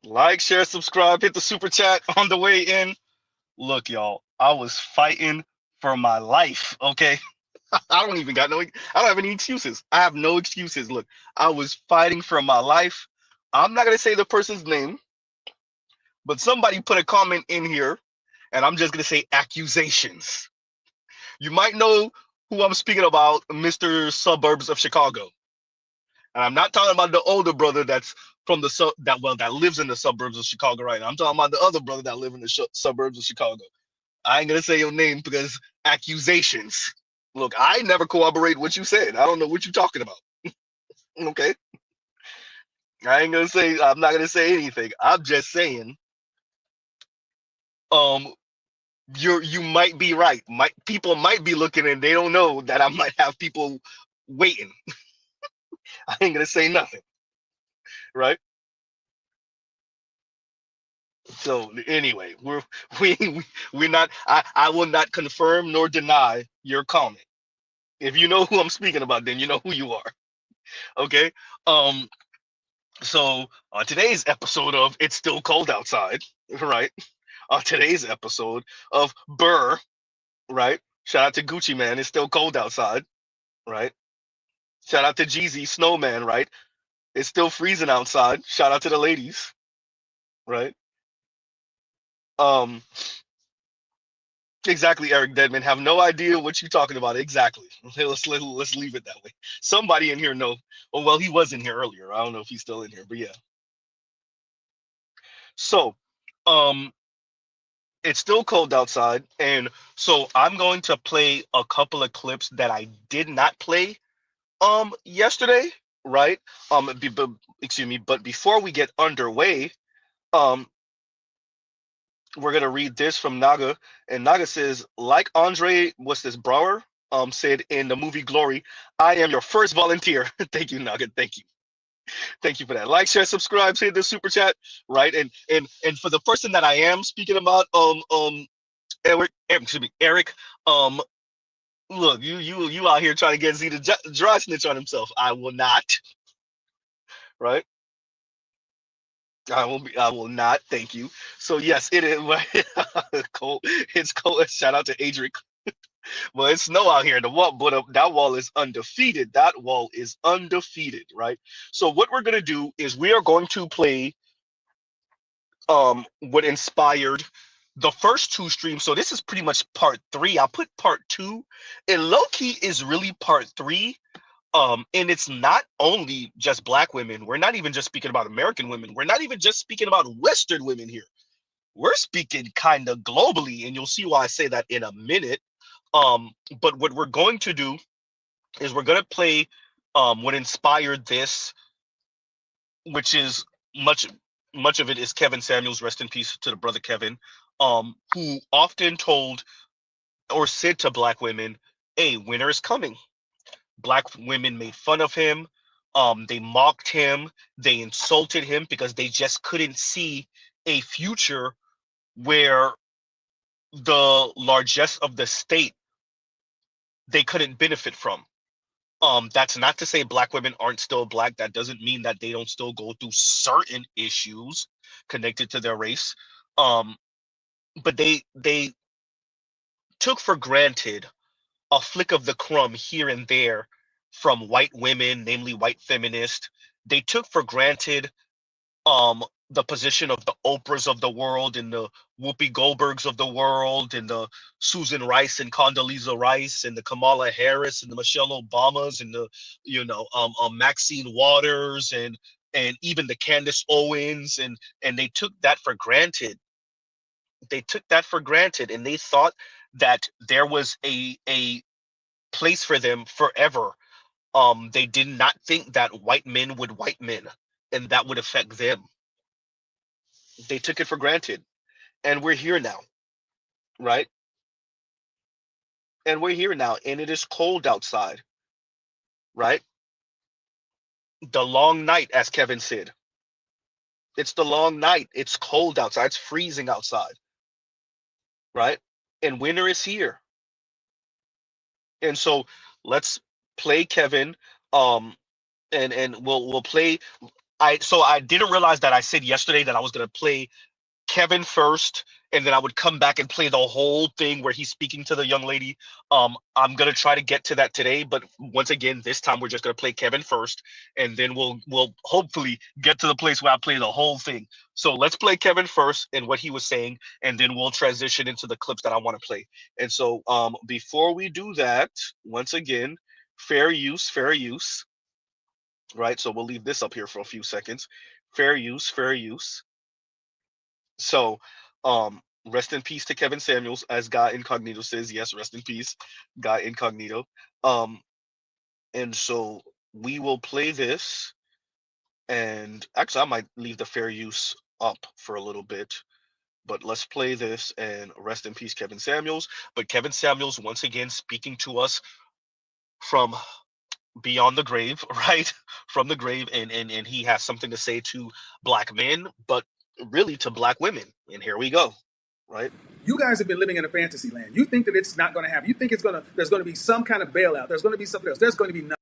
Like, share, subscribe, hit the super chat on the way in. Look, y'all, I was fighting for my life, okay? I don't even got no, I don't have any excuses. I have no excuses. Look, I was fighting for my life. I'm not going to say the person's name, but somebody put a comment in here, and I'm just going to say accusations. You might know who I'm speaking about, Mr. Suburbs of Chicago. And I'm not talking about the older brother that's from the that lives in the suburbs of Chicago right now. I'm talking about the other brother that live in the suburbs of Chicago. I ain't gonna say your name because accusations. Look, I never corroborate what you said. I don't know what you're talking about. Okay, I ain't gonna say. I'm not gonna say anything. I'm just saying. Um, you might be right. Might people might be looking and they don't know that I might have people waiting. I ain't gonna say nothing, right? So anyway, we we're not. I will not confirm nor deny your comment. If you know who I'm speaking about, then you know who you are. Okay. Um. So on today's episode of "It's Still Cold Outside," right? On today's episode of Burr, right? Shout out to Gucci Man. It's still cold outside, right? Shout out to Jeezy Snowman, right? It's still freezing outside. Shout out to the ladies, right? Um. Exactly, Eric Deadman. Have no idea what you're talking about. Exactly. Let's leave it that way. Somebody in here know. Oh well, he was in here earlier. I don't know if he's still in here, but yeah. So, um, it's still cold outside, and so I'm going to play a couple of clips that I did not play yesterday, right? Excuse me, but before we get underway, um, we're gonna read this from Naga, and Naga says, like Andre, what's this, Brower, said in the movie Glory, I am your first volunteer. Thank you, Naga. Thank you for that. Like, share, subscribe, hit the super chat, right? And for the person that I am speaking about, excuse me, Eric, um, look, you out here trying to get Z to dry snitch on himself. I will not, right? I will not. Thank you. So yes, it is. Cold. It's cold. Shout out to Adric. Well, it's snow out here. The wall, but that wall is undefeated. That wall is undefeated, right? So what we're gonna do is we are going to play what inspired the first two streams. So this is pretty much part three. I'll put part two, and low key is really part three. And it's not only just black women. We're not even just speaking about American women. We're not even just speaking about Western women here. We're speaking kind of globally, and you'll see why I say that in a minute. But what we're going to do is we're going to play what inspired this, which is much much of it is Kevin Samuels, rest in peace to the brother Kevin, who often told or said to black women, hey, winter is coming. Black women made fun of him. They mocked him. They insulted him because they just couldn't see a future where the largesse of the state they couldn't benefit from. That's not to say black women aren't still black. That doesn't mean that they don't still go through certain issues connected to their race. Um, but they took for granted a flick of the crumb here and there from white women, namely white feminists. They took for granted the position of the Oprahs of the world and the Whoopi Goldbergs of the world and the Susan Rice and Condoleezza Rice and the Kamala Harris and the Michelle Obamas and the Maxine Waters and even the Candace Owens, and they took that for granted. They took that for granted, and they thought that there was a place for them forever. They did not think that white men would white men and that would affect them. They took it for granted, and we're here now, right? And we're here now, and it is cold outside, right? The long night, as Kevin said. It's the long night. It's cold outside. It's freezing outside, right? And winter is here. And so let's play Kevin. Um, and we'll play. I didn't realize that I said yesterday that I was gonna play Kevin first, and then I would come back and play the whole thing where he's speaking to the young lady. I'm gonna try to get to that today, but once again, this time we're just gonna play Kevin first, and then we'll hopefully get to the place where I play the whole thing. So let's play Kevin first and what he was saying, and then we'll transition into the clips that I want to play. And so before we do that, once again, fair use, right? So we'll leave this up here for a few seconds. Fair use, fair use. So, rest in peace to Kevin Samuels, as Guy Incognito says. Yes, rest in peace, Guy Incognito. And so we will play this, and actually, I might leave the fair use up for a little bit, but let's play this and rest in peace, Kevin Samuels. But Kevin Samuels, once again, speaking to us from beyond the grave, right? From the grave, and he has something to say to Black men, but really to Black women. And here we go, right? You guys have been living in a fantasy land. You think that it's not going to happen. You think there's going to be some kind of bailout. There's going to be something else. There's going to be nothing.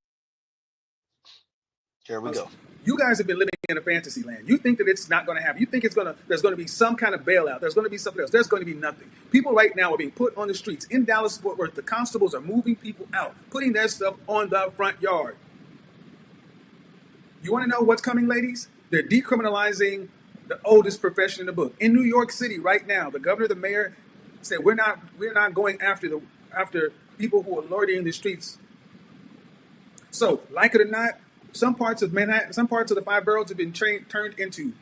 Here we go. You guys have been living in a fantasy land. You think that it's not going to happen. You think there's going to be some kind of bailout. There's going to be something else. There's going to be nothing. People right now are being put on the streets. In Dallas, Fort Worth, the constables are moving people out, putting their stuff on the front yard. You want to know what's coming, ladies? They're decriminalizing the oldest profession in the book. In New York City right now, the governor, the mayor said we're not going after people who are loitering the streets. So, like it or not, some parts of Manhattan, some parts of the 5 boroughs have been turned into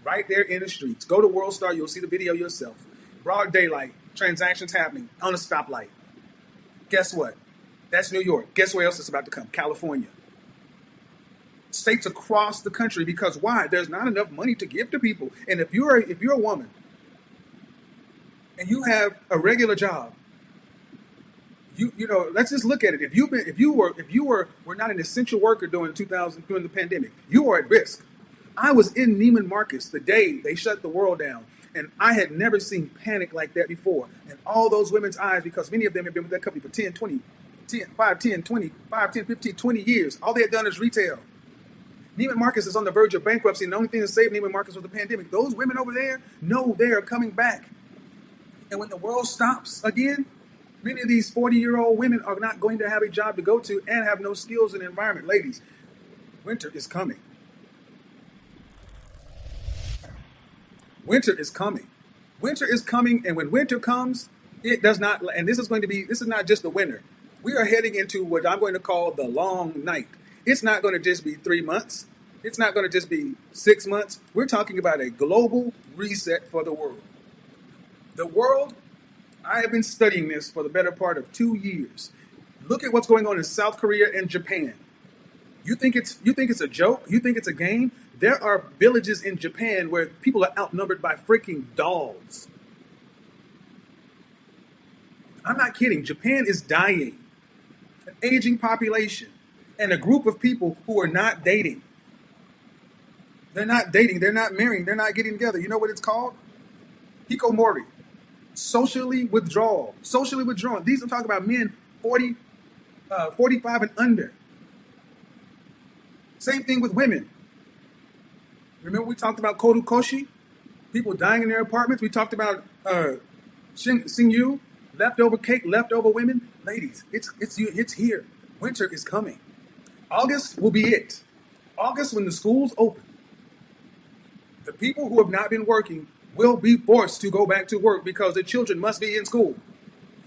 right there in the streets. Go to World Star, you'll see the video yourself. Broad daylight, transactions happening on a stoplight. Guess what? That's New York. Guess where else it's about to come? California. States across the country, because why? There's not enough money to give to people. And if you're a woman and you have a regular job, you know, let's just look at it. If you were not an essential worker during the pandemic, you were at risk. I was in Neiman Marcus the day they shut the world down, and I had never seen panic like that before. And all those women's eyes, because many of them have been with that company for 15, 20 years. All they had done is retail. Neiman Marcus is on the verge of bankruptcy, and the only thing that saved Neiman Marcus was the pandemic. Those women over there know they are coming back. And when the world stops again, many of these 40-year-old women are not going to have a job to go to and have no skills in the environment. Ladies, winter is coming. Winter is coming. Winter is coming, and when winter comes, it does not, and this is not just the winter. We are heading into what I'm going to call the long night. It's not going to just be 3 months. It's not going to just be 6 months. We're talking about a global reset for the world. The world, I have been studying this for the better part of 2 years. Look at what's going on in South Korea and Japan. You think it's a joke? You think it's a game? There are villages in Japan where people are outnumbered by freaking dolls. I'm not kidding. Japan is dying. An aging population. And a group of people who are not dating. They're not dating. They're not marrying. They're not getting together. You know what it's called? Hikomori. Socially withdrawal. Socially withdrawn. These are talking about men 45 and under. Same thing with women. Remember we talked about Kodo Koshi? People dying in their apartments. We talked about Singyu, leftover cake, leftover women. Ladies, it's here. Winter is coming. August will be it. August, when the schools open, the people who have not been working will be forced to go back to work because the children must be in school.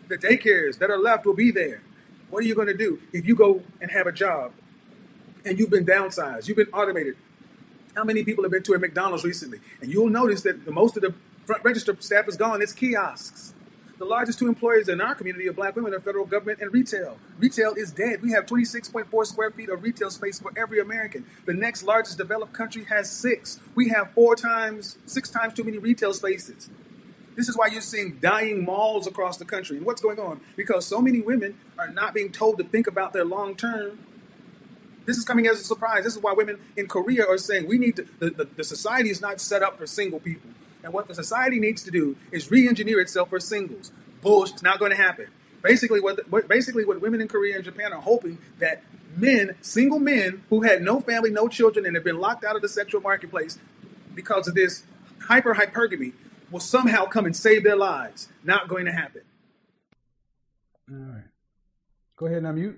The daycares that are left will be there. What are you going to do if you go and have a job and you've been downsized, you've been automated? How many people have been to a McDonald's recently? And you'll notice that most of the front register staff is gone. It's kiosks. The largest 2 employers in our community of Black women are federal government and retail. Retail is dead. We have 26.4 square feet of retail space for every American. The next largest developed country has 6. We have 6 times too many retail spaces. This is why you're seeing dying malls across the country. And what's going on? Because so many women are not being told to think about their long term. This is coming as a surprise. This is why women in Korea are saying we need to, the society is not set up for single people. And what the society needs to do is re-engineer itself for singles. Bullshit, it's not going to happen. Basically, what women in Korea and Japan are hoping that men, single men who had no family, no children, and have been locked out of the sexual marketplace because of this hypergamy will somehow come and save their lives. Not going to happen. All right. Go ahead and unmute.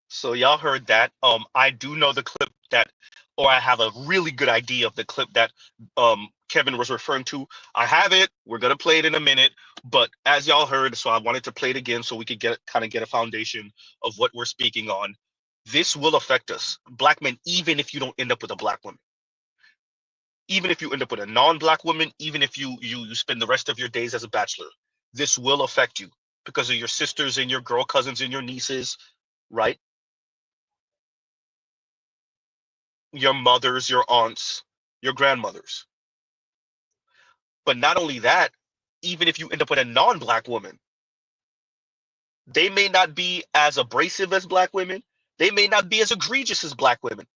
So y'all heard that. I do know the clip that, or I have a really good idea of the clip that Kevin was referring to. I have it. We're gonna play it in a minute. But as y'all heard, so I wanted to play it again so we could get a foundation of what we're speaking on. This will affect us, Black men, even if you don't end up with a Black woman. Even if you end up with a non-Black woman, even if you spend the rest of your days as a bachelor, this will affect you because of your sisters and your girl cousins and your nieces, right? Your mothers, your aunts, your grandmothers. But not only that, even if you end up with a non-Black woman, they may not be as abrasive as Black women. They may not be as egregious as Black women.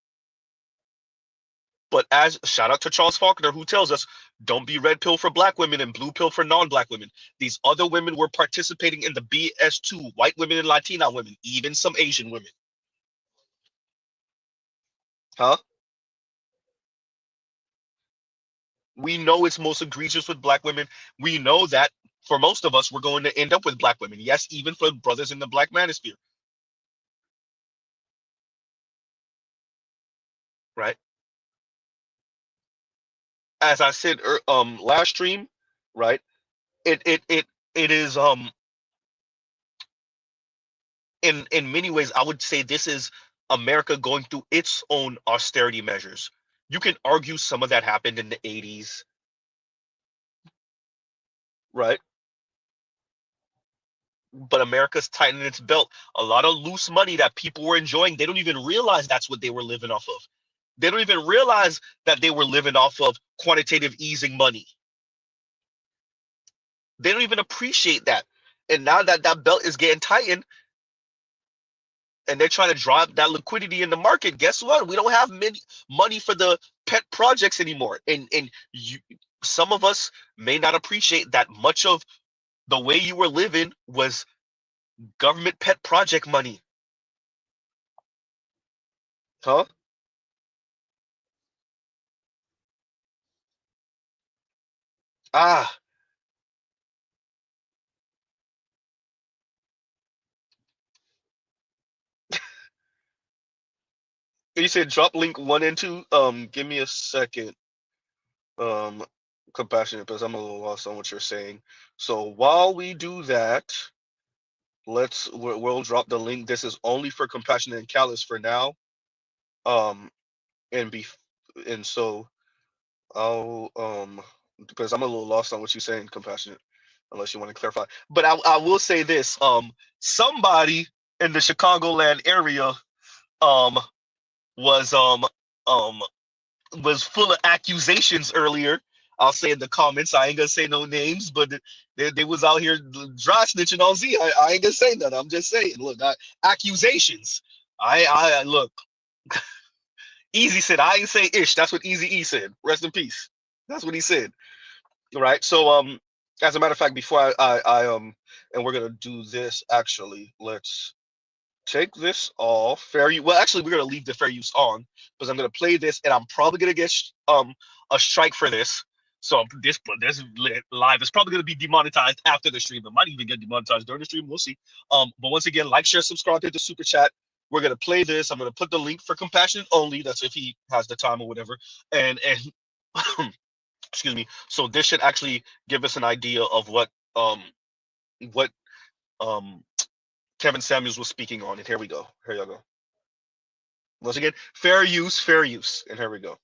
But as shout out to Charles Faulkner, who tells us, don't be red pill for Black women and blue pill for non-Black women. These other women were participating in the BS2, white women and Latina women, even some Asian women. Huh? We know it's most egregious with Black women. We know that for most of us, we're going to end up with Black women. Yes, even for brothers in the Black manosphere. Right? As I said last stream, right? It is in many ways, I would say this is America going through its own austerity measures. You can argue some of that happened in the 80s, right? But America's tightening its belt. A lot of loose money that people were enjoying, they don't even realize that's what they were living off of. They don't even realize that they were living off of quantitative easing money. They don't even appreciate that. And now that that belt is getting tightened and they're trying to drive that liquidity in the market, guess what? We don't have money for the pet projects anymore. And some of us may not appreciate that much of the way you were living was government pet project money. Huh? Ah, you said drop link 1 and 2. Give me a second. Compassionate, because I'm a little lost on what you're saying. So while we do that, we'll drop the link. This is only for compassionate and callous for now. And so I'll because I'm a little lost on what you're saying, compassionate, unless you want to clarify. But I will say this: somebody in the Chicagoland area was was full of accusations earlier. I'll say in the comments. I ain't gonna say no names, but they was out here dry snitching on Z. I ain't gonna say nothing. I'm just saying, look, accusations. I look. Easy said, I ain't say ish. That's what Easy E said. Rest in peace. That's what he said. Right. So as a matter of fact, before I and we're gonna do this actually. Let's take this off. Fair use. Well, actually, we're gonna leave the fair use on because I'm gonna play this, and I'm probably gonna get a strike for this. So this live is probably gonna be demonetized after the stream. It might even get demonetized during the stream. We'll see. But once again, like, share, subscribe, hit the super chat. We're gonna play this. I'm gonna put the link for compassionate only. That's if he has the time or whatever. And excuse me. So this should actually give us an idea of what Kevin Samuels was speaking on. And here we go. Here y'all go. Once again, fair use, fair use. And here we go.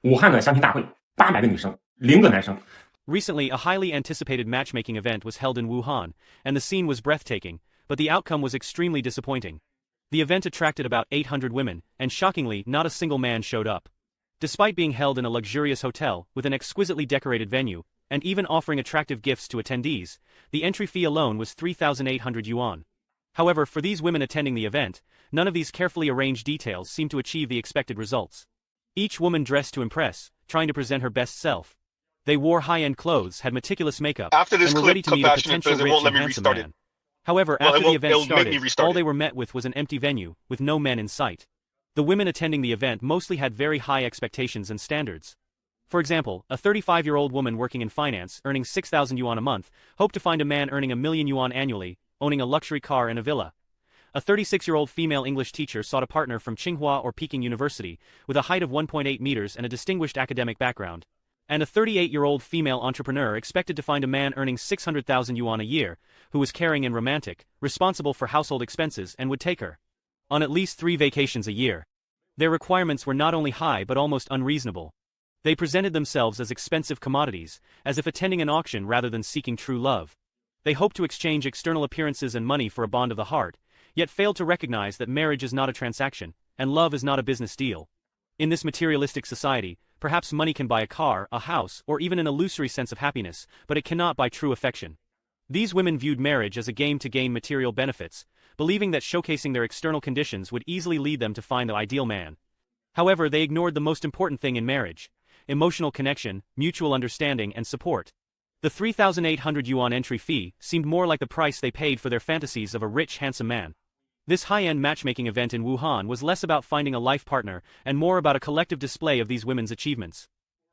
武汉的相亲大会，800个女生，0个男生。 Recently, a highly anticipated matchmaking event was held in Wuhan, and the scene was breathtaking, but the outcome was extremely disappointing. The event attracted about 800 women, and shockingly, not a single man showed up. Despite being held in a luxurious hotel, with an exquisitely decorated venue, and even offering attractive gifts to attendees, the entry fee alone was 3,800 yuan. However, for these women attending the event, none of these carefully arranged details seemed to achieve the expected results. Each woman dressed to impress, trying to present her best self. They wore high-end clothes, had meticulous makeup, After this and were clip, ready to meet a compassionate potential because it rich won't let and me handsome restart it. man. However, Well, after the it event will make me started, restart all it. they were met with was an empty venue, with no men in sight. The women attending the event mostly had very high expectations and standards. For example, a 35-year-old woman working in finance, earning 6,000 yuan a month, hoped to find a man earning 1 million yuan annually, owning a luxury car and a villa. A 36-year-old female English teacher sought a partner from Tsinghua or Peking University, with a height of 1.8 meters and a distinguished academic background. And a 38-year-old female entrepreneur expected to find a man earning 600,000 yuan a year, who was caring and romantic, responsible for household expenses and would take her on at least 3 vacations a year. Their requirements were not only high but almost unreasonable. They presented themselves as expensive commodities, as if attending an auction rather than seeking true love. They hoped to exchange external appearances and money for a bond of the heart, yet failed to recognize that marriage is not a transaction, and love is not a business deal. In this materialistic society, perhaps money can buy a car, a house, or even an illusory sense of happiness, but it cannot buy true affection. These women viewed marriage as a game to gain material benefits, believing that showcasing their external conditions would easily lead them to find the ideal man. However, they ignored the most important thing in marriage: emotional connection, mutual understanding, and support. The 3,800 yuan entry fee seemed more like the price they paid for their fantasies of a rich, handsome man. This high-end matchmaking event in Wuhan was less about finding a life partner and more about a collective display of these women's achievements.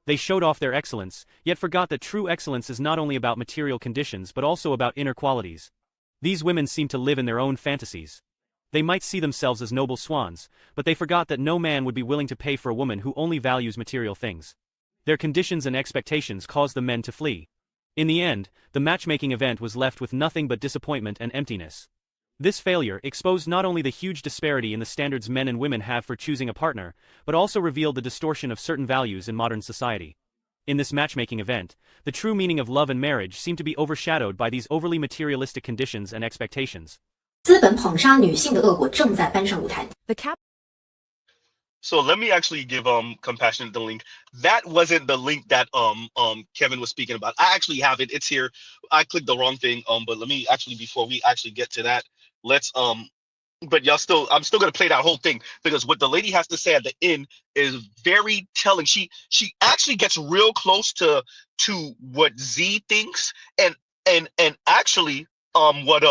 They showed off their excellence, yet forgot that true excellence is not only about material conditions but also about inner qualities. These women seemed to live in their own fantasies. They might see themselves as noble swans, but they forgot that no man would be willing to pay for a woman who only values material things. Their conditions and expectations caused the men to flee. In the end, the matchmaking event was left with nothing but disappointment and emptiness. This failure exposed not only the huge disparity in the standards men and women have for choosing a partner, but also revealed the distortion of certain values in modern society. In this matchmaking event, the true meaning of love and marriage seemed to be overshadowed by these overly materialistic conditions and expectations. 资本捧杀女性的恶果正在搬上舞台。So let me actually give Compassionate the link. That wasn't the link that Kevin was speaking about. I actually have it. It's here. I clicked the wrong thing. But let me actually, before we actually get to that, let's but I'm still gonna play that whole thing, because what the lady has to say at the end is very telling. She actually gets real close to what Z thinks, and actually what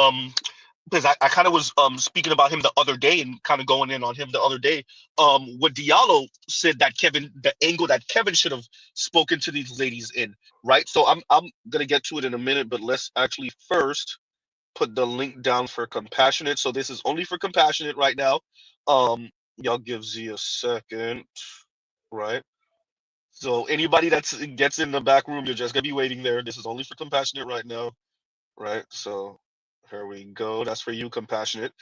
because I kind of was speaking about him the other day and kind of going in on him the other day. What Diallo said that the angle that Kevin should have spoken to these ladies in, right? So I'm gonna get to it in a minute, but let's actually first put the link down for Compassionate. So this is only for Compassionate right now. Y'all give Z a second, right? So anybody that gets in the back room, you're just gonna be waiting there. This is only for Compassionate right now, right? So here we go. That's for you, Compassionate.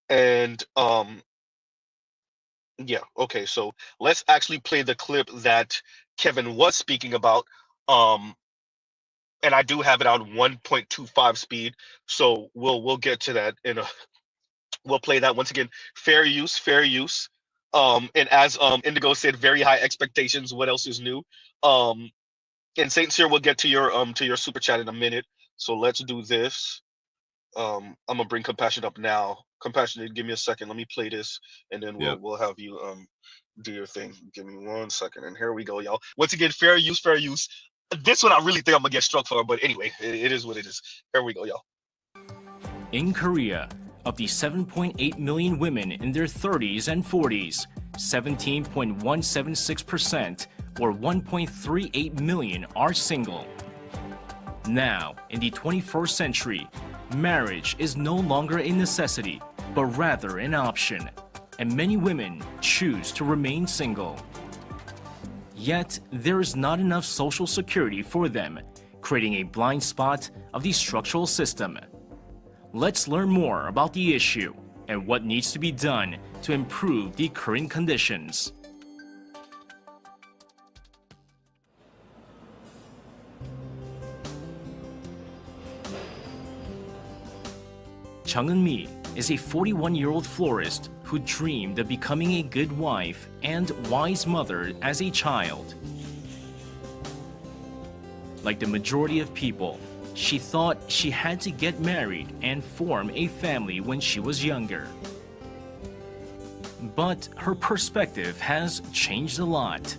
And yeah, okay. So let's actually play the clip that Kevin was speaking about. And I do have it on 1.25 speed, so we'll get to that in a. We'll play that once again. Fair use, fair use. And as Indigo said, very high expectations. What else is new? And Saint Cyr, we'll get to your super chat in a minute. So let's do this. I'm gonna bring Compassionate up now. Compassionate, give me a second. Let me play this, and then we'll have you do your thing. Give me 1 second, and here we go, y'all. Once again, fair use, fair use. This one I really think I'm gonna get struck for, but anyway, it is what it is. Here we go, y'all. In Korea, of the 7.8 million women in their 30s and 40s, 17.176% or 1.38 million are single. Now, in the 21st century, marriage is no longer a necessity, but rather an option, and many women choose to remain single. Yet, there is not enough social security for them, creating a blind spot of the structural system. Let's learn more about the issue and what needs to be done to improve the current conditions. Chung Eun-mi is a 41-year-old florist who dreamed of becoming a good wife and wise mother as a child. Like the majority of people, she thought she had to get married and form a family when she was younger. But her perspective has changed a lot.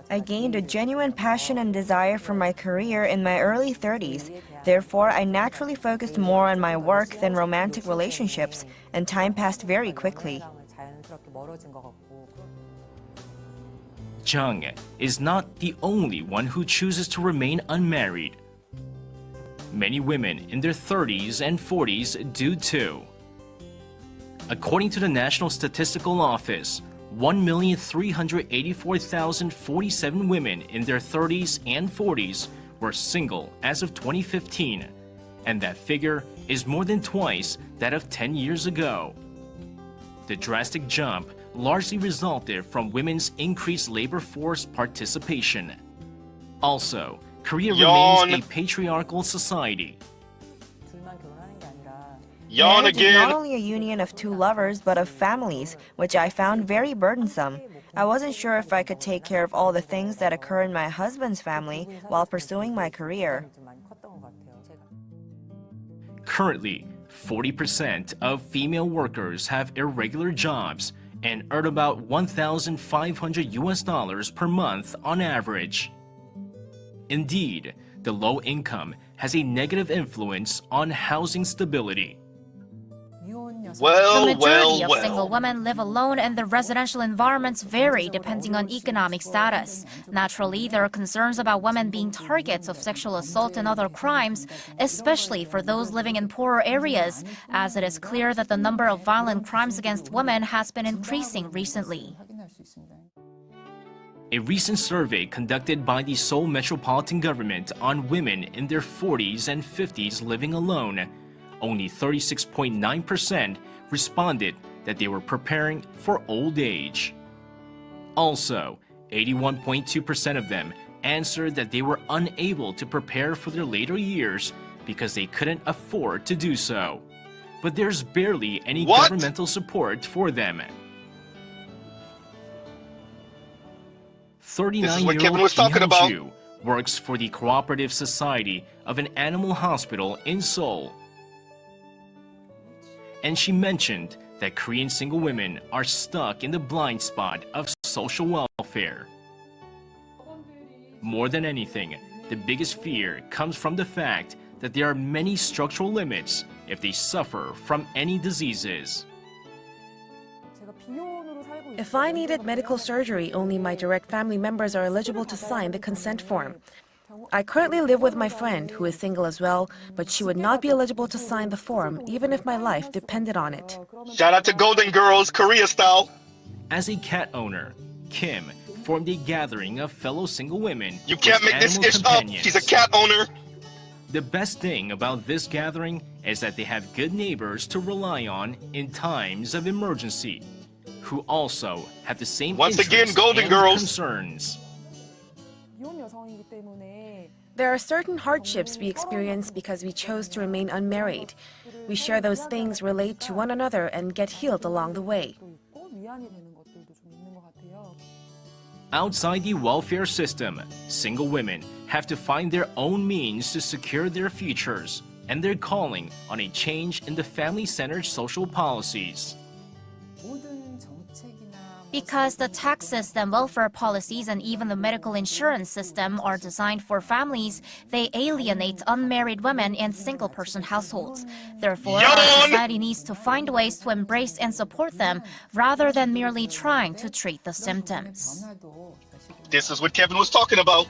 I gained a genuine passion and desire for my career in my early 30s, Therefore, I naturally focused more on my work than romantic relationships, and time passed very quickly. Jung is not the only one who chooses to remain unmarried. Many women in their 30s and 40s do too. According to the National Statistical Office, 1,384,047 women in their 30s and 40s were single as of 2015, and that figure is more than twice that of 10 years ago. The drastic jump largely resulted from women's increased labor force participation. Also, Korea remains a patriarchal society. Marriage is not only a union of two lovers, but of families, which I found very burdensome. I wasn't sure if I could take care of all the things that occur in my husband's family while pursuing my career. Currently, 40% of female workers have irregular jobs and earn about $1,500 per month on average. Indeed, the low income has a negative influence on housing stability. Well, the majority of single women live alone, and the residential environments vary depending on economic status. Naturally, there are concerns about women being targets of sexual assault and other crimes, especially for those living in poorer areas, as it is clear that the number of violent crimes against women has been increasing recently. A recent survey conducted by the Seoul Metropolitan Government on women in their 40s and 50s living alone, only 36.9% responded that they were preparing for old age. Also, 81.2% of them answered that they were unable to prepare for their later years because they couldn't afford to do so. But there's barely any governmental support for them. 39-year-old Kim Hyun-ju works for the Cooperative Society of an animal hospital in Seoul. And she mentioned that Korean single women are stuck in the blind spot of social welfare. More than anything, the biggest fear comes from the fact that there are many structural limits if they suffer from any diseases. If I needed medical surgery, only my direct family members are eligible to sign the consent form. I currently live with my friend, who is single as well, but she would not be eligible to sign the form, even if my life depended on it. Shout out to Golden Girls, Korea style. As a cat owner, Kim formed a gathering of fellow single women. You can't make this ish up. She's a cat owner. The best thing about this gathering is that they have good neighbors to rely on in times of emergency, who also have the same concerns. There are certain hardships we experience because we chose to remain unmarried. We share those things, relate to one another, and get healed along the way. Outside the welfare system, single women have to find their own means to secure their futures, and they're calling on a change in the family-centered social policies. Because the tax system, welfare policies, and even the medical insurance system are designed for families, they alienate unmarried women and single-person households. Therefore, our society needs to find ways to embrace and support them, rather than merely trying to treat the symptoms. This is what Kevin was talking about.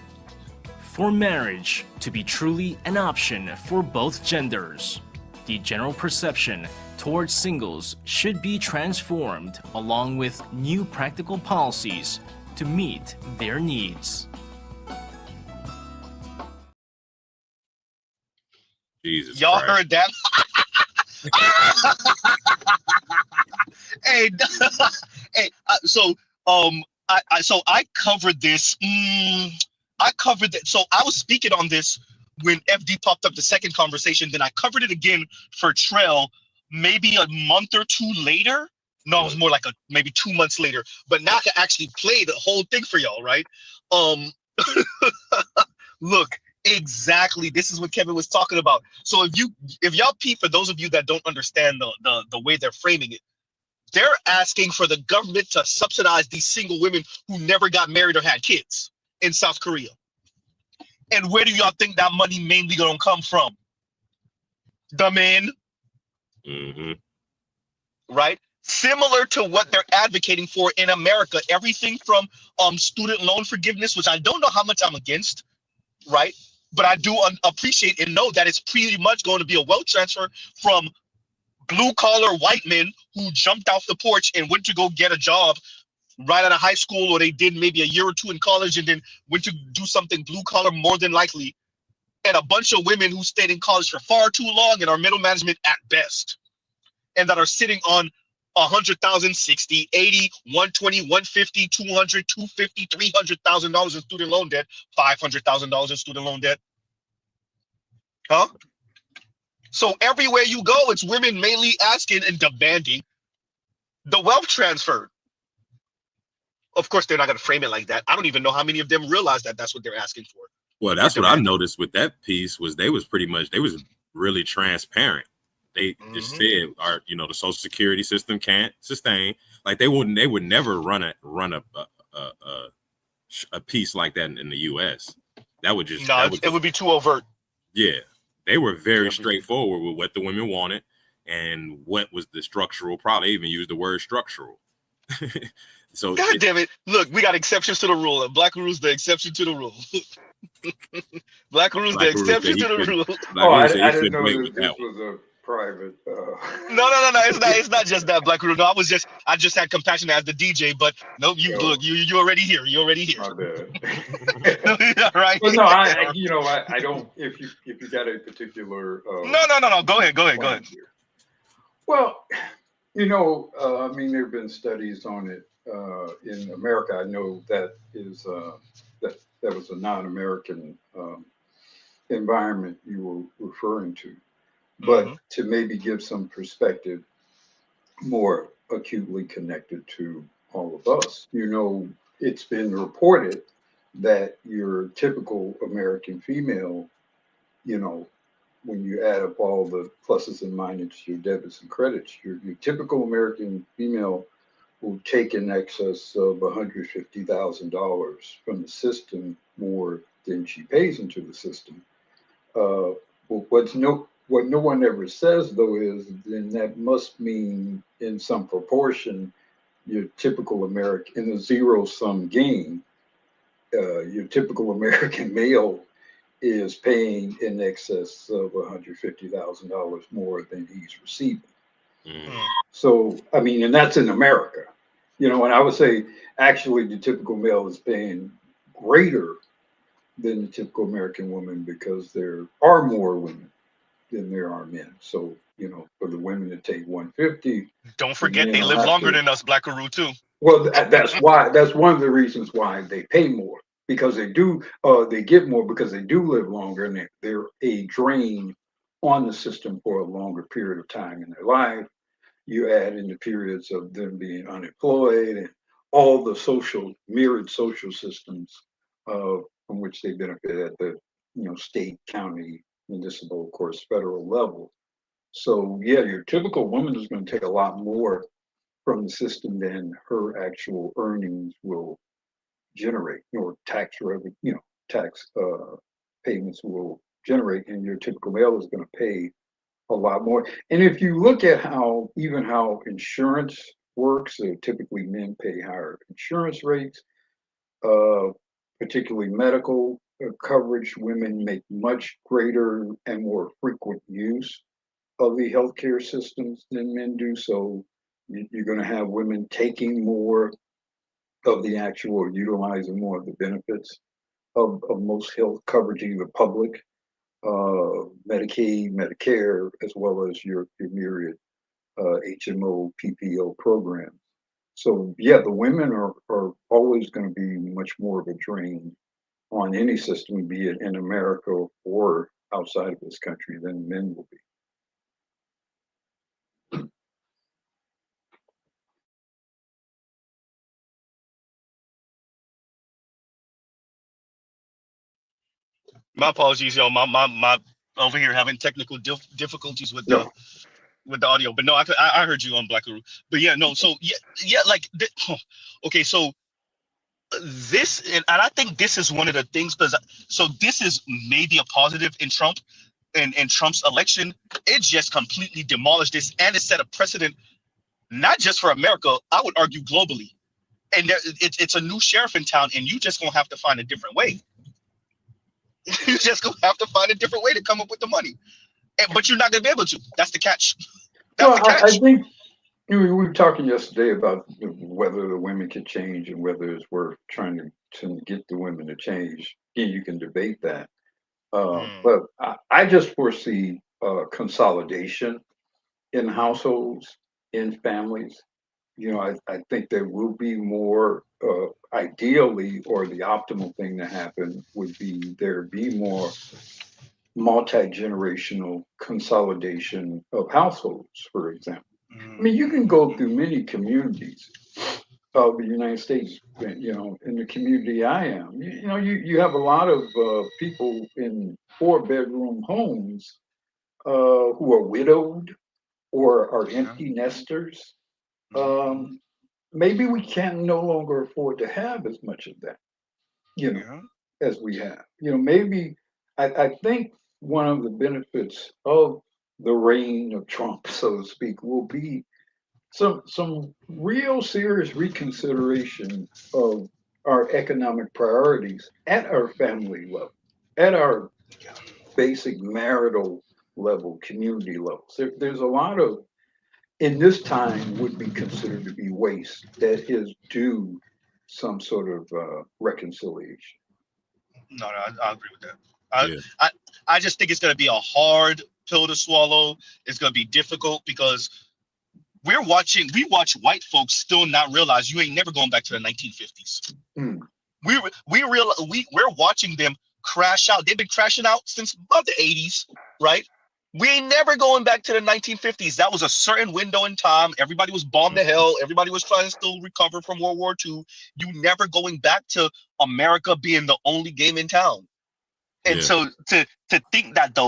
For marriage to be truly an option for both genders, the general perception towards singles should be transformed along with new practical policies to meet their needs. Jesus Y'all Christ. heard that? Hey, hey. So I covered this. I covered that. So I was speaking on this when FD popped up the second conversation. Then I covered it again for Trell. Maybe a month or two later. No, it was more like maybe 2 months later. But now I can actually play the whole thing for y'all, right? Look, exactly. This is what Kevin was talking about. So if y'all peep, for those of you that don't understand the way they're framing it, they're asking for the government to subsidize these single women who never got married or had kids in South Korea. And where do y'all think that money mainly gonna come from? the men, right? Similar to what they're advocating for in America, everything from student loan forgiveness, which I don't know how much I'm against, right? But I do appreciate and know that it's pretty much going to be a wealth transfer from blue collar white men who jumped off the porch and went to go get a job right out of high school, or they did maybe a year or two in college and then went to do something blue collar more than likely, and a bunch of women who stayed in college for far too long and are middle management at best, and that are sitting on 100,000, 60, 80, 120, 150, 200, 250, $300,000 in student loan debt, $500,000 in student loan debt. Huh? So everywhere you go, it's women mainly asking and demanding the wealth transfer. Of course, they're not going to frame it like that. I don't even know how many of them realize that that's what they're asking for. Well, that's what I noticed with that piece was they was really transparent. They just said, the Social Security system can't sustain. Like they would never run a piece like that in the U.S. That would just it would be too overt. Yeah, they were very straightforward with what the women wanted and what was the structural problem. They even used the word structural. So God damn it! Look, we got exceptions to the rule, and Black Guru's the exception to the rule. Black Guru's the exception to the rule. I didn't know this was a private. No. It's not just that, Black Guru. No, I just had compassion as the DJ, but no, you already here. You already here. My bad. Right. Well, no, I don't. If you got a particular. No. Go ahead. Well, I mean, there have been studies on it in America. I know that was a non-American environment you were referring to. But to maybe give some perspective more acutely connected to all of us, it's been reported that your typical American female, when you add up all the pluses and minuses, your debits and credits, your typical American female will take in excess of $150,000 from the system more than she pays into the system. What no one ever says, though, is then that must mean in some proportion, your typical American, in a zero-sum game, your typical American male is paying in excess of $150,000 more than he's receiving. So, I mean, and that's in America, and I would say actually the typical male is paying greater than the typical American woman because there are more women than there are men. So, for the women to take 150. Don't forget they live longer than us, Black Guru, too. Well, that's one of the reasons why they pay more, because they do, they give more because they do live longer and they're a drain on the system for a longer period of time in their life. You add in the periods of them being unemployed and all the myriad social systems from which they benefit at the, state, county, municipal, of course, federal level. So yeah, your typical woman is going to take a lot more from the system than her actual earnings will generate, or tax revenue, tax payments will generate, and your typical male is going to pay a lot more. And if you look at how insurance works, typically men pay higher insurance rates, particularly medical coverage. Women make much greater and more frequent use of the healthcare systems than men do. So you're going to have women taking more of the actual, utilizing more of the benefits of most health coverage, either public, Medicaid, Medicare, as well as your myriad HMO, PPO programs. So yeah, the women are always going to be much more of a drain on any system, be it in America or outside of this country, than men will be. My apologies, y'all. My over here having technical difficulties with the audio, but no, I heard you on Black Guru. But yeah, no, so yeah, like okay, so this, and I think this is one of the things, because so this is maybe a positive in Trump, and Trump's election, it just completely demolished this, and it set a precedent not just for America, I would argue globally. And it's a new sheriff in town, and you just gonna have to find a different way. You just gonna have to find a different way to come up with the money, but you're not gonna be able to. That's the catch. That's the catch. I think we were talking yesterday about whether the women could change and whether it's worth trying to get the women to change. Yeah, you can debate that, but I just foresee consolidation in households, in families. You know, I think there will be more, ideally, or the optimal thing to happen would be there be more multi-generational consolidation of households, for example. I mean, you can go through many communities of the United States, you know, in the community I am, you have a lot of people in 4-bedroom homes who are widowed or are empty nesters. Maybe we can no longer afford to have as much of that, as we have. Maybe I think one of the benefits of the reign of Trump, so to speak, will be some real serious reconsideration of our economic priorities at our family level, at our basic marital level, community levels. There's a lot of, in this time, would be considered to be waste that is due some sort of reconciliation. No, I agree with that. I just think it's going to be a hard pill to swallow. It's going to be difficult because we watch white folks still not realize you ain't never going back to the 1950s. We're watching them crash out. They've been crashing out since about the 80s, right? We ain't never going back to the 1950s. That was a certain window in time. Everybody was bombed to hell. Everybody was trying to still recover from World War II. You never going back to America being the only game in town. And so to think that the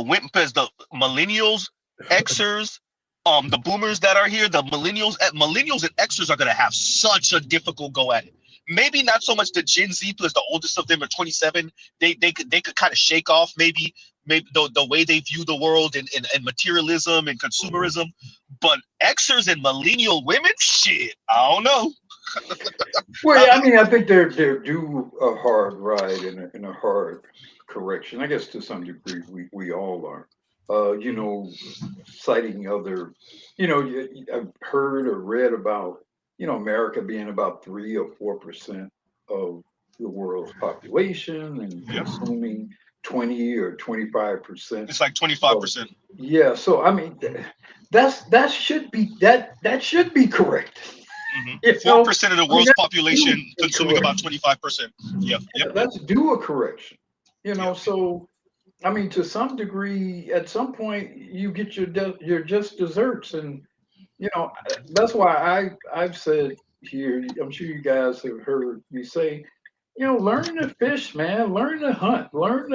millennials, Xers, the boomers that are here, the millennials and Xers are going to have such a difficult go at it. Maybe not so much the Gen Z, because the oldest of them are 27. They could kind of shake off maybe the way they view the world and materialism and consumerism. But Xers and millennial women, shit, I don't know. Well, yeah, I mean, I think they're due a hard ride and a hard correction. I guess to some degree we all are. Citing other, I've heard or read about, America being about 3 or 4% of the world's population and consuming 20 or 25%. It's like 25%. Yeah, so I mean, that should be correct. 4% of the world's population consuming about 25%. Yeah, let's do a correction. So I mean, to some degree, at some point, you get your just desserts, and that's why I've said here. I'm sure you guys have heard me say, learn to fish, man. Learn to hunt. Learn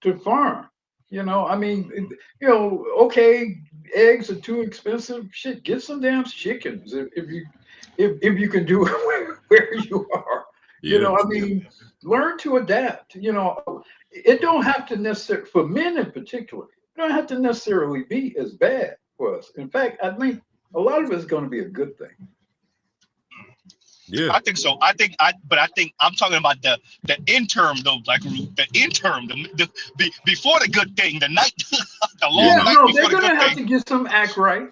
to farm. I mean, okay, eggs are too expensive. Shit, get some damn chickens if you can do it where you are. I mean, learn to adapt. It don't have to necessarily, for men in particular, it don't have to necessarily be as bad for us. In fact, I think a lot of it's going to be a good thing. Yeah, I think so. I think I'm talking about the interim though, like the interim, the before the good thing, the night, the long night. No, they're going to have to get some act right.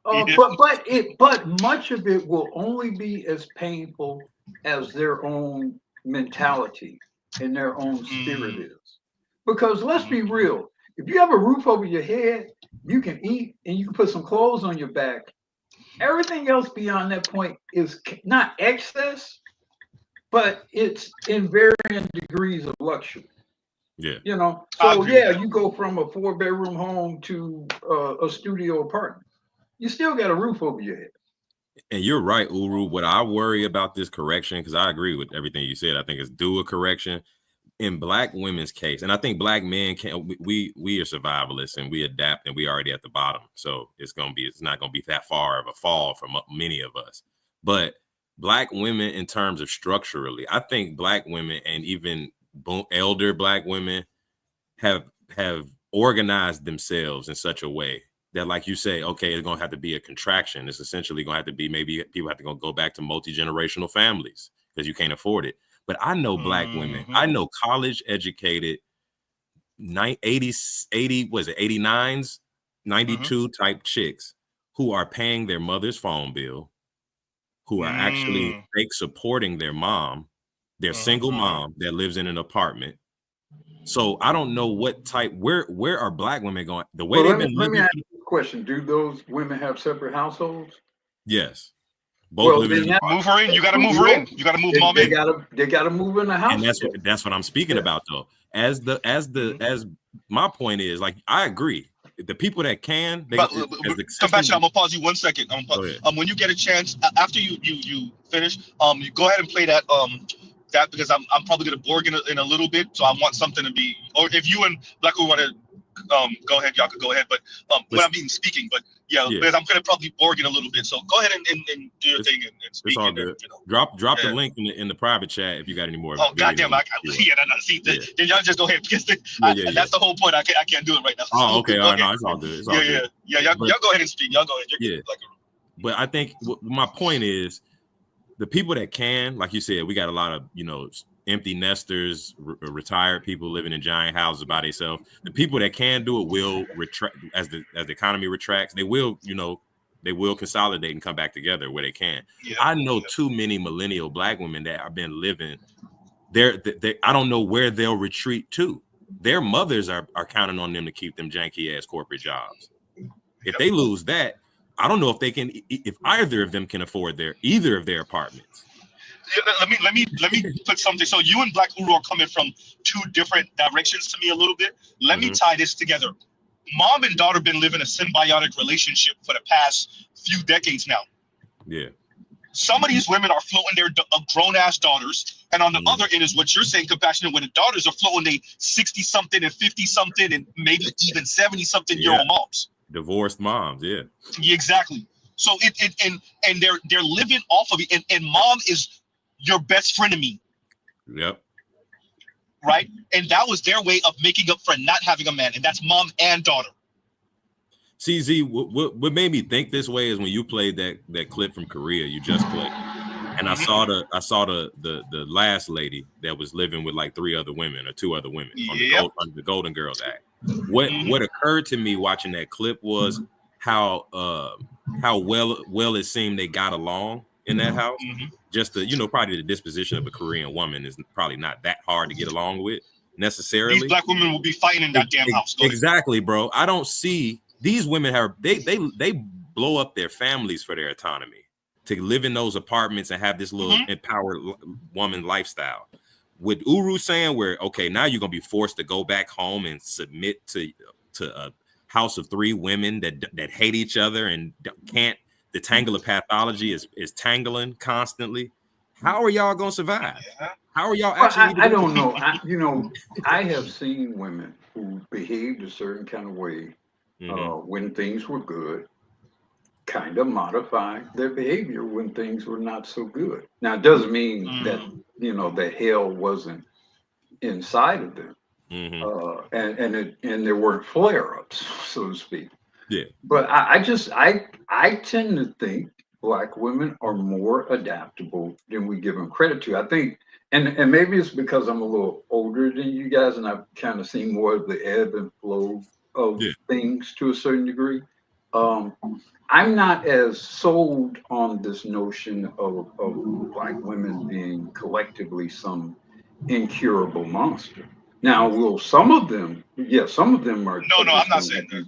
But much of it will only be as painful as their own mentality and their own spirit is. Because let's be real, if you have a roof over your head, you can eat and you can put some clothes on your back. Everything else beyond that point is not excess, but it's in varying degrees of luxury. Yeah. So you go from a 4-bedroom home to a studio apartment. You still got a roof over your head. And you're right, Uru. What I worry about this correction, because I agree with everything you said, I think it's due a correction in Black women's case. And I think Black men we are survivalists and we adapt, and we already at the bottom. So it's not gonna be that far of a fall from many of us. But Black women, in terms of structurally, I think Black women and even elder Black women have organized themselves in such a way that, like you say, okay, it's going to have to be a contraction. It's essentially going to have to be, maybe people have to go back to multi-generational families because you can't afford it. But I know black women, I know college educated 89s, 92 type chicks who are paying their mother's phone bill, who are actually fake supporting their mom, their single mom that lives in an apartment. So I don't know what type, where are black women going? The way they've been living. Let me ask you a question. Do those women have separate households? Yes. Both living in move her in. You got to move her in. You got to move mom in. They got to move in the house. And that's what I'm speaking about, though. As my point is, like, I agree. The people that can, they Compassion, I'm gonna pause you 1 second. When you get a chance, after you finish, you go ahead and play that that, because I'm probably gonna borg in a little bit, so I want something to be, or if you and Black want to go ahead, y'all could go ahead, but when I'm being speaking, but because I'm gonna probably borg in a little bit, so go ahead and do your thing and speak. It's all good. Drop the link in the private chat if you got any more. Oh goddamn! Then y'all just go ahead, because that's the whole point. I can't do it right now. Oh, okay, all right, no, it's all good. It's all good. Y'all go ahead and speak. Y'all go ahead. But I think my point is, the people that can, like you said, we got a lot of empty nesters, retired people living in giant houses by themselves. The people that can do it will retract as the economy retracts. They will, they will consolidate and come back together where they can. I know too many millennial black women that have been living there. I don't know where they'll retreat to. Their mothers are counting on them to keep them janky ass corporate jobs. If they lose that, I don't know if if either of them can afford either of their apartments. Let me put something. So you and Black Uru are coming from two different directions to me a little bit. Let me tie this together. Mom and daughter been living a symbiotic relationship for the past few decades now. Yeah. Some of these women are floating their grown ass daughters, and on the other end is what you're saying, Compassionate, when the daughters are floating they 60 something and 50 something and maybe even 70 something year old moms. Divorced moms, yeah. Exactly. So and they're living off of it, and mom is your best frenemy. Yep. Right? And that was their way of making up for not having a man, and that's mom and daughter. CZ, what made me think this way is when you played that clip from Korea you just played, and I saw the last lady that was living with like 3 other women or 2 other women on the Golden Girls Act. What occurred to me watching that clip was how well it seemed they got along in that house. Just probably the disposition of a Korean woman is probably not that hard to get along with necessarily. These black women will be fighting in that damn house. Exactly, bro. I don't see these women they blow up their families for their autonomy to live in those apartments and have this little empowered woman lifestyle. With Uru saying where, okay, now you're gonna be forced to go back home and submit to a house of 3 women that hate each other and can't. The tangle of pathology is tangling constantly. How are y'all gonna survive? How are y'all actually? I don't know. I have seen women who behaved a certain kind of way when things were good, kind of modify their behavior when things were not so good. Now, it doesn't mean that the hell wasn't inside of them, and there weren't flare-ups, so to speak. Yeah. But I tend to think black women are more adaptable than we give them credit to. I think, and maybe it's because I'm a little older than you guys, and I've kind of seen more of the ebb and flow of things to a certain degree. I'm not as sold on this notion of black women being collectively some incurable monster. Now, will some of them are? No, I'm not saying that.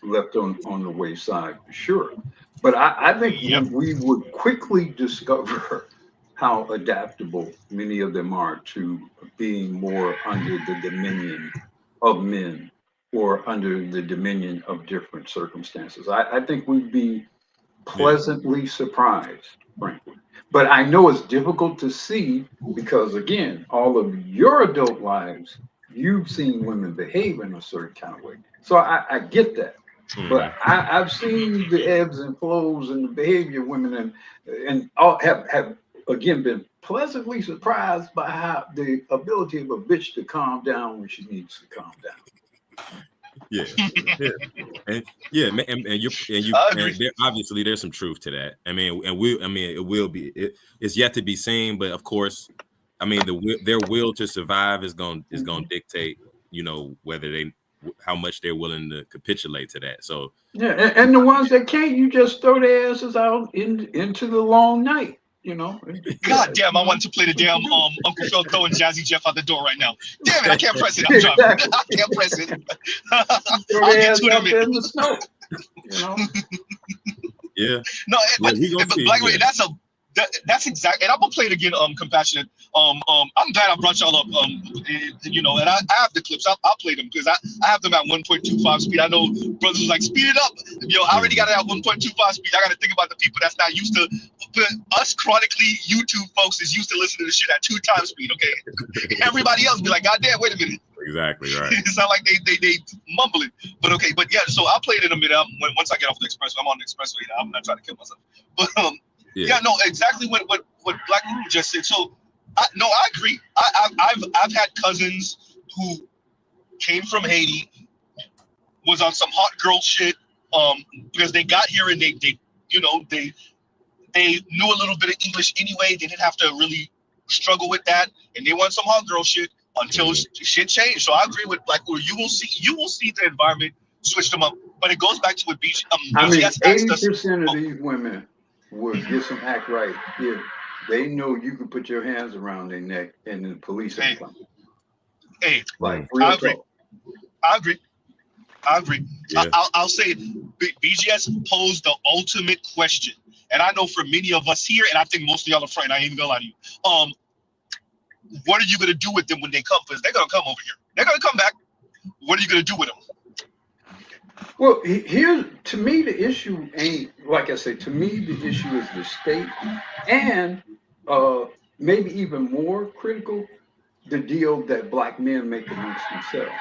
Left on the wayside, for sure. But I think we would quickly discover how adaptable many of them are to being more under the dominion of men or under the dominion of different circumstances. I think we'd be pleasantly surprised, frankly. But I know it's difficult to see because, again, all of your adult lives, you've seen women behave in a certain kind of way. So I get that. But I've seen the ebbs and flows and the behavior of women and all have again been pleasantly surprised by how the ability of a bitch to calm down when she needs to calm down. Yeah, yeah, and yeah, and there, obviously there's some truth to that. I mean, it will be. It's yet to be seen, but of course, I mean, their will to survive is going to dictate, whether how much they're willing to capitulate to that. So yeah, and the ones that can't, you just throw their asses out into the long night. God damn, I want to play the damn Uncle Phil throwing Jazzy Jeff out the door right now. Damn it, I can't press it. I'm driving. I can't press it. I'll get to it in a minute. In the snow, Yeah. No, but Black yeah. that's exactly, and I'm gonna play it again. Compassionate. I'm glad I brought y'all up. And I have the clips. I'll play them because I have them at 1.25 speed. I know brothers was like, speed it up. I already got it at 1.25 speed. I got to think about the people that's not used to. But us chronically YouTube folks is used to listening to shit at 2 times speed. Okay, everybody else be like, God damn, wait a minute. Exactly right. It's not like they mumbling. But yeah. So I'll play it in a minute. Once I get off the expressway, I'm on the expressway now. I'm not trying to kill myself. But yeah, no, exactly what Black Guru just said. So, I agree. I've had cousins who came from Haiti, was on some hot girl shit, because they got here and they knew a little bit of English anyway. They didn't have to really struggle with that, and they want some hot girl shit until shit changed. So I agree with Black Guru. You will see the environment switch them up, but it goes back to what BGS. I mean, 80% of these women would get some act right if they know you can put your hands around their neck and the police ain't coming. Hey, like I agree. Yeah. I'll say BGS posed the ultimate question, and I know for many of us here, and I think most of y'all are friends. I ain't even gonna lie to you. What are you gonna do with them when they come? Because they're gonna come over here. They're gonna come back. What are you gonna do with them? Well, here, to me, the issue ain't, like I say, to me, the issue is the state, and maybe even more critical, the deal that Black men make amongst themselves.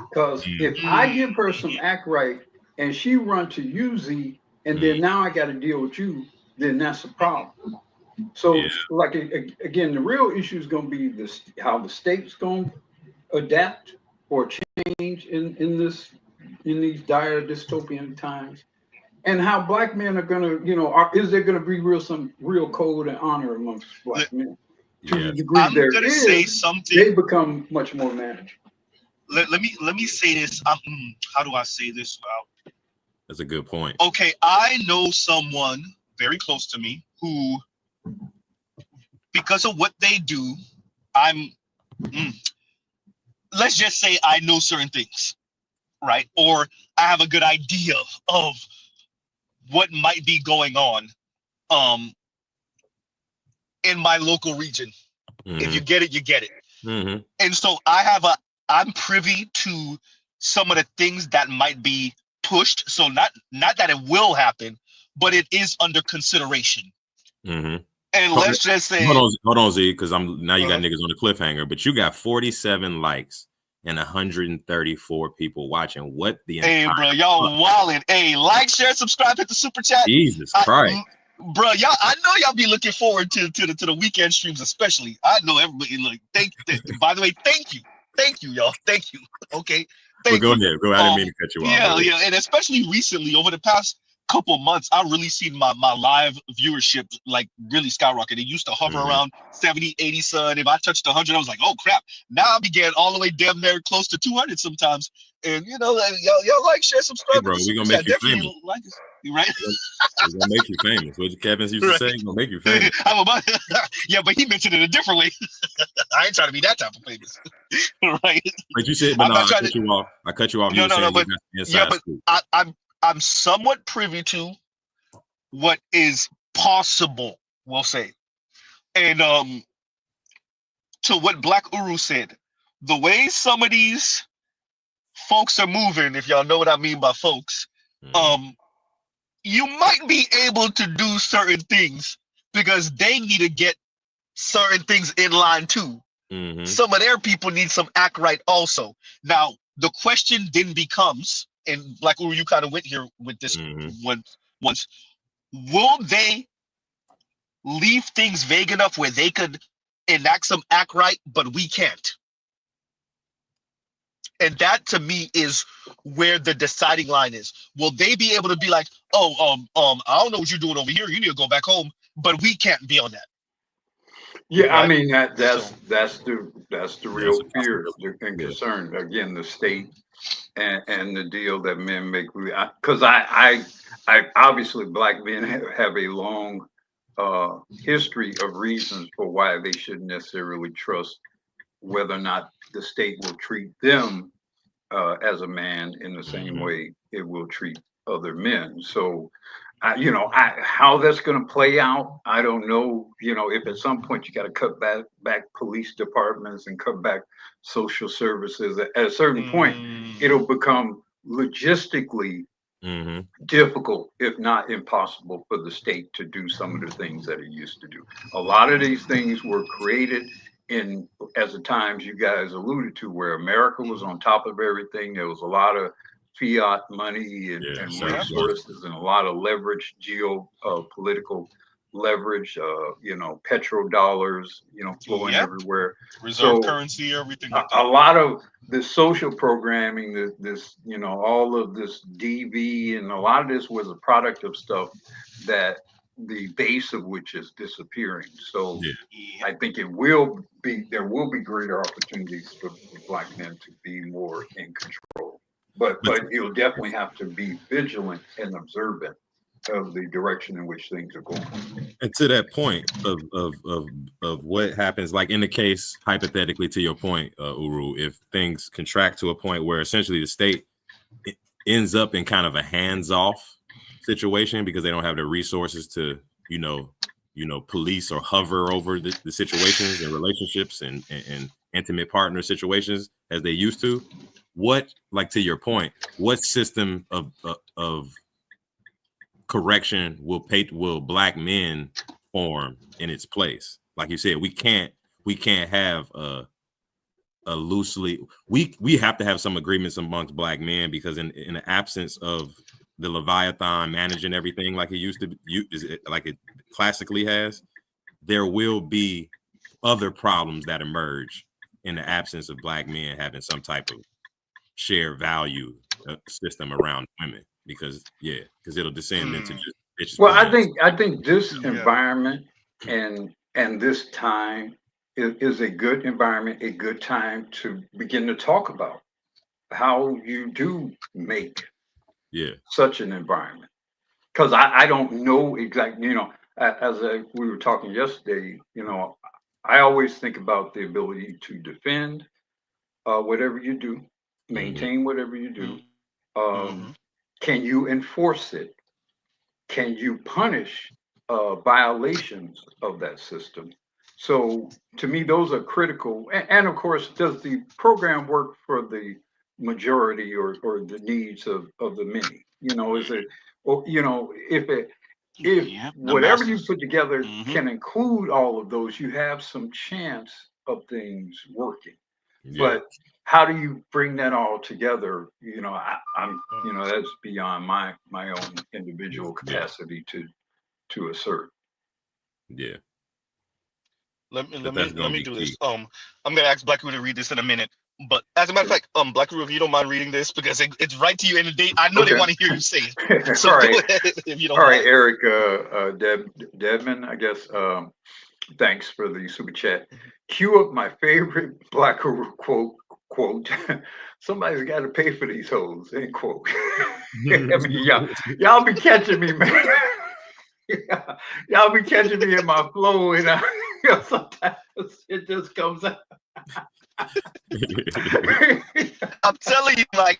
Because if I give her some act right and she run to UZ, and then now I got to deal with you, then that's a problem. So, like, again, the real issue is going to be this: how the state's going to adapt or change in these dire dystopian times, and how Black men are going to, is there going to be some real code and honor amongst Black men? To the degree I'm there gonna is, say something. they become much more manageable. Let me say this. How do I say this? That's a good point. Okay, I know someone very close to me who, because of what they do, let's just say I know certain things, right? Or I have a good idea of what might be going on in my local region. If you get it, you get it. And so I'm privy to some of the things that might be pushed. So not that it will happen, but it is under consideration. And let's just say, hold on, Z, because now you got niggas on the cliffhanger, but you got 47 likes and 134 people watching. What the bro, y'all wildin'. Hey, like, share, subscribe, hit the super chat. Jesus Christ. Bro, I know y'all be looking forward to the weekend streams, especially. I know everybody. Like, by the way, thank you, y'all. Thank you. Okay, thank you. Ahead. Go ahead. I didn't mean to cut you off. Yeah, and especially recently, over the past couple months, I've really seen my live viewership like really skyrocket. It used to hover around 70, 80, son. If I touched 100, I was like, oh crap. Now I be getting all the way damn near close to 200 sometimes. And y'all like, share, subscribe. Hey, bro, we gonna make you famous. Like us. Right? We're gonna make you famous. What Kevin used to say, we're gonna make you famous. Yeah, but he mentioned it a different way. I ain't trying to be that type of famous. Right. But you said, I cut you off. I'm somewhat privy to what is possible, we'll say. And to what Black Uru said, the way some of these folks are moving, if y'all know what I mean by folks, you might be able to do certain things because they need to get certain things in line too. Some of their people need some act right also. Now, the question then becomes, and Black Uru, you kind of went here with this once, will they leave things vague enough where they could enact some act right, but we can't? And that to me is where the deciding line is. Will they be able to be like, oh, I don't know what you're doing over here. You need to go back home, but we can't be on that. Yeah, I Right? mean that's So, the real fear and concern. Again, the state and the deal that men make. Because I obviously black men have a long history of reasons for why they shouldn't necessarily trust whether or not the state will treat them as a man in the same way it will treat other men. So, how that's going to play out, I don't know. If at some point you got to cut back police departments and cut back social services, at a certain point, it'll become logistically difficult, if not impossible, for the state to do some of the things that it used to do. A lot of these things were created as the times you guys alluded to, where America was on top of everything. There was a lot of fiat money and resources and a lot of leverage, geopolitical leverage, petrodollars, flowing everywhere. Reserve currency, everything like that. A lot of the social programming, all of this DV, and a lot of this was a product of stuff that the base of which is disappearing. So I think there will be greater opportunities for black men to be more in control. But you'll definitely have to be vigilant and observant of the direction in which things are going. And to that point of what happens, like in the case, hypothetically, to your point, Uru, if things contract to a point where essentially the state ends up in kind of a hands-off situation because they don't have the resources to, police or hover over the situations and relationships and intimate partner situations as they used to. What, like to your point, what system of correction will black men form in its place? Like you said, we can't have a loosely, we have to have some agreements amongst black men, because in the absence of the Leviathan managing everything like it used to like it classically has, there will be other problems that emerge in the absence of black men having some type of shared value system around women, because it'll descend into just well, I think this environment and this time is a good environment, a good time to begin to talk about how you do make such an environment. Because I don't know exactly, as we were talking yesterday, I always think about the ability to defend whatever you do, maintain whatever you do. Can you enforce it? Can you punish violations of that system? So to me, those are critical. And of course, does the program work for the majority or the needs of the many? Is it, if whatever you put together can include all of those, you have some chance of things working. But how do you bring that all together? I'm that's beyond my own individual capacity to assert. Let me do this. I'm gonna ask Black Roo to read this in a minute. But as a matter of fact, Black Roo, if you don't mind reading this, because it's right to you, and I know they want to hear you say it. So all right, go ahead, if you don't all mind. right, Eric Deadman, I guess. Thanks for the super chat. Cue up my favorite Black Roo quote. Somebody's got to pay for these hoes. End quote. I mean, y'all be catching me, man. Y'all be catching me in my flow, and sometimes it just comes out. I'm telling you, like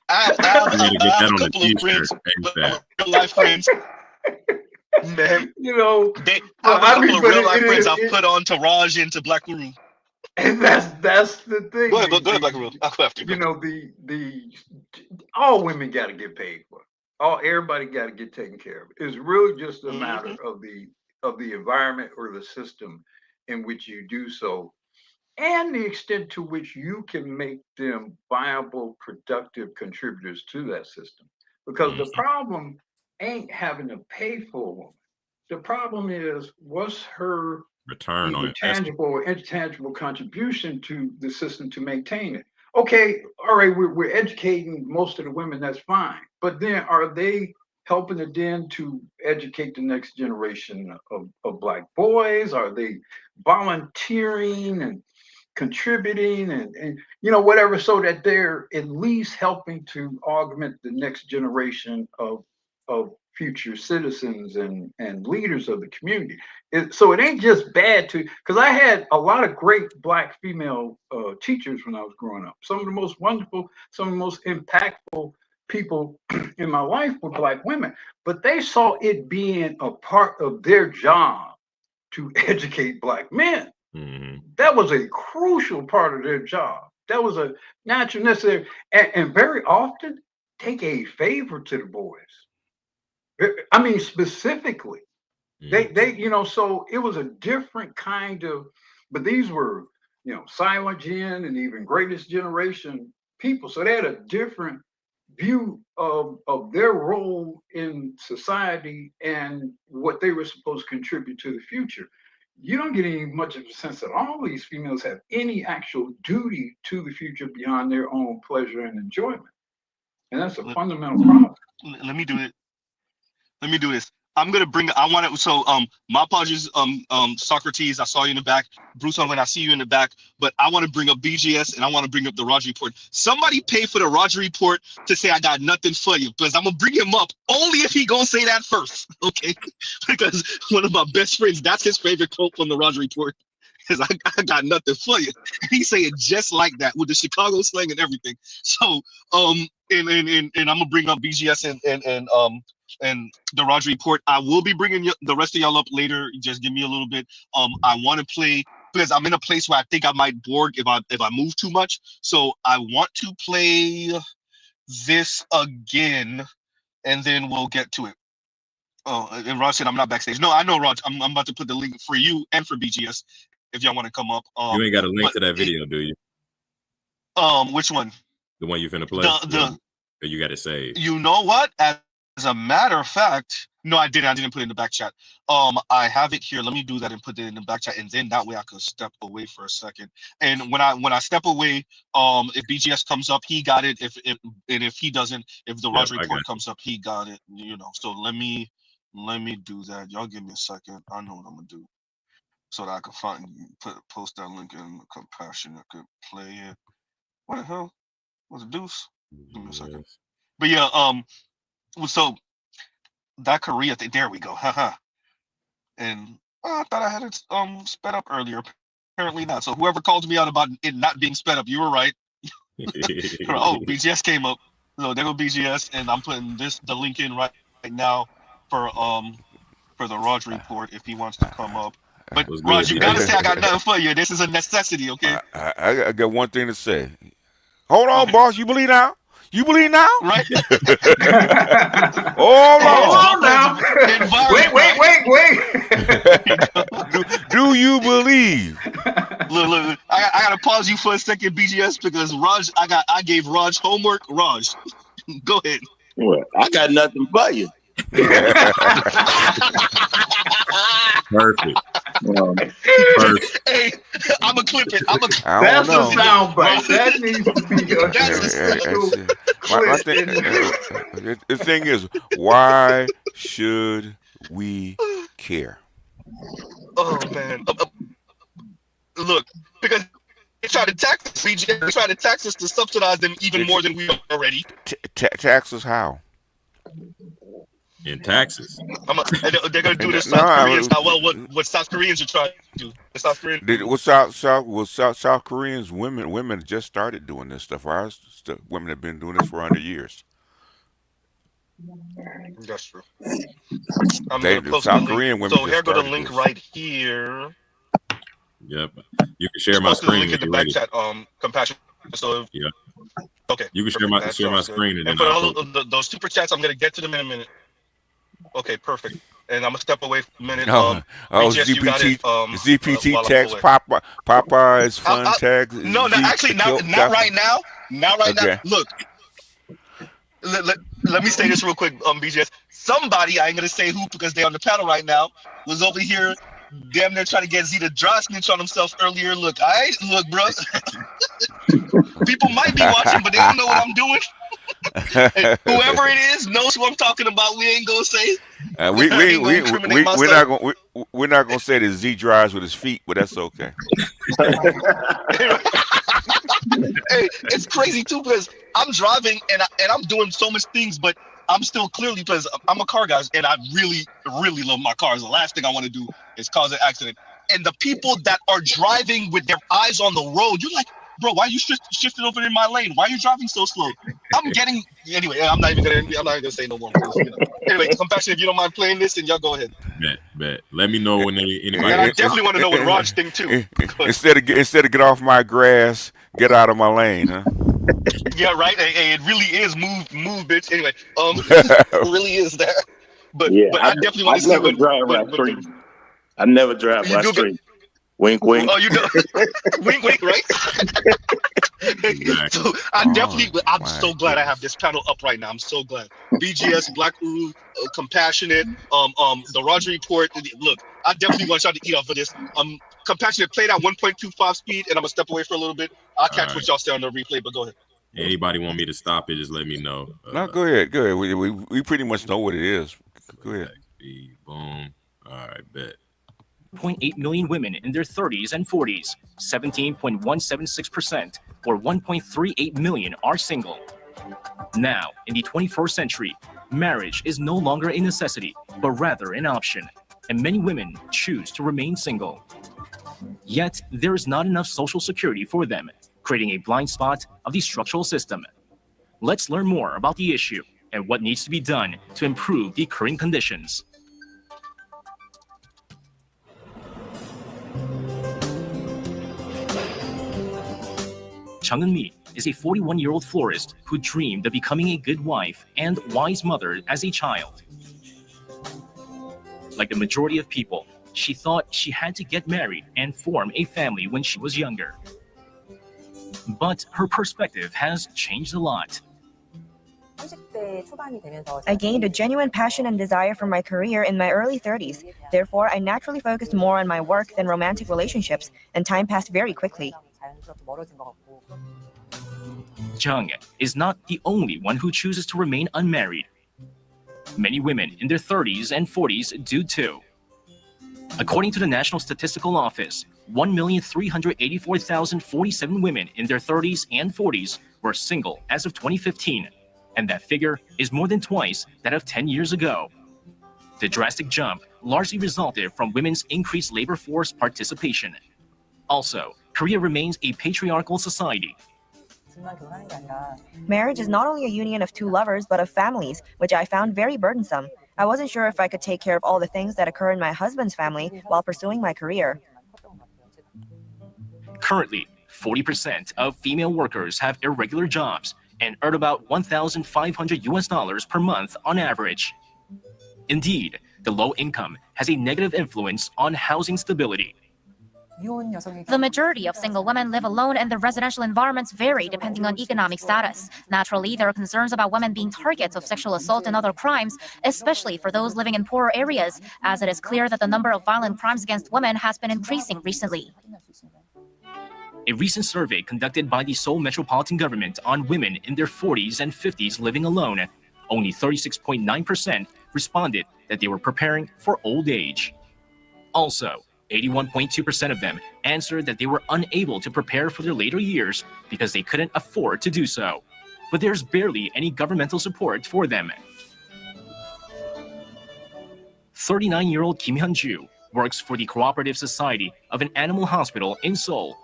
I have a couple of friends, real life friends. Man, I have a couple of real life friends I've put on to Raj into Black Roo. And that's the thing. Go ahead, Black Roo. I'll go after you. All women got to get paid for. Everybody got to get taken care of. It's really just a matter of the environment or the system in which you do so, and the extent to which you can make them viable, productive contributors to that system. Because the problem ain't having to pay for a woman. The problem is, what's her return on tangible or intangible contribution to the system to maintain it? okay, all right, we're educating most of the women, that's fine. But then are they helping it then to educate the next generation of Black boys? Are they volunteering and contributing and whatever, so that they're at least helping to augment the next generation of future citizens and leaders of the community? So it ain't just bad to, because I had a lot of great Black female teachers when I was growing up. Some of the most wonderful, some of the most impactful people in my life were Black women, but they saw it being a part of their job to educate Black men. Mm-hmm. That was a crucial part of their job. That was a natural necessary, and very often they gave favor to the boys. I mean, specifically, they so it was a different kind of, but these were, silent gen and even greatest generation people. So they had a different view of their role in society and what they were supposed to contribute to the future. You don't get any much of a sense that all these females have any actual duty to the future beyond their own pleasure and enjoyment. And that's a fundamental problem. Let me do it. Let me do this. I'm gonna bring. I want to. So, my apologies, Socrates. I saw you in the back. Bruce, when I see you in the back, but I want to bring up BGS and I want to bring up the Raj report. Somebody pay for the Raj report to say I got nothing for you, because I'm gonna bring him up only if he gonna say that first, okay? Because one of my best friends, that's his favorite quote from the Raj report. Because I got nothing for you. He say it just like that with the Chicago slang and everything. So, and I'm gonna bring up BGS and the Raj report. I will be bringing the rest of y'all up later. Just give me a little bit. I want to play, because I'm in a place where I think I might borg if I move too much. So I want to play this again, and then we'll get to it. Oh, and Raj said I'm not backstage. No, I know, Raj. I'm about to put the link for you and for BGS if y'all want to come up. You ain't got a link to that video, do you? Which one? The one you finna play. Or you got it saved. You know what? As a matter of fact, no, I didn't. I didn't put it in the back chat. I have it here. Let me do that and put it in the back chat, and then that way I could step away for a second. And when I step away, if BGS comes up, he got it. If he doesn't, if the Raj report comes up, he got it. So let me do that. Y'all give me a second. I know what I'm gonna do, so that I can post that link in Compassion. I could play it. What the hell? What's the deuce? Give me a second. But yeah, so that Korea thing, there we go. Haha. And I thought I had it sped up earlier. Apparently not. So whoever called me out about it not being sped up, you were right. Oh, BGS came up. So there go BGS, and I'm putting the link in right now for the Raj report if he wants to come up. But Raj, you gotta say I got nothing for you. This is a necessity, okay? I got one thing to say. Hold on, boss. You believe now? You believe now? Right. Hold on now. Wait. Do you believe? Look. I gotta pause you for a second, BGS, because Raj, I gave Raj homework. Raj, go ahead. Well, I got nothing for you. Perfect. Hey, I'm gonna clip it. That's a sound bite. That needs to be the thing is, why should we care? Oh man, look, because they try to tax us, BJ. They try to tax us to subsidize them even more than we are already. Taxes how? In taxes. They're gonna do this South Koreans now. Well, what South Koreans are trying to do? The South Koreans. South Koreans women just started doing this stuff. Our women have been doing this for 100 years. That's true. South Korean women. So here go the link right here. Yep. You can share my screen. Link in the back chat. Compassion. So yeah. Okay. You can share my screen and for all those super chats, I'm gonna get to them in a minute. Okay, perfect. And I'm gonna step away for a minute. ZPT text Papa is fun text. No, actually, not right now. Not right now. Look, let me say this real quick, BGS. Somebody, I ain't gonna say who because they're on the panel right now, was over here damn near trying to get Z to dry snitch on himself earlier. Look, bro. People might be watching, but they don't know what I'm doing. And whoever it is knows who I'm talking about. We ain't gonna say. We're not gonna say that Z drives with his feet, but that's okay. Hey, it's crazy too because I'm driving and I'm doing so much things, but I'm still clearly because I'm a car guy and I really, really love my cars. The last thing I want to do is cause an accident. And the people that are driving with their eyes on the road, you're like, bro, why are you shifting over in my lane? Why are you driving so slow? I'm getting anyway. I'm not even gonna say no more. You know. Anyway, Compassion, if you don't mind playing this, then y'all go ahead. Bet. Let me know when anybody. And I definitely want to know what Raj think too. Instead of get off my grass, get out of my lane, huh? Yeah, right. Hey, it really is move, bitch. Anyway, it really is that. But I definitely want to see what I never drive right street. Wink, wink. Oh, you know, wink, wink, right? So I'm so glad I have this panel up right now. I'm so glad. BGS, Black Uru, Compassionate, the Roger Report. Look, I definitely want y'all to eat off of this. Compassionate played at 1.25 speed, and I'm gonna step away for a little bit. I'll catch what y'all say on the replay, but go ahead. Anybody want me to stop it? Just let me know. No, go ahead. We pretty much know what it is. Go ahead. Boom. All right, bet. 0.8 million women in their 30s and 40s, 17.176%, or 1.38 million are single. Now, in the 21st century, marriage is no longer a necessity, but rather an option, and many women choose to remain single. Yet, there is not enough social security for them, creating a blind spot of the structural system. Let's learn more about the issue and what needs to be done to improve the current conditions. Chung Eun-mi is a 41-year-old florist who dreamed of becoming a good wife and wise mother as a child. Like the majority of people, she thought she had to get married and form a family when she was younger. But her perspective has changed a lot. I gained a genuine passion and desire for my career in my early 30s. Therefore, I naturally focused more on my work than romantic relationships, and time passed very quickly. Jung is not the only one who chooses to remain unmarried. Many women in their 30s and 40s do too. According to the National Statistical Office, 1,384,047 women in their 30s and 40s were single as of 2015, and that figure is more than twice that of 10 years ago. The drastic jump largely resulted from women's increased labor force participation. Also, Korea remains a patriarchal society. Marriage is not only a union of two lovers, but of families, which I found very burdensome. I wasn't sure if I could take care of all the things that occur in my husband's family while pursuing my career. Currently, 40% of female workers have irregular jobs and earn about $1,500 per month on average. Indeed, the low income has a negative influence on housing stability. The majority of single women live alone and the residential environments vary depending on economic status. Naturally, there are concerns about women being targets of sexual assault and other crimes, especially for those living in poorer areas, as it is clear that the number of violent crimes against women has been increasing recently. A recent survey conducted by the Seoul Metropolitan Government on women in their 40s and 50s living alone, only 36.9% responded that they were preparing for old age. Also, 81.2% of them answered that they were unable to prepare for their later years because they couldn't afford to do so. But there's barely any governmental support for them. 39-year-old Kim Hyun-ju works for the Cooperative Society of an animal hospital in Seoul.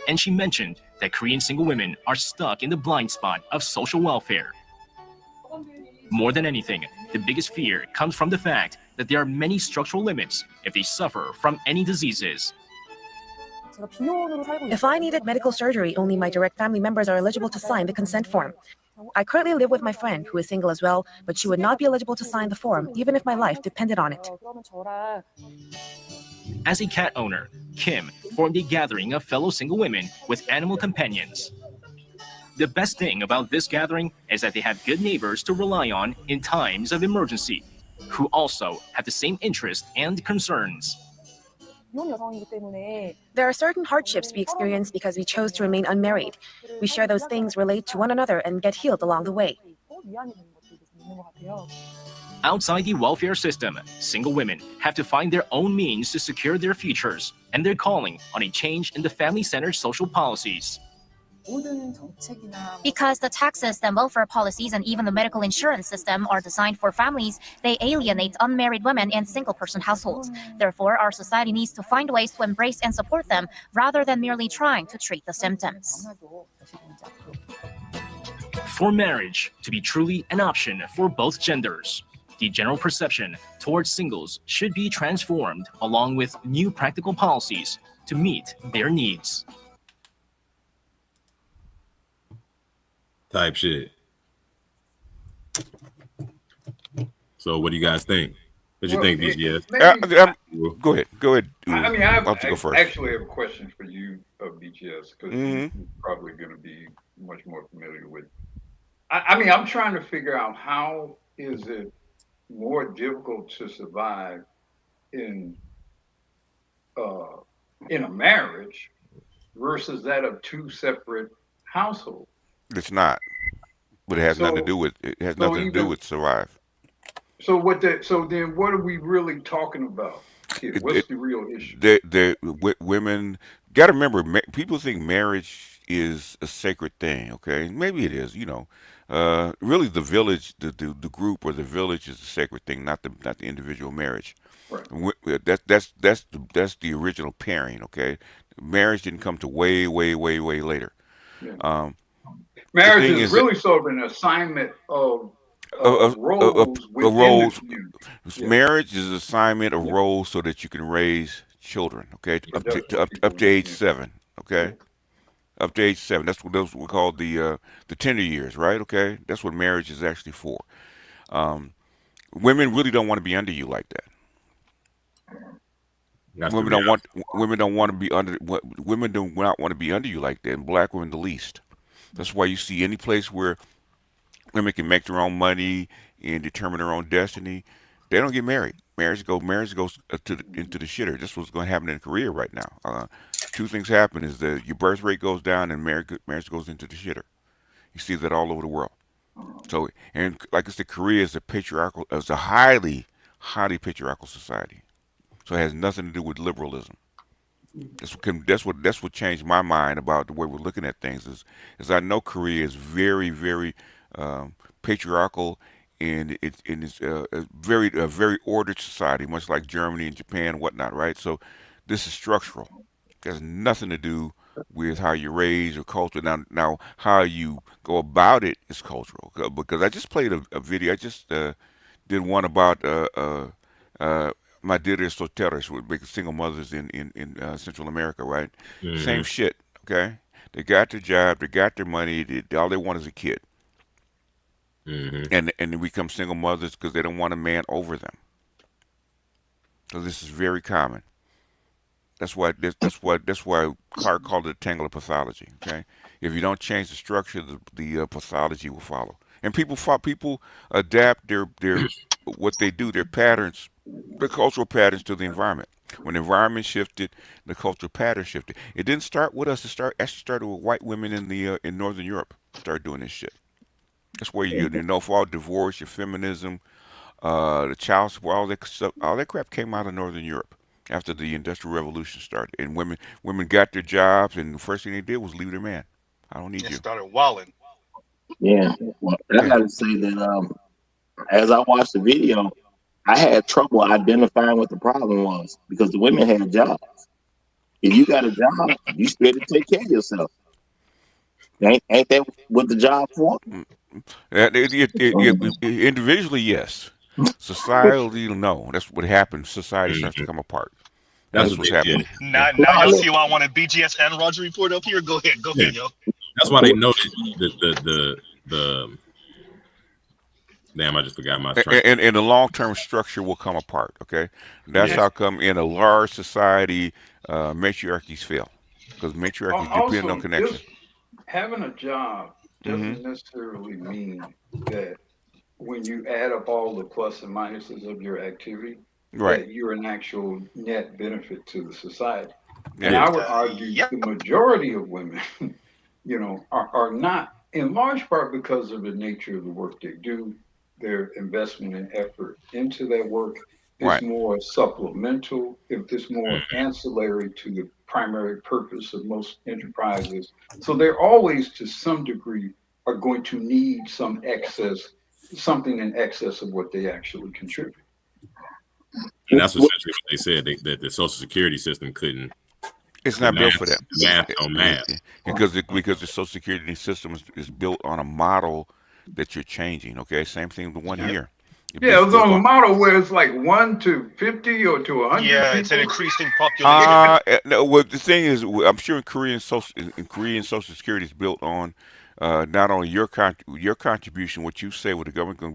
And she mentioned that Korean single women are stuck in the blind spot of social welfare. More than anything, the biggest fear comes from the fact that there are many structural limits if they suffer from any diseases. If I needed medical surgery, only my direct family members are eligible to sign the consent form. I currently live with my friend, who is single as well, but she would not be eligible to sign the form, even if my life depended on it. As a cat owner, Kim formed a gathering of fellow single women with animal companions. The best thing about this gathering is that they have good neighbors to rely on in times of emergency, who also have the same interests and concerns. There are certain hardships we experience because we chose to remain unmarried. We share those things, relate to one another, and get healed along the way. Outside the welfare system, single women have to find their own means to secure their futures, and they're calling on a change in the family-centered social policies. Because the tax system, welfare policies, and even the medical insurance system are designed for families, they alienate unmarried women and single-person households. Therefore, our society needs to find ways to embrace and support them rather than merely trying to treat the symptoms. For marriage to be truly an option for both genders, the general perception towards singles should be transformed along with new practical policies to meet their needs. Type shit. So what do you guys think? What do you think, BGS? Go ahead. Go ahead. I mean, I go first. actually have a question for you, BGS, because you're probably going to be much more familiar with. I mean, I'm trying to figure out how is it more difficult to survive in a marriage versus that of two separate households. It's not, but it has nothing to do with it. Has nothing to do with survive. So then what are we really talking about here? What's the real issue? Women got to remember. People think marriage is a sacred thing. Okay, maybe it is. Really the village, the group or the village is the sacred thing, not the individual marriage. Right. That's the original pairing. Okay, marriage didn't come to way later. Yeah. Marriage is really sort of an assignment of roles within the community. Marriage is an assignment of roles so that you can raise children. Okay, up to age 7. Okay, up to age 7. That's what those we call the tender years, right? Okay, that's what marriage is actually for. Women really don't want to be under you like that. Women don't want to be under. Women do not want to be under you like that, and black women the least. That's why you see any place where women can make their own money and determine their own destiny, they don't get married. Marriage goes into the shitter. That's what's going to happen in Korea right now. Two things happen: is that your birth rate goes down and marriage goes into the shitter. You see that all over the world. So, and like I said, Korea is a highly patriarchal society. So it has nothing to do with liberalism. That's what changed my mind about the way we're looking at things. Is I know Korea is very patriarchal, and it's a very ordered society, much like Germany and Japan and whatnot, right? So this is structural. It has nothing to do with how you raise or culture. Now how you go about it is cultural. Because I just played a video. I just did one about Madres solteras, with single mothers in Central America, right? Mm-hmm. Same shit, okay? They got their job, they got their money, all they want is a kid. Mm-hmm. And they become single mothers because they don't want a man over them. So this is very common. That's why Clark called it a tangle pathology, okay? If you don't change the structure, the pathology will follow. And people adapt their what they do, their patterns, the cultural patterns to the environment. When the environment shifted, the cultural pattern shifted. It didn't start with us. It actually started with white women in Northern Europe. Started doing this shit. That's where you know, for all divorce, your feminism, the child support, all that crap came out of Northern Europe after the Industrial Revolution started. And women got their jobs, and the first thing they did was leave their man. I don't need you. Started walling. Yeah, well, I got to say that as I watched the video, I had trouble identifying what the problem was because the women had jobs. If you got a job, you scared to take care of yourself. Ain't that what the job for? Individually, yes. Societally, no. That's what happens. Society starts to come apart. That's what's happening. Now you see why I wanted BGS and Roger report up here. Go ahead, yo. That's why they know the damn, I just forgot my train. And the long-term structure will come apart, okay? That's how come in a large society, matriarchies fail. Because matriarchies depend on connection. Having a job doesn't necessarily mean that when you add up all the plus and minuses of your activity, Right. that you're an actual net benefit to the society. And Yeah. I would argue the majority of women, are not, in large part because of the nature of the work they do. Their investment and effort into their work is Right. more supplemental, if it's more ancillary to the primary purpose of most enterprises. So they're always, to some degree, are going to need something in excess of what they actually contribute. And that's essentially what they said, that the Social Security system couldn't. It's not built for that. Math on math. Because the Social Security system is built on a model that you're changing. Okay, same thing with 1 year. Yeah, it was on a model where it's like 1 to 50 or to 100. Yeah, it's an increasing population. No, well, the thing is, I'm sure in Korean Social Security is built on not only your contribution, what you say, what the government can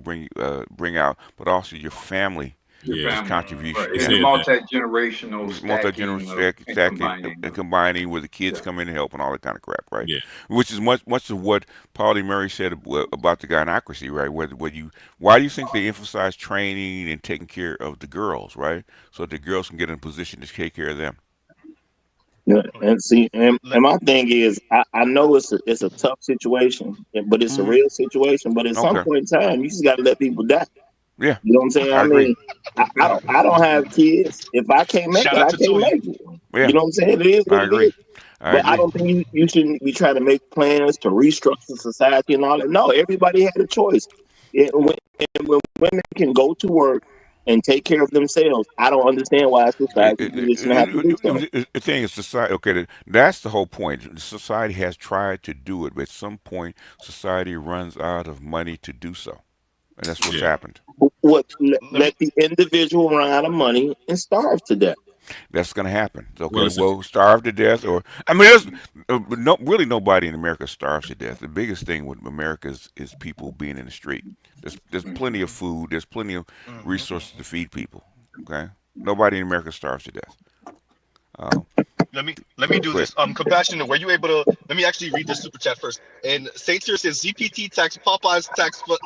bring out, but also your family. Contribution. Right. It's multi-generational stacking and combining where the kids come in and help and all that kind of crap, right? Yeah. Which is much of what Pauli Murray said about the gynocracy, right? Why do you think they emphasize training and taking care of the girls, right? So that the girls can get in a position to take care of them. Yeah, and see, and my thing is, I know it's a tough situation, but it's a real situation. But at some point in time, you just got to let people die. Yeah, you know what I'm saying. I mean, I don't have kids. If I can't make it, I can't make it. Yeah. You know what I'm saying? It is what it is. But I don't think you shouldn't be trying to make plans to restructure society and all that. No, everybody had a choice. And when women can go to work and take care of themselves, I don't understand why society shouldn't have to do so. The thing is, society. Okay, that's the whole point. Society has tried to do it, but at some point, society runs out of money to do so. And that's what's happened. Let the individual run out of money and starve to death. That's going to happen. Okay, well, starve to death, or I mean, there's really nobody in America starves to death. The biggest thing with America is people being in the street. There's plenty of food. There's plenty of resources to feed people. Okay, nobody in America starves to death. Let me do this. Compassionate, were you able to? Let me actually read the super chat first. And Saintier says ZPT tax, Popeyes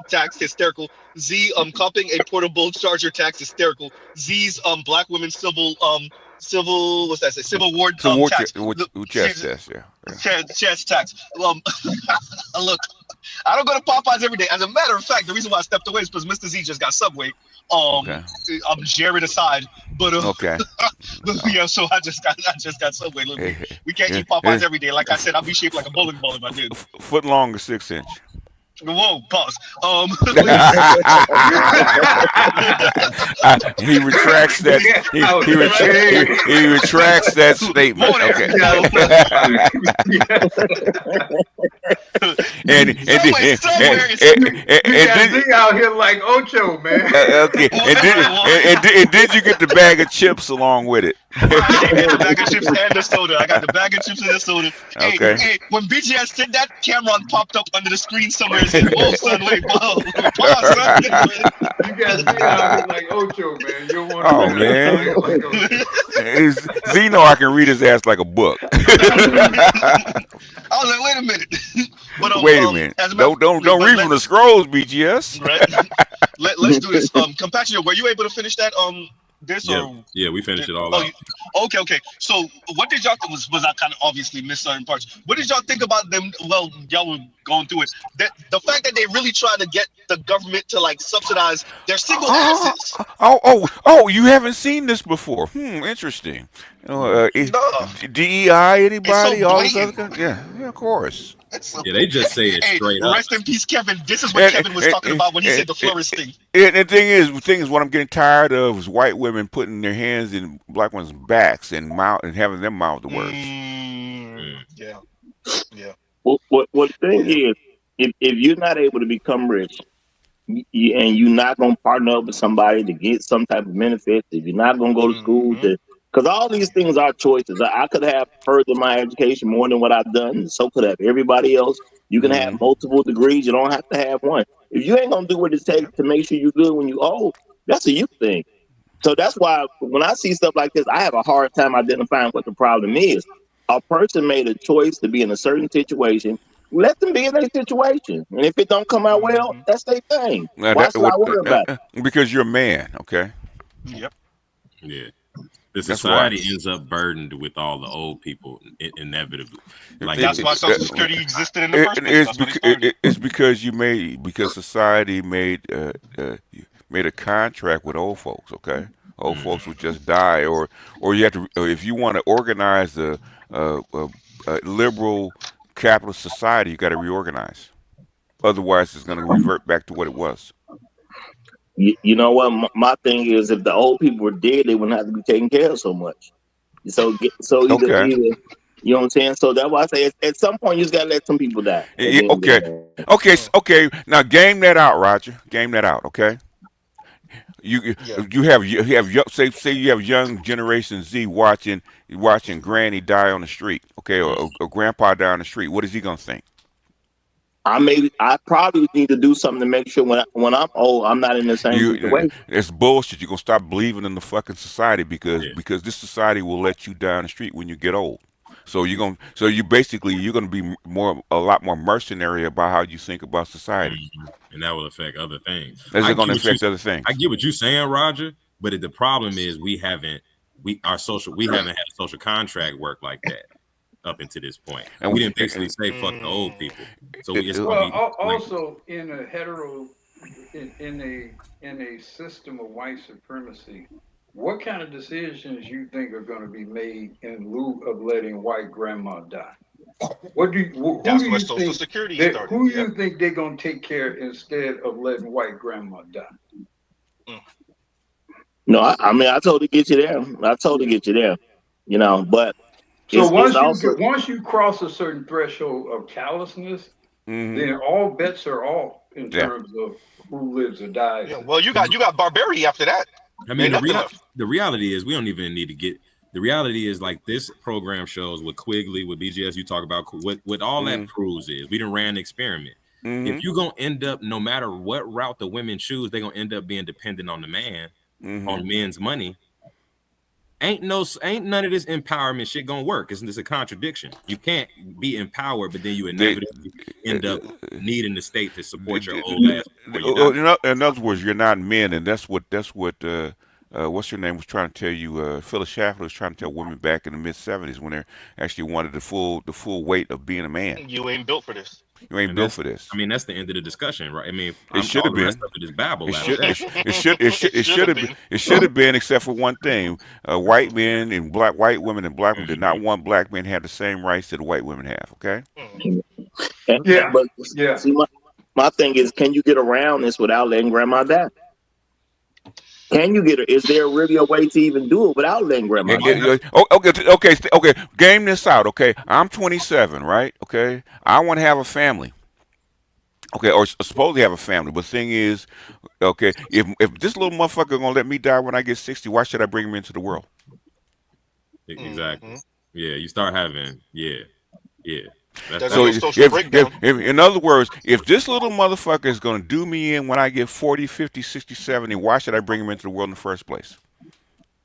tax hysterical. Z copying a portable charger tax hysterical. Z's black women civil what's that say? Civil war tax. Chest tax. Look, I don't go to Popeyes every day. As a matter of fact, the reason why I stepped away is because Mr. Z just got Subway. I'm Jared aside, but yeah, so I just got Subway. Look, we can't eat Popeyes every day. Like I said, I'll be shaped like a bowling ball if I did. Foot long or 6 inch. Whoa, pause. He retracts that. He retracts that statement. Okay. and then out here like Ocho, man. Okay. And did you get the bag of chips along with it? I got the bag of chips and the soda. I got the bag of chips and the soda. Okay. Hey, when BGS did that, Cameron popped up under the screen somewhere and said, "Whoa, son, wait, whoa, pause, son." You guys be out here like Ocho, man. You don't want to. Oh man. Zeno, I can read his ass like a book. I was like, wait a minute. But, wait a minute. Don't read from the scrolls, BGS. Right. Let's do this. Compassion, were you able to finish that? Yeah, we finished it all out. Okay. So what did y'all think was I kind of obviously missed certain parts. What did y'all think about them? Well, y'all were going through it. The fact that they really trying to get the government to like subsidize their single assets. You haven't seen this before. Interesting. DEI, anybody? So all this other kind? Yeah, of course. Yeah, they just say it straight up. Rest in peace, Kevin. This is what Kevin was talking about when he said the florist thing. And the thing is, what I'm getting tired of is white women putting their hands in black women's backs and having them mouth the words. Yeah. Well, the thing is, if you're not able to become rich, and you're not gonna partner up with somebody to get some type of benefits, if you're not gonna go to school because all these things are choices. I could have furthered my education more than what I've done. So could have everybody else. You can have multiple degrees. You don't have to have one. If you ain't gonna do what it takes to make sure you're good when you're old, that's a you thing. So that's why when I see stuff like this, I have a hard time identifying what the problem is. A person made a choice to be in a certain situation. Let them be in their situation. And if it don't come out well, that's their thing. Why should I worry about it? Because you're a man, okay? Yep. Yeah. The That's society why. ends up burdened with all the old people inevitably. Like That's why Social Security existed in the first place. That's why they started it. It's because society made a contract with old folks. Okay, old folks would just die, or you have to, or if you want to organize a liberal capitalist society, you got to reorganize. Otherwise, it's going to revert back to what it was. You know what? My thing is, if the old people were dead, they wouldn't have to be taken care of so much. So either Okay. you know what I'm saying. So that's why I say at some point you just gotta let some people die. Okay. Now game that out, Roger. Game that out. Okay. You say you have young Generation Z watching Granny die on the street. Okay, or Grandpa die on the street. What is he gonna think? I probably need to do something to make sure when I'm old, I'm not in the same situation. It's bullshit. You're gonna stop believing in the fucking society because this society will let you die on the street when you get old. So you're gonna be a lot more mercenary about how you think about society, and that will affect other things. It's gonna affect other things. I get what you're saying, Roger, but the problem is we haven't had a social contract work like that up until this point, and we didn't basically say fuck the old people. So also in a in a system of white supremacy, what kind of decisions you think are going to be made in lieu of letting white grandma die? What do you, That's where Social Security started. Who do you think they're going to take care instead of letting white grandma die? No, I mean I totally get you there. You know, but so once you cross a certain threshold of callousness, then all bets are off in terms of who lives or dies. Yeah, well, you got barbarity after that. I mean, the reality is we don't even need to get. The reality is like this program shows with Quigley, with BGS, you talk about what all that proves is we done ran an experiment. If you're gonna end up, no matter what route the women choose, they're gonna end up being dependent on the man, on men's money. Ain't none of this empowerment shit gonna work. Isn't this a contradiction? You can't be empowered, but then you inevitably end up needing the state to support your old ass. In other words, you're not men, and that's what what's your name was trying to tell you. Phyllis Schaffer was trying to tell women back in the mid '70s when they actually wanted the full weight of being a man. You ain't built for this. You ain't built for this. I mean, that's the end of the discussion, right? I mean, it should have been. It should have been, except for one thing: white men and white women and black women did not want black men to have the same rights that the white women have. Okay. But see, my thing is, can you get around this without letting grandma die? Can you get her? Is there really a way to even do it without letting grandma die? Okay. Game this out. Okay, I'm 27, right? Okay, I want to have a family. Okay, or supposedly have a family. But the thing is, okay, if this little motherfucker gonna let me die when I get 60, why should I bring him into the world? Exactly. Yeah, you start having So in other words, if this little motherfucker is going to do me in when I get 40, 50, 60, 70, why should I bring him into the world in the first place?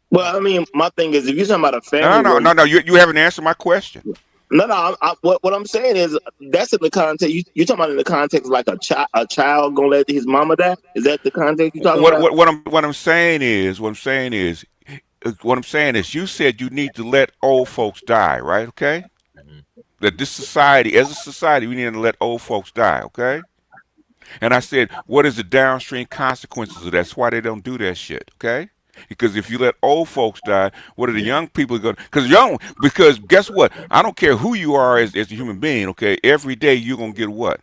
Well, I mean, my thing is, if you're talking about a family... No, you haven't answered my question. No, what I'm saying is, that's in the context... You're talking about in the context like a child going to let his mama die? Is that the context you're talking about? What I'm saying is, you said you need to let old folks die, right? Okay? That this society, as a society, we need to let old folks die, okay? And I said, what is the downstream consequences of that? That's why they don't do that shit, okay? Because if you let old folks die, what are the young people going to... Because guess what? I don't care who you are as a human being, okay? Every day you're going to get what?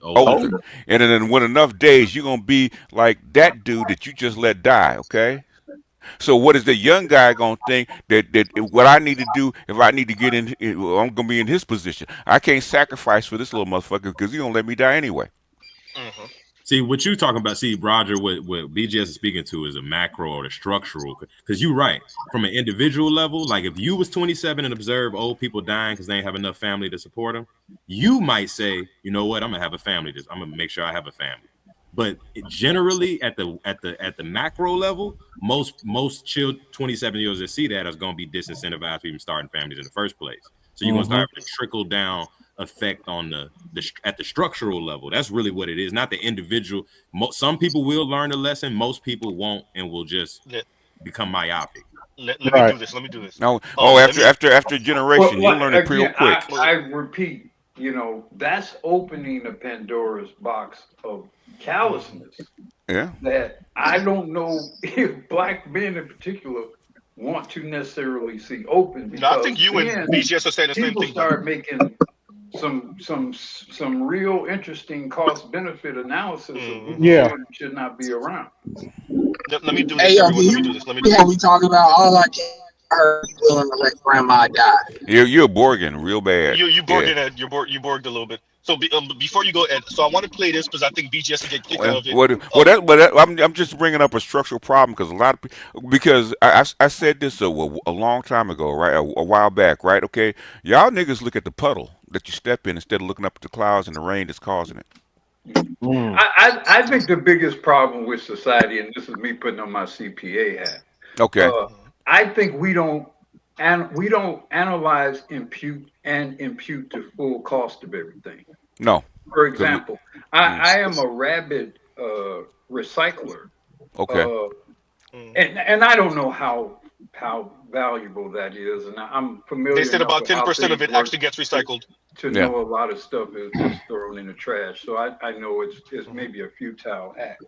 Older. And then when enough days, you're going to be like that dude that you just let die, okay? So what is the young guy gonna think that what I need to do if I need to get in? I'm gonna be in his position. I can't sacrifice for this little motherfucker because he's gonna let me die anyway. See what you talking about. See, Roger, what BGS is speaking to is a macro or the structural. Because you're right. From an individual level, like if you was 27 and observe old people dying because they ain't have enough family to support them, you might say, you know what, I'm gonna have a family. I'm gonna make sure I have a family. But generally, at the macro level, most 27-year-olds that see that is going to be disincentivized from even starting families in the first place. So you're going to start having a trickle down effect on at the structural level. That's really what it is, not the individual. Some people will learn the lesson, most people won't, and will just become myopic. Let me do this. Let me do this. No, Let me. after a generation, you Well, learn it real again, quick. I repeat, that's opening a Pandora's box of callousness Yeah. that I don't know if black men in particular want to necessarily see open, because No, I think you and BGS are saying the same people thing. start making some real interesting cost benefit analysis of who should and should not be around. Let me do this, Hey, yo, everyone. Let me do this. Let me do before we talk about all I can, I heard you willing to let grandma die. You're Borging real bad. You Borging, Ed. You Borged a little bit. So before you go, Ed, so I want to play this because I think BGS will get kicked out of it. I'm just bringing up a structural problem because a lot of people, because I said this a long time ago, right, a while back, right? Okay, y'all niggas look at the puddle that you step in instead of looking up at the clouds and the rain that's causing it. I think the biggest problem with society, and this is me putting on my CPA hat. Okay. I think we don't analyze, impute the full cost of everything. No. For example, I am a rabid recycler. Okay. And I don't know how valuable that is, and I'm familiar. They said about 10% of it actually gets recycled. To know a lot of stuff is thrown in the trash, so I know it's maybe a futile act.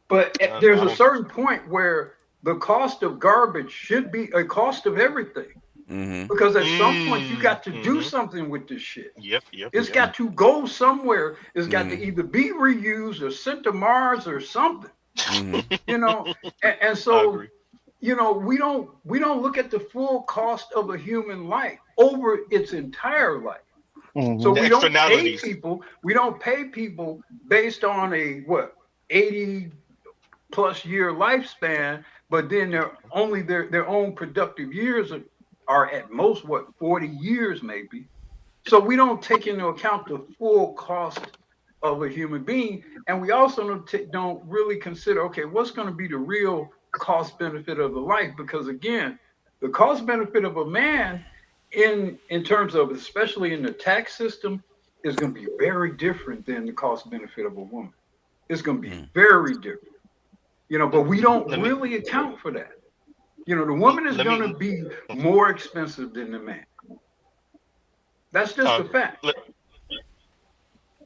But there's a certain point where the cost of garbage should be a cost of everything. Because at some point you got to do something with this shit. It's got to go somewhere. It's got to either be reused or sent to Mars or something. And so we don't look at the full cost of a human life over its entire life. So we don't pay people. We don't pay people based on a 80+ year lifespan, but then their own productive years are at most 40 years maybe. So we don't take into account the full cost of a human being, and we also don't really consider, okay, what's going to be the real cost benefit of the life? Because again, the cost benefit of a man in terms of, especially in the tax system, is going to be very different than the cost benefit of a woman. It's going to be very different, but we don't really account for that. The woman is going to be more expensive than the man. That's just a fact.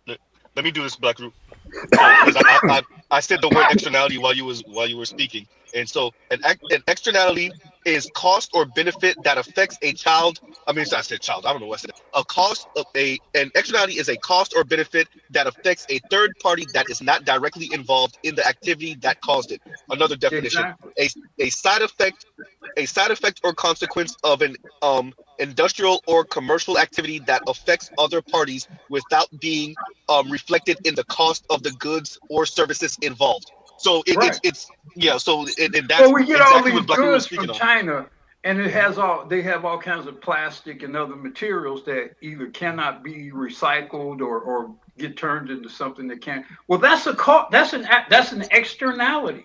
Let me do this, Black Root. I said the word externality while you were speaking, and so an externality is cost or benefit that affects a child. I said child. I don't know what I said. An externality is a cost or benefit that affects a third party that is not directly involved in the activity that caused it. Another definition: a side effect or consequence of an industrial or commercial activity that affects other parties without being reflected in the cost of the goods or services involved. So and that's we get exactly all these what Black goods was from China, and they have all kinds of plastic and other materials that either cannot be recycled or get turned into something that can. Well, that's a cost. That's an externality.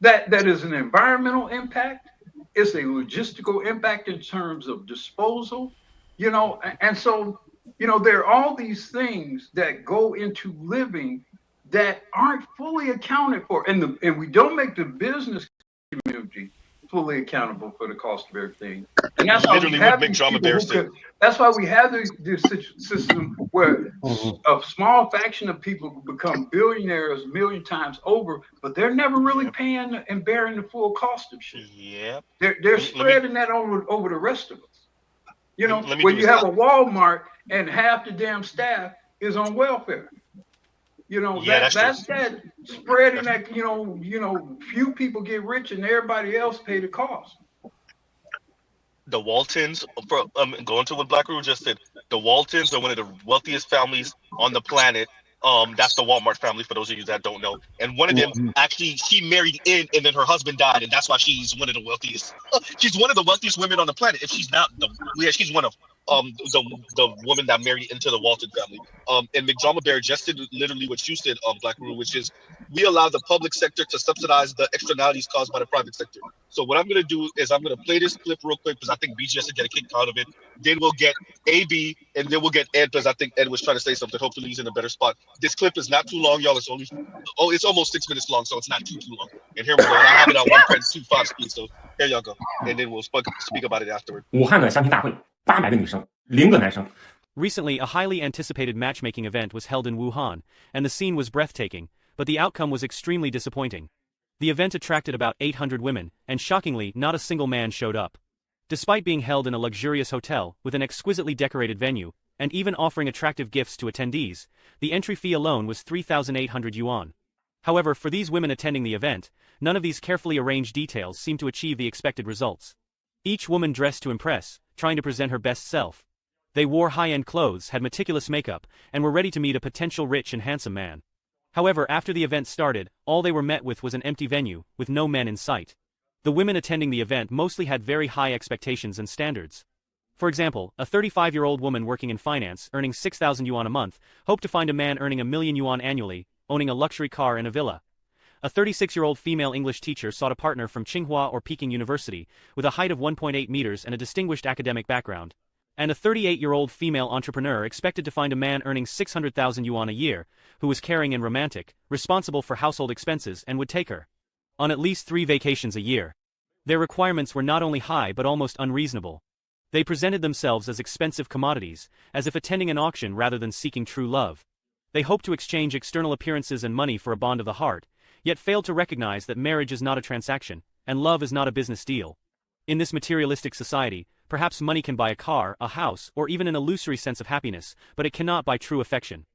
That is an environmental impact. It's a logistical impact in terms of disposal. And so there are all these things that go into living that aren't fully accounted for, and we don't make the business community fully accountable for the cost of everything. And that's why we have these people that's why we have this system where a small fraction of people become billionaires a million times over, but they're never really paying and bearing the full cost of shit. They're spreading that over the rest of us. When you have a Walmart and half the damn staff is on welfare. That's that spreading that, few people get rich and everybody else pay the cost. The Waltons, going to what Black Root just said, the Waltons are one of the wealthiest families on the planet. That's the Walmart family, for those of you that don't know. And one of them, actually, she married in, and then her husband died, and that's why she's one of the wealthiest. She's one of the wealthiest women on the planet. If she's not, she's one of them. the woman that married into the Walton family. And McDrama Bear just did literally what you said, Black Rule, which is we allow the public sector to subsidize the externalities caused by the private sector. So what I'm gonna do is I'm gonna play this clip real quick because I think BGS will get a kick out of it. Then we'll get AB, and then we'll get Ed because I think Ed was trying to say something. Hopefully he's in a better spot. This clip is not too long, y'all. It's only it's almost 6 minutes long, so it's not too long. And here we go. And I have it at 1.25 speed, so here y'all go. And then we'll speak about it afterward. 武汉的相亲大会，800个女生，0个男生。 Recently, a highly anticipated matchmaking event was held in Wuhan, and the scene was breathtaking, but the outcome was extremely disappointing. The event attracted about 800 women, and shockingly, not a single man showed up. Despite being held in a luxurious hotel, with an exquisitely decorated venue, and even offering attractive gifts to attendees, the entry fee alone was 3,800 yuan. However, for these women attending the event, none of these carefully arranged details seemed to achieve the expected results. Each woman dressed to impress, trying to present her best self. They wore high-end clothes, had meticulous makeup, and were ready to meet a potential rich and handsome man. However, after the event started, all they were met with was an empty venue, with no men in sight. The women attending the event mostly had very high expectations and standards. For example, a 35-year-old woman working in finance, earning 6,000 yuan a month, hoped to find a man earning 1 million yuan annually, owning a luxury car and a villa. A 36-year-old female English teacher sought a partner from Tsinghua or Peking University, with a height of 1.8 meters and a distinguished academic background. And a 38-year-old female entrepreneur expected to find a man earning 600,000 yuan a year, who was caring and romantic, responsible for household expenses and would take her on at least 3 vacations a year. Their requirements were not only high but almost unreasonable. They presented themselves as expensive commodities, as if attending an auction rather than seeking true love. They hoped to exchange external appearances and money for a bond of the heart, yet failed to recognize that marriage is not a transaction, and love is not a business deal. In this materialistic society, perhaps money can buy a car, a house, or even an illusory sense of happiness, but it cannot buy true affection.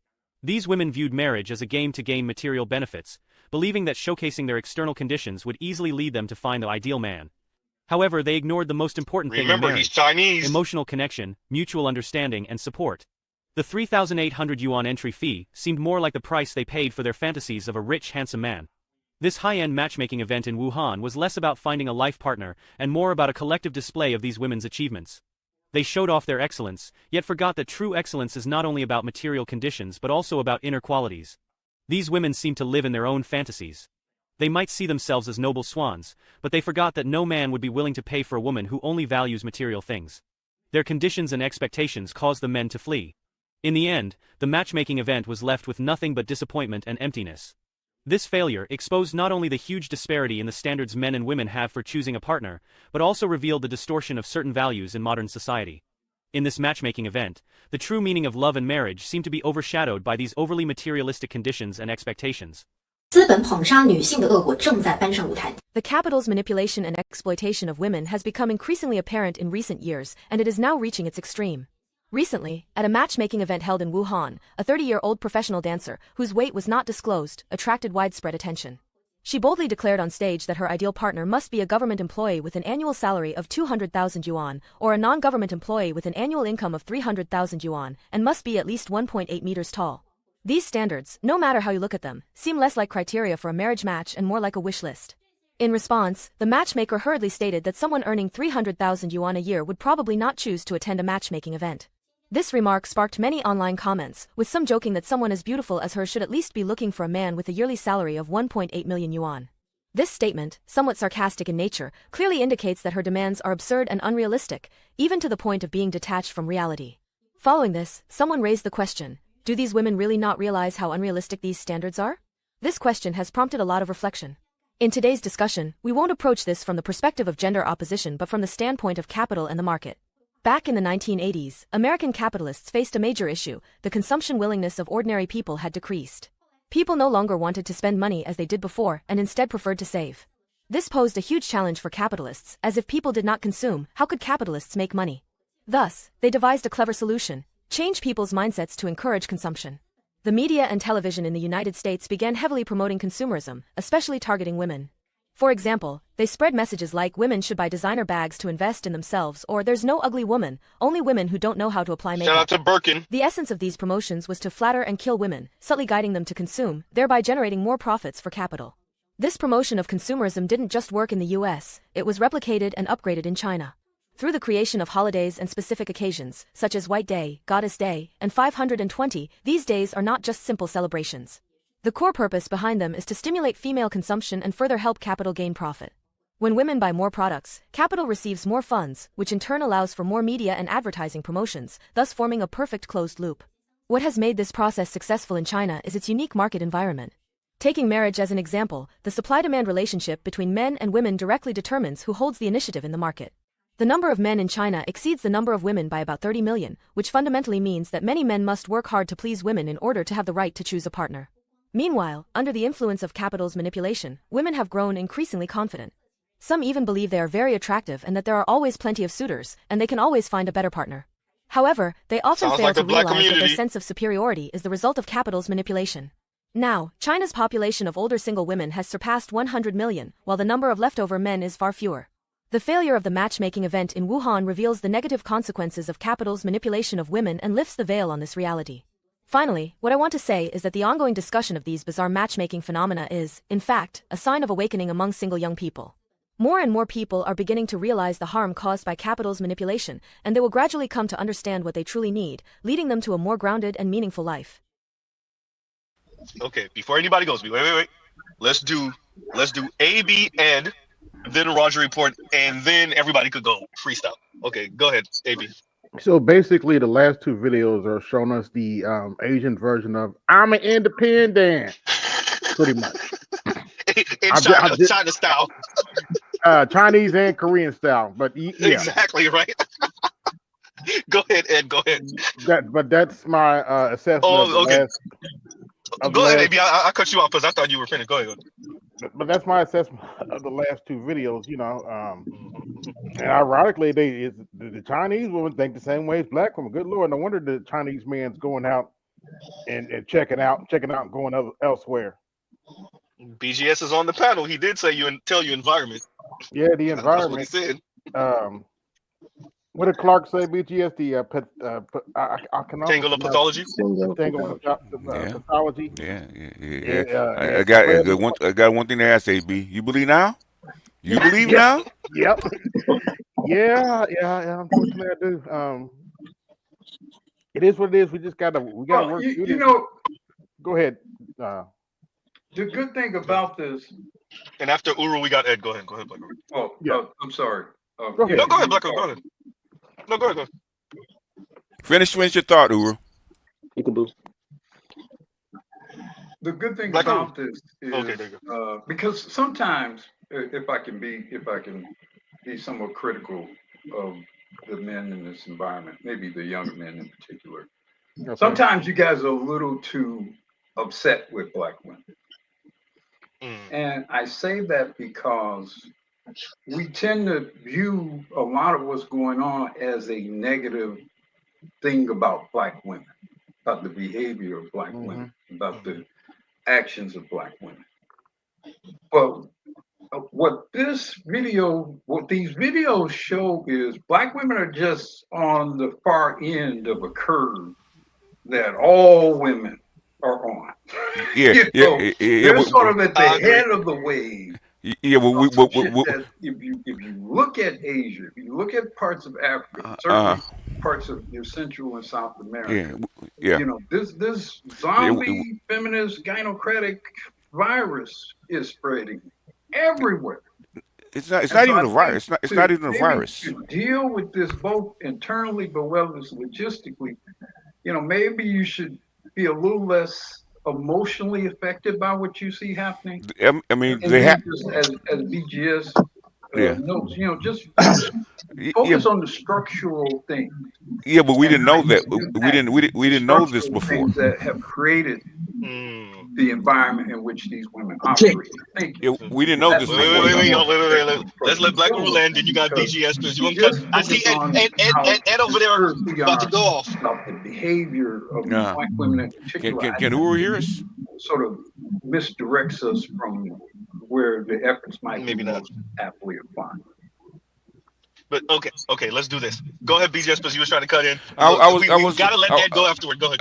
These women viewed marriage as a game to gain material benefits, believing that showcasing their external conditions would easily lead them to find the ideal man. However, they ignored the most important thing in marriage: he's Chinese. Emotional connection, mutual understanding, and support. The 3,800 yuan entry fee seemed more like the price they paid for their fantasies of a rich, handsome man. This high-end matchmaking event in Wuhan was less about finding a life partner and more about a collective display of these women's achievements. They showed off their excellence, yet forgot that true excellence is not only about material conditions but also about inner qualities. These women seemed to live in their own fantasies. They might see themselves as noble swans, but they forgot that no man would be willing to pay for a woman who only values material things. Their conditions and expectations caused the men to flee. In the end, the matchmaking event was left with nothing but disappointment and emptiness. This failure exposed not only the huge disparity in the standards men and women have for choosing a partner, but also revealed the distortion of certain values in modern society. In this matchmaking event, the true meaning of love and marriage seemed to be overshadowed by these overly materialistic conditions and expectations. 资本捧杀女性的恶果正在搬上舞台。 The capital's manipulation and exploitation of women has become increasingly apparent in recent years, and it is now reaching its extreme. Recently, at a matchmaking event held in Wuhan, a 30-year-old professional dancer, whose weight was not disclosed, attracted widespread attention. She boldly declared on stage that her ideal partner must be a government employee with an annual salary of 200,000 yuan, or a non-government employee with an annual income of 300,000 yuan, and must be at least 1.8 meters tall. These standards, no matter how you look at them, seem less like criteria for a marriage match and more like a wish list. In response, the matchmaker hurriedly stated that someone earning 300,000 yuan a year would probably not choose to attend a matchmaking event. This remark sparked many online comments, with some joking that someone as beautiful as her should at least be looking for a man with a yearly salary of 1.8 million yuan. This statement, somewhat sarcastic in nature, clearly indicates that her demands are absurd and unrealistic, even to the point of being detached from reality. Following this, someone raised the question, do these women really not realize how unrealistic these standards are? This question has prompted a lot of reflection. In today's discussion, we won't approach this from the perspective of gender opposition but from the standpoint of capital and the market. Back in the 1980s, American capitalists faced a major issue: the consumption willingness of ordinary people had decreased. People no longer wanted to spend money as they did before and instead preferred to save. This posed a huge challenge for capitalists, as if people did not consume, how could capitalists make money? Thus, they devised a clever solution: change people's mindsets to encourage consumption. The media and television in the United States began heavily promoting consumerism, especially targeting women. For example, they spread messages like women should buy designer bags to invest in themselves, or there's no ugly woman, only women who don't know how to apply makeup. Shout out to Birkin. The essence of these promotions was to flatter and kill women, subtly guiding them to consume, thereby generating more profits for capital. This promotion of consumerism didn't just work in the US, it was replicated and upgraded in China. through the creation of holidays and specific occasions, such as White Day, Goddess Day, and 520, these days are not just simple celebrations. The core purpose behind them is to stimulate female consumption and further help capital gain profit. When women buy more products, capital receives more funds, which in turn allows for more media and advertising promotions, thus forming a perfect closed loop. What has made this process successful in China is its unique market environment. Taking marriage as an example, the supply-demand relationship between men and women directly determines who holds the initiative in the market. The number of men in China exceeds the number of women by about 30 million, which fundamentally means that many men must work hard to please women in order to have the right to choose a partner. Meanwhile, under the influence of capital's manipulation, women have grown increasingly confident. Some even believe they are very attractive and that there are always plenty of suitors, and they can always find a better partner. However, they often fail to realize that their sense of superiority is the result of capital's manipulation. Now, China's population of older single women has surpassed 100 million, while the number of leftover men is far fewer. The failure of the matchmaking event in Wuhan reveals the negative consequences of capital's manipulation of women and lifts the veil on this reality. Finally, what I want to say is that the ongoing discussion of these bizarre matchmaking phenomena is, in fact, a sign of awakening among single young people. More and more people are beginning to realize the harm caused by capital's manipulation, and they will gradually come to understand what they truly need, leading them to a more grounded and meaningful life. Okay, before anybody goes, wait. Let's do A, B, Ed, then Roger report, and then everybody could go freestyle. Okay, go ahead, A, B. So basically, the last two videos are showing us the Asian version of "I'm an independent," pretty much. In China style. Chinese and Korean style, but yeah. Exactly right. Go ahead, Ed. Go ahead. That's my assessment. Oh, okay. Go ahead, AB. I cut you off because I thought you were finished. Go ahead. But that's my assessment of the last two videos. And ironically, the Chinese women think the same way as black women. Good Lord, no wonder the Chinese man's going out and checking out, and going elsewhere. BGS is on the panel. He did say tell you environment. Yeah, the environment. That's what he said. What did Clark say? BGS, tangle of pathology. Tangle of pathology. Yeah. I got one thing to ask, AB. You believe now? You believe now? Yep. Yeah. Unfortunately, I do. It is what it is. We gotta work through this. Go ahead. The good thing about this, and after Uru, we got Ed. Go ahead, Black. Oh, yeah. I'm sorry. Go ahead, Black. Go ahead. No, go ahead. Finish your thought, Uru. You can boost. The good thing about this is because sometimes, if I can be somewhat critical of the men in this environment, maybe the younger men in particular. Okay. Sometimes you guys are a little too upset with black women. And I say that because we tend to view a lot of what's going on as a negative thing about black women, about the behavior of black women, about the actions of black women. But what these videos show is black women are just on the far end of a curve that all women are on. They're sort of at the head of the wave. Yeah, if you look at Asia, if you look at parts of Africa, certainly parts of your Central and South America, this zombie feminist gynocratic virus is spreading everywhere. It's not even a virus. It's not even a virus. To deal with this both internally but well as logistically, maybe you should be a little less emotionally affected by what you see happening. I mean, they have as BGS notes, just focus on the structural things. Yeah, but we didn't know that. We didn't know this before. That have created the environment in which these women operate. We didn't know this before. Wait. Let's let Black Woman land. Then you got BGS because you want to. I see Ed over there about to go off. About the behavior of black women in particular. Can Uru hear us? Sort of misdirects us from where the efforts might be most aptly applied. But okay, let's do this. Go ahead, BJ, because you were trying to cut in. I gotta let Ed go afterward. Go ahead.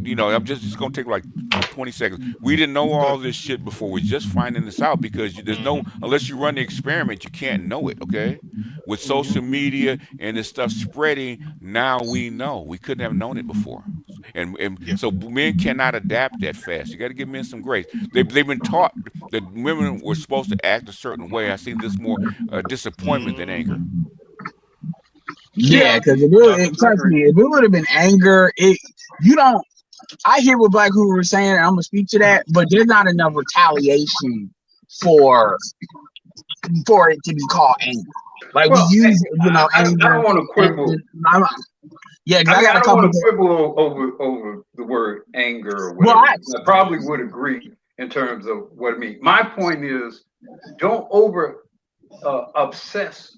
You know, I'm just gonna take like 20 seconds. We didn't know all this shit before. We're just finding this out because there's no, unless you run the experiment, you can't know it. Okay, with social media and this stuff spreading, now we know. We couldn't have known it before, and so men cannot adapt that fast. You got to give men some grace. They've been taught that women were supposed to act a certain way. I see this more disappointment than anger. Yeah, because trust me, if it would have been anger, I hear what Black Hoover was saying, and I'm gonna speak to that, but there's not enough retaliation for it to be called anger. Like we use, anger. I don't want to quibble. I got a couple. I don't want to quibble over the word anger or whatever. I probably would agree in terms of what it means. My point is, don't obsess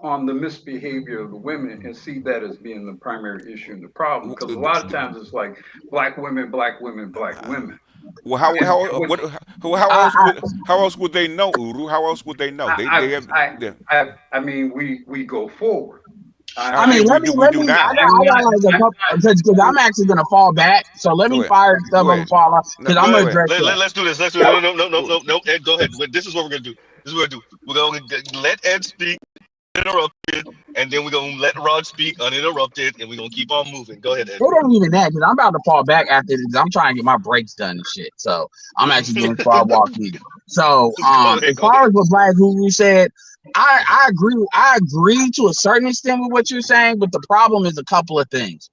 on the misbehavior of the women and see that as being the primary issue and the problem. Because a lot of times it's like black women, black women, black women. Well, how else would they know, Uru? How else would they know? I mean, we go forward. Let me. I got like a couple because I'm actually gonna fall back. So let me fire stuff on fall off because I'm gonna address. Let's do this. No. Ed, go ahead. This is what we're gonna do. We're gonna let Ed speak uninterrupted, and then we're gonna let Rod speak uninterrupted, and we're gonna keep on moving. Go ahead, Ed. It ain't even that because I'm about to fall back after this. I'm trying to get my breaks done and shit. So I'm actually doing before I walk in. So as far as what Black Hoover said, I agree. I agree to a certain extent with what you're saying, but the problem is a couple of things.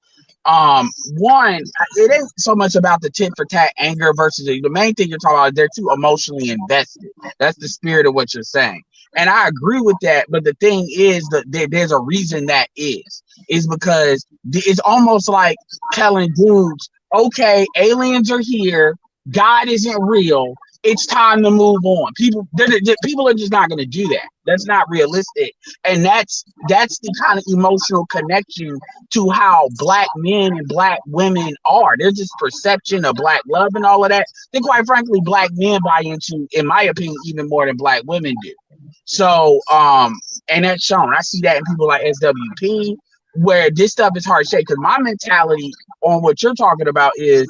One, it ain't so much about the tit for tat anger versus the main thing you're talking about. They're too emotionally invested. That's the spirit of what you're saying, and I agree with that. But the thing is that there's a reason that is because it's almost like telling dudes, okay, aliens are here, God isn't real. It's time to move on. People are just not going to do that. That's not realistic, and that's the kind of emotional connection to how black men and black women are. There's this perception of black love and all of that. Then, quite frankly, black men buy into, in my opinion, even more than black women do. So, and that's shown. I see that in people like SWP, where this stuff is hard to shake. Because my mentality on what you're talking about is,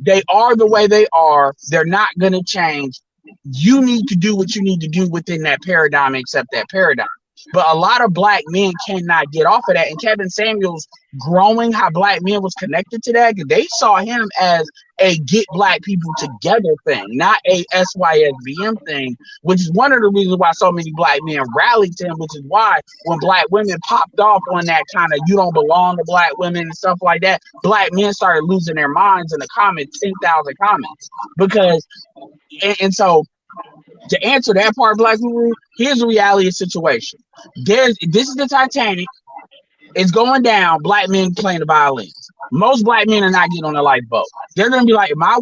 they are the way they are. They're not going to change. You need to do what you need to do within that paradigm, accept that paradigm. But a lot of black men cannot get off of that. And Kevin Samuels growing how black men was connected to that, because they saw him as a get black people together thing, not a SYSBM thing, which is one of the reasons why so many black men rallied to him, which is why when black women popped off on that kind of you don't belong to black women and stuff like that, black men started losing their minds in the comments, 10,000 comments. Because, and so to answer that part, Black Guru, here's the reality of the situation. This is the Titanic. It's going down. Black men playing the violins. Most black men are not getting on the lifeboat. They're gonna be like, my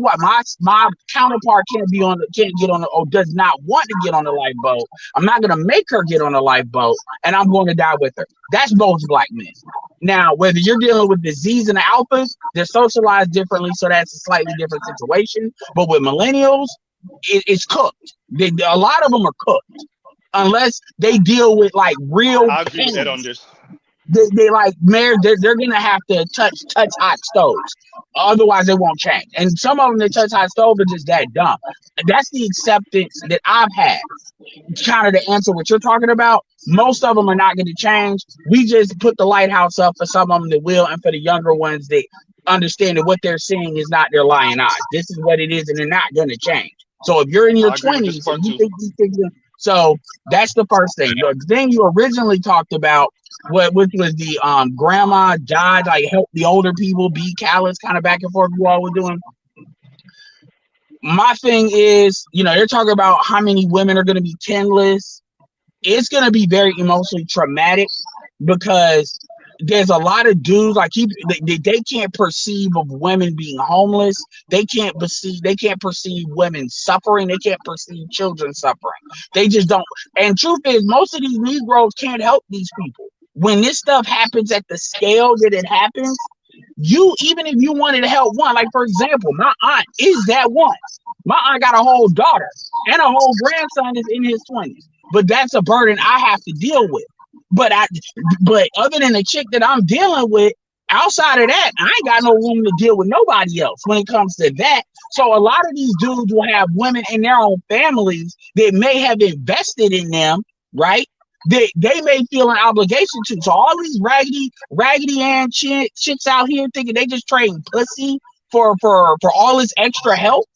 counterpart can't get on the, or does not want to get on the lifeboat. I'm not gonna make her get on the lifeboat, and I'm going to die with her. That's most black men. Now, whether you're dealing with disease and alphas, they're socialized differently, so that's a slightly different situation. But with millennials, it's cooked. A lot of them are cooked, unless they deal with like real. I agree with that on this. They like, Mayor, they're gonna have to touch hot stoves, otherwise they won't change. And some of them that touch hot stove are just that dumb. That's the acceptance that I've had. Kind of to answer what you're talking about, most of them are not going to change. We just put the lighthouse up for some of them that will, and for the younger ones that understand that what they're seeing is not their lying eyes. This is what it is, and they're not going to change. So if you're in your 20s and you think these things, so that's the first thing. The thing you originally talked about, which was the grandma died, like help the older people be callous, kind of back and forth you all were doing. My thing is, they're talking about how many women are going to be kinless. It's going to be very emotionally traumatic because there's a lot of dudes like they can't perceive of women being homeless. They can't perceive women suffering. They can't perceive children suffering. They just don't. And truth is, most of these Negroes can't help these people. When this stuff happens at the scale that it happens, even if you wanted to help one, like for example, my aunt is that one. My aunt got a whole daughter and a whole grandson is in his 20s, but that's a burden I have to deal with. But other than the chick that I'm dealing with, outside of that, I ain't got no room to deal with nobody else when it comes to that. So a lot of these dudes will have women in their own families that may have invested in them, right? They may feel an obligation to. So all these raggedy Ann chicks out here thinking they just trading pussy for all this extra help.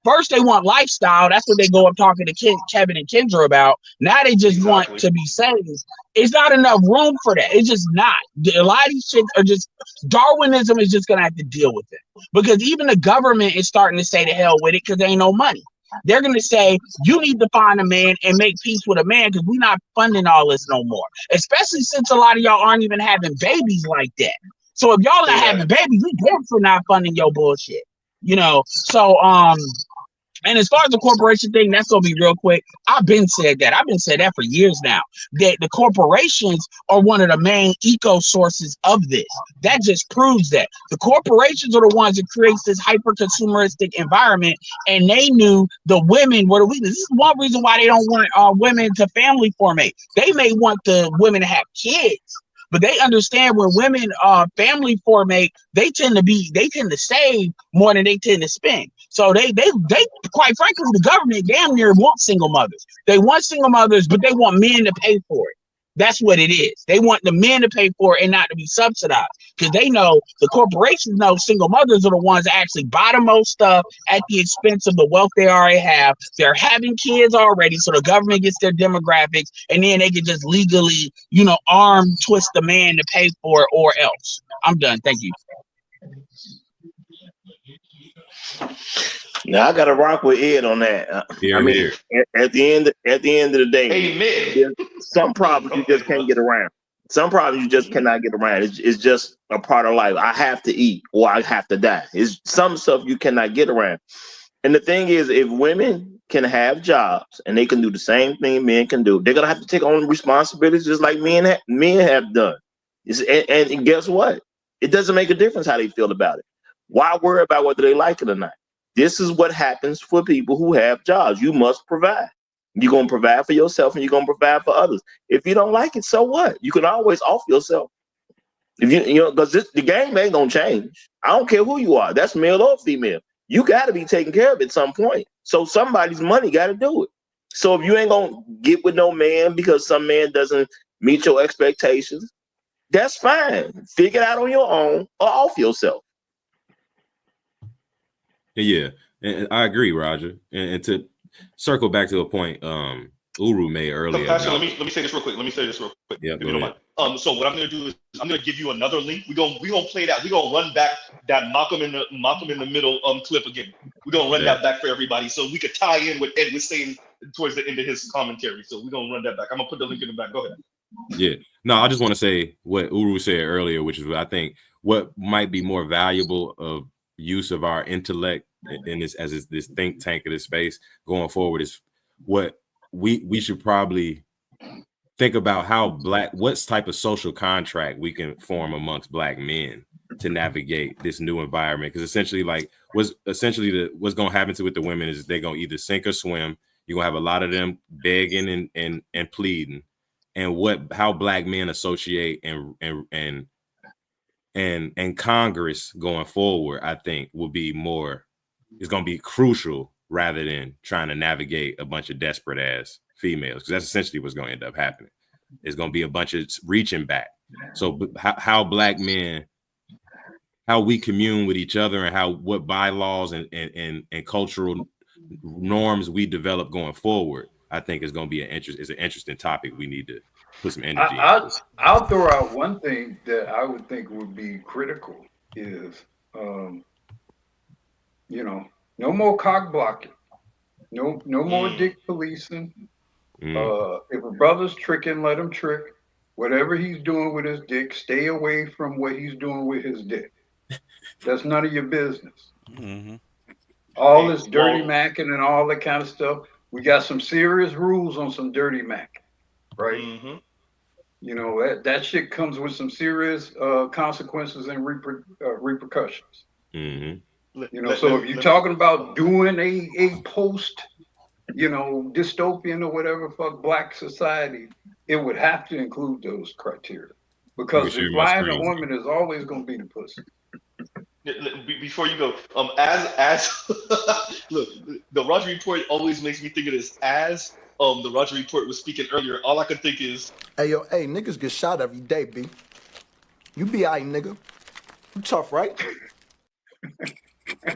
First, they want lifestyle. That's what they go up talking to Kevin and Kendra about. Now they just want to be saved. It's not enough room for that. It's just not. A lot of these chicks are just, Darwinism is just going to have to deal with it. Because even the government is starting to say to hell with it because there ain't no money. They're going to say, you need to find a man and make peace with a man because we're not funding all this no more. Especially since a lot of y'all aren't even having babies like that. So if y'all not having babies, we damn for not funding your bullshit. You know, so and as far as the corporation thing, that's gonna be real quick. I've been said that for years now. That the corporations are one of the main eco sources of this. That just proves that the corporations are the ones that creates this hyper consumeristic environment, and they knew the women were the weakness. This is one reason why they don't want women to family formate. They may want the women to have kids. But they understand when women family formate, they tend to save more than they tend to spend. So they quite frankly, the government damn near want single mothers. They want single mothers, but they want men to pay for it. That's what it is. They want the men to pay for it and not to be subsidized because they know the corporations know single mothers are the ones that actually buy the most stuff at the expense of the wealth they already have. They're having kids already, so the government gets their demographics, and then they can just legally, arm twist the man to pay for it or else. I'm done. Thank you. Now I gotta rock with Ed on that. I mean, at the end of the day, some problems you just can't get around. Some problems you just cannot get around. It's just a part of life. I have to eat or I have to die. It's some stuff you cannot get around. And the thing is, if women can have jobs and they can do the same thing men can do, they're gonna have to take on responsibilities just like men have done. And guess what? It doesn't make a difference how they feel about it. Why worry about whether they like it or not? This is what happens for people who have jobs. You must provide. You're going to provide for yourself and you're going to provide for others. If you don't like it, so what? You can always off yourself. If because the game ain't going to change. I don't care who you are. That's male or female. You got to be taken care of at some point. So somebody's money got to do it. So if you ain't going to get with no man because some man doesn't meet your expectations, that's fine. Figure it out on your own or off yourself. Yeah, and I agree, Roger. And to circle back to a point Uru made earlier. Let me say this real quick. Yeah, if you don't mind. So what I'm gonna do is I'm gonna give you another link. We're gonna play that. We're gonna run back that Malcolm in the middle clip again. We're gonna run that back for everybody so we could tie in what Ed was saying towards the end of his commentary. So we're gonna run that back. I'm gonna put the link in the back. Go ahead. Yeah. No, I just want to say what Uru said earlier, which is I think what might be more valuable of use of our intellect in this this think tank of this space going forward is what we should probably think about what type of social contract we can form amongst Black men to navigate this new environment. Because essentially, what's going to happen with the women is they're going to either sink or swim. You're going to have a lot of them begging and pleading, and how Black men associate and Congress going forward, I think will be it's going to be crucial rather than trying to navigate a bunch of desperate ass females, because that's essentially what's going to end up happening. It's going to be a bunch of reaching back. So how Black men, how we commune with each other, and what bylaws and cultural norms we develop going forward, I think is going to be an interesting topic. We need to put some energy. I'll throw out one thing that I would think would be critical is, no more cock blocking, no more dick policing. If a brother's tricking, let him trick. Whatever he's doing with his dick, stay away from what he's doing with his dick. That's none of your business. All this dirty macking and all that kind of stuff. We got some serious rules on some dirty mac, right? That shit comes with some serious consequences and repercussions. So if you're talking about doing a post dystopian or whatever fuck black society, it would have to include those criteria. Because the flying the woman is always going to be the pussy. Before you go, as look, the Roger Report always makes me think of this. As the Roger Report was speaking earlier, all I could think is, hey niggas get shot every day, B. You be alright, nigga. You tough, right? The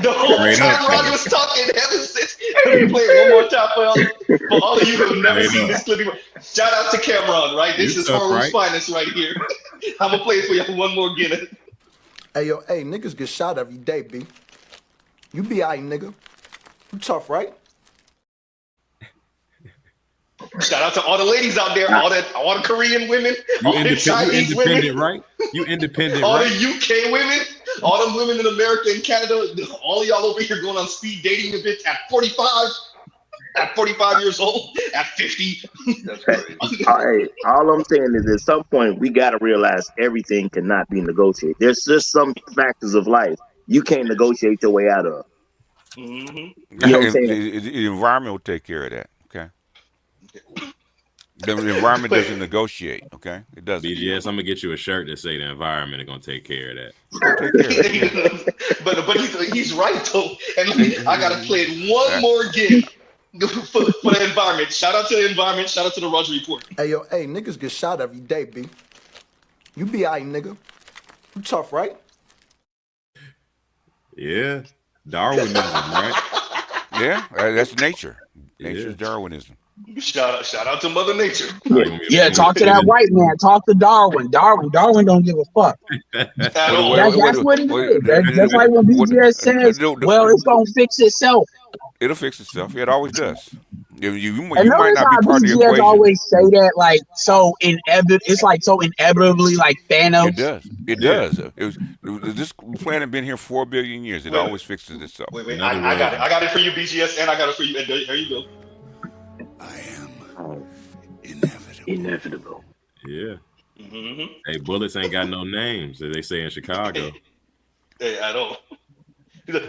whole time Roger was talking, ever since. Let me play it one more time for all of you who have never seen this clip before. Shout out to Cameron, right? This is Harlem's finest right here. I'm gonna play it for you one more again. Hey niggas get shot every day, B. You be alright, nigga. You tough, right? Shout out to all the ladies out there, all the Korean women, all the Chinese women, right? You independent, all right? the UK women, all the women in America and Canada, all of y'all over here going on speed dating events at 45 years old, at 50. That's right. All I'm saying is, at some point, we got to realize everything cannot be negotiated. There's just some factors of life you can't negotiate your way out of. Mm-hmm. You know what I'm saying? The environment will take care of that. Okay. The environment doesn't negotiate. Okay, it doesn't. BGS, I'm gonna get you a shirt that say the environment is gonna take care of that. But he's right though, and I gotta play it one more again for the environment. Shout out to the environment. Shout out to the Roger Report. Hey niggas get shot every day, B. You be alright, nigga. You tough, right? Yeah, Darwinism, right? Yeah, that's nature. Nature's Darwinism. Shout out to Mother Nature. Yeah, talk to that white man. Talk to Darwin. Darwin don't give a fuck. That's what it is. That's like when BGS says, well, it's going to fix itself. It'll fix itself. It always does. You might not be part of the equation. Always say that like so it's like so inevitably like Thanos. It does. This planet been here 4 billion years. It always fixes itself. Wait. I got it for you, BGS, and I got it for you. And there you go. I am inevitable. Yeah. Mm-hmm. Hey, bullets ain't got no names, as they say in Chicago. Hey, I don't.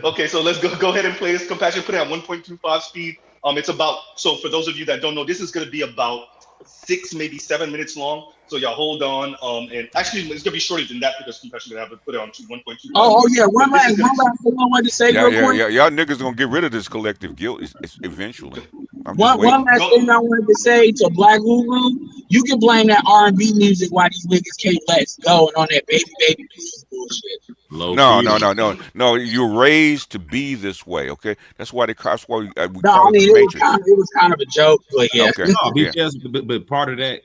Okay, so let's go ahead and play this compassion. Put it at 1.25 speed. It's about, so for those of you that don't know, this is going to be about 6, maybe 7 minutes long. So y'all hold on. And actually, it's going to be shorter than that because compassion going to have to put it on 1.25. Oh yeah, one last thing I wanted to say real quick. Yeah, y'all niggas going to get rid of this collective guilt eventually. One last thing I wanted to say to Black Guru, you can blame that R&B music why these niggas can't let go and on that baby bullshit. No. You're raised to be this way, okay? That's why we call it the Matrix. It was kind of a joke, but yeah. Okay. No, because, but part of that,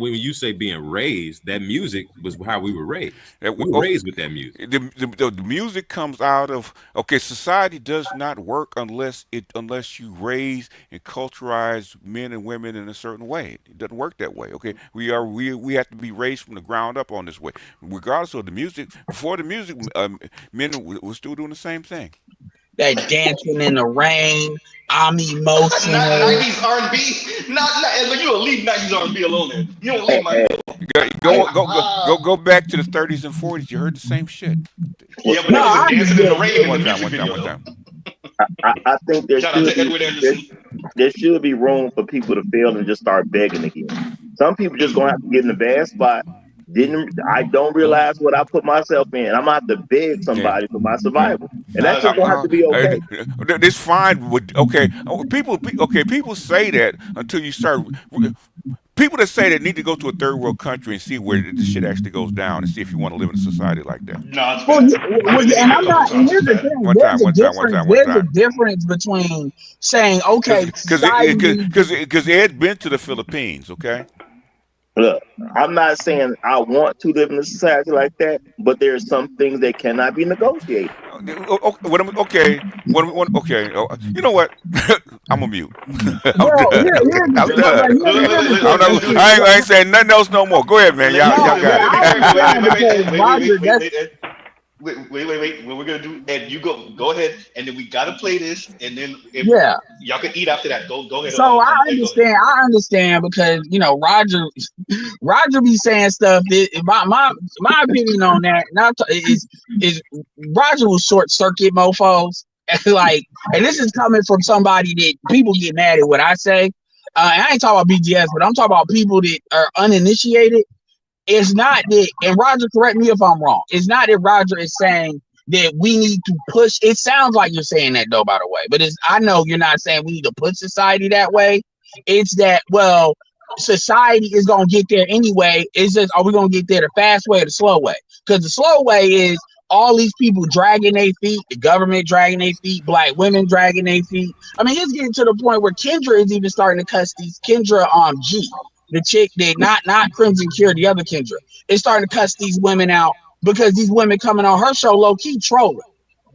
when you say being raised, that music was how we were raised. We were raised with that music. The music comes out of society does not work unless you raise and culturize men and women in a certain way. It doesn't work that way. Okay, we have to be raised from the ground up on this way, regardless of the music. Before the music, men were still doing the same thing. That dancing in the rain, I'm emotional. 90s R&B, not you don't leave 90s R&B alone. There, you don't leave my. Go back to the 30s and 40s. You heard the same shit. Yeah, but that was dancing in the rain. One time. I think there should be room for people to fail and just start begging again. Some people just gonna have to get in the bad spot. I don't realize what I put myself in. I'm gonna have to beg somebody for my survival, and that's just gonna have to be okay. It's fine. People say that until you start. People that say that need to go to a third world country and see where this shit actually goes down and see if you want to live in a society like that. And I'm not. And here's the thing. There's a difference between saying because Ed been to the Philippines. Okay. Look, I'm not saying I want to live in a society like that, but there's some things that cannot be negotiated. Okay. You know what? I'm a mute. I ain't saying nothing else no more. Go ahead, man. Y'all got it. Wait. What we're gonna do? And you go ahead, and then we gotta play this, and then y'all can eat after that. Go ahead. So I understand because Roger be saying stuff. My opinion on that is Roger will short circuit mofos. Like, and this is coming from somebody that people get mad at what I say. And I ain't talking about BGS, but I'm talking about people that are uninitiated. It's not that, and Roger, correct me if I'm wrong. It's not that Roger is saying that we need to push. It sounds like you're saying that though, by the way. But I know you're not saying we need to push society that way. It's that, well, society is gonna get there anyway. It's just, are we gonna get there the fast way or the slow way? Because the slow way is all these people dragging their feet, the government dragging their feet, black women dragging their feet. I mean, it's getting to the point where Kendra is even starting to cuss these Kendra G, the chick that not Crimson Cure, the other Kendra, is starting to cuss these women out because these women coming on her show low key trolling,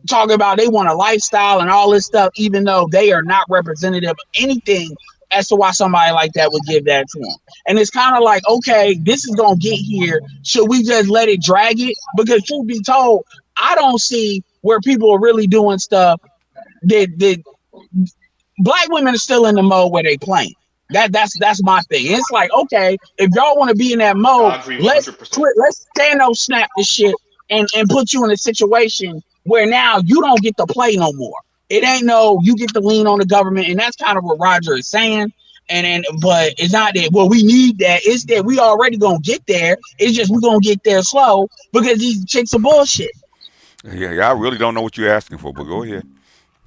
talking about they want a lifestyle and all this stuff, even though they are not representative of anything as to why somebody like that would give that to them. And it's kind of like, okay, this is gonna get here. Should we just let it drag it? Because truth be told, I don't see where people are really doing stuff that black women are still in the mode where they playing. That's my thing. It's like, okay, if y'all want to be in that mode, let's Thanos snap this shit and put you in a situation where now you don't get to play no more. It ain't no, you get to lean on the government, and that's kind of what Roger is saying. But it's not that, well, we need that. It's that we already gonna get there. It's just we're gonna get there slow because these chicks are bullshit. Yeah, I really don't know what you're asking for, but go ahead.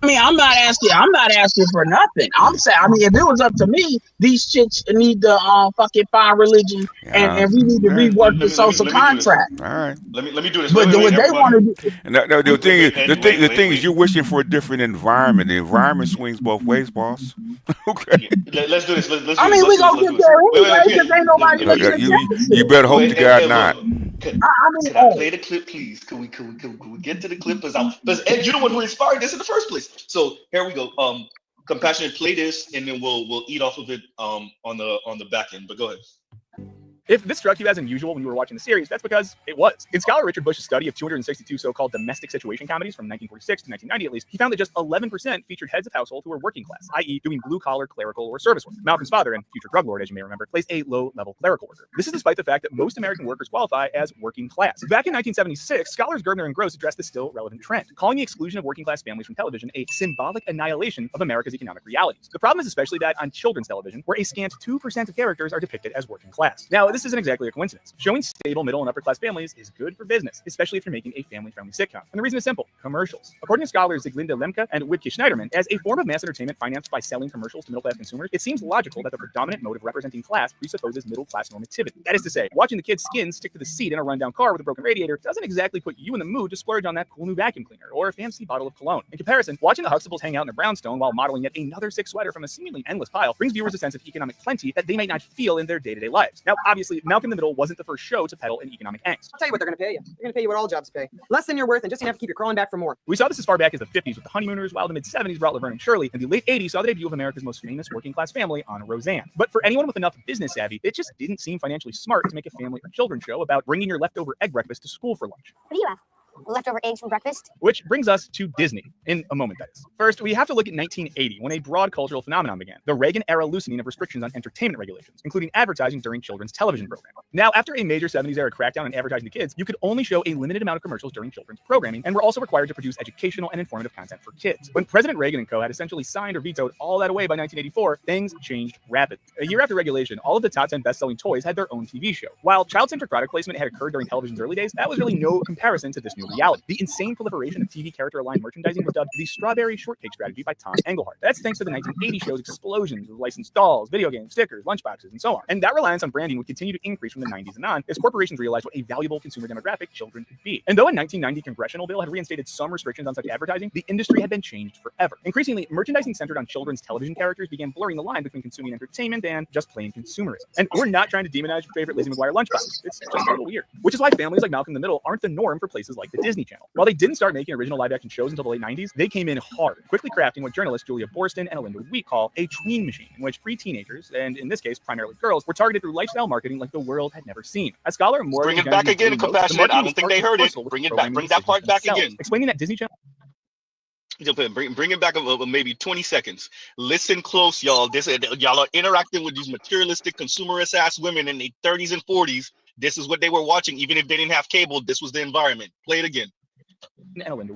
I mean, I'm not asking for nothing. I'm saying, I mean, if it was up to me, these chicks need to fucking find religion and we need to rework the social contract. All right. Let me do this. But what they want to do. And the thing is, you're wishing for a different environment. The environment swings both ways, boss. Okay. Let's do this. I mean, we gonna get there anyway because ain't nobody. You better hope to God not. Can I play the clip, please? Can we get to the clip? Because Ed, you're the one who inspired this in the first place. So here we go. Compassionate, play this, and then we'll eat off of it on the back end. But go ahead. If this struck you as unusual when you were watching the series, that's because it was. In scholar Richard Bush's study of 262 so-called domestic situation comedies from 1946 to 1990 at least, he found that just 11% featured heads of household who were working class, i.e. doing blue-collar, clerical, or service work. Malcolm's father, and future drug lord, as you may remember, plays a low-level clerical worker. This is despite the fact that most American workers qualify as working class. Back in 1976, scholars Gerbner and Gross addressed the still relevant trend, calling the exclusion of working-class families from television a symbolic annihilation of America's economic realities. The problem is especially that on children's television, where a scant 2% of characters are depicted as working class. Now, this isn't exactly a coincidence. Showing stable middle and upper class families is good for business, especially if you're making a family-friendly sitcom. And the reason is simple: commercials. According to scholars Zieglinde Lemke and Witke Schneiderman, as a form of mass entertainment financed by selling commercials to middle-class consumers, it seems logical that the predominant mode of representing class presupposes middle-class normativity. That is to say, watching the kid's skin stick to the seat in a rundown car with a broken radiator doesn't exactly put you in the mood to splurge on that cool new vacuum cleaner or a fancy bottle of cologne. In comparison, watching the Huxtables hang out in a brownstone while modeling yet another sick sweater from a seemingly endless pile brings viewers a sense of economic plenty that they might not feel in their day-to-day lives. Now, obviously, Malcolm in the Middle wasn't the first show to peddle in economic angst. I'll tell you what they're going to pay you. They're going to pay you what all jobs pay. Less than you're worth, and just enough to keep you crawling back for more. We saw this as far back as the 50s with the Honeymooners, while the mid-70s brought Laverne and Shirley, and the late 80s saw the debut of America's most famous working-class family on Roseanne. But for anyone with enough business savvy, it just didn't seem financially smart to make a family or children's show about bringing your leftover egg breakfast to school for lunch. What do you have? Leftover eggs from breakfast? Which brings us to Disney, in a moment that is. First, we have to look at 1980, when a broad cultural phenomenon began, the Reagan-era loosening of restrictions on entertainment regulations, including advertising during children's television programming. Now, after a major 70s-era crackdown on advertising to kids, you could only show a limited amount of commercials during children's programming, and were also required to produce educational and informative content for kids. When President Reagan and co. had essentially signed or vetoed all that away by 1984, things changed rapidly. A year after regulation, all of the top 10 best-selling toys had their own TV show. While child-centric product placement had occurred during television's early days, that was really no comparison to this new reality. The insane proliferation of TV character-aligned merchandising was dubbed the Strawberry Shortcake Strategy by Tom Engelhart. That's thanks to the 1980 show's explosions of licensed dolls, video games, stickers, lunchboxes, and so on. And that reliance on branding would continue to increase from the 90s and on as corporations realized what a valuable consumer demographic children could be. And though a 1990 congressional bill had reinstated some restrictions on such advertising, the industry had been changed forever. Increasingly, merchandising centered on children's television characters began blurring the line between consuming entertainment and just plain consumerism. And we're not trying to demonize your favorite Lizzie McGuire lunchbox. It's just a little weird. Which is why families like Malcolm in the Middle aren't the norm for places like the Disney Channel. While they didn't start making original live-action shows until the late 90s, they came in hard, quickly crafting what journalists Julia Borston and Alinda Wheat call a tween machine, in which pre-teenagers, and in this case primarily girls, were targeted through lifestyle marketing like the world had never seen. A scholar more bring it back again, Compassionate. I don't think they heard it. Bring it back. Bring that part back again. Explaining that Disney Channel. Bring it back maybe 20 seconds. Listen close, y'all. Y'all are interacting with these materialistic, consumerist ass women in their 30s and 40s. This is what they were watching, even if they didn't have cable. This was the environment. Play it again.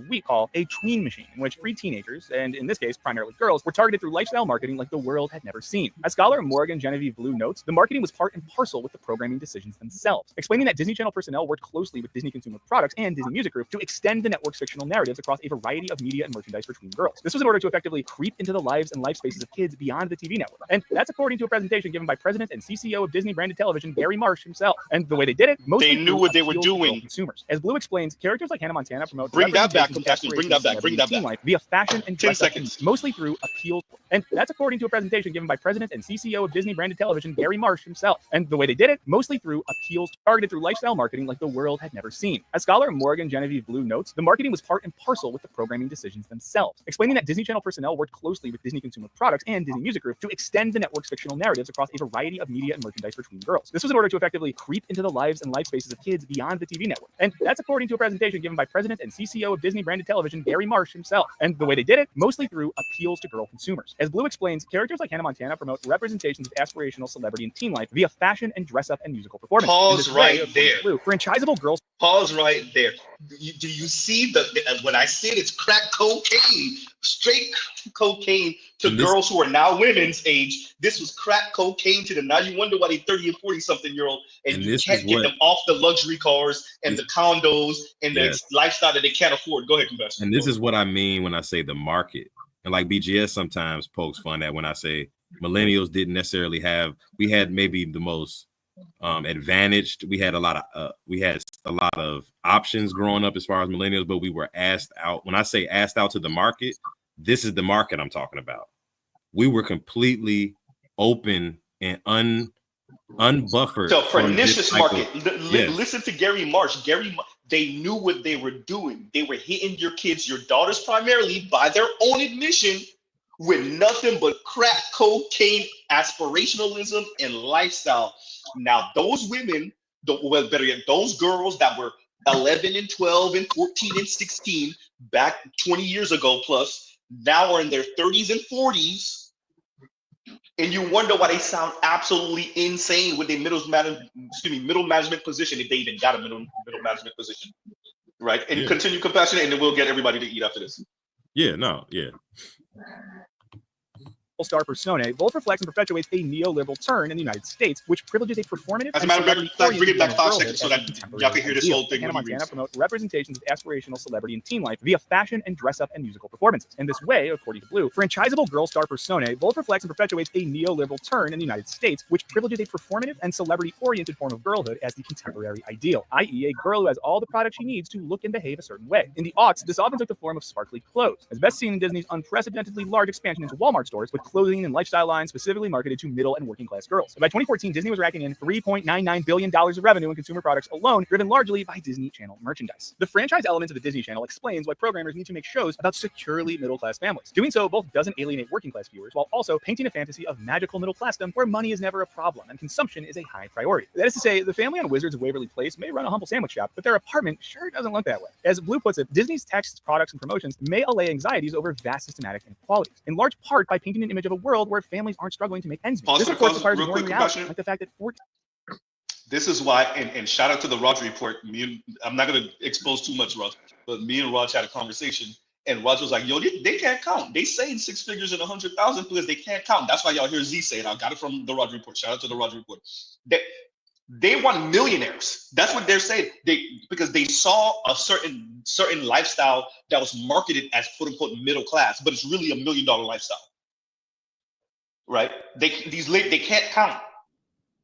we call a tween machine, in which free teenagers, and in this case primarily girls, were targeted through lifestyle marketing like the world had never seen. As scholar Morgan Genevieve Blue notes, the marketing was part and parcel with the programming decisions themselves, explaining that Disney Channel personnel worked closely with Disney Consumer Products and Disney Music Group to extend the network's fictional narratives across a variety of media and merchandise for tween girls. This was in order to effectively creep into the lives and life spaces of kids beyond the TV network. And that's according to a presentation given by President and CCO of Disney branded television, Gary Marsh himself. And the way they did it, mostly they knew what they were doing. Consumers. As Blue explains, characters like Hannah Montana promote bring that back, compassion. Bring that back. Bring that back. Life via fashion and 10 seconds. Mostly through appeal. And that's according to a presentation given by President and CCO of Disney branded television, Gary Marsh himself. And the way they did it, mostly through appeals targeted through lifestyle marketing like the world had never seen. As scholar Morgan Genevieve Blue notes, the marketing was part and parcel with the programming decisions themselves, explaining that Disney Channel personnel worked closely with Disney Consumer Products and Disney Music Group to extend the network's fictional narratives across a variety of media and merchandise for tween girls. This was in order to effectively creep into the lives and life spaces of kids beyond the TV network. And that's according to a presentation given by President and CCO of Disney branded television, Gary Marsh himself. And the way they did it, mostly through appeals to girl consumers. As Blue explains, characters like Hannah Montana promote representations of aspirational celebrity and teen life via fashion and dress up and musical performance. Pause right there. Blue, franchisable girls. Pause right there. Do you see when I said it's crack cocaine, straight cocaine to girls who are now women's age? This was crack cocaine to them. Now you wonder why they 30 and 40 something year old and you can't get them off the luxury cars and the condos and the lifestyle that they can't afford. Go ahead, Converse. And this is what I mean when I say the market. And like BGS sometimes pokes fun at when I say millennials didn't necessarily have, we had maybe the most advantaged. We had a lot of options growing up as far as millennials, but we were asked out. When I say asked out to the market, this is the market I'm talking about. We were completely open and unbuffered. So pernicious market. Listen to Gary Marsh. They knew what they were doing. They were hitting your kids, your daughters primarily, by their own admission, with nothing but crack cocaine, aspirationalism, and lifestyle. Now, those women, better yet, those girls that were 11 and 12 and 14 and 16 back 20 years ago plus, now are in their 30s and 40s. And you wonder why they sound absolutely insane with their middle management position, if they even got a middle management position, right? And continue compassionate, and then we'll get everybody to eat after this. Star personae both reflects and perpetuates a neoliberal turn in the United States, which privileges a performative. As a matter of fact, bring it back 5 seconds so that y'all can hear this whole thing. Hannah Montana promote representations of aspirational celebrity and teen life via fashion and dress up and musical performances. In this way, according to Blue, franchisable girl star personae both reflects and perpetuates a neoliberal turn in the United States, which privileges a performative and celebrity-oriented form of girlhood as the contemporary ideal, i.e., a girl who has all the products she needs to look and behave a certain way. In the aughts, this often took the form of sparkly clothes, as best seen in Disney's unprecedentedly large expansion into Walmart stores with clothing and lifestyle lines specifically marketed to middle and working class girls. And by 2014, Disney was racking in $3.99 billion of revenue in consumer products alone, driven largely by Disney Channel merchandise. The franchise element of the Disney Channel explains why programmers need to make shows about securely middle class families. Doing so both doesn't alienate working class viewers, while also painting a fantasy of magical middle classdom where money is never a problem and consumption is a high priority. That is to say, the family on Wizards of Waverly Place may run a humble sandwich shop, but their apartment sure doesn't look that way. As Blue puts it, Disney's texts, products, and promotions may allay anxieties over vast systematic inequalities, in large part by painting an image of a world where families aren't struggling to make ends meet. This, of course, requires more reality, like the fact that this is why, and shout out to the Raj report. I'm not going to expose too much, Raj, but me and Raj had a conversation, and Raj was like, yo, they can't count. They say 6 figures and 100,000 because they can't count. That's why y'all hear Z say it. I got it from the Raj report. Shout out to the Raj report. They want millionaires. That's what they're saying. Because they saw a certain lifestyle that was marketed as quote unquote middle class, but it's really $1 million lifestyle. Right? They can't count.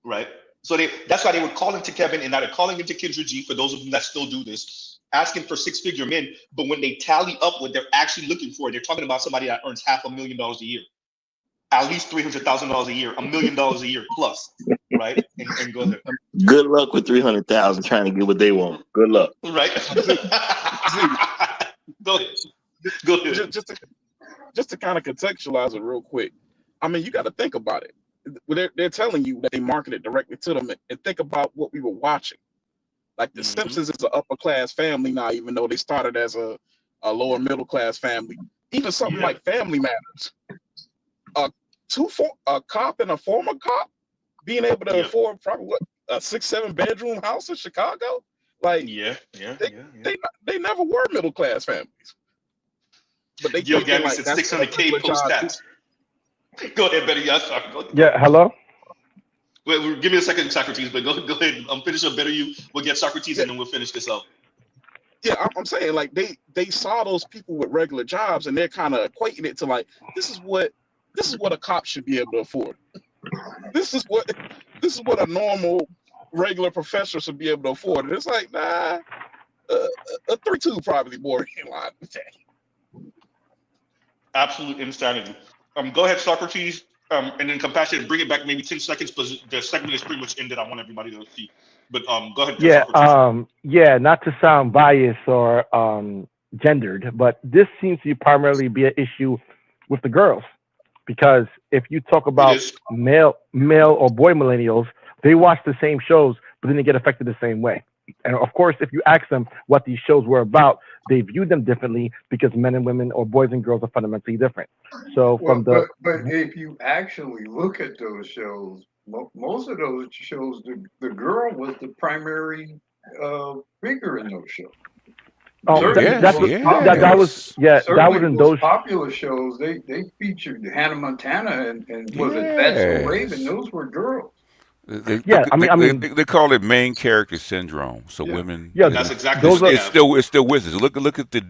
Right? So that's why they would call into Kevin and now they're calling into Kendra G, for those of them that still do this, asking for 6-figure men. But when they tally up what they're actually looking for, they're talking about somebody that earns $500,000 a year, at least $300,000 a year, $1 million a year plus, right? And go ahead. Good luck with 300,000 trying to get what they want. Good luck. Right? Go ahead. Just to kind of contextualize it real quick. I mean, you got to think about it. They're telling you that they market it directly to them, and think about what we were watching. Like the Simpsons is an upper class family now, even though they started as a lower middle class family. Even something like Family Matters. A cop and a former cop being able to afford probably a 6-7 bedroom house in Chicago. Like they never were middle class families. But they Yo, thinking Gabby like said that's 600K post tax. Go ahead, Betty. Yeah, sorry. Go ahead. Yeah, hello? Wait, give me a second, Socrates, but go ahead. I'm finished up. Better you. We'll get Socrates and then we'll finish this up. Yeah, I'm saying like they saw those people with regular jobs and they're kind of equating it to like this is what a cop should be able to afford. This is what a normal regular professor should be able to afford. And it's like, nah, a 3-2 probably more in line with that. Absolute insanity. Go ahead, Socrates, and then Compassion. Bring it back maybe 10 seconds because the segment is pretty much ended. I want everybody to see. But go ahead, Yeah, Socrates. yeah, not to sound biased or gendered, but this seems to primarily be an issue with the girls. Because if you talk about male or boy millennials, they watch the same shows, but then they get affected the same way. And of course, if you ask them what these shows were about, they view them differently because men and women or boys and girls are fundamentally different. So but if you actually look at those shows, most of those shows, the girl was the primary figure in those shows. Oh, that was in those popular shows. They featured Hannah Montana and was it That's So Raven? Those were girls. They call it main character syndrome. So women, that's exactly it's still with us. Look at the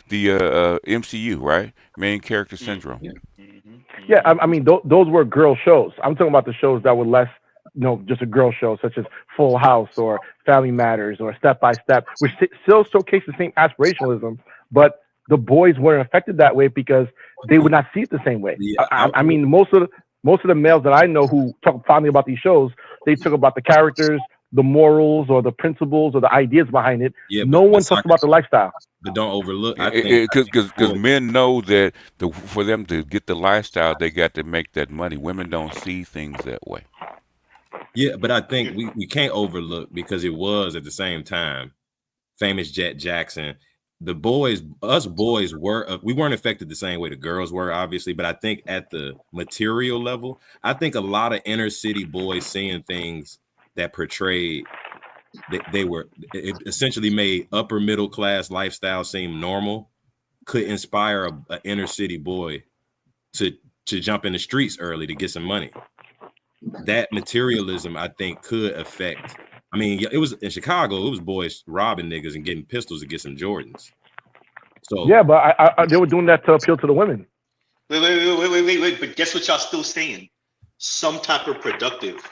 MCU, right? Main character syndrome. Yeah, I mean those were girl shows. I'm talking about the shows that were less, just a girl show, such as Full House or Family Matters or Step by Step, which still showcase the same aspirationalism, but the boys weren't affected that way because they would not see it the same way. I mean, most of the males that I know who talk fondly about these shows, they talk about the characters, the morals, or the principles, or the ideas behind it. Yeah, no one talks about the lifestyle. But don't overlook. I think because men know that for them to get the lifestyle, they got to make that money. Women don't see things that way. Yeah, but I think we can't overlook because it was at the same time famous Jet Jackson. Us boys we weren't affected the same way the girls were, obviously, but I think at the material level, I think a lot of inner city boys seeing things that portrayed it essentially made upper middle class lifestyle seem normal, could inspire a inner city boy to jump in the streets early to get some money. That materialism, I think, could affect. I mean, it was in Chicago. It was boys robbing niggas and getting pistols to get some Jordans. So yeah, but they were doing that to appeal to the women. Wait. But guess what y'all still saying? Some type of productive,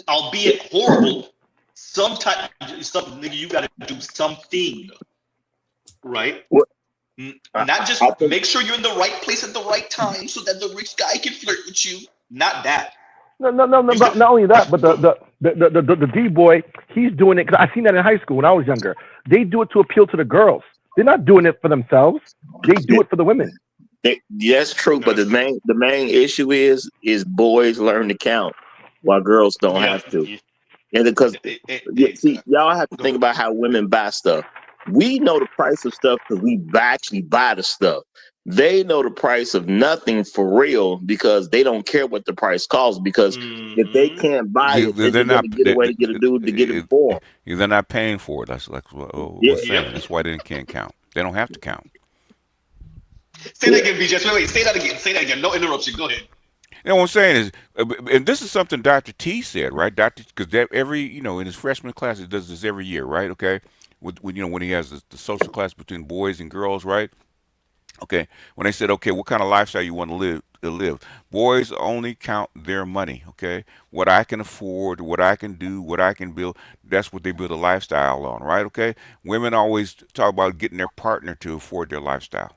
albeit horrible. Nigga, you got to do something, right? What? Not just make sure you're in the right place at the right time so that the rich guy can flirt with you. Not that. No. Not only that, but the D boy, he's doing it because I seen that in high school when I was younger. They do it to appeal to the girls. They're not doing it for themselves. They do it for the women. That's true, but the main issue is boys learn to count while girls don't have to. And because see, y'all have to think about how women buy stuff. We know the price of stuff because we actually buy the stuff. They know the price of nothing for real because they don't care what the price costs. Because if they can't buy it, they're not get a way to get a dude to get it for them. They're not paying for it. That's like what we're saying. That's why they can't count. They don't have to count. Say that again, BJ. Wait. Say that again. No interruption. Go ahead. You know what I'm saying is, and this is something Dr. T said, right? Because every in his freshman class, he does this every year, right? Okay, when he has the social class between boys and girls, right? Okay, when they said, okay, what kind of lifestyle you want to live? Boys only count their money. Okay, what I can afford, what I can do, what I can build. That's what they build a lifestyle on, right? Okay, women always talk about getting their partner to afford their lifestyle.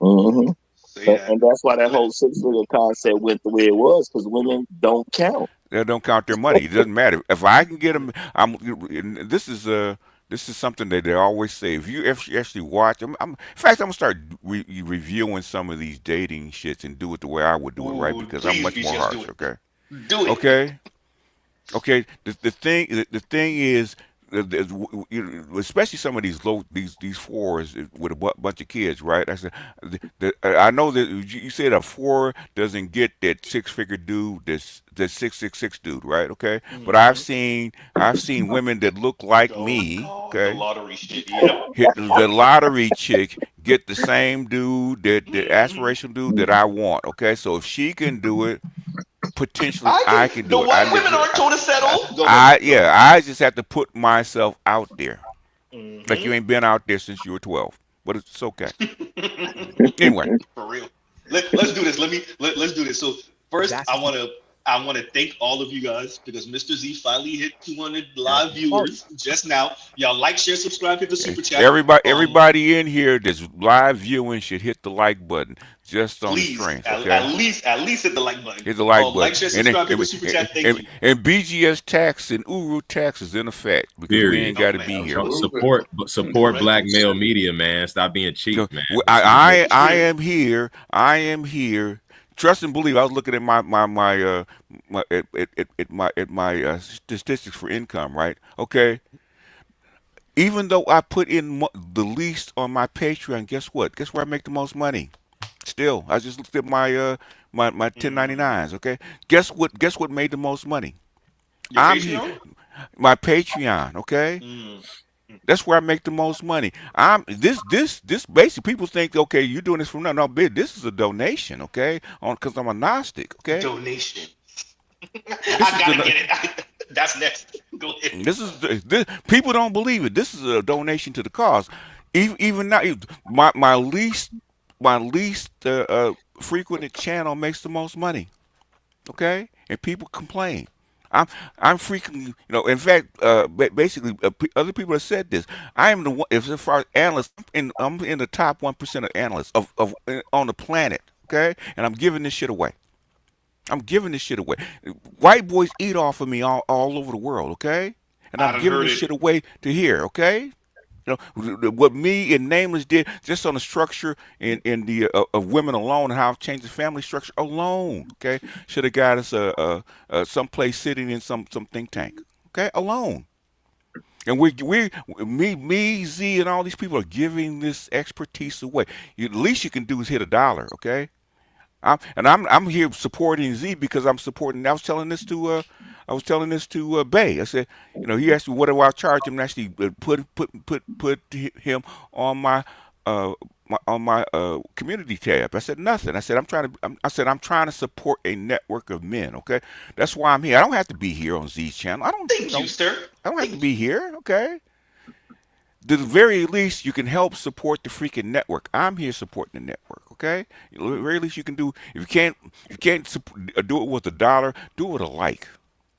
Mm-hmm. And that's why that whole six-figure concept went the way it was, because women don't count. They don't count their money. It doesn't matter if I can get them. This is something that they always say. If you actually watch, in fact, I'm gonna start reviewing some of these dating shits and do it the way I would do it, right? Because I'm much more harsh. Okay. Do it. Okay. The thing is, especially some of these these fours with a bunch of kids, right? I said, I know that you said a four doesn't get that 6-figure dude, that 666 dude, right? Okay, but I've seen women that look like me, The okay, lottery shit. Yep. hit the lottery chick, get the same dude, that the aspirational dude that I want. Okay, so if she can do it, potentially I can The do it. white women aren't told to settle. Go ahead. I just have to put myself out there. Like Mm-hmm. you ain't been out there since you were 12, but it's okay. Anyway, For real. Let's do this. Let's do this. So first, I want to thank all of you guys because Mr. Z finally hit 200 live viewers just now. Y'all like, share, subscribe, hit the super chat. everybody in here that's live viewing should hit the like button just on the strength. Okay, at least hit the like button. Hit the like button. Like, share, subscribe, hit the super chat. Thank you. And BGS tax and Uru tax is in effect because we ain't got to be here. Support black male media, man. Stop being cheap, man. I am here. I am here. Trust and believe. I was looking at my statistics for income, right? Okay. Even though I put in the least on my Patreon, guess what? Guess where I make the most money? Still, I just looked at my my 1099s. Okay. Guess what made the most money? Your Patreon? My Patreon. Okay. That's where I make the most money. This basically people think, okay, you're doing this for nothing. No, this is a donation, okay? Because I'm a Gnostic, okay? Donation. I gotta get it. That's next. Go ahead. This people don't believe it. This is a donation to the cause. Even now, my least frequented channel makes the most money, okay? And people complain. I'm freaking, in fact, basically, other people have said this. I am the one, as far as analysts, I'm in the top 1% of analysts on the planet, okay? And I'm giving this shit away. White boys eat off of me all over the world, okay? And I'm giving this shit away to here, okay? What me and Nameless did just on the structure in the of women alone and how I've changed the family structure alone, okay? Should have got us someplace sitting in some think tank, okay? Alone. And me, Z, and all these people are giving this expertise away. The least you can do is hit $1, okay? I'm here supporting Z because I'm supporting. I was telling this to Bay. I said, he asked me what do I charge him, and actually put him on my community tab. I said nothing. I said I'm trying to support a network of men. Okay, that's why I'm here. I don't have to be here on Z's channel. Thank you, sir. I don't have to be here. Okay. At the very least, you can help support the freaking network. I'm here supporting the network, okay? At the very least, you can do. If you can't do it with $1, do it with a like,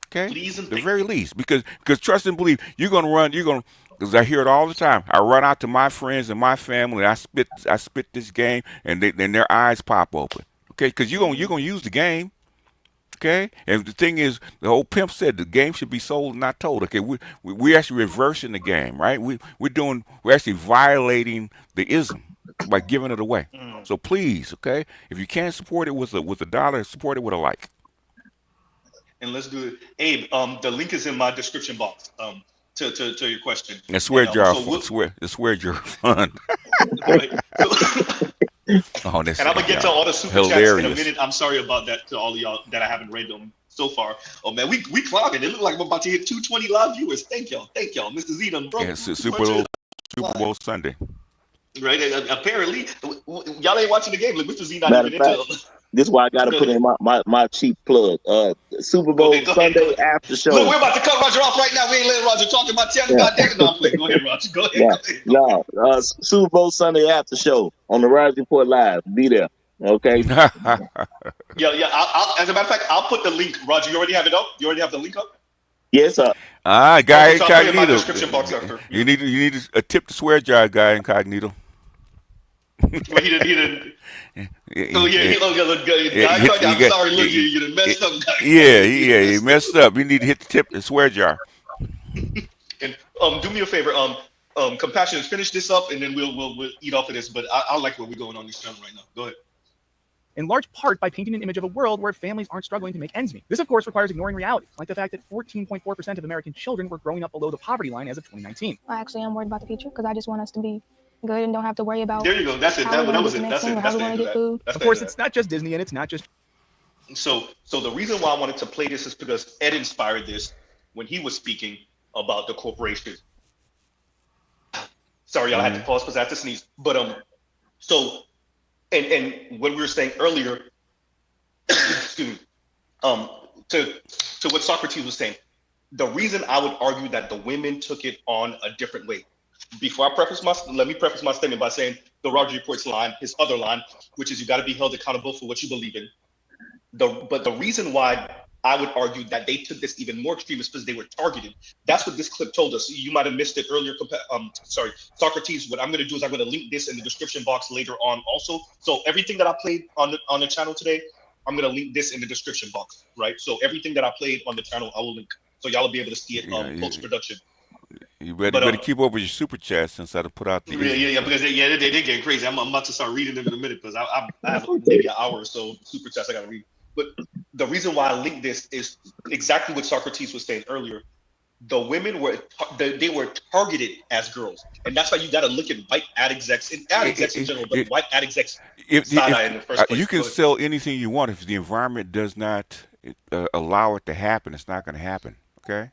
okay? Please and the very least, because trust and believe, because I hear it all the time. I run out to my friends and my family, and I spit this game, and then their eyes pop open, okay? Because you're gonna use the game. Okay, and the thing is, the old pimp said the game should be sold and not told. Okay, we actually reversing the game, right? We're actually violating the ism by giving it away. So please, okay, if you can't support it with $1, support it with a like. And let's do it, Abe. The link is in my description box. To your question. The swear jar fund. Oh, and I'm gonna get to all the super chats in a minute. I'm sorry about that to all of y'all that I haven't read them so far. Oh man, we climbing. It looked like we're about to hit 220 live viewers. Thank y'all, Mr. Z done broke. Yeah, Super Bowl Sunday. Right? Apparently, y'all ain't watching the game. Like Mr. Z not even into it. This is why I got to put in my cheap plug. Super Bowl Sunday after show. Look, we're about to cut Roger off right now. We ain't letting Roger talk about Tim. Goddamn it. No, I'm playing. Go ahead, Roger. Go ahead. Super Bowl Sunday after show on the Rise Report Live. Be there. Okay. Yeah. I'll, as a matter of fact, I'll put the link. Roger, you already have it up? You already have the link up? Yes, sir. Guy Incognito. Description box after. You need a tip to swear jar, Guy Incognito. Well, he didn't. Oh yeah, I'm sorry, look, you done messed up, guy. He messed up. You need to hit the tip and swear jar. And do me a favor, Compassion, finish this up, and then we'll eat off of this. But I like where we're going on this channel right now. Go ahead. in large part by painting an image of a world where families aren't struggling to make ends meet. This, of course, requires ignoring reality, like the fact that 14.4% of American children were growing up below the poverty line as of 2019. I actually am worried about the future because I just want us to be good and don't have to worry about. There you go. That's it. That was it. That's it. That's the end of that. Of course, it's not just Disney, and it's not just. So the reason why I wanted to play this is because Ed inspired this when he was speaking about the corporation. Sorry, y'all, I had to pause because I had to sneeze. But so and what we were saying earlier, excuse me, to what Socrates was saying, the reason I would argue that the women took it on a different way. Before I let me preface my statement by saying the Roger Report's line, his other line, which is you got to be held accountable for what you believe in. But the reason why I would argue that they took this even more extreme is because they were targeted. That's what this clip told us. You might have missed it earlier. Sorry, Socrates. What I'm going to do is I'm going to link this in the description box later on also. So everything that I played on the channel today, I'm going to link this in the description box, right? So everything that I played on the channel, I will link. So y'all will be able to see it post-production. You better keep up with your super chats since I put out the because they get crazy. I'm about to start reading them in a minute because I have maybe an hour or so super chats I got to read. But the reason why I linked this is exactly what Socrates was saying earlier. The women were targeted as girls, and that's why you got to look at white ad execs and ad execs in general, but white ad execs side-eye in the first place. You can sell anything you want if the environment does not allow it to happen. It's not going to happen. Okay.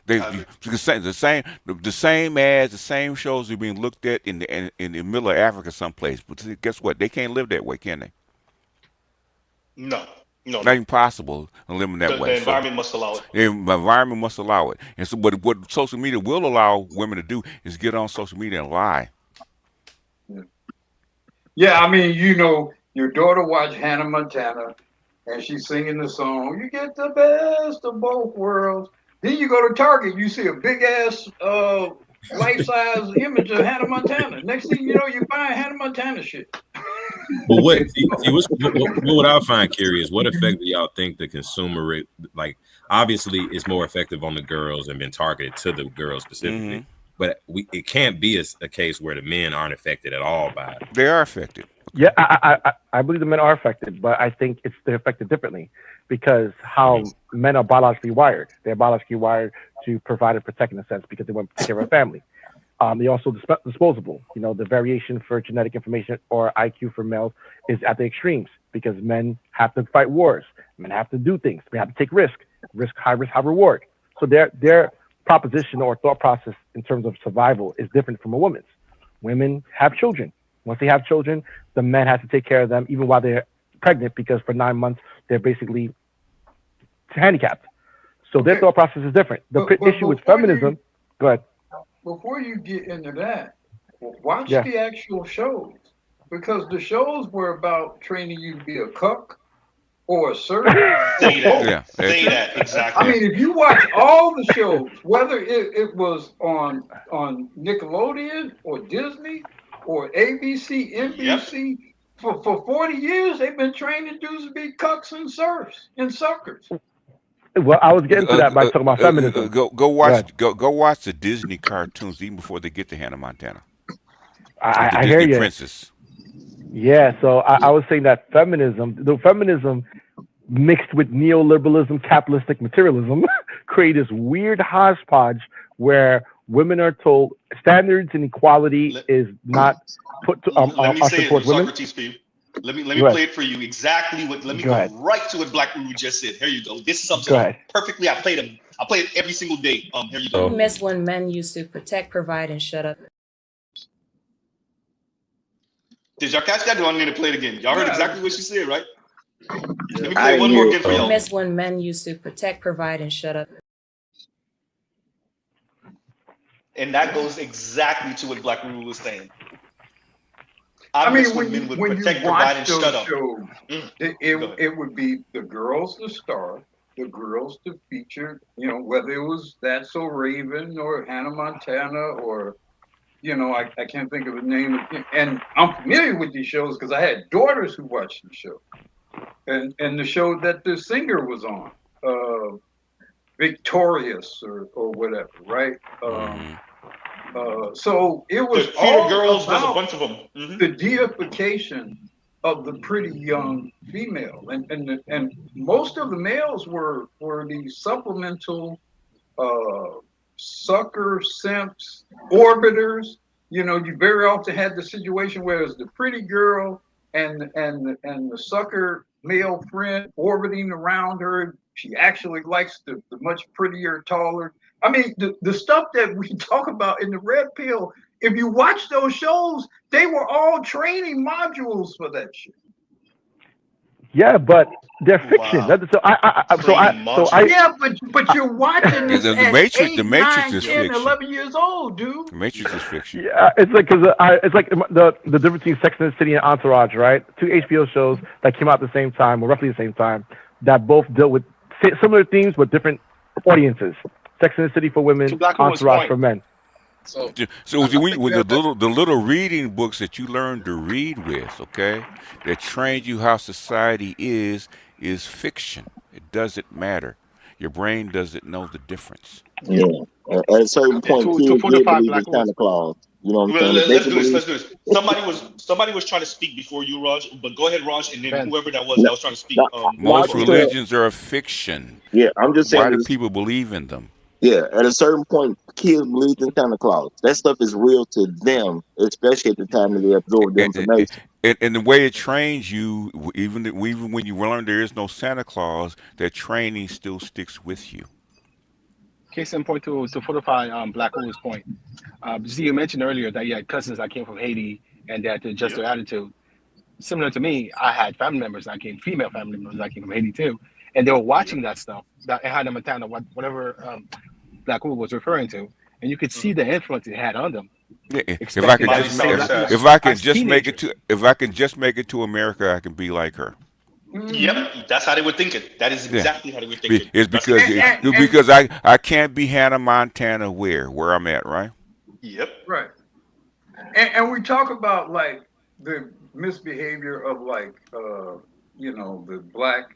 The same ads, the same shows are being looked at in the middle of Africa someplace. But guess what? They can't live that way, can they? No. Not even possible to live in that way. The environment must allow it. The environment must allow it. And so, what social media will allow women to do is get on social media and lie. Yeah, I mean, you know, your daughter watched Hannah Montana, and she's singing the song, "You get the best of both worlds." Then you go to Target, you see a big ass life-size image of Hannah Montana. Next thing you know, you buy Hannah Montana shit. But what would I find curious? What effect do y'all think the consumer, like, obviously it's more effective on the girls and been targeted to the girls specifically, but it can't be a case where the men aren't affected at all by it. They are affected. Yeah, I believe the men are affected, but I think they're affected differently because how men are biologically wired. They're biologically wired to provide and protect in a sense because they want to take care of a family. They also disposable. You know, the variation for genetic information or IQ for males is at the extremes because men have to fight wars. Men have to do things. They have to take risk, high risk, high reward. So their proposition or thought process in terms of survival is different from a woman's. Women have children. Once they have children, the men have to take care of them even while they're pregnant because for 9 months, they're basically handicapped. So their thought process is different. The issue with feminism, go ahead. Before you get into that, watch the actual shows because the shows were about training you to be a cuck or a servant. Say that, exactly. I mean, if you watch all the shows, whether it was on Nickelodeon or Disney or ABC, NBC, for 40 years, they've been training dudes to be cucks and serfs and suckers. Well, I was getting to that by talking about feminism. Go watch the Disney cartoons even before they get to Hannah Montana. I hear you. Princess. Yeah, so I was saying that feminism mixed with neoliberalism, capitalistic materialism, create this weird hodgepodge where women are told standards and equality is not put to let me say support it, women. Socrates, for you. Let me play it for you exactly what. Let me go right to what Black Ruru just said. Here you go. This is something perfectly. I played it every single day. Here you go. You miss when men used to protect, provide, and shut up. Did y'all catch that? Do I need to play it again? Y'all heard exactly what she said, right? Let me play one more again for y'all. You miss when men used to protect, provide, and shut up. And that goes exactly to what Black Ruru was saying. I mean, when you watch those shows, it would be the girls to star, the girls to feature, you know, whether it was That's So Raven or Hannah Montana or, you know, I can't think of the name. And I'm familiar with these shows because I had daughters who watched the show. And the show that the singer was on, Victorious or whatever, right? So it was all girls. There's a bunch of them. The deification of the pretty young female, and most of the males were these supplemental sucker simps, orbiters. You know, you very often had the situation where it's the pretty girl and the sucker male friend orbiting around her. She actually likes the much prettier, taller. I mean, the stuff that we talk about in the red pill, if you watch those shows, they were all training modules for that shit. Yeah, but they're fiction. Wow. Yeah, but you're watching this The at Matrix. 8, The Matrix 9, is 10, fiction. 11 years old, dude. The Matrix is fiction. Yeah, it's like it's like the difference between Sex and the City and Entourage, right? 2 HBO shows that came out at the same time, or roughly the same time, that both dealt with similar themes but different audiences. Sex and the City for women, Entourage for men. So the little reading books that you learn to read with, okay, that train you how society is fiction. It doesn't matter. Your brain doesn't know the difference. Yeah. At a certain point, kids did believe in Santa Claus. You know what I'm saying? Let's do this. Somebody was trying to speak before you, Raj. But go ahead, Raj, and then whoever that was trying to speak. Most religions are a fiction. Yeah, I'm just saying. Why do people believe in them? Yeah, at a certain point, kids believed in Santa Claus. That stuff is real to them, especially at the time that they absorb the information. And the way it trains you, even when you learn there is no Santa Claus, that training still sticks with you. Case in point to fortify Black Woman's point. See, you mentioned earlier that you had cousins that came from Haiti and that to adjust their attitude. Similar to me, I had family members female family members that came from Haiti too, and they were watching that stuff, that Hannah Montana, whatever Black Woman was referring to, and you could see the influence it had on them. Yeah, if I can just make it to America, I can be like her. Yep, that's how they were thinking. That is exactly how they were thinking. It's because I can't be Hannah Montana where I'm at, right? Yep. Right. And we talk about like the misbehavior of like the Black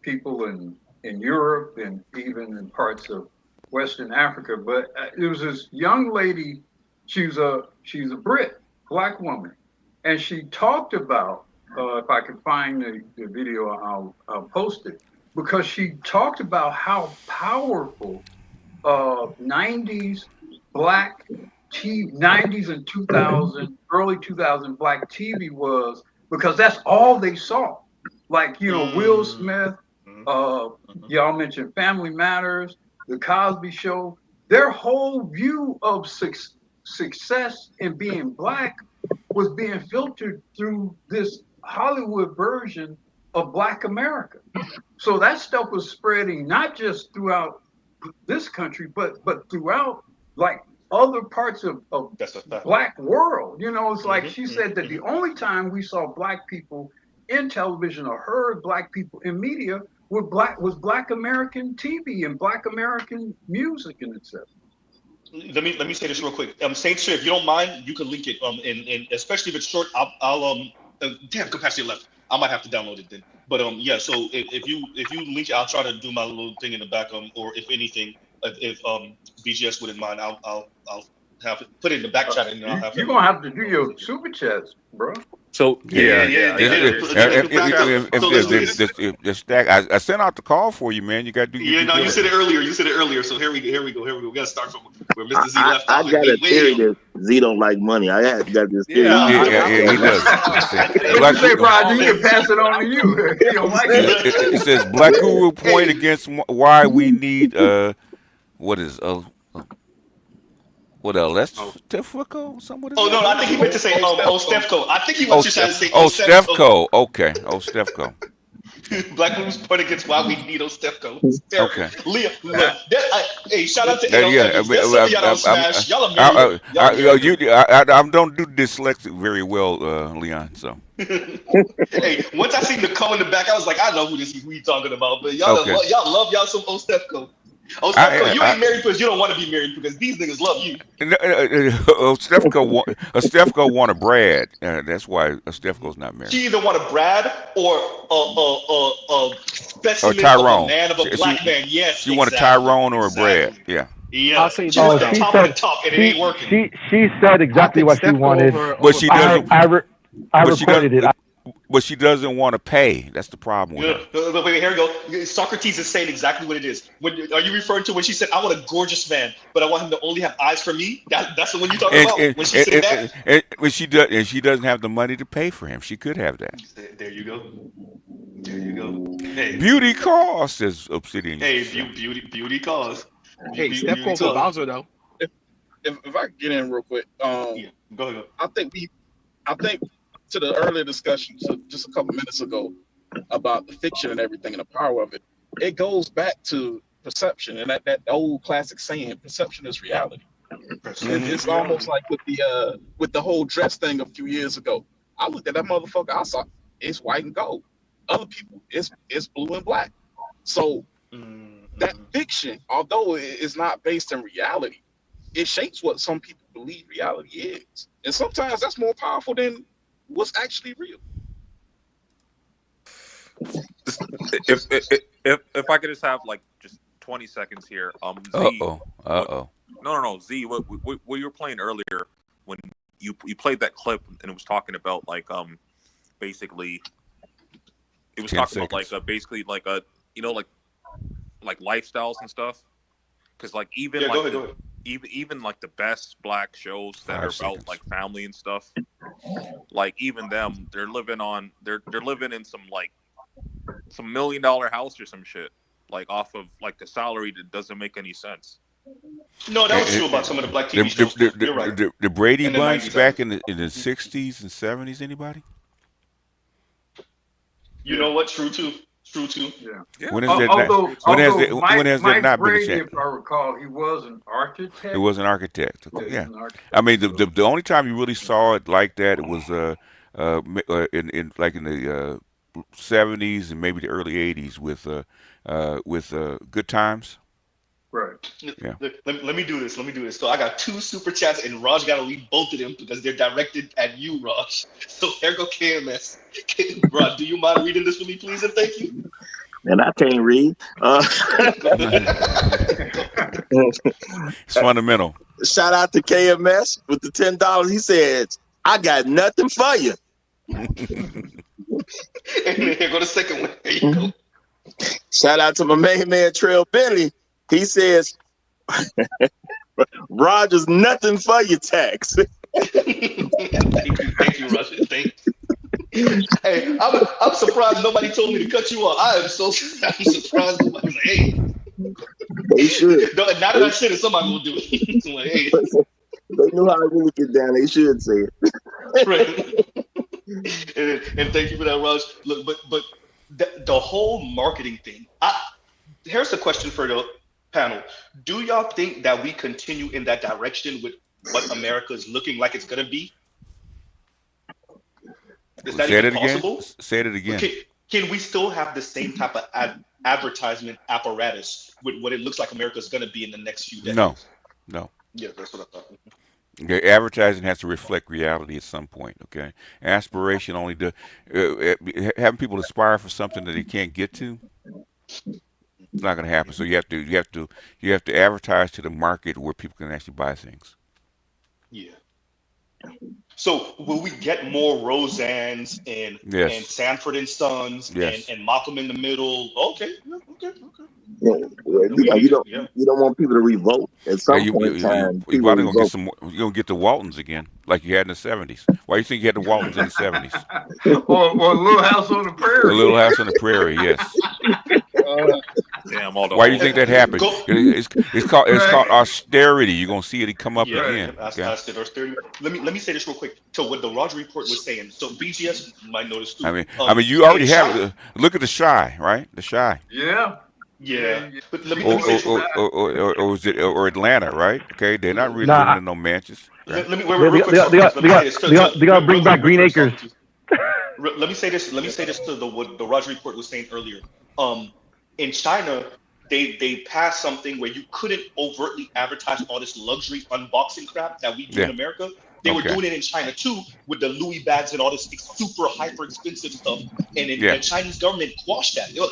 people in Europe and even in parts of Western Africa. But there was this young lady. She's a Brit, Black woman, and she talked about. If I can find the video, I'll post it, because she talked about how powerful 90s Black TV, 90s and 2000, early 2000 Black TV was, because that's all they saw. Like, Will Smith, y'all mentioned Family Matters, The Cosby Show. Their whole view of success in being Black was being filtered through this Hollywood version of Black America. So that stuff was spreading not just throughout this country, but throughout like other parts of Black world. It's like she said that the only time we saw Black people in television or heard Black people in media was Black American TV and Black American music in itself. Let me say this real quick. Saint Sir, if you don't mind, you can link it. And especially if it's short, I'll damn, capacity left. I might have to download it then. But yeah. So if you link it, I'll try to do my little thing in the back. Or if anything, if BGS wouldn't mind, I'll have it put it in the back chat, and I'll have. You're gonna have to do your super chats, bro. So the stack. I sent out the call for you, man. You got to do. Yeah, no, you said it earlier. So here we go. We got to start from where Mr. Z left off. I got a theory that Z don't like money. I got this theory. Yeah, he does. Black say, Roger, you can pass it on to you. He don't like it. It says Black Guru point against why we need what else? That's Stefco? Oh no, I think he meant to say Stefco. I think he wants you to say Stefco. Okay, Stefco. Black Women's point against why we need Stefco. Okay. Leah, hey, shout out to y'all don't smash. Y'all are married. I don't do dyslexic very well, Leon. So. Hey, once I seen the co in the back, I was like, I know who you talking about. But y'all love y'all some Stefco. Stefco, you ain't married because you don't want to be married, because these niggas love you. Stefco want a Brad. That's why Stefco's not married. She either want a Brad or a specimen Tyrone. of a man of a Black man. Yes, she want a Tyrone or a Brad. Yeah. Yeah, she was the top of the top, and it ain't working. She said exactly what she wanted. But she doesn't. I But she reported doesn't. it. But she doesn't want to pay. That's the problem with her. Wait, here we go. Socrates is saying exactly what it is. Are you referring to when she said, "I want a gorgeous man, but I want him to only have eyes for me"? That's the one you're talking about. When she said that, And she does, and she doesn't have the money to pay for him. She could have that. there you go. There you go. Hey, Beauty costs, says Obsidian. hey, beauty calls. Hey, Steph quote for Bowser though. If I get in real quick, Yeah, go ahead. I think to the earlier discussion just a couple minutes ago about the fiction and everything and the power of it, it goes back to perception and that old classic saying, perception is reality. It's almost like with the whole dress thing a few years ago. I looked at that motherfucker, I saw it's white and gold. Other people, it's blue and black. So that fiction, although it is not based in reality, it shapes what some people believe reality is. And sometimes that's more powerful than what's actually real. If I could just have like just 20 seconds here. Z, No, Z. What you were playing earlier when you played that clip and it was talking about like basically it was talking about like basically like like lifestyles and stuff. Because like even even like the best black shows that are about like family and stuff, like even them, they're living in some $1 million house or some shit, like off of like a salary that doesn't make any sense. No, that was true about some of the black TV shows. You're right. The Brady In the Bunch 90s, back in the 60s and 70s. Anybody? You know what? True too. Yeah. When has that not been a chance? If I recall, he was an architect. It was an architect. Okay, yeah. I mean, the only time you really saw it like that, it was in the 70s and maybe the early 80s with Good Times. Right. Yeah. Let me do this. So I got 2 super chats, and Raj got to read both of them because they're directed at you, Raj. So here go KMS. Raj, do you mind reading this for me, please, and thank you? And I can't read. It's fundamental. Shout out to KMS with the $10. He said, "I got nothing for you." And here go the second one. There you go. Shout out to my main man, Trail Bentley. He says, "Roger's nothing for you, tax." Thank you, Raj. Thank you. Hey, I'm surprised nobody told me to cut you off. I'm surprised nobody was like, hey. They should. Now that I said it, somebody will do it. I'm like, hey. They knew how to really get down. They should say it. Right. And thank you for that, Raj. Look, but the whole marketing thing. Here's the question for the panel. Do y'all think that we continue in that direction with what America is looking like it's going to be? Is that even possible? Say it again. Can we still have the same type of advertisement apparatus with what it looks like America is going to be in the next few decades? No. Yeah, that's what I thought. Okay, advertising has to reflect reality at some point. Okay, aspiration only having people aspire for something that they can't get to. It's not going to happen. So you have to advertise to the market where people can actually buy things. Yeah. So will we get more Roseannes and Sanford and Sons and Malcolm in the Middle? Okay. Yeah, you don't want people to revolt at some point in time. You're probably gonna get you're gonna get the Waltons again, like you had in the 70s. Why do you think you had the Waltons in the 70s? or Little House on the Prairie. The Little House on the Prairie, yes. Damn, why do you think that happened? It's called austerity. You're gonna see it come up again. Austerity. Let me say this real quick. So what the Roger report was saying. So BGS might notice too. I mean, you already have it. Look at the Shy, right? The Shy. Yeah. But let me say or Atlanta, right? Okay, they're not really living in no mansions. Right? They gotta bring back Green Acres. Let me say this to what the Roger report was saying earlier. In China, they passed something where you couldn't overtly advertise all this luxury unboxing crap that we do in America. They were doing it in China too, with the Louis bags and all this super hyper expensive stuff. And the Chinese government quashed that. No,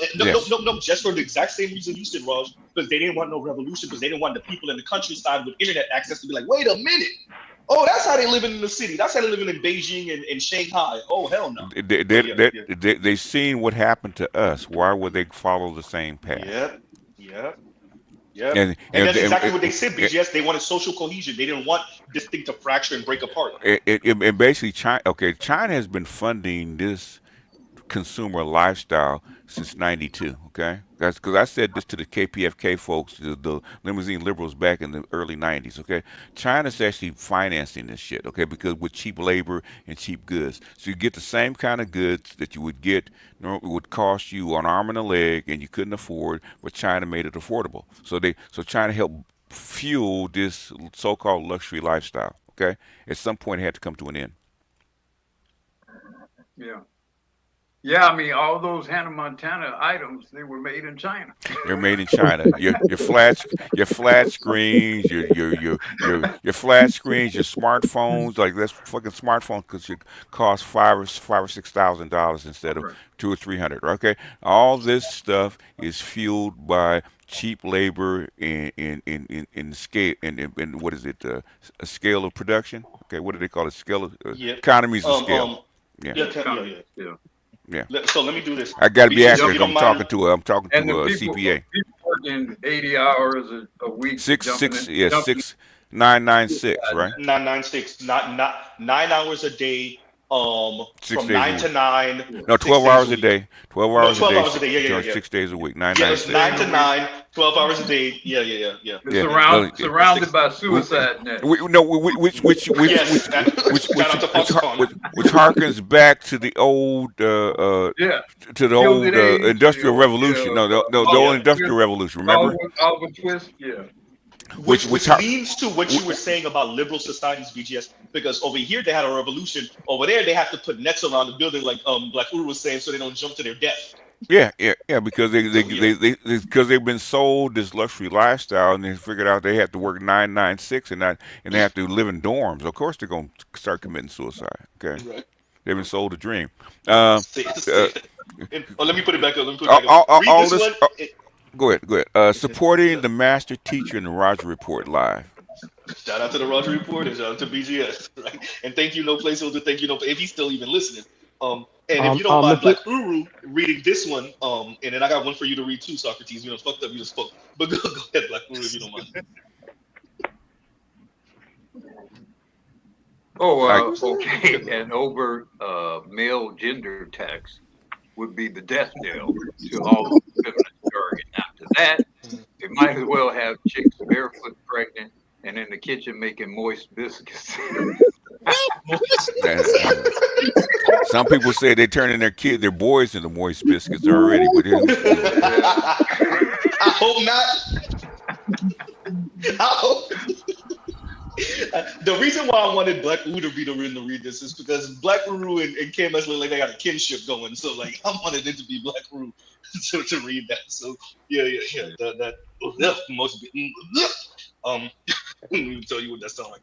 just for the exact same reason you said, Raj, because they didn't want no revolution, because they didn't want the people in the countryside with internet access to be like, wait a minute, Oh, that's how they living in the city. That's how they living in Beijing and Shanghai. Oh, hell no. They seen what happened to us. Why would they follow the same path? Yep. And that's exactly what they said, BGS. They wanted social cohesion. They didn't want this thing to fracture and break apart. And basically, China has been funding this consumer lifestyle since '92. Okay, that's because I said this to the KPFK folks, the limousine liberals back in the early '90s. Okay, China's actually financing this shit. Okay, because with cheap labor and cheap goods, so you get the same kind of goods that you would get. It would cost you an arm and a leg, and you couldn't afford, but China made it affordable. So China helped fuel this so-called luxury lifestyle. Okay, at some point it had to come to an end. Yeah. Yeah, I mean, all those Hannah Montana items, they were made in China. They're made in China. Your flat screens, your flat screens, your smartphones, like that's fucking smartphones because it costs $5,000 or $6,000 instead of $200 or $300. Okay, all this stuff is fueled by cheap labor in scale and what is it? A scale of production. Okay, what do they call it? Scale of economies of scale. Yeah. So let me do this. I got to be accurate. I'm talking to a CPA. People working 80 hours a week. 996, right? 996, not 9 hours a day. From 9 to 9. No, 12 hours a day. 12 hours a day. 12 hours a day. Yeah. 6 days a week. 9 to 9. 12 hours a day. Yeah. Surrounded by suicide net. Which harkens back to the old industrial revolution. The old industrial revolution. Remember? Oliver Twist. Yeah. Which leads to what you were saying about liberal societies, VGS, because over here they had a revolution. Over there they have to put nets around the building, like Black Uru was saying, so they don't jump to their death. Yeah, because they've been sold this luxury lifestyle, and they figured out they have to work 996 and they have to live in dorms. Of course, they're gonna start committing suicide. Okay, right. They've been sold a dream. Let me put it back up. Read this one. Go ahead. Supporting the Master Teacher in the Roger Report live. Shout out to the Roger Report and shout out to BGS. Right? And thank you, No Placeholder. Thank you, if he's still even listening. And if you don't mind Black Uru reading this one, and then I got one for you to read too, Socrates. You know, fucked up, you just spoke. But go ahead, Black Uru, if you don't mind. Okay. And over male gender tax would be the death knell to all of the feminist jargon. After that, they might as well have chicks barefoot pregnant and in the kitchen making moist biscuits. Some people say they're turning their boys into moist biscuits already, but I hope not. The reason why I wanted Black Uru to read this is because Black Uru and KMS look like they got a kinship going. So like I wanted it to be Black Uru to read that. So yeah. That most let me even tell you what that sounds like.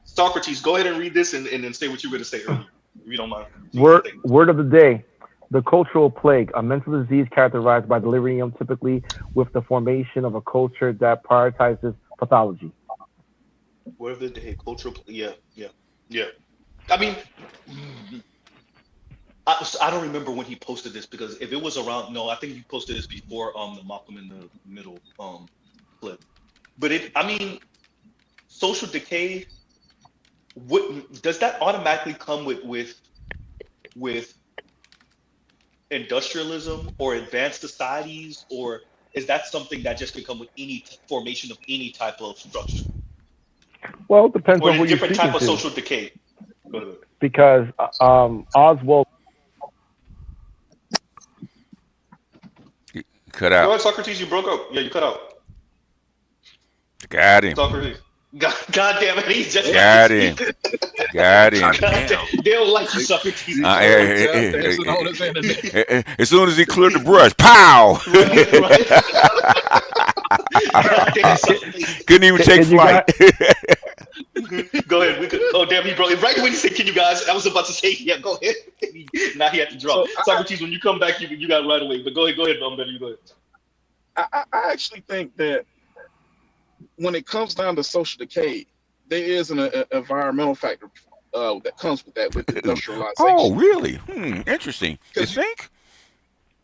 Socrates, go ahead and read this and then say what you were going to say earlier, if you don't mind. Word of the day. The cultural plague, a mental disease characterized by delirium, typically with the formation of a culture that prioritizes pathology. Word of the day, cultural, yeah. I mean, I don't remember when he posted this, because if it was around, I think he posted this before the Malcolm in the Middle clip. But social decay, does that automatically come with industrialism or advanced societies, or is that something that just can come with any formation of any type of structure? Well, it depends or on what you're different speaking type of to. social decay. Because Oswald. Cut out. Go ahead, Socrates, you broke up. Yeah, you cut out. Got him. Socrates. God damn it, he's just got him. Got him. They don't like you, Socrates. As soon as he cleared the brush, pow! Couldn't even take flight. Go ahead. Oh damn, he broke it. Right when he said, "Can you guys?" I was about to say, "Yeah, go ahead." Now he had to drop. Socrates, when you come back, you got it right away. But go ahead, Better, you go ahead. I actually think that when it comes down to social decay, there is an environmental factor that comes with that, with industrialization. Oh, really? Interesting. You Because think?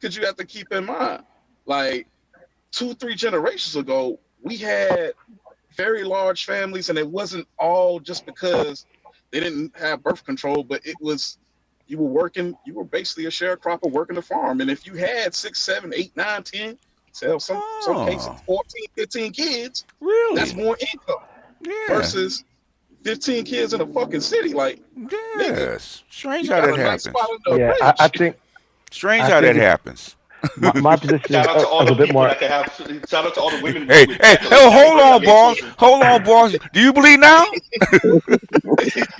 you have to keep in mind, like 2-3 generations ago, we had very large families, and it wasn't all just because they didn't have birth control, but it was you were basically a sharecropper working the farm. And if you had 6, 7, 8, 9, 10, some cases 14, 15 kids, Really? that's more income versus 15 kids in a fucking city. Like, yes. Strange you how got that a nice happens. spot in the Yeah, range. I think. Strange I how think that it's- happens. My position is Shout out to all a the bit people more. that can have. Shout out to all the women. Hey, with hey, that hold on, made boss. children. Hold on, boss. Do you bleed now?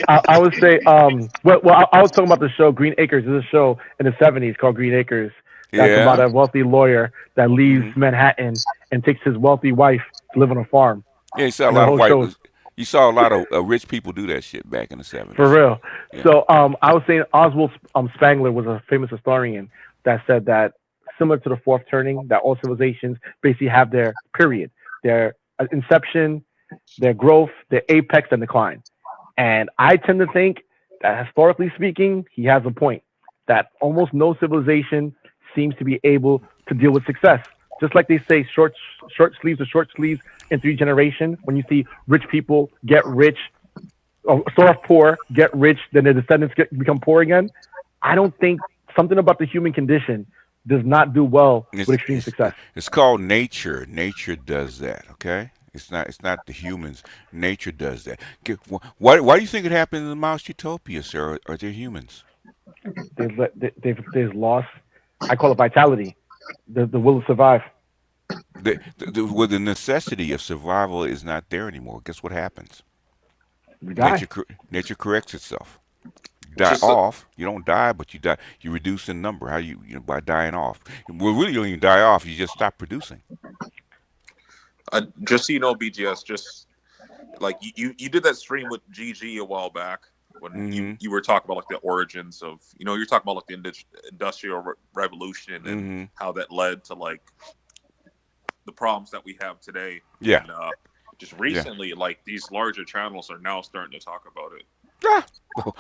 I would say, well, I was talking about the show Green Acres. There's a show in the '70s called Green Acres that's Yeah. about a wealthy lawyer that leaves Manhattan and takes his wealthy wife to live on a farm. Yeah, you saw a And the lot of whole white. show is You saw a lot of rich people do that shit back in the 70s. for real. Yeah. So I was saying Oswald Spengler was a famous historian that said that similar to the fourth turning, that all civilizations basically have their period, their inception, their growth, their apex, and decline. And I tend to think that historically speaking, he has a point that almost no civilization seems to be able to deal with success. Just like they say, short sleeves are short sleeves in 3 generations. When you see rich people get rich, or start off poor, get rich, then their descendants become poor again. I don't think something about the human condition does not do well with extreme success. It's called nature. Nature does that. Okay. It's not the humans. Nature does that. Why do you think it happened in the Mouse Utopia, sir? Are they humans? They've lost. I call it vitality, the will to survive. Well, the necessity of survival is not there anymore. Guess what happens? We die. Nature corrects itself. Die off. You don't die, but you die. You reduce in number. How by dying off? Well, really, you don't even die off. You just stop producing. Just so you know, BGS, just like you did that stream with GG a while back when you were talking about like the origins of, you're talking about like the industrial revolution and how that led to like the problems that we have today. Yeah. And, just recently, like these larger channels are now starting to talk about it.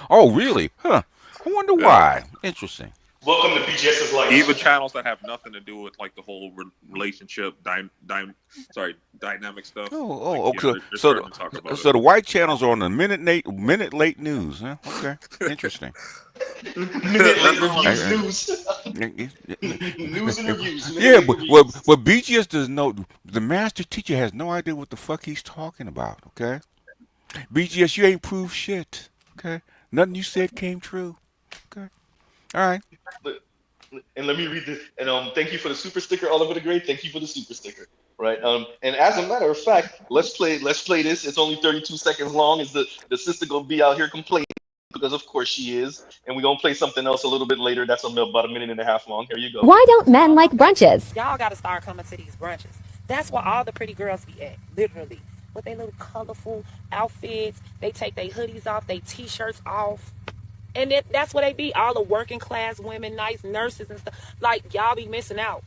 Oh, really? Huh. I wonder why. Interesting. Welcome to BGS's life. Even channels that have nothing to do with like the whole relationship, dynamic stuff. Okay. So the white channels are on the minute late news, huh? Okay. Interesting. Minute late reviews. News and reviews. Yeah, but BGS doesn't know. The master teacher has no idea what the fuck he's talking about. Okay. BGS, you ain't proved shit. Okay. Nothing you said came true. Okay. All right. And let me read this. And thank you for the super sticker, Oliver the Great. Thank you for the super sticker. Right. And as a matter of fact, let's play this. It's only 32 seconds long. Is the sister gonna be out here complaining? Because of course she is. And we're gonna play something else a little bit later. That's about a minute and a half long. Here you go. Why don't men like brunches? Y'all gotta start coming to these brunches. That's where all the pretty girls be at, literally. With their little colorful outfits. They take their hoodies off, their t-shirts off. And that's what they be. All the working class women, nice nurses and stuff. Like, y'all be missing out.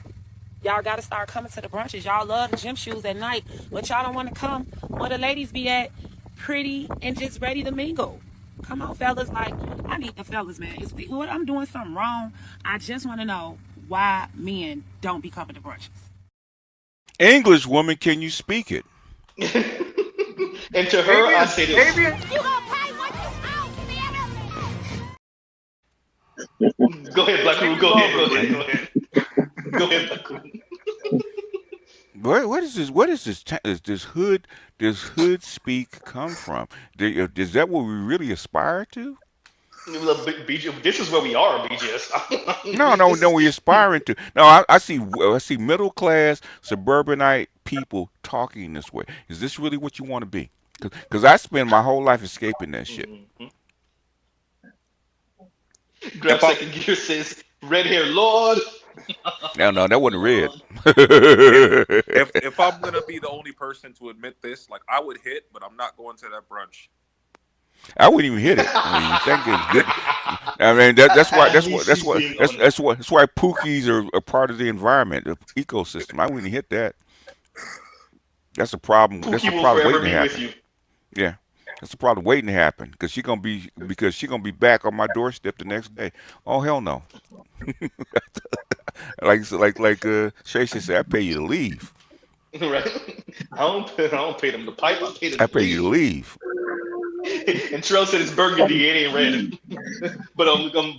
Y'all got to start coming to the brunches. Y'all love the gym shoes at night. But y'all don't want to come where the ladies be at, pretty and just ready to mingle. Come on, fellas. Like, I need the fellas, man. What I'm doing something wrong. I just want to know why men don't be coming to brunches. English woman, can you speak it? And to her, I say this. Go ahead, Black Room. Go ahead, Black Room. What is this? What is this hood? This hood speak come from? Is that what we really aspire to? This is where we are, BGS. No. We aspiring to. No, I see middle class suburbanite people talking this way. Is this really what you want to be? Because I spend my whole life escaping that shit. Grab Second Gear says, red hair Lord. No, that wasn't red. if I'm gonna be the only person to admit this, like I would hit, but I'm not going to that brunch. I wouldn't even hit it. I mean, thank you. I mean, that's why pookies are a part of the environment, the ecosystem. I wouldn't hit that. That's a problem. That's a problem waiting to happen. Yeah. That's a problem waiting to happen because she's gonna be back on my doorstep the next day. Oh hell no! Tracy said, I pay you to leave. Right? I don't pay them to pipe. I pay them I to pay you to leave. leave. And Terrell said it's burgundy. It ain't red. But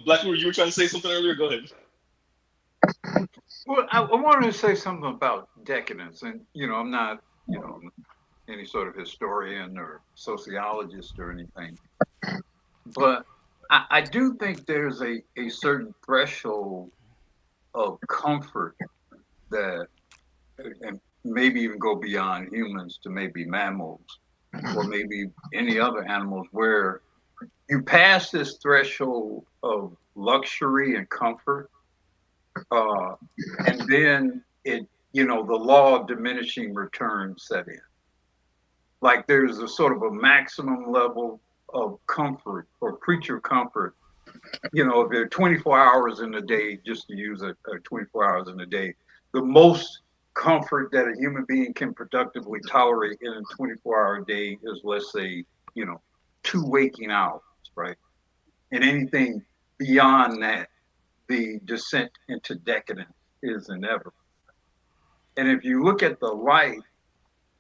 Black, you were trying to say something earlier. Go ahead. Well, I wanted to say something about decadence, and I'm not, any sort of historian or sociologist or anything, but I do think there's a certain threshold of comfort that, and maybe even go beyond humans to maybe mammals or maybe any other animals, where you pass this threshold of luxury and comfort, and then the law of diminishing returns set in. Like there's a sort of a maximum level of comfort or creature comfort. If there are 24 hours in a day, just to use a 24 hours in a day, the most comfort that a human being can productively tolerate in a 24-hour day is, let's say, 2 waking hours, right? And anything beyond that, the descent into decadence is inevitable. And if you look at the life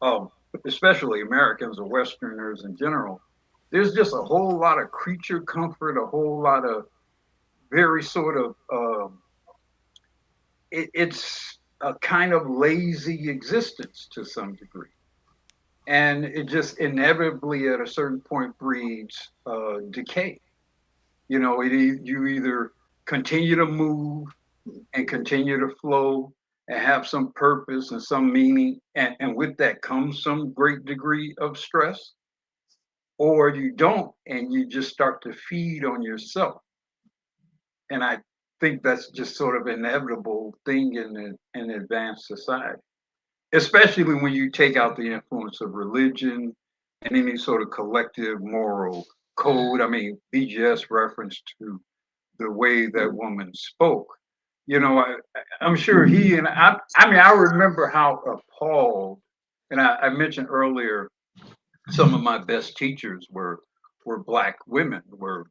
of especially Americans or Westerners in general, there's just a whole lot of creature comfort, a whole lot of very sort of, it's a kind of lazy existence to some degree. And it just inevitably at a certain point breeds decay. You either continue to move and continue to flow and have some purpose and some meaning, and with that comes some great degree of stress, or you don't, and you just start to feed on yourself. And I think that's just sort of an inevitable thing in an advanced society, especially when you take out the influence of religion and any sort of collective moral code. I mean, BGS reference to the way that woman spoke. I'm sure he and I remember how appalled, and I mentioned earlier, some of my best teachers were Black women, were,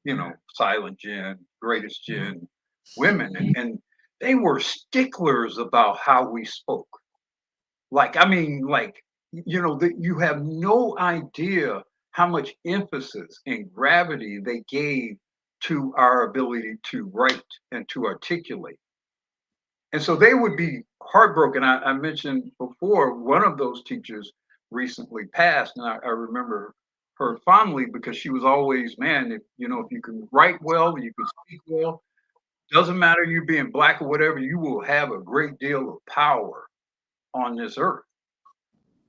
silent gen, greatest gen women. And they were sticklers about how we spoke. You have no idea how much emphasis and gravity they gave to our ability to write and to articulate. And so they would be heartbroken. I mentioned before, one of those teachers recently passed, and I remember her fondly because she was always, man, if you can write well, you can speak well, doesn't matter you being Black or whatever, you will have a great deal of power on this earth.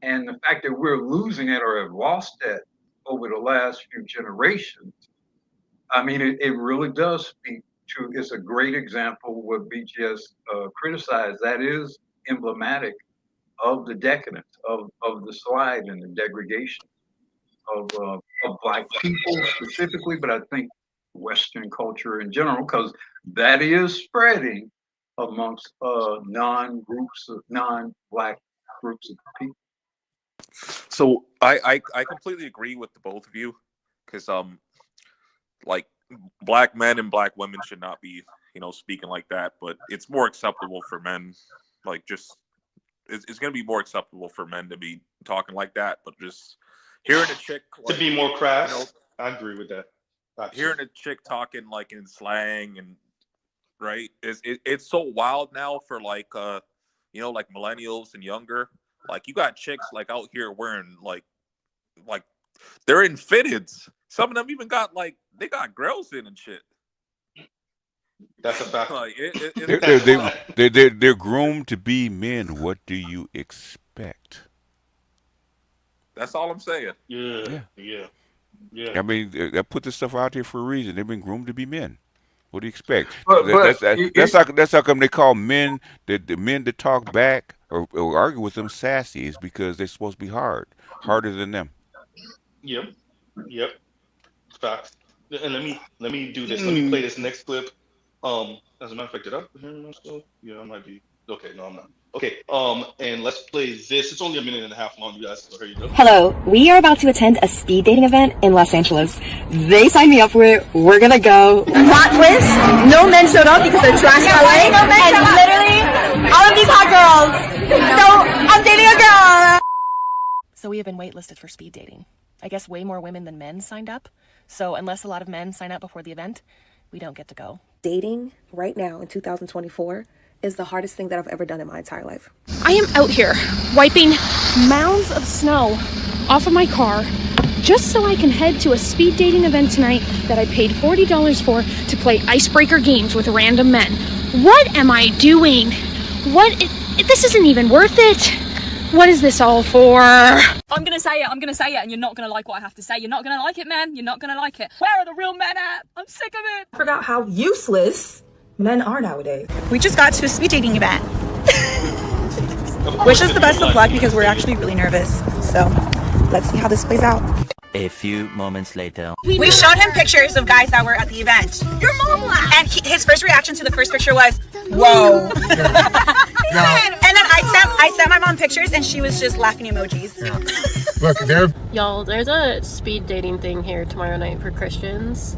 And the fact that we're losing it or have lost it over the last few generations, I mean, it really does speak to, it's a great example what BGS criticized. That is emblematic of the decadence, of the slide and the degradation of Black people specifically, but I think Western culture in general, because that is spreading amongst non-Black groups of people. So I completely agree with the both of you, because like Black men and Black women should not be speaking like that, but it's more acceptable for men, like just it's going to be more acceptable for men to be talking like that. But just hearing a chick to be more crass, I agree with that. Absolutely. Hearing a chick talking like in slang and right, it's so wild now for like millennials and younger. Like you got chicks like out here wearing like they're in fitteds. Some of them even got they got grills in and shit. That's a fact. Like, they're groomed to be men. What do you expect? That's all I'm saying. Yeah. I mean, I put this stuff out there for a reason. They've been groomed to be men. What do you expect? That's how come they call men the men that talk back or argue with them sassy, is because they're supposed to be harder than them. Yep. Facts. And let me do this. Let me play this next clip. As a matter of fact, did I hear myself? Yeah, I might be. Okay, no, I'm not. Okay, and let's play this. It's only a minute and a half long, you guys, so here you go. Hello, we are about to attend a speed dating event in Los Angeles. They signed me up for it. We're gonna go. Plot twist, no men showed up because they're trash LA, and literally all of these hot girls. So I'm dating a girl. So we have been waitlisted for speed dating. I guess way more women than men signed up. So unless a lot of men sign up before the event, we don't get to go. Dating right now in 2024 is the hardest thing that I've ever done in my entire life. I am out here wiping mounds of snow off of my car just so I can head to a speed dating event tonight that I paid $40 for to play icebreaker games with random men. What am I doing? This isn't even worth it. What is this all for? I'm gonna say it, and you're not gonna like what I have to say. You're not gonna like it, man. You're not gonna like it. Where are the real men at? I'm sick of it. I forgot how useless men are nowadays. We just got to a speed dating event. Wish us the best of luck because we're actually really nervous. So let's see how this plays out. A few moments later. We showed him pictures of guys that were at the event. Your mom laughed. And his first reaction to the first picture was, whoa. And then I sent my mom pictures and she was just laughing emojis. Look, y'all, there's a speed dating thing here tomorrow night for Christians.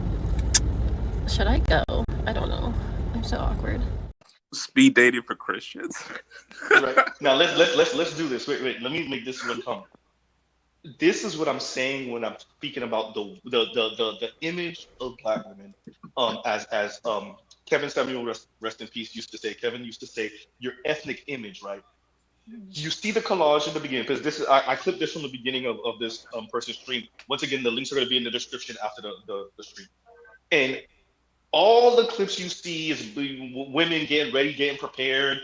Should I go? I don't know. I'm so awkward. Speed dating for Christians. Right. Now let's do this. Wait. Let me make this one come. This is what I'm saying when I'm speaking about the image of Black women. As Kevin Samuel, rest in peace, used to say. Kevin used to say, your ethnic image, right? You see the collage in the beginning, because this is I clipped this from the beginning of this person's stream. Once again, the links are going to be in the description after the stream. And all the clips you see is women getting ready, getting prepared,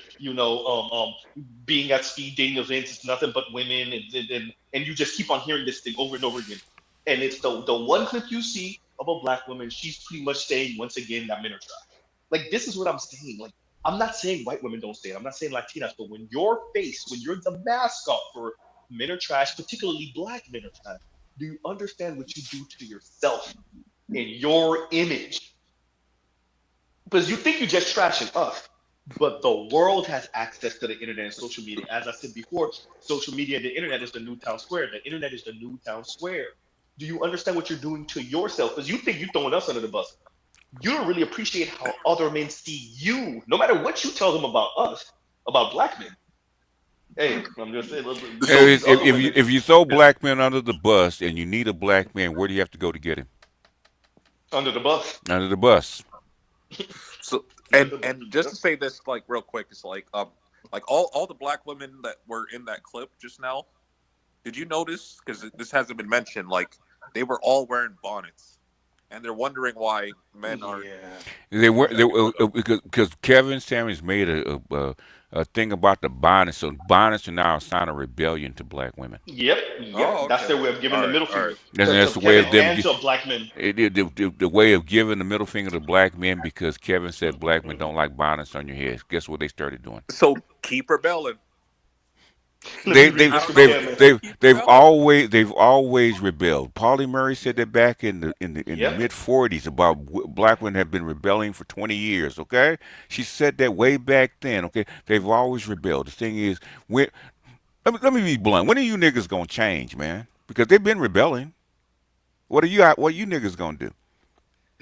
being at speed dating events. It's nothing but women, and you just keep on hearing this thing over and over again. And it's the one clip you see of a Black woman, she's pretty much saying once again that men are trash. Like, this is what I'm saying. Like, I'm not saying white women don't say it. I'm not saying Latinas, but when you're the mascot for men are trash, particularly Black men are trash, do you understand what you do to yourself and your image? Because you think you're just trashing us, but the world has access to the internet and social media. As I said before, social media and the internet is the new town square. The internet is the new town square. Do you understand what you're doing to yourself? Because you think you're throwing us under the bus. You don't really appreciate how other men see you, no matter what you tell them about us, about Black men. Hey, I'm just saying. If you throw Black men under the bus and you need a Black man, where do you have to go to get him? Under the bus. Under the bus. So and just to say this like real quick, it's like all the Black women that were in that clip just now, did you notice, because this hasn't been mentioned, like they were all wearing bonnets, and they're wondering why men are. They were because Kevin Samuels made a thing about the bonnets. So bonnets are now a sign of rebellion to Black women. Yep. Oh, okay. That's their way of giving the middle finger. That's the way of them. To Black men. The way of giving the middle finger to Black men, because Kevin said Black men don't like bonnets on your head. Guess what they started doing? So keep rebelling. They've always rebelled. Pauli Murray said that back in the mid 40s about Black women have been rebelling for 20 years. Okay, she said that way back then. Okay, they've always rebelled. The thing is, let me be blunt. When are you niggas gonna change, man? Because they've been rebelling. What are you niggas gonna do?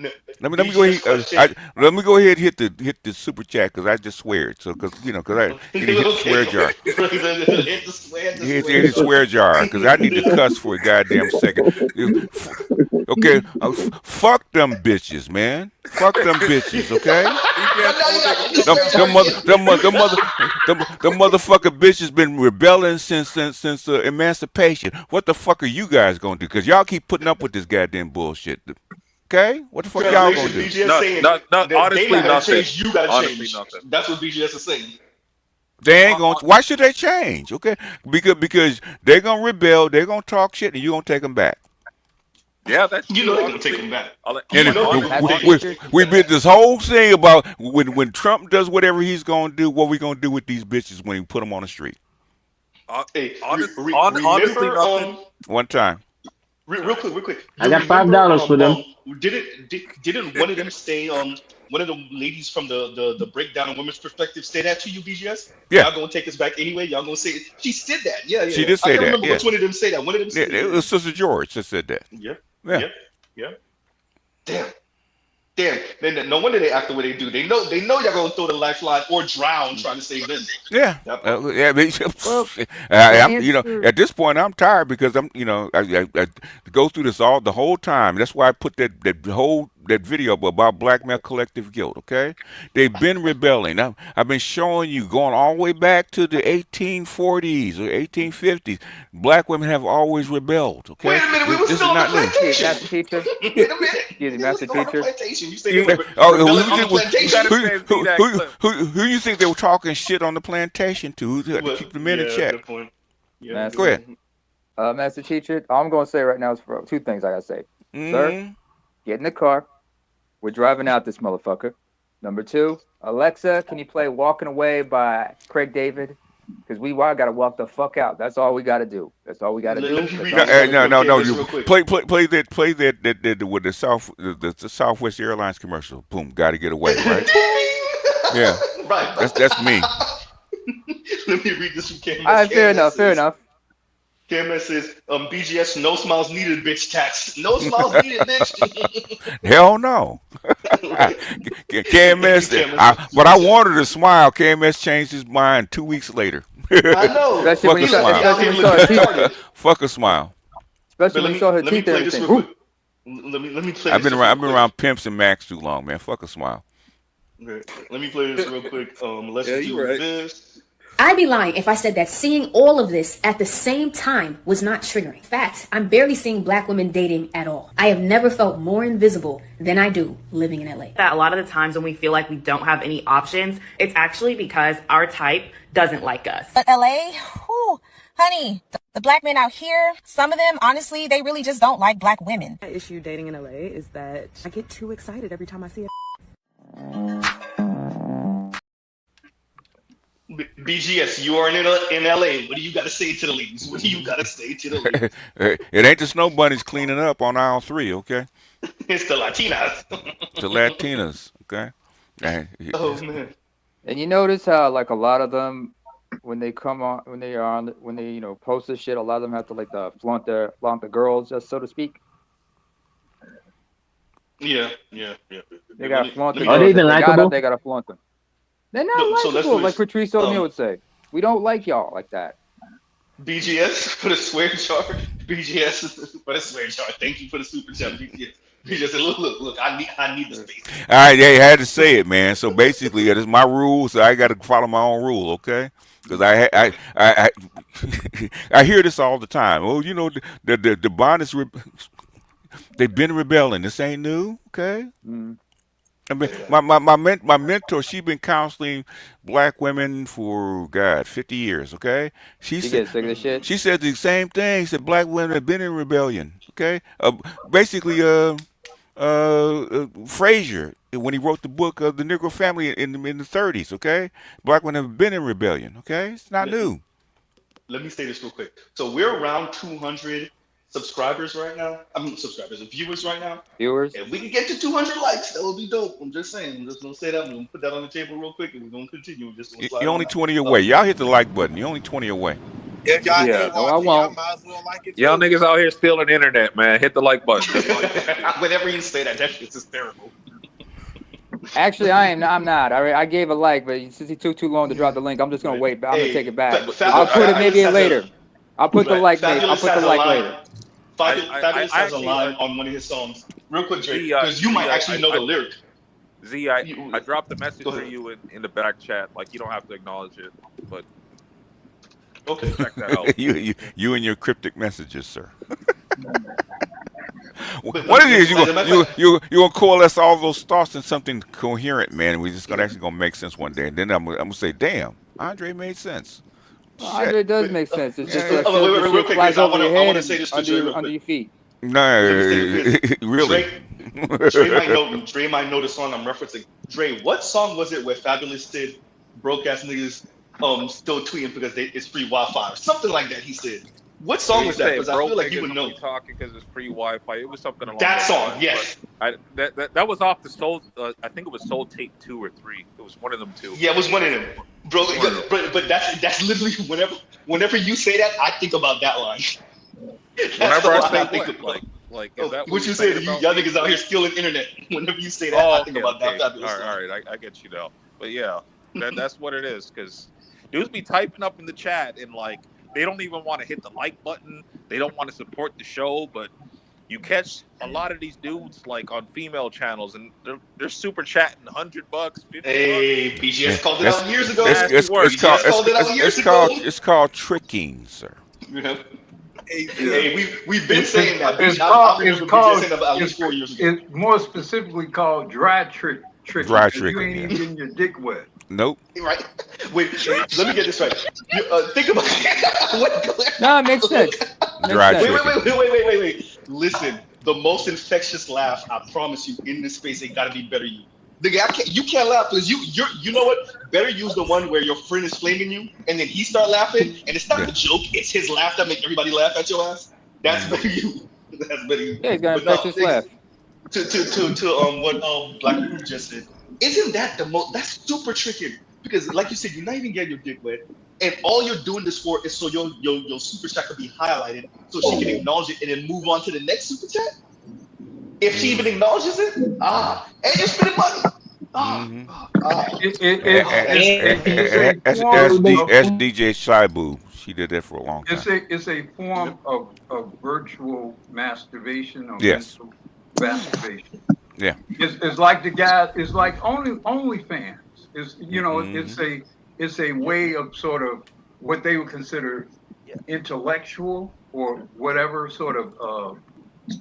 No, let me go ahead. Let me go ahead and hit the super chat, because I just swear it. So because I hit the swear jar. Hit the swear jar, because I need to cuss for a goddamn second. Okay, fuck them bitches, man. Fuck them bitches, okay? The motherfucking bitches been rebelling since emancipation. What the fuck are you guys gonna do? Because y'all keep putting up with this goddamn bullshit. Okay, what the fuck y'all gonna do? Honestly, nothing. You gotta change. Nothing. That's what BGS is saying. They ain't gonna. Why should they change? Okay, because they're gonna rebel. They're gonna talk shit, and you gonna take them back. Yeah, that's they're gonna take them back. We did this whole thing about when Trump does whatever he's gonna do. What we gonna do with these bitches when he put them on the street? Honestly, nothing. One time. Real quick. I got $5 for them. Didn't one of them say one of the ladies from the breakdown of women's perspective say that to you, BGS? Yeah. Y'all gonna take us back anyway? Y'all gonna say it? She said that. Yeah. She did say I can't that. remember Yeah. which one of them say that. One of them said It was Sister George that said that. Yeah. Damn. Then no wonder they act the way they do. They know y'all gonna throw the lifeline or drown trying to save them. Yeah. At this point, I'm tired because I go through this the whole time. That's why I put that video up about black male collective guilt. Okay, they've been rebelling. I've been showing you going all the way back to the 1840s or 1850s. Black women have always rebelled. Okay, wait a minute, we were still on the plantation. Master teacher. Wait a minute. Excuse me, Master teacher. You say they were rebelling on the plantation? Who you think they were talking shit on the plantation to keep the men in check? Good point. Go ahead. Master teacher, all I'm going to say right now is for two things I got to say. Sir, get in the car. We're driving out this motherfucker. Number two, Alexa, can you play Walking Away by Craig David? Because I got to walk the fuck out. That's all we got to do. That's all we got to do. No. You play that with the Southwest Airlines commercial. Boom, got to get away, right? Yeah, right. That's me. Let me read this from Cam. All right, fair enough. Cam says, "BGS, no smiles needed, bitch. Tax, no smiles needed, bitch." Hell no. KMS, but I wanted to smile. KMS changed his mind 2 weeks later. I know. Especially when you saw her teeth. Fuck a smile. Especially when you saw her teeth and everything. Let me play. I've been around pimps and Macs too long, man. Fuck a smile. Okay. Let me play this real quick. Let's do this. I'd be lying if I said that seeing all of this at the same time was not triggering. In fact, I'm barely seeing black women dating at all. I have never felt more invisible than I do living in LA. That a lot of the times when we feel like we don't have any options, it's actually because our type doesn't like us. But LA, whew, honey, the black men out here, some of them, honestly, they really just don't like black women. My issue dating in LA is that I get too excited every time I see it. BGS, you are in LA. What do you got to say to the ladies? What do you got to say to the ladies? It ain't the snow bunnies cleaning up on aisle 3, okay? It's the Latinas. The Latinas, okay? Oh man. And you notice how like a lot of them when they post this shit, a lot of them have to flaunt the girls, just so to speak. Yeah. They gotta flaunt the Are girls. they even likable? They gotta flaunt them. They're not likable, like Patrice O'Neal would say. We don't like y'all like that. BGS for the swear jar. BGS for the swear jar. Thank you for the super chat, BGS. BGS said, look, I need the space. All right, I had to say it, man. So basically, that is my rule, so I got to follow my own rule, okay? Because I hear this all the time. Oh, you know, the bond is they've been rebelling. This ain't new, okay? I mean, my mentor, she's been counseling black women for 50 years. Okay, she said sick of this shit. She said the same thing. She said black women have been in rebellion. Okay, basically, Frazier, when he wrote the book of the Negro Family in the 30s. Okay, black women have been in rebellion. Okay, it's not new. Let me say this real quick. So we're around 200 subscribers right now. Viewers right now. Viewers. If we can get to 200 likes, that would be dope. I'm just saying. I'm just gonna say that. I'm gonna put that on the table real quick, and we're gonna continue. You're only 20 away. Y'all hit the like button. You're only 20 away. If y'all I won't. Y'all niggas out here stealing the internet, man. Hit the like button. Whenever you say that shit's hysterical. Actually, I'm not. I gave a like, but since he took too long to drop the link, I'm just gonna wait. But I'm gonna take it back. I'll put it maybe later. I'll put the like later. Fabulous has a line on one of his songs. Real quick, Drake, because you might actually know the lyric. Z, I dropped the message for you in the back chat. Like, you don't have to acknowledge it, but okay, check that out. you and your cryptic messages, sir. What it is, you gonna coalesce all those thoughts in something coherent, man. We're just gonna make sense one day, and then I'm gonna say, damn, Andre made sense. Andre does make sense. It's just real quick, I want to say this to Dre under your feet. No, really. Dre might know the song I'm referencing. Dre, what song was it where Fabulous said broke ass niggas still tweeting because it's free Wi-Fi or something like that? He said. What song You was that? say Because I broke feel like you niggas would know. only talking because it's free Wi-Fi. It was something along That those song, lines, yes. but that was off the Soul. I think it was Soul Tape 2 or 3. It was one of them two. Yeah, it was one of them, bro. One of them. But that's literally whenever you say that, I think about that line. Whenever I say think what, about. like is that What you saying said? about Y'all me? niggas out here stealing internet. Whenever you say that, I think about that fabulous line. All right, I get you now. But yeah, that's what it is. Because dudes be typing up in the chat and like they don't even want to hit the like button. They don't want to support the show, but you catch a lot of these dudes like on female channels, and they're super chatting $100, $50. Hey, BGS called it out years ago. It's called tricking, sir. Hey, we've been saying that. It's I remember called, BGS saying that at least 4 years ago. it's more specifically called dry tricking. Dry 'Cause tricking, You ain't even yeah. getting your dick wet. Nope. Right? Wait, let me get this right. You, think about No, it makes sense. Dry Wait. Listen, the most infectious laugh, I promise you, in this space, it gotta be Better You. Nigga, you can't laugh because you know what? Better You's the one where your friend is flaming you, and then he start laughing, and it's not the joke, it's his laugh that make everybody laugh at your ass. That's Better You. That's Better You. Yeah, he's got an infectious laugh. To what Black Guru just said. Isn't that the most? That's super tricky because, like you said, you're not even getting your dick wet, and all you're doing this for is so your super chat can be highlighted, so she can acknowledge it and then move on to the next super chat. If she even acknowledges it, and you're spending money. That's DJ Shaibu. She did that for a long time. It's a form of virtual masturbation or Yes. mental masturbation. Yeah. It's like the guy. It's like OnlyFans. It's a way of sort of what they would consider intellectual or whatever sort of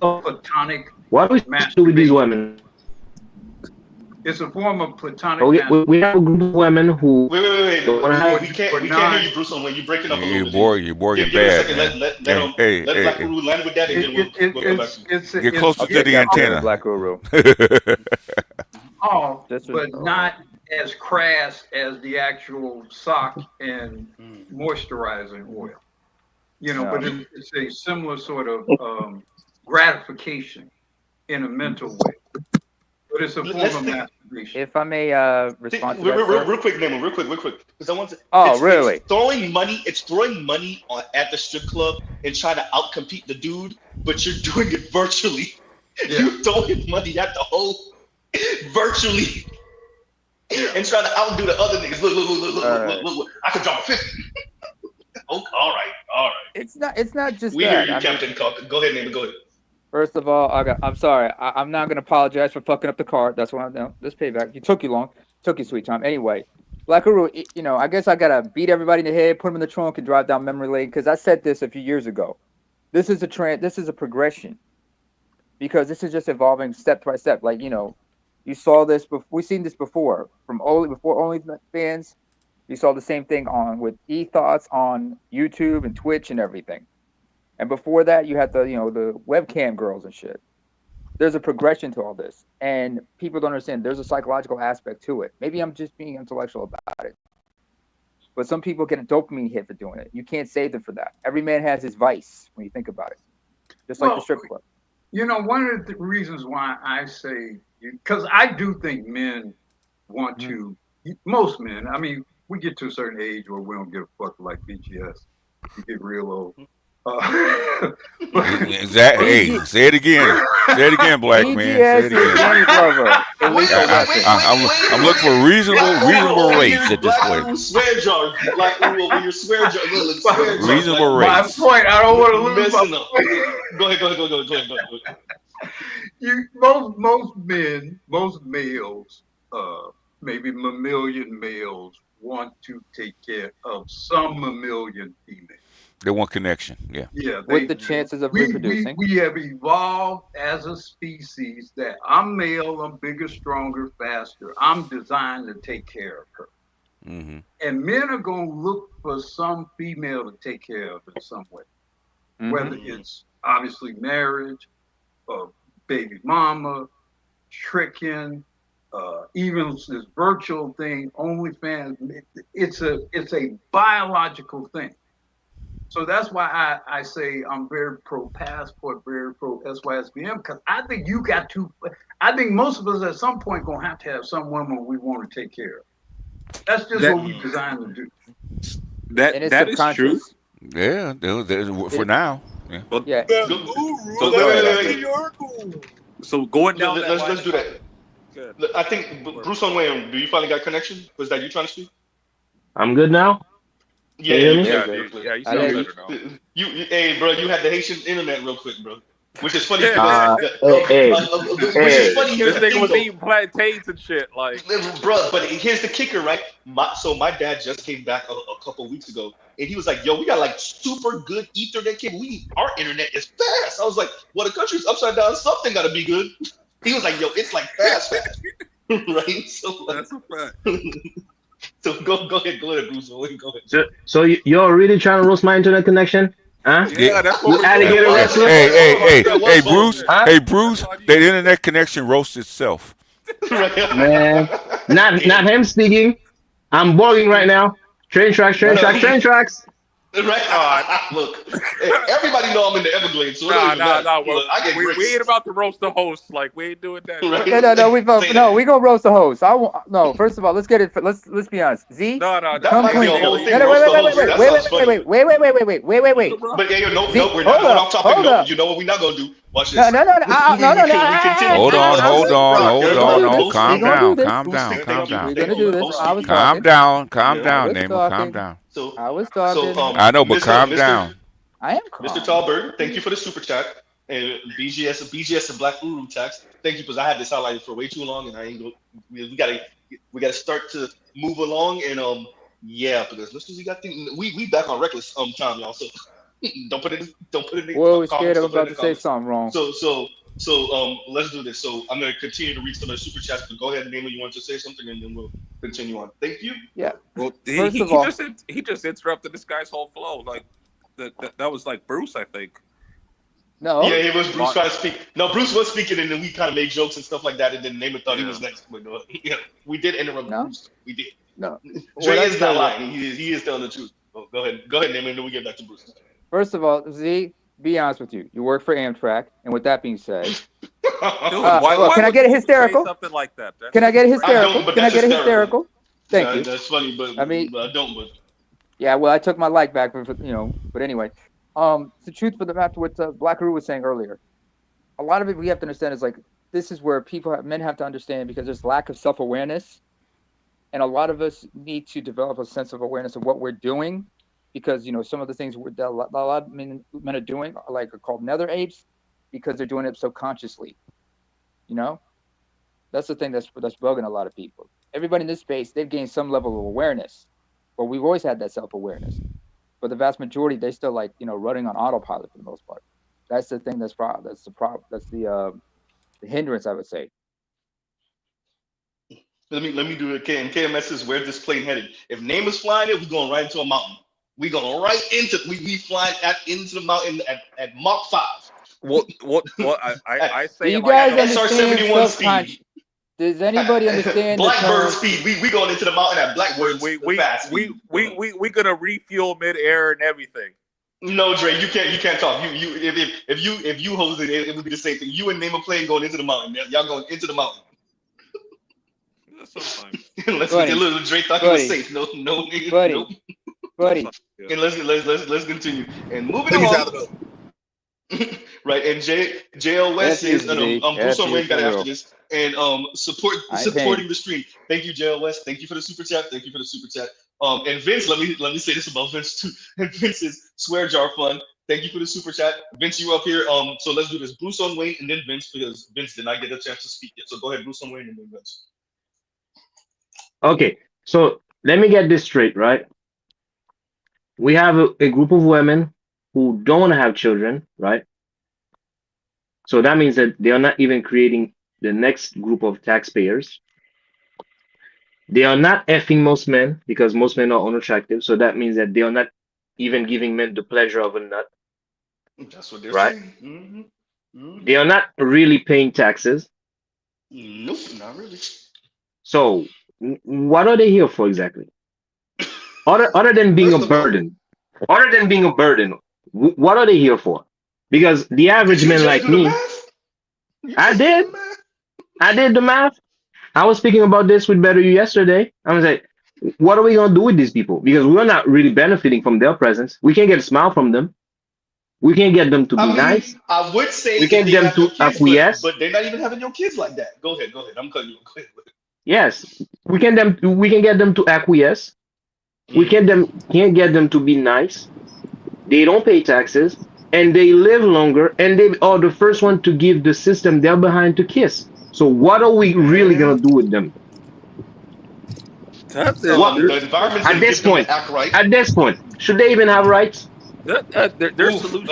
platonic. Why do we with these women? It's a form of platonic. We have a group of women who. Wait. We can't hear you, Bruce. When you're breaking up a little bit. You're boring bad. Let Black Guru land with that, and then we'll come back to you. Get closer to the antenna. Black Guru. But not as crass as the actual sock and moisturizing oil. But it's a similar sort of gratification in a mental way. But it's a form of masturbation. If I may respond to that, real quick, Nemo, real quick. Because I want to. Really? It's throwing money at the strip club and trying to outcompete the dude, but you're doing it virtually. Yeah. You're throwing money at the hole virtually and trying to outdo the other niggas. Look. I can drop a 50. Oh, all right. It's not just we that. hear you, Captain Cock. Go ahead, Nemo. Go ahead. First of all, I'm sorry. I'm not gonna apologize for fucking up the card. That's what I'm doing. This payback. It took you long. Took you sweet time. Anyway, Black Guru, I guess I gotta beat everybody in the head, put them in the trunk, and drive down memory lane because I said this a few years ago. This is a trend. This is a progression because this is just evolving step by step. Like you saw this. We've seen this before before OnlyFans. You saw the same thing with e-thoughts on YouTube and Twitch and everything. And before that, you had the webcam girls and shit. There's a progression to all this, and people don't understand. There's a psychological aspect to it. Maybe I'm just being intellectual about it, but some people get a dopamine hit for doing it. You can't save them for that. Every man has his vice when you think about it, just like the strip club. One of the reasons why I say, because I do think men want to. Most men. I mean, we get to a certain age where we don't give a fuck like BGS. We get real old. Hey, say it again. Say it again, black man. Say it again. I'm looking for reasonable rates at this point. Reasonable rates. My point. I don't want to lose my point. Go ahead. Most males, maybe mammalian males, want to take care of some mammalian females. They want connection, yeah. With the chances of reproducing. We have evolved as a species that I'm male, I'm bigger, stronger, faster. I'm designed to take care of her. Mm-hmm. And men are going to look for some female to take care of in some way. Mm-hmm. Whether it's obviously marriage, baby mama, tricking, even this virtual thing, OnlyFans. It's a biological thing. So that's why I say I'm very pro passport, very pro SYSBM, because I think you got to. I think most of us at some point gonna have to have some women we want to take care of. That's just what we designed to do. That is true. Yeah, for now. Yeah. But yeah. So going down let's do that. I think Bruce on Wayne, do you finally got connection? Was that you trying to speak? I'm good now. Yeah, you sound better now. Hey, bro, you had the Haitian internet real quick, bro. Which is funny. Which is funny. Here's This the nigga thing, was though. eating plantains and shit, like. Bro, but here's the kicker, right? My dad just came back a couple weeks ago, and he was like, "Yo, we got like super good Ethernet cable. Our internet is fast." I was like, "Well, the country's upside down. Something got to be good." He was like, "Yo, it's like fast, right?" So that's a fact. So go ahead, Bruce. Go ahead. So you're really trying to roast my internet connection? Huh? Yeah, that's what alligator wrestler? Hey, Bruce. Huh? Hey, Bruce. The internet connection roasts itself. Man, not him speaking. I'm blogging right now. Train tracks. Right. Look, everybody know I'm in the Everglades, so it don't even matter. Look, I get we ain't about to roast the host. Like we ain't doing that. Right. We gonna roast the host. No. First of all, let's get it. Let's be honest. Z. No. That might be a whole thing. Wait. But yeah, no, we're not going off topic. No, you know what we're not gonna do? Watch this. No. Hold on. Calm down. We're gonna do this. Calm down, Nemo. Calm down. I was talking. I know, but calm down. I am calm. Mr. Talberg, thank you for the super chat. And BGS and Black Uru tax. Thank you, because I had this highlighted for way too long, and I ain't go. We gotta start to move along, and yeah, because Mr. Z got things. We back on reckless time, y'all. So don't put it in the Whoa, comments. scared I'm about to say something wrong. So let's do this. So I'm gonna continue to read some of the super chats, but go ahead and name what you want to say something, and then we'll continue on. Thank you. Yeah. Well, he just interrupted this guy's whole flow. Like that was like Bruce, I think. No. Yeah, it was Bruce trying to speak. No, Bruce was speaking, and then we kind of made jokes and stuff like that, and then Naaman thought he was next. But yeah, we did interrupt Bruce. We did. No. Dre is not lying. He is telling the truth. Go ahead, Naaman, and then we get back to Bruce. First of all, Z, be honest with you. You work for Amtrak, and with that being said, can I get a hysterical? Something like that. Can I get a hysterical? Can I get a hysterical? Thank you. That's funny, but I mean, I don't. But yeah, well, I took my like back, but anyway, the truth for the matter, what Black Roo was saying earlier, a lot of it we have to understand is like this is where men have to understand because there's lack of self-awareness, and a lot of us need to develop a sense of awareness of what we're doing, because some of the things that a lot of men are doing are called nether apes, because they're doing it subconsciously. That's the thing that's bugging a lot of people. Everybody in this space, they've gained some level of awareness, but we've always had that self-awareness. But the vast majority, they still running on autopilot for the most part. That's the thing. That's the problem. That's the hindrance, I would say. Let me do it. KMS says, where's this plane headed? If Name is flying it, we're going right into a mountain. We're going right into we flying into the mountain at Mach 5. What I say. You guys understand SR-71 speed. Does anybody understand Blackbird speed? We going into the mountain at Blackbird fast. We gonna refuel midair and everything. No, Dre, you can't talk. If you host it would be the same thing. You and Name a plane going into the mountain. Y'all going into the mountain. Sometimes. Let's get a little Dre thought he was safe. No, buddy. And let's continue and moving along. Right, and JL West is Bruce on Wayne got after this and supporting the stream. Thank you, JL West. Thank you for the super chat. And Vince, let me say this about Vince too. And Vince is swear jar fun. Thank you for the super chat. Vince, you up here. So let's do this. Bruce on Wayne and then Vince, because Vince did not get a chance to speak yet. So go ahead, Bruce on Wayne and then Vince. Okay, so let me get this straight, right? We have a group of women who don't want to have children, right? So that means that they are not even creating the next group of taxpayers. They are not effing most men, because most men are unattractive. So that means that they are not even giving men the pleasure of a nut. That's what they're saying. Mm-hmm. Mm-hmm. They are not really paying taxes. Nope, not really. So what are they here for exactly? Other than being a burden. other than being a burden, what are they here for? Because the average man like me, I did the math. I was speaking about this with Better You yesterday. I was like, what are we gonna do with these people? Because we're not really benefiting from their presence. We can't get a smile from them. We can't get them to be nice. I would say We can't they get them have to your kids, acquiesce. but they're not even having your kids like that. Go ahead. I'm cutting you. Go ahead. Yes, we can get them to acquiesce. We can't get them to be nice. They don't pay taxes, and they live longer, and they are the first one to give the system they're behind to kiss. So what are we really gonna do with them? That's The environment's at gonna this give them point, to act right. at this point, should they even have rights? There's solutions.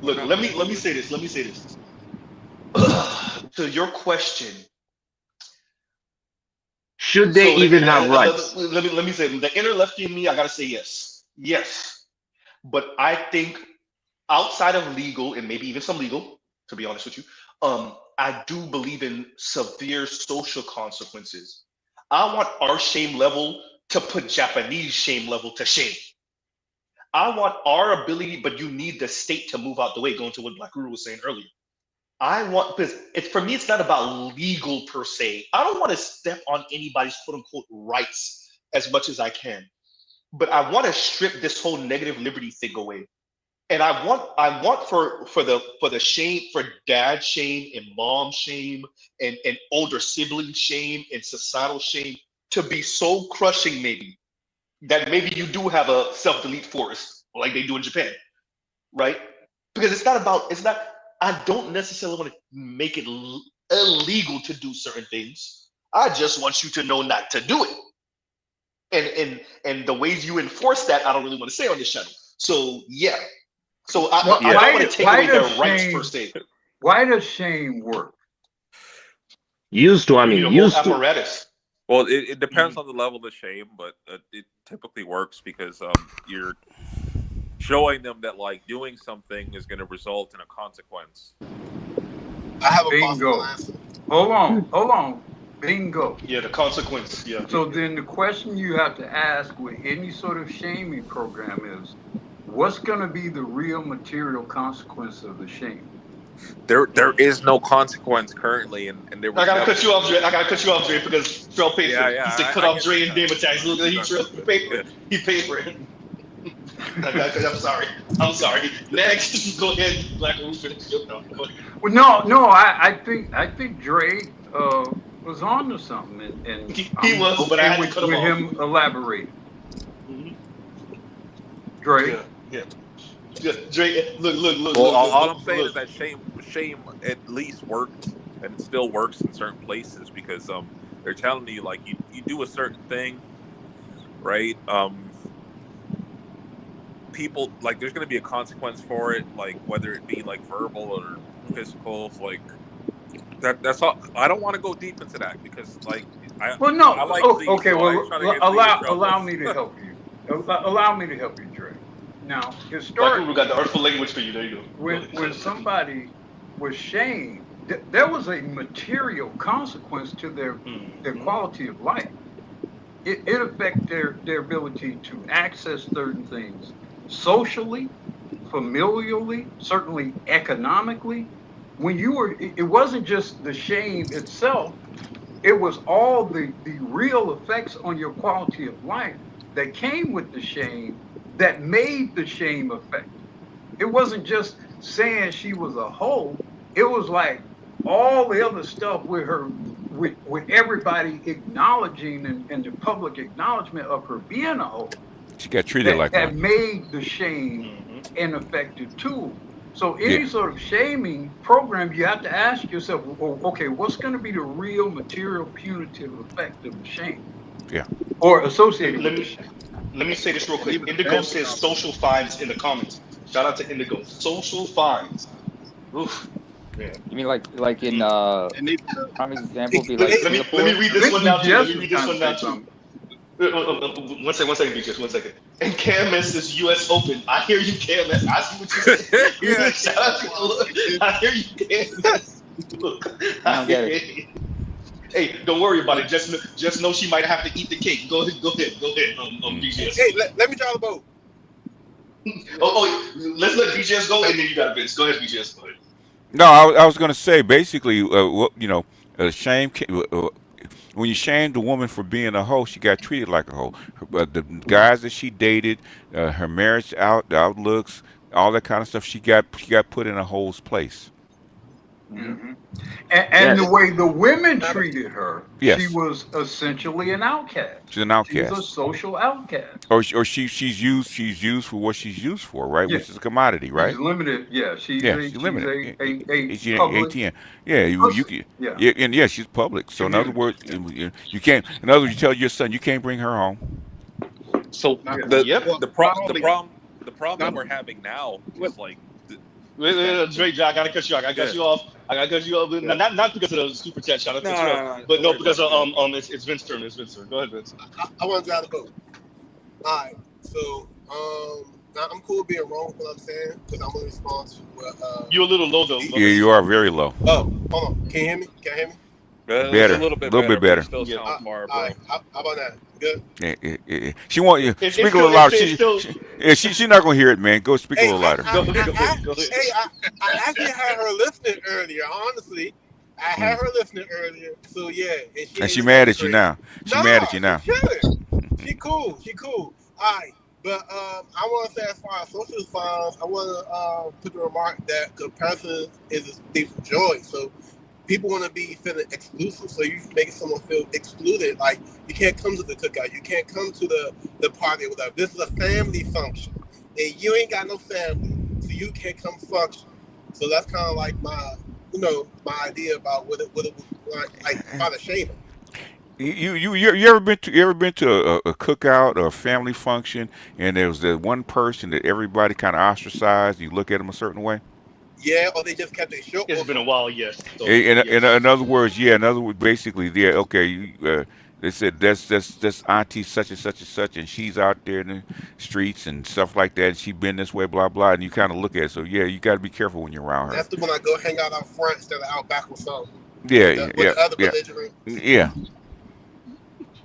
Look. Let me say this. To your question, should they even have rights? Let me say the inner lefty in me. I gotta say yes. But I think outside of legal and maybe even some legal, to be honest with you, I do believe in severe social consequences. I want our shame level to put Japanese shame level to shame. I want our ability, but you need the state to move out the way, going to what Black Guru was saying earlier. Because for me, it's not about legal per se. I don't want to step on anybody's quote unquote rights as much as I can. But I want to strip this whole negative liberty thing away. And I want for the shame, for dad shame and mom shame and older sibling shame and societal shame to be so crushing maybe that maybe you do have a self-delete force like they do in Japan, right? Because I don't necessarily want to make it illegal to do certain things. I just want you to know not to do it. And the ways you enforce that, I don't really want to say on this channel. So yeah. So I don't want to take away their rights per se. Why does shame work? Used to. Apparatus. Well, it depends on the level of shame, but it typically works because you're showing them that like doing something is going to result in a consequence. I have a bingo. Hold on. Bingo. Yeah, the consequence. Yeah. So then the question you have to ask with any sort of shaming program is, what's going to be the real material consequence of the shame? There is no consequence currently, and there. I gotta cut you off, Dre, because Trell paid for it. He said cut off Dre and Dame attacks. Look, he paid for it. He paid for it. I'm sorry. Next, go ahead, Black Roof. Well, no. I think Dre was on to something, and he was, but I had to cut him off. Him elaborate. Dre. Yeah. Dre, look. Well, all I'm saying is that shame at least worked, and it still works in certain places because they're telling you like you do a certain thing, right? People like there's going to be a consequence for it, like whether it be like verbal or physical. Like that's all. I don't want to go deep into that because like I like okay. Well, allow me to help you. Allow me to help you, Dre. Now, historically, we got the artful language for you. There you go. When somebody was shamed, there was a material consequence to their quality of life. It affected their ability to access certain things socially, familially, certainly economically. When you were, it wasn't just the shame itself; it was all the real effects on your quality of life that came with the shame. That made the shame effect. It wasn't just saying she was a hoe. It was like all the other stuff with her, with everybody acknowledging and the public acknowledgement of her being a hoe. She got treated like that one. made the shame an effective tool. So any sort of shaming program, you have to ask yourself, well, okay, what's going to be the real material punitive effect of the shame? Yeah. Or associated with the shame. Let me say this real quick. Indigo says social fines in the comments. Shout out to Indigo. Social fines. Oof. Man. You mean like in prime example be like let me read this one now too. One second, BJ. 1 second. And KMS says U.S. Open. I hear you, KMS. I see what you said. Yeah. Shout out to I hear you, KMS. Look. I don't get it. Hey, don't worry about it. Just know she might have to eat the cake. Go ahead, BJ. Hey, let me draw the boat. Let's let BJS go, and then you got Vince. Go ahead, BJS. Go ahead. No, I was going to say basically, shame. When you shamed the woman for being a hoe, she got treated like a hoe. The guys that she dated, her marriage outlooks, all that kind of stuff, she got put in a hoe's place. Mm-hmm. And the way the women treated her, yes. she was essentially an outcast. She's an outcast. She's a social outcast. Or she's used for what she's used for, right? Yeah. Which is a commodity, right? She's limited. Yeah, she's limited. She's a public ATM. Yeah, you can. Yeah, and she's public. So in other words, you can't. In other words, you tell your son you can't bring her home. So the problem that we're having now is like. Wait, Drake, I gotta cut you off. I cut you off. Not because of the super chat shout out, but no, because of it's Vince's turn. It's Vince's turn. Go ahead, Vince. I want to drive the boat. All right, so I'm cool being wrong with what I'm saying because I'm gonna respond to what. You're a little low though. Yeah, you are very low. Oh, hold on. Can you hear me? Can you hear me? Better, a little bit better. Still sound far, bro. All right, how about that? Good. Yeah. She want you speak a little louder. She's not gonna hear it, man. Go speak a little louder. Go ahead. Hey, I actually had her listening earlier. Honestly, I had her listening earlier. So yeah, and she mad at you now. She mad at you now. She cool. All right. But I want to say, as far as social files, I want to put the remark that comparison is a thief of joy. So people want to be feeling exclusive, so you're making someone feel excluded. Like you can't come to the cookout, you can't come to the party or whatever. This is a family function, and you ain't got no family, so you can't come function. So that's kind of like my idea about what it was like by the shaming. You ever been to a cookout or a family function, and there was that one person that everybody kind of ostracized? You look at them a certain way. Yeah, or they just kept their show. It's been a while, yes. So, in other words, basically, yeah, okay. They said that's auntie such and such and such, and she's out there in the streets and stuff like that. And she been this way, blah blah. And you kind of look at it. So yeah, you got to be careful when you're around her. That's the one I go hang out front instead of out back with something. Yeah.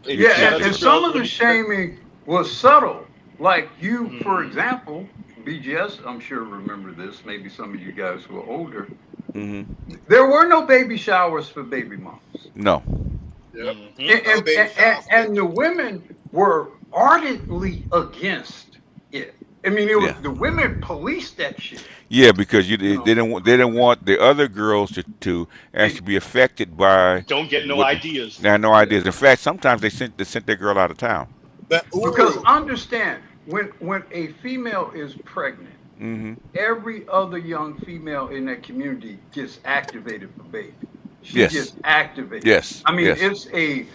And some of the shaming was subtle. Like you, for example. BGS, I'm sure remember this. Maybe some of you guys who are older. Mm-hmm. There were no baby showers for baby moms. No. Yep. And the women were ardently against it. I mean, it was the women policed that shit. Yeah, because they didn't want the other girls to actually be affected by. Don't get no ideas. They had no ideas. In fact, sometimes they sent their girl out of town. Because understand. When a female is pregnant, every other young female in that community gets activated for baby. She gets activated. Yes. I mean, it's a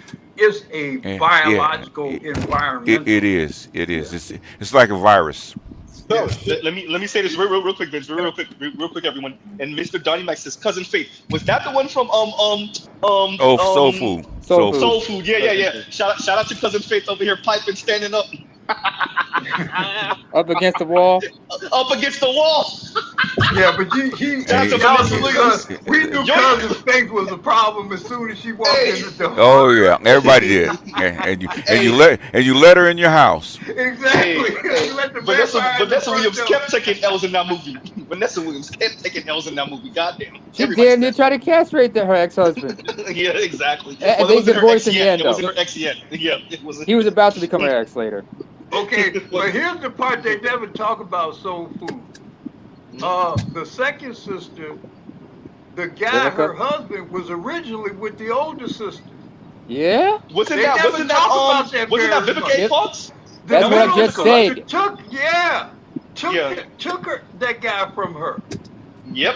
biological environment. It is. It's like a virus. No, let me say this real quick, Vince. Real quick, everyone. And Mr. Donnie Max says, Cousin Faith. Was that the one from Soul Food? Soul Food. Yeah. Shout out to Cousin Faith over here piping, standing up. Up against the wall. Up against the wall. Yeah, but we knew Cousin Faith was a problem as soon as she walked in the door. Oh yeah, everybody did. And you let her in your house. Exactly. Vanessa Williams kept taking L's in that movie. Vanessa Williams kept taking L's in that movie. Goddamn. She damn near tried to castrate her ex-husband. Yeah, exactly. And they divorced in the end. It was her ex yet. Yeah, it was. He was about to become her ex later. Okay, but here's the part they never talk about Soul Food. The second sister, the guy, her husband, was originally with the older sister. Yeah? Wasn't that Vivica Fox? That's what I just said. Took her that guy from her. Yep.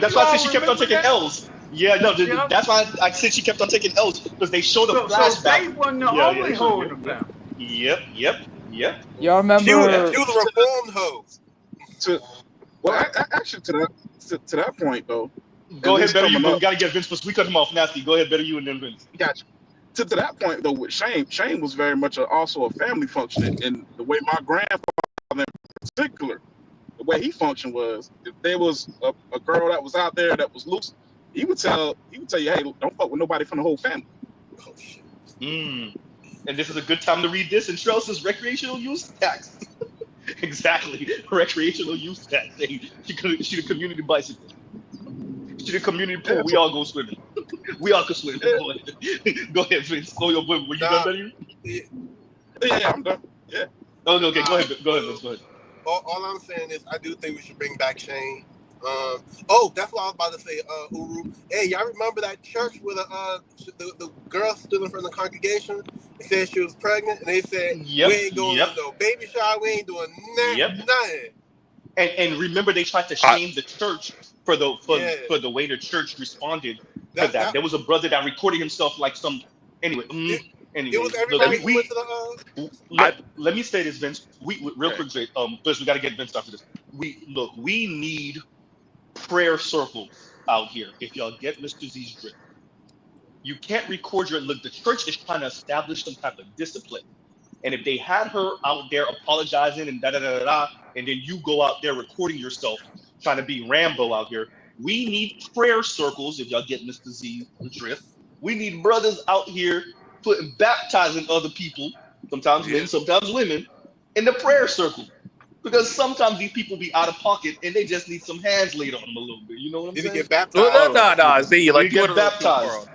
That's why I said she kept on taking L's. Yeah, no, that's why I said she kept on taking L's because they showed a flashback. So they wasn't the only hoe in the family. Yep. Y'all remember? She was a reformed hoe. Actually, to that point though. Go ahead, better you. We gotta get Vince because we cut him off nasty. Go ahead, better you and then Vince. Gotcha. To that point though, with Shane was very much also a family function, and the way my grandfather in particular, the way he functioned was, if there was a girl that was out there that was loose, he would tell you, hey, don't fuck with nobody from the whole family. Oh shit. And this is a good time to read this in Strauss's recreational use tax. Exactly. Recreational use that thing. She the community bicycle. She the community pool. We all go swimming. We all can swim. Go ahead. Go ahead, Vince. Go your boy. Were you done, buddy? Yeah, I'm done. Yeah. Oh, okay. Go ahead. Go ahead, Vince. Go ahead. All I'm saying is I do think we should bring back Shane. That's what I was about to say, Uru. Hey, y'all remember that church where the girl stood in front of the congregation and said she was pregnant, and they said, we ain't going to no baby shower, we ain't doing nothing. And remember, they tried to shame the church for the way the church responded to that. There was a brother that recorded himself like some. Anyway, let me say this, Vince. Real quick, Jay. First, we got to get Vince after this. We need prayer circles out here. If y'all get Mr. Z's drift, you can't record your look. The church is trying to establish some type of discipline, and if they had her out there apologizing and and then you go out there recording yourself trying to be Rambo out here, we need prayer circles. If y'all get Mr. Z's drift, we need brothers out here baptizing other people, sometimes men, sometimes women, in the prayer circle. Because sometimes these people be out of pocket and they just need some hands laid on them a little bit. You know what I'm saying? Get baptized. No. See, like you get baptized.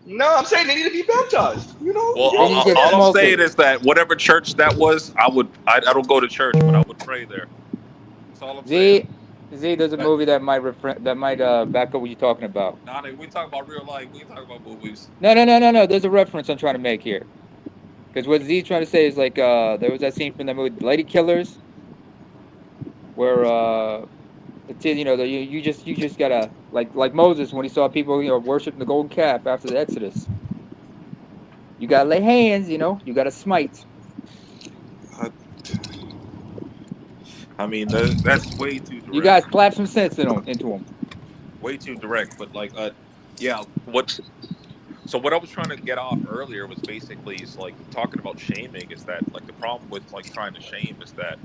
No, I'm saying they need to be baptized. You know. Well, all I'm saying is that whatever church that was, I don't go to church, but I would pray there. That's all I'm saying. Z, there's a movie that might back up what you're talking about. Nah, we talk about real life. We talk about movies. No. There's a reference I'm trying to make here. Because what Z's trying to say is like there was that scene from the movie Lady Killers, where you just gotta like Moses when he saw people worshiping the golden calf after the Exodus. You gotta lay hands, you gotta smite. I mean, that's way too direct. You guys clap some sense into them. Way too direct, but So what I was trying to get off earlier was basically talking about shaming. Is that the problem with trying to shame is that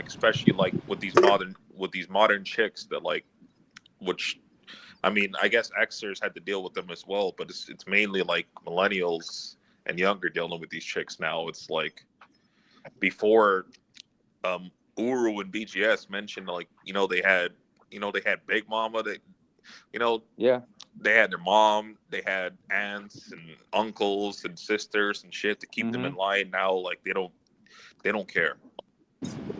especially with these modern chicks that which I mean I guess Xers had to deal with them as well, but it's mainly millennials and younger dealing with these chicks now. It's before Uru and BGS mentioned they had Big Mama, they had their mom, they had aunts and uncles and sisters and shit to keep them in line. Now they don't care.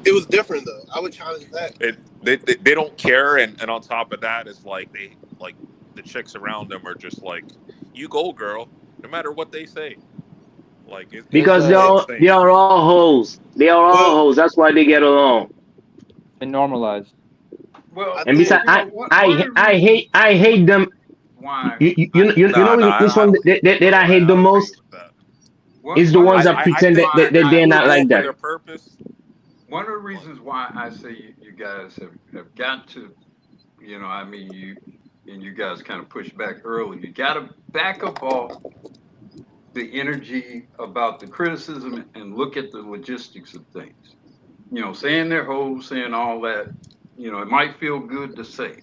It was different though. I would challenge that. They don't care, and on top of that is they the chicks around them are just you go girl, no matter what they say. Because they are all hoes. They are all hoes. That's why they get along. And normalized. Well, and besides, I hate them. Why? You know which one that I hate the most is the ones that pretend that they're not like that. One of the reasons why I say you guys have got to, you guys kind of pushed back early. You got to back up off the energy about the criticism and look at the logistics of things. Saying they're hoes, saying all that, it might feel good to say,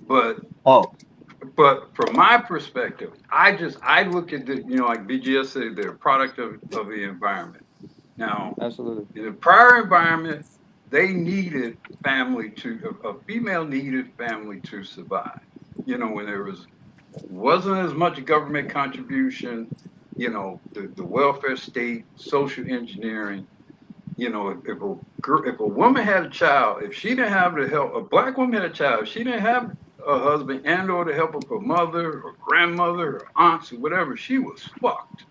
but from my perspective, I look at the, like BGS said, they're a product of the environment. Now, absolutely, in the prior environment, they needed a female needed family to survive. When there wasn't as much government contribution, the welfare state, social engineering. If a woman had a child, if she didn't have the help, a black woman had a child, if she didn't have a husband and or the help of her mother or grandmother or aunts or whatever, she was fucked.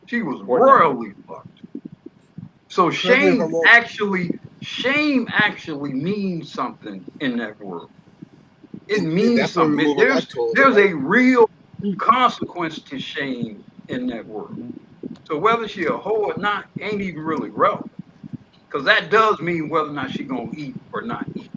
She was royally fucked. So shame actually means something in that world. It means something. There's a real consequence to shame in that world. So whether she a hoe or not ain't even really relevant, because that does mean whether or not she gonna eat or not eat.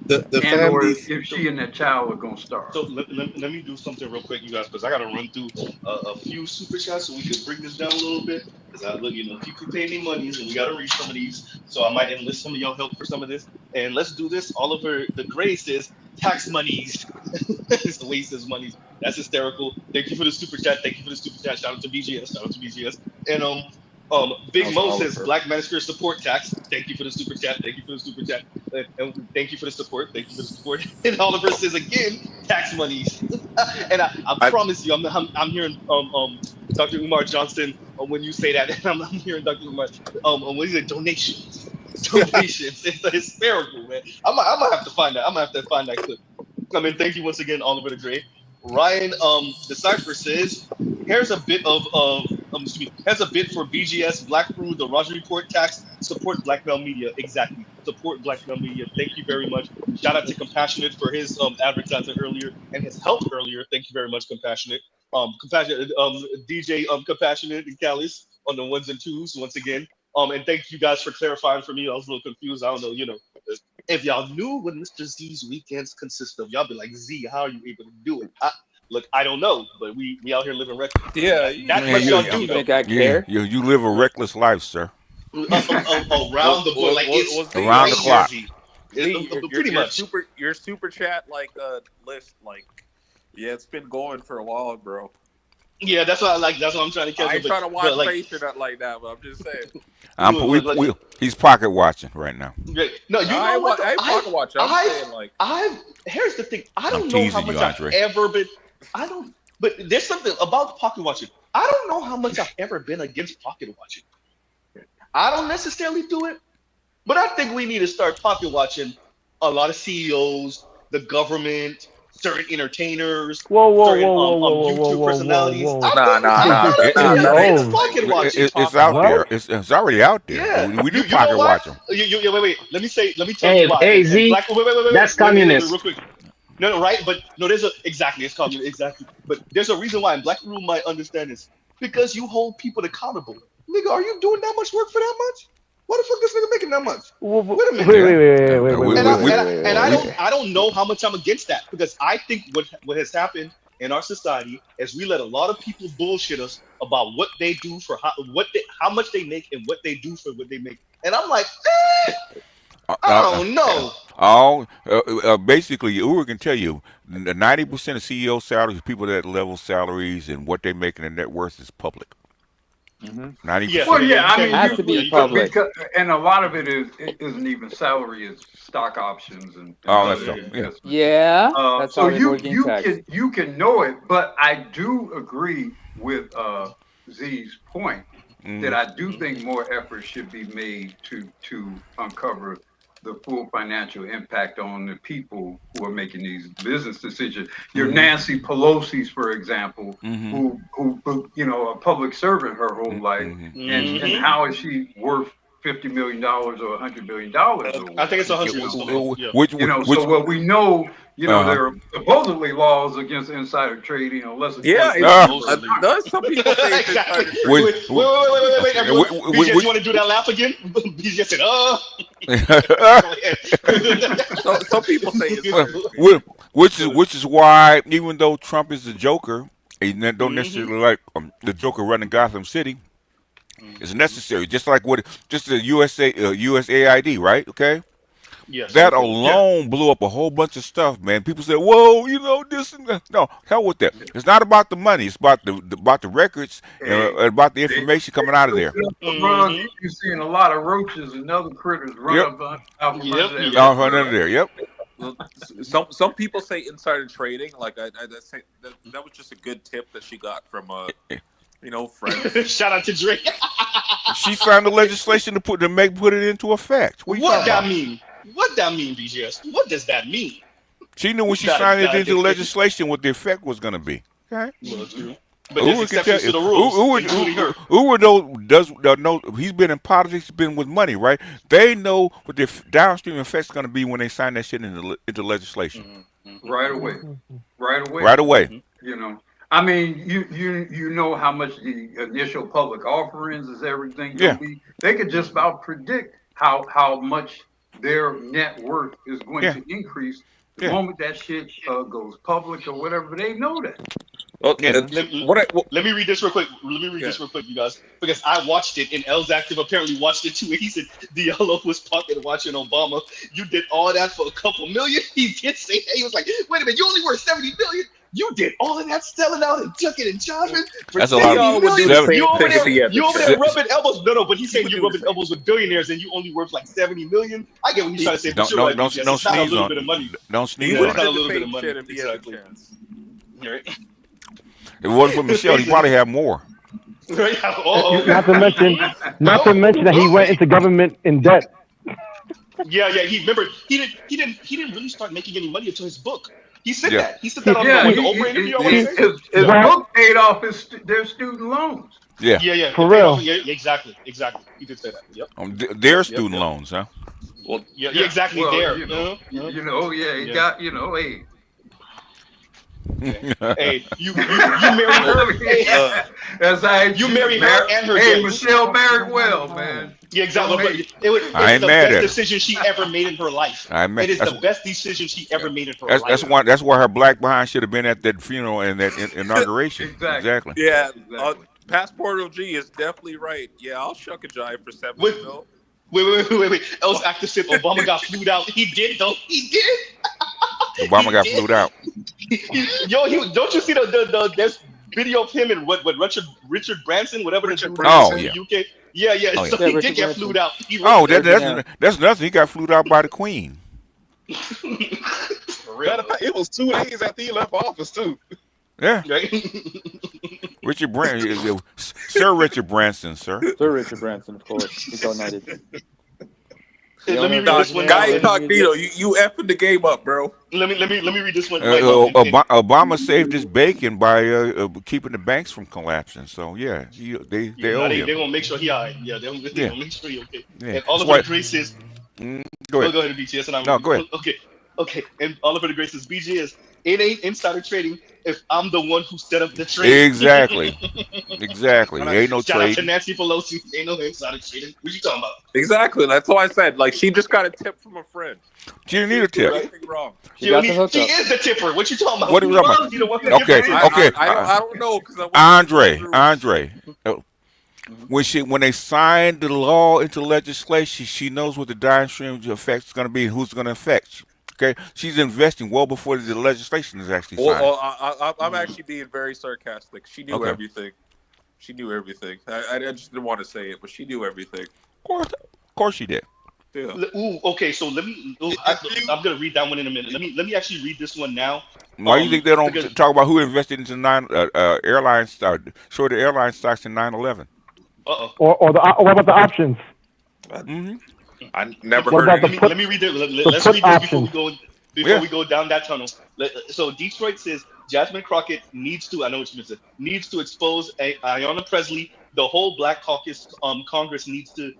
Or if she and that child are gonna starve. So let me do something real quick, you guys, because I gotta run through a few super chats so we can bring this down a little bit. Because people pay me money, and we gotta read some of these. So I might enlist some of y'all help for some of this. And let's do this. Oliver the Gray says tax monies. It's the way he says monies. That's hysterical. Thank you for the super chat. Thank you for the super chat. Shout out to BGS. Shout out to BGS. And Big Mo says Black Manosphere support tax. Thank you for the super chat. Thank you for the super chat. And thank you for the support. Thank you for the support. And Oliver says again, tax monies. And I promise you, I'm hearing Dr. Umar Johnson when you say that, and I'm hearing Dr. Umar what is it? Donations. Donations. It's hysterical, man. I might have to find that. I'm gonna have to find that clip. I mean, thank you once again, Oliver the Great. Ryan Decipher says, here's a bit here's a bit for BGS, Black Crew, the Roger Report tax, support black male media. Exactly. Support black male media. Thank you very much. Shout out to Compassionate for his advertising earlier and his help earlier. Thank you very much, Compassionate. Compassionate DJ Compassionate and Callis on the ones and twos once again. And thank you guys for clarifying for me. I was a little confused. I don't know, if y'all knew what Mr. Z's weekends consist of, y'all be like, Z, how are you able to do it? Look, I don't know, but we out here living reckless. Yeah, that's what y'all do. You think I care? You live a reckless life, sir. Around the board, like it's around the clock. Pretty much. Your super chat list, yeah, it's been going for a while, bro. Yeah, that's what I like. That's what I'm trying to catch. I ain't trying to watch face or nothing like that, but I'm just saying. He's pocket watching right now. Great. No, you know what? I ain't pocket watching. I'm saying here's the thing. I don't know how much I've ever been. But there's something about pocket watching. I don't know how much I've ever been against pocket watching. I don't necessarily do it, but I think we need to start pocket watching a lot of CEOs, the government, certain entertainers, YouTube personalities. It's out there. It's already out there. Yeah. We do pocket watch them. Wait. Let me tell you why. Hey, Z, that's communist. Real quick. No, right? But no, it's communist, exactly. But there's a reason why, and Black Room might understand this. Because you hold people accountable. Nigga, are you doing that much work for that much? Why the fuck this nigga making that much? Wait a minute. Wait. And I don't know how much I'm against that, because I think what has happened in our society is we let a lot of people bullshit us about what they do for how much they make and what they do for what they make. And I'm like, I don't know. Basically, Uri can tell you 90% of CEO salaries, people at level salaries, and what they make in their net worth is public. 90%. Well, yeah, I mean, it has to be public. And a lot of it isn't even salary; it's stock options and that's stuff. Yeah. That's so you can know it, but I do agree with Z's point that I do think more effort should be made to uncover the full financial impact on the people who are making these business decisions. Your Nancy Pelosi's, for example, who a public servant her whole life, and how is she worth $50 million or $100 billion? I think it's 100. So what we know, there are supposedly laws against insider trading, unless it's some people say exactly. Wait. BJ, you want to do that laugh again? BJ said, some people say it's which is why, even though Trump is the Joker, he don't necessarily like the Joker running Gotham City. It's necessary, just like the USAID, right? Okay. Yes. That alone blew up a whole bunch of stuff, man. People say, "Whoa, this and that." No, hell with that. It's not about the money. It's about the records and about the information coming out of there. You're seeing a lot of roaches and other critters run out under there. Yep. Some people say insider trading. Like I say that was just a good tip that she got from friends. Shout out to Drake. She signed the legislation to put it into effect. What that mean? What that mean, BGS? What does that mean? She knew when she signed it into legislation what the effect was going to be. Okay. Well, true. But there's exceptions to the rules, including her. Uwe he's been in politics, he's been with money, right? They know what the downstream effect's going to be when they sign that shit into legislation. Right away. I mean, you know how much the initial public offerings is everything going to be. They could just about predict how much their net worth is going to increase the moment that shit goes public or whatever. They know that. Okay. Let me read this real quick. You guys, because I watched it and L's Active apparently watched it too. He said Diallo was pocket watching Obama. You did all that for a couple million. He did say that. He was like, "Wait a minute, you only worth $70 million." You did all of that selling out and jucking and jiving for That's a lot $70 of million. You over there, together, you over Chad. there rubbing elbows. No, but he's saying would you're do the rubbing same. elbows with billionaires and you only worth like 70 million. I get what he's trying to say, but you're right, BTS. Don't It's not a sneeze little on bit of money. Don't He sneeze Yeah, would it's on not it. a little bit of money. shit if he had a Exactly. chance. Right. If it wasn't for Michelle, he probably had more. Right. Not to mention that he went into government in debt. Yeah. He remember he didn't really start making any money until his book. He said Yeah. that. He said that on Yeah, the Oprah interview. I want to say. his book paid off their student loans. Yeah. Yeah. For It paid real. off. Yeah, exactly. He did say that. Yep. Their Yep. student loans, huh? Well, Yeah, exactly. Well, There. you know, he Yeah. got, hey. Hey, you married her. Hey, That's how you married her and her. Hey, kids. Michelle married well, man. Yeah, exactly. But it's I ain't the mad best at her. decision she ever made in her life. It is the best decision she ever made in her life. That's why her black behind should have been at that funeral and that inauguration. Exactly. Yeah, Passport OG is definitely right. Yeah, I'll shuck a jive for 70 mil. Wait. Else actor said Obama got flued out. He did though. He did. Obama got flued out. Don't you see the there's video of him and what Richard Branson, whatever the dude Oh, is yeah. in the UK. Yeah. Oh, So yeah. he did get flued out. That's nothing. He got flued out by the Queen. Matter of fact, it was 2 days after he left office too. Yeah. Right? Richard Branson, Sir Richard Branson, sir. Sir Richard Branson, of course. He's all knighted. Let me read this one. Guy Incognito, you effing the game up, bro. Let me read this one. Obama saved his bacon by keeping the banks from collapsing. So yeah, they owe him. They gonna make sure he alright. Yeah, they gonna make sure he okay. Yeah. And Oliver the Grace is. Go ahead. Go ahead, BTS. And No, go ahead. Okay. And Oliver the Grace is BG is. It ain't insider trading if I'm the one who set up the trade. Exactly. Ain't no Shout out to trade. Nancy Pelosi. Ain't no insider trading. What you talking about? Exactly. That's what I said. Like, she just got a tip from a friend. She didn't need a tip. Anything wrong. She is the tipper. What you talking about? What are we talking about? Okay. I don't know because Andre. When they signed the law into legislation, she knows what the downstream effect is going to be and who's going to affect. Okay, she's investing well before the legislation is actually signed. I'm actually being very sarcastic. She knew everything. She knew everything. I just didn't want to say it, but she knew everything. Of course she did. Yeah. Ooh, okay. So let me. I'm gonna read that one in a minute. Let me actually read this one now. Why do you think they don't talk about who invested into airline stock, short the airline stocks in 9/11? Or what about the options? I never heard of it. Let me read it. Let's read this before we go down that tunnel. So Detroit says Jasmine Crockett needs to. I know what you meant. Needs to expose Ayanna Pressley. The whole Black Caucus Congress needs to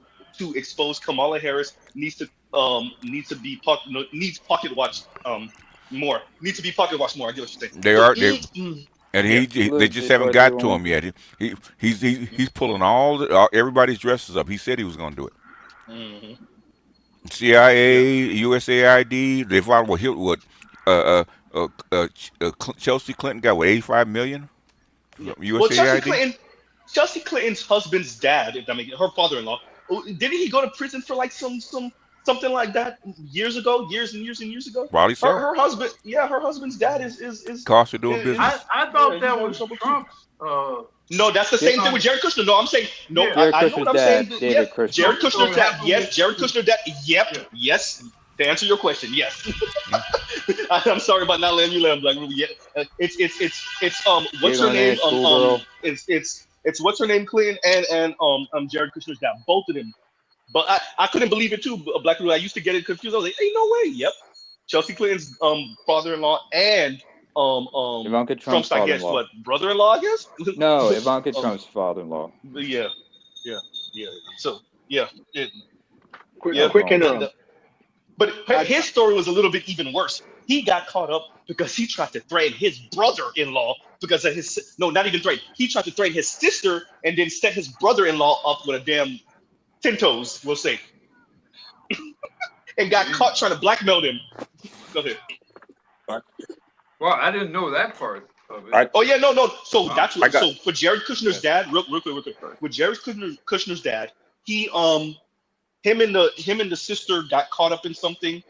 expose Kamala Harris. Needs pocket watched more. Needs to be pocket watched more. I get what you're saying. They are. And they just haven't got to him yet. He's pulling everybody's dresses up. He said he was going to do it. Mm-hmm. CIA, USAID, they found what Chelsea Clinton got, what, 85 million? USAID? Well, Chelsea Clinton's husband's dad, her father-in-law, didn't he go to prison for like something like that years and years ago? Probably so. Her husband's dad is cost of doing business. I thought that was Trump's. No, that's the same thing with Jared Kushner. No, I'm saying no. Jared I know what I'm dad, saying. David Kushner. Jared Kushner's dad. Yes, Jared Kushner's dad. Yep. Yes. To answer your question, yes. I'm sorry about not letting you let him. Like, yeah. It's what's her name? It's what's her name? Clinton and Jared Kushner's dad. Both of them. But I couldn't believe it too. Black people. I used to get it confused. I was like, ain't no way. Yep. Chelsea Clinton's father-in-law and Ivanka Trump's, I guess, what, brother-in-law, I guess? No, Ivanka Trump's father-in-law. Yeah. So, yeah. But his story was a little bit even worse. He got caught up because he tried to threaten his brother-in-law because of not even threaten. He tried to threaten his sister and then set his brother-in-law up with a damn 10 toes, we'll say. And got caught trying to blackmail him. Go ahead. Well, I didn't know that part of it. No. So that's what. So for Jared Kushner's dad, real quick. With Jared Kushner's dad, him and the sister got caught up in something,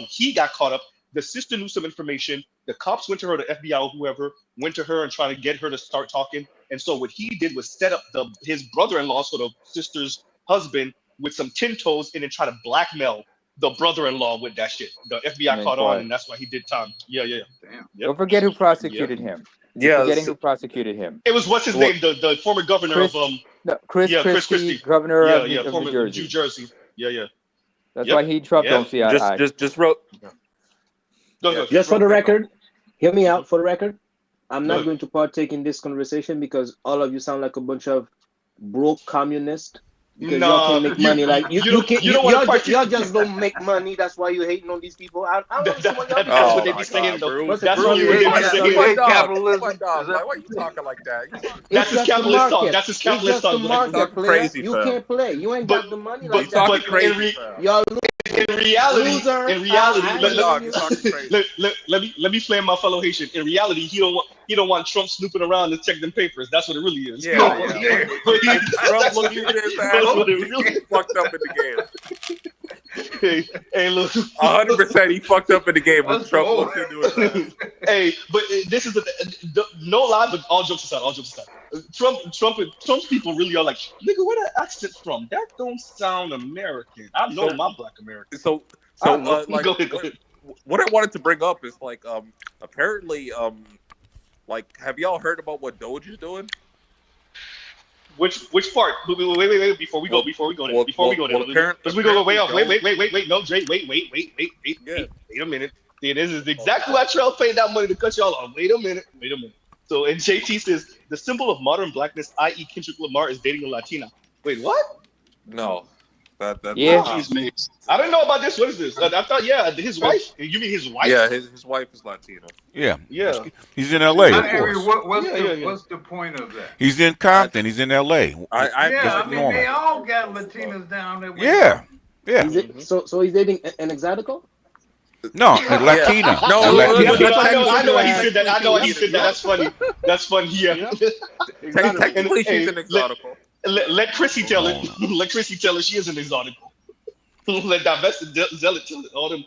he got caught up. The sister knew some information. The cops went to her, the FBI or whoever went to her and tried to get her to start talking. And so what he did was set up his brother-in-law, so the sister's husband, with some tin toes, and then try to blackmail the brother-in-law with that shit. The FBI caught on, and that's why he did time. Yeah. Damn. Yep. Don't forget who prosecuted him. Yeah, Forgetting who prosecuted him. It was what's his name, the former governor of Chris Christie, governor of former New Jersey. New Jersey. Yeah. That's why he and Trump don't see eye to eye. Just wrote. Just for the record, hear me out. For the record, I'm not going to partake in this conversation because all of you sound like a bunch of broke communists. Because y'all can't make money like y'all just don't make money. That's why you're hating on these people. I don't know what that's what they be saying though. Bruce. That's what they be saying. Capitalism. Why are you talking like that? That's his capitalist talk. That's his capitalist talk. Crazy, you can't play. You ain't got the money like that. But in reality, let me flame my fellow Haitian. In reality, he don't want Trump snooping around to check them papers. That's what it really is. Trump looking at his ass. He fucked up in the game. Hey, look, 100%. He fucked up in the game when Trump looked into his ass. Hey, but this is no lie, but all jokes aside. Trump's people really are like, nigga, where that accent from? That don't sound American. I know my black American. So like, go ahead. What I wanted to bring up is like, apparently, like, have y'all heard about what Doge is doing? Which part? Wait, before we go there. Because we go way off. Wait, no, Jay, wait a minute. See, this is exactly why Trell paid that money to cut y'all off. Wait a minute. So, and JT says, the symbol of modern blackness, i.e. Kendrick Lamar, is dating a Latina. Wait, what? No. That I don't know about this. What is this? I thought, his wife. You mean his wife? Yeah, his wife is Latina. Yeah. He's in L.A., of course. What's the point of that? He's in Compton. He's in L.A. They all got Latinas down there. Yeah. So he's dating an exotical? No, a Latina. No, I know why he said that. That's funny. Yeah. Technically, she's an exotical. Let Chrissy tell it. Let Chrissy tell it. She is an exotical. Let divested zealot tell it. All them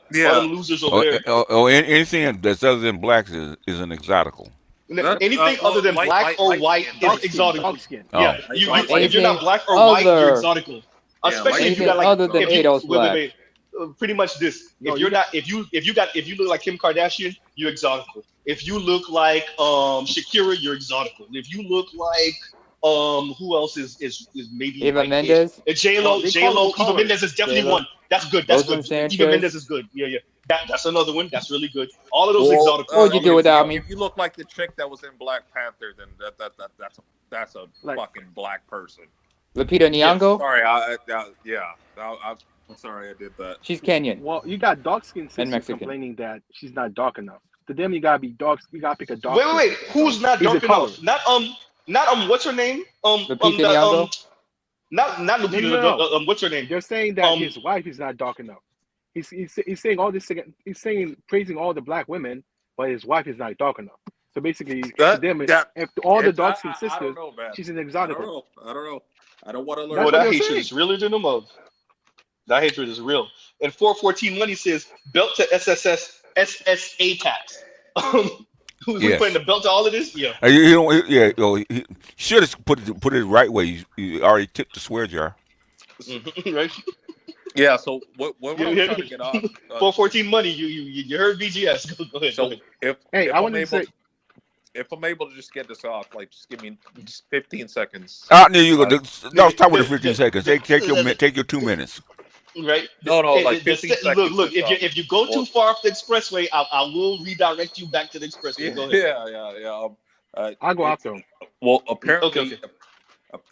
losers over there. Anything that's other than blacks is an exotical. Anything other than black or white is exotical. Yeah. If you're not black or white, you're exotical. Especially if you got like other than Adolf's black. Pretty much this. If you look like Kim Kardashian, you're exotical. If you look like Shakira, you're exotical. If you look like who else is maybe Eva Mendes? J-Lo. Eva Mendes is definitely one. That's good. Eva Mendes is good. Yeah. That's another one. That's really good. All of those exotical. What would you do without me? If you look like the chick that was in Black Panther, then that's a fucking black person. Lupita Nyong'o? Sorry, I'm sorry I did that. She's Kenyan. Well, you got dark skinned sisters complaining that she's not dark enough. To them, you gotta be dark. You gotta pick a dark. Wait. Who's not dark enough? Not what's her name? Lupita Nyong'o? Not Lupita. No. What's her name? They're saying that his wife is not dark enough. He's saying all this. He's saying praising all the black women, but his wife is not dark enough. So basically, to them, if all the dark skinned sisters, she's an exotical. I don't know. I don't want to learn. Well, that hatred is realer than the mug. That hatred is real. And 414 Money says belt to SSA tax. We putting the belt to all of this? Yeah. He should have put it the right way. You already tipped the swear jar. Right. Yeah. So what I'm trying to get off? 414 Money. You heard BGS. Go ahead. So if I'm able to just get this off, like just give me just 15 seconds. There you go. No, start with the 15 seconds. Take your 2 minutes. Right? No, like 15 seconds. Look, if you go too far off the expressway, I will redirect you back to the expressway. Go ahead. Yeah. I'll go after him. Well,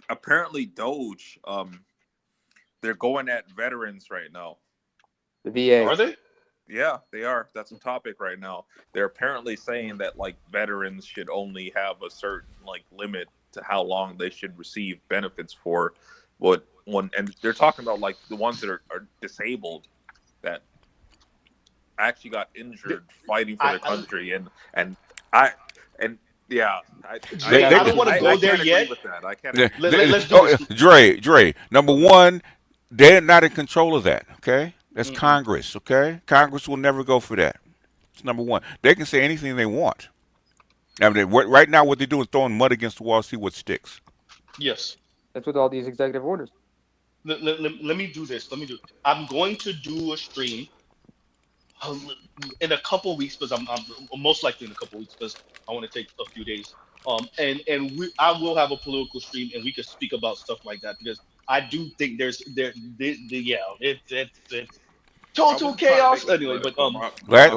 apparently Doge, they're going at veterans right now. The VA. Are they? Yeah, they are. That's a topic right now. They're apparently saying that like veterans should only have a certain like limit to how long they should receive benefits for and they're talking about like the ones that are disabled that actually got injured fighting for their country I don't want to go there yet. With that. I can't. Let's do this. Dre. Number one, they're not in control of that. Okay, that's Congress. Okay, Congress will never go for that. It's number one. They can say anything they want. I mean, right now, what they're doing is throwing mud against the wall, see what sticks. Yes. That's with all these executive orders. Let me do this. I'm going to do a stream in a couple weeks because I'm most likely in a couple weeks because I want to take a few days. I will have a political stream and we can speak about stuff like that because I do think it's total chaos anyway. But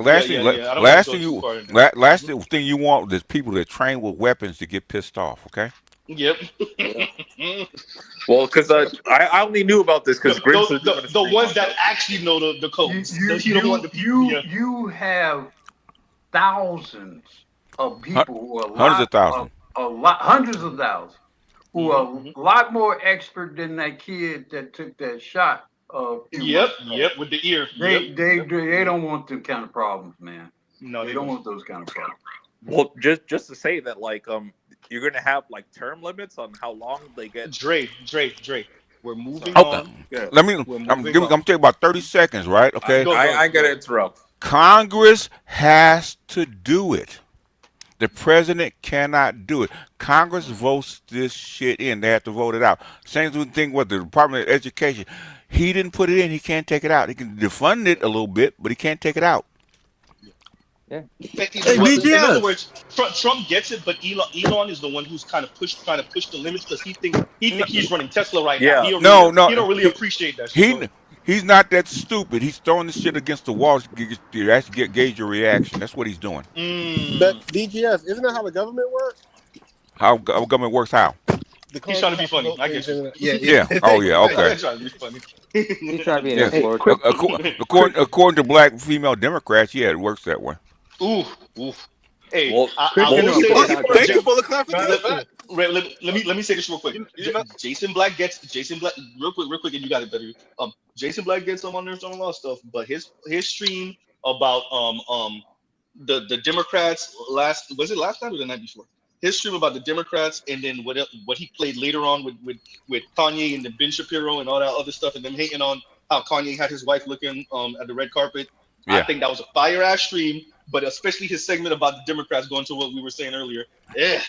last thing you want is people that train with weapons to get pissed off. Okay. Yep. Well, because I only knew about this because the ones that actually know the codes. You have thousands of people who are hundreds of thousands, hundreds of thousands who are a lot more expert than that kid that took that shot. Yep, with the ear. They don't want them kind of problems, man. No, they don't want those kind of problems. Well, just to say that, like, you're gonna have like term limits on how long they get. Dre. We're moving on. Let me. I'm telling you about 30 seconds, right? Okay. I gotta interrupt. Congress has to do it. The president cannot do it. Congress votes this shit in. They have to vote it out. Same thing with the Department of Education. He didn't put it in. He can't take it out. He can defund it a little bit, but he can't take it out. Yeah. In other words, Trump gets it, but Elon is the one who's trying to push the limits because he thinks he's running Tesla right now. He don't really appreciate that shit. He's not that stupid. He's throwing this shit against the walls to actually gauge your reaction. That's what he's doing. But DGF, isn't that how the government works? How government works? How? He's trying to be funny. I get you. Yeah. Oh yeah. Okay. He's trying to be funny. He's trying to be according to black female Democrats, yeah, it works that way. Ooh. Hey, well, thank you for the clarification. Let me say this real quick. Jason Black real quick, and you got it better. Jason Black gets some on a lot of stuff, but his stream about the Democrats last night or the night before? His stream about the Democrats and then what he played later on with Kanye and the Ben Shapiro and all that other stuff, and them hating on how Kanye had his wife looking at the red carpet. Yeah. I think that was a fire ass stream, but especially his segment about the Democrats going to what we were saying earlier. Yeah.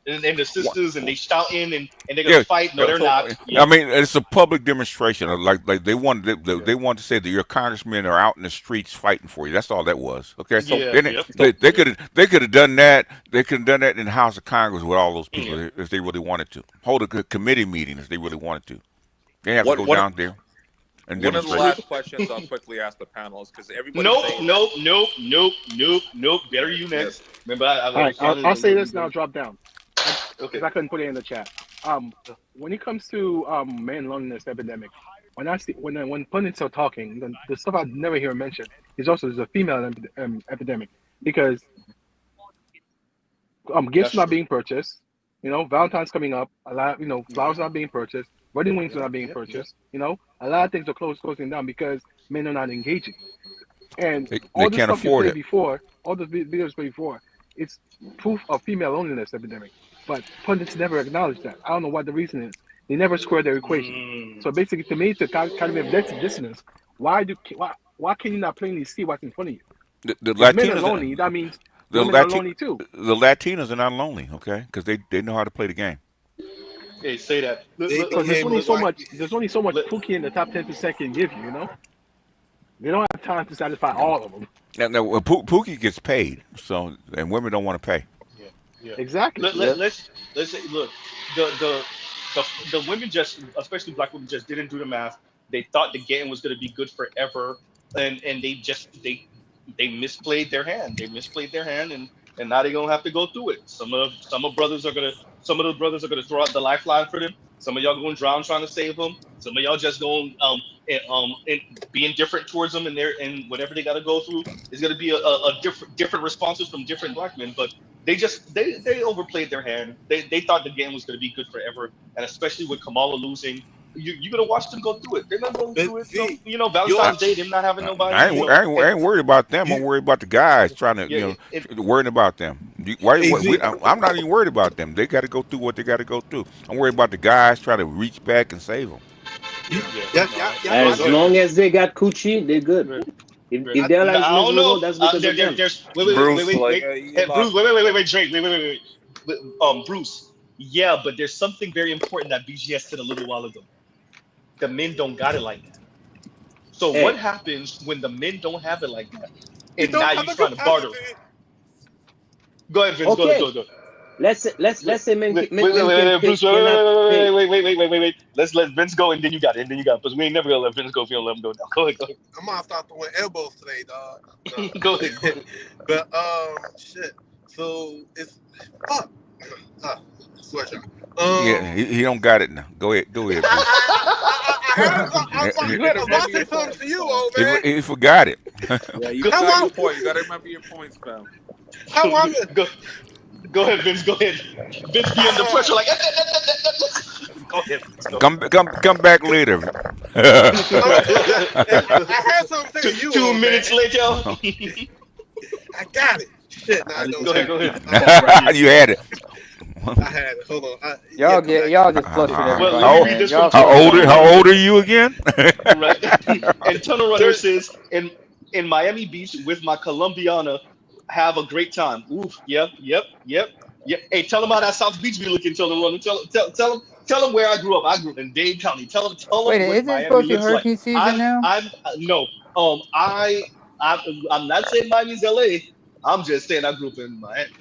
And the sisters and they shouting and they're gonna fight. No, they're not. Yeah. I mean, it's a public demonstration. Like they wanted to say that your congressmen are out in the streets fighting for you. That's all that was. Okay, so they could have done that. They could have done that in the House of Congress with all those people if they really wanted to. Hold a committee meeting if they really wanted to. They have to go down there. And one of the last questions I'll quickly ask the panelists because everybody. Nope. Better you next. Remember, I'll say this now. Drop down. Because I couldn't put it in the chat. When it comes to man loneliness epidemic, when pundits are talking, the stuff I never hear mentioned is also there's a female epidemic because gifts not being purchased. Valentine's coming up. A lot, flowers not being purchased. Wedding rings are not being purchased. A lot of things are closing down because men are not engaging. And all the stuff you played before, all the videos played before, it's proof of female loneliness epidemic. But pundits never acknowledge that. I don't know what the reason is. They never square their equation. So basically, to me, it's a cognitive dissonance. Why can you not plainly see what's in front of you? The Latinos men are lonely. That means women are lonely too. The Latinos are not lonely, okay? Because they know how to play the game. Hey, say that. There's only so much Pookie in the top 10% can give you. They don't have time to satisfy all of them. Now Pookie gets paid, and women don't want to pay. Yeah. Exactly. Let's say, look, the women especially black women, just didn't do the math. They thought the game was going to be good forever, and they misplayed their hand. And now they're gonna have to go through it. Some of the brothers are gonna throw out the lifeline for them. Some of y'all going to drown trying to save them. Some of y'all just going and be indifferent towards them and whatever they got to go through is gonna be a different responses from different black men. But they overplayed their hand. They thought the game was gonna be good forever, and especially with Kamala losing. You're gonna watch them go through it. They're not going through it. Valentine's Day, them not having nobody. I ain't worried about them. I'm worried about the guys trying to, worrying about them. I'm not even worried about them. They got to go through what they got to go through. I'm worried about the guys trying to reach back and save them. As long as they got coochie, they're good. If their life is miserable, that's because of them. There's Bruce, wait. Hey, Bruce, wait, Bruce. Yeah, but there's something very important that BGS said a little while ago. The men don't got it like that. So what happens when the men don't have it like that, and now you're trying to barter? Go ahead, Vince. Okay. Go. Let's say men Wait. Bruce, Wait. Let's let Vince go, and then you got it, because we ain't never gonna let Vince go if you don't let him go now. Go ahead. I'm gonna start throwing elbows today, dog. Go ahead. But shit. So it's fuck. Sweat y'all. Yeah, he don't got it now. Go ahead, Bruce. I'm watching something to you, old man. He forgot it. Yeah, you got your point. You gotta remember your points, fam. How long? Go ahead, Vince. Go ahead. Vince be under pressure like. Go ahead. Come back later. I had something to you. 2 minutes later. I got it. Shit, nah, Go ahead. You had it. I had it. Hold on. Y'all just flushing everybody. How old are you again? Right. And Tunnel Runner says, in Miami Beach with my Colombiana, have a great time. Oof. Yep. Hey, tell them how that South Beach be looking. Tell them where I grew up. I grew up in Dade County. Tell them. Wait, what isn't it Miami supposed to be looks hurricane like. season now? No. I'm not saying Miami's LA. I'm just saying I grew up in Miami.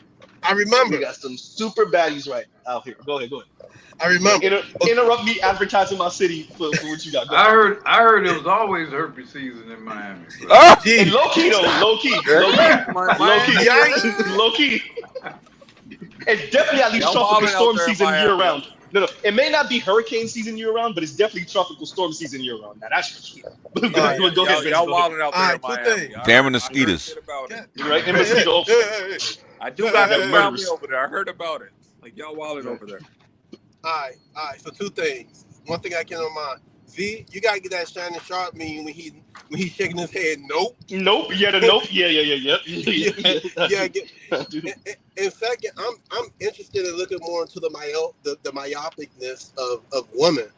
I remember. We got some super baddies right out here. Go ahead. I remember. Interrupt me advertising my city for what you got. I heard it was always herpes season in Miami. And low key though, low key. It's definitely at least tropical storm season year round. No, it may not be hurricane season year round, but it's definitely tropical storm season year round. Now that's for sure. Go ahead, y'all wilding out there in Miami. Damn mosquitoes. Right, and mosquito. I do got that family over there. I heard about it. Like y'all wilding over there. All right. So 2 things. One thing I can on mind. Z, you gotta get that Shannon Sharp meme when he's shaking his head. Nope. Yeah, the nope. Yeah. And second, I'm interested in looking more into the myopicness of women,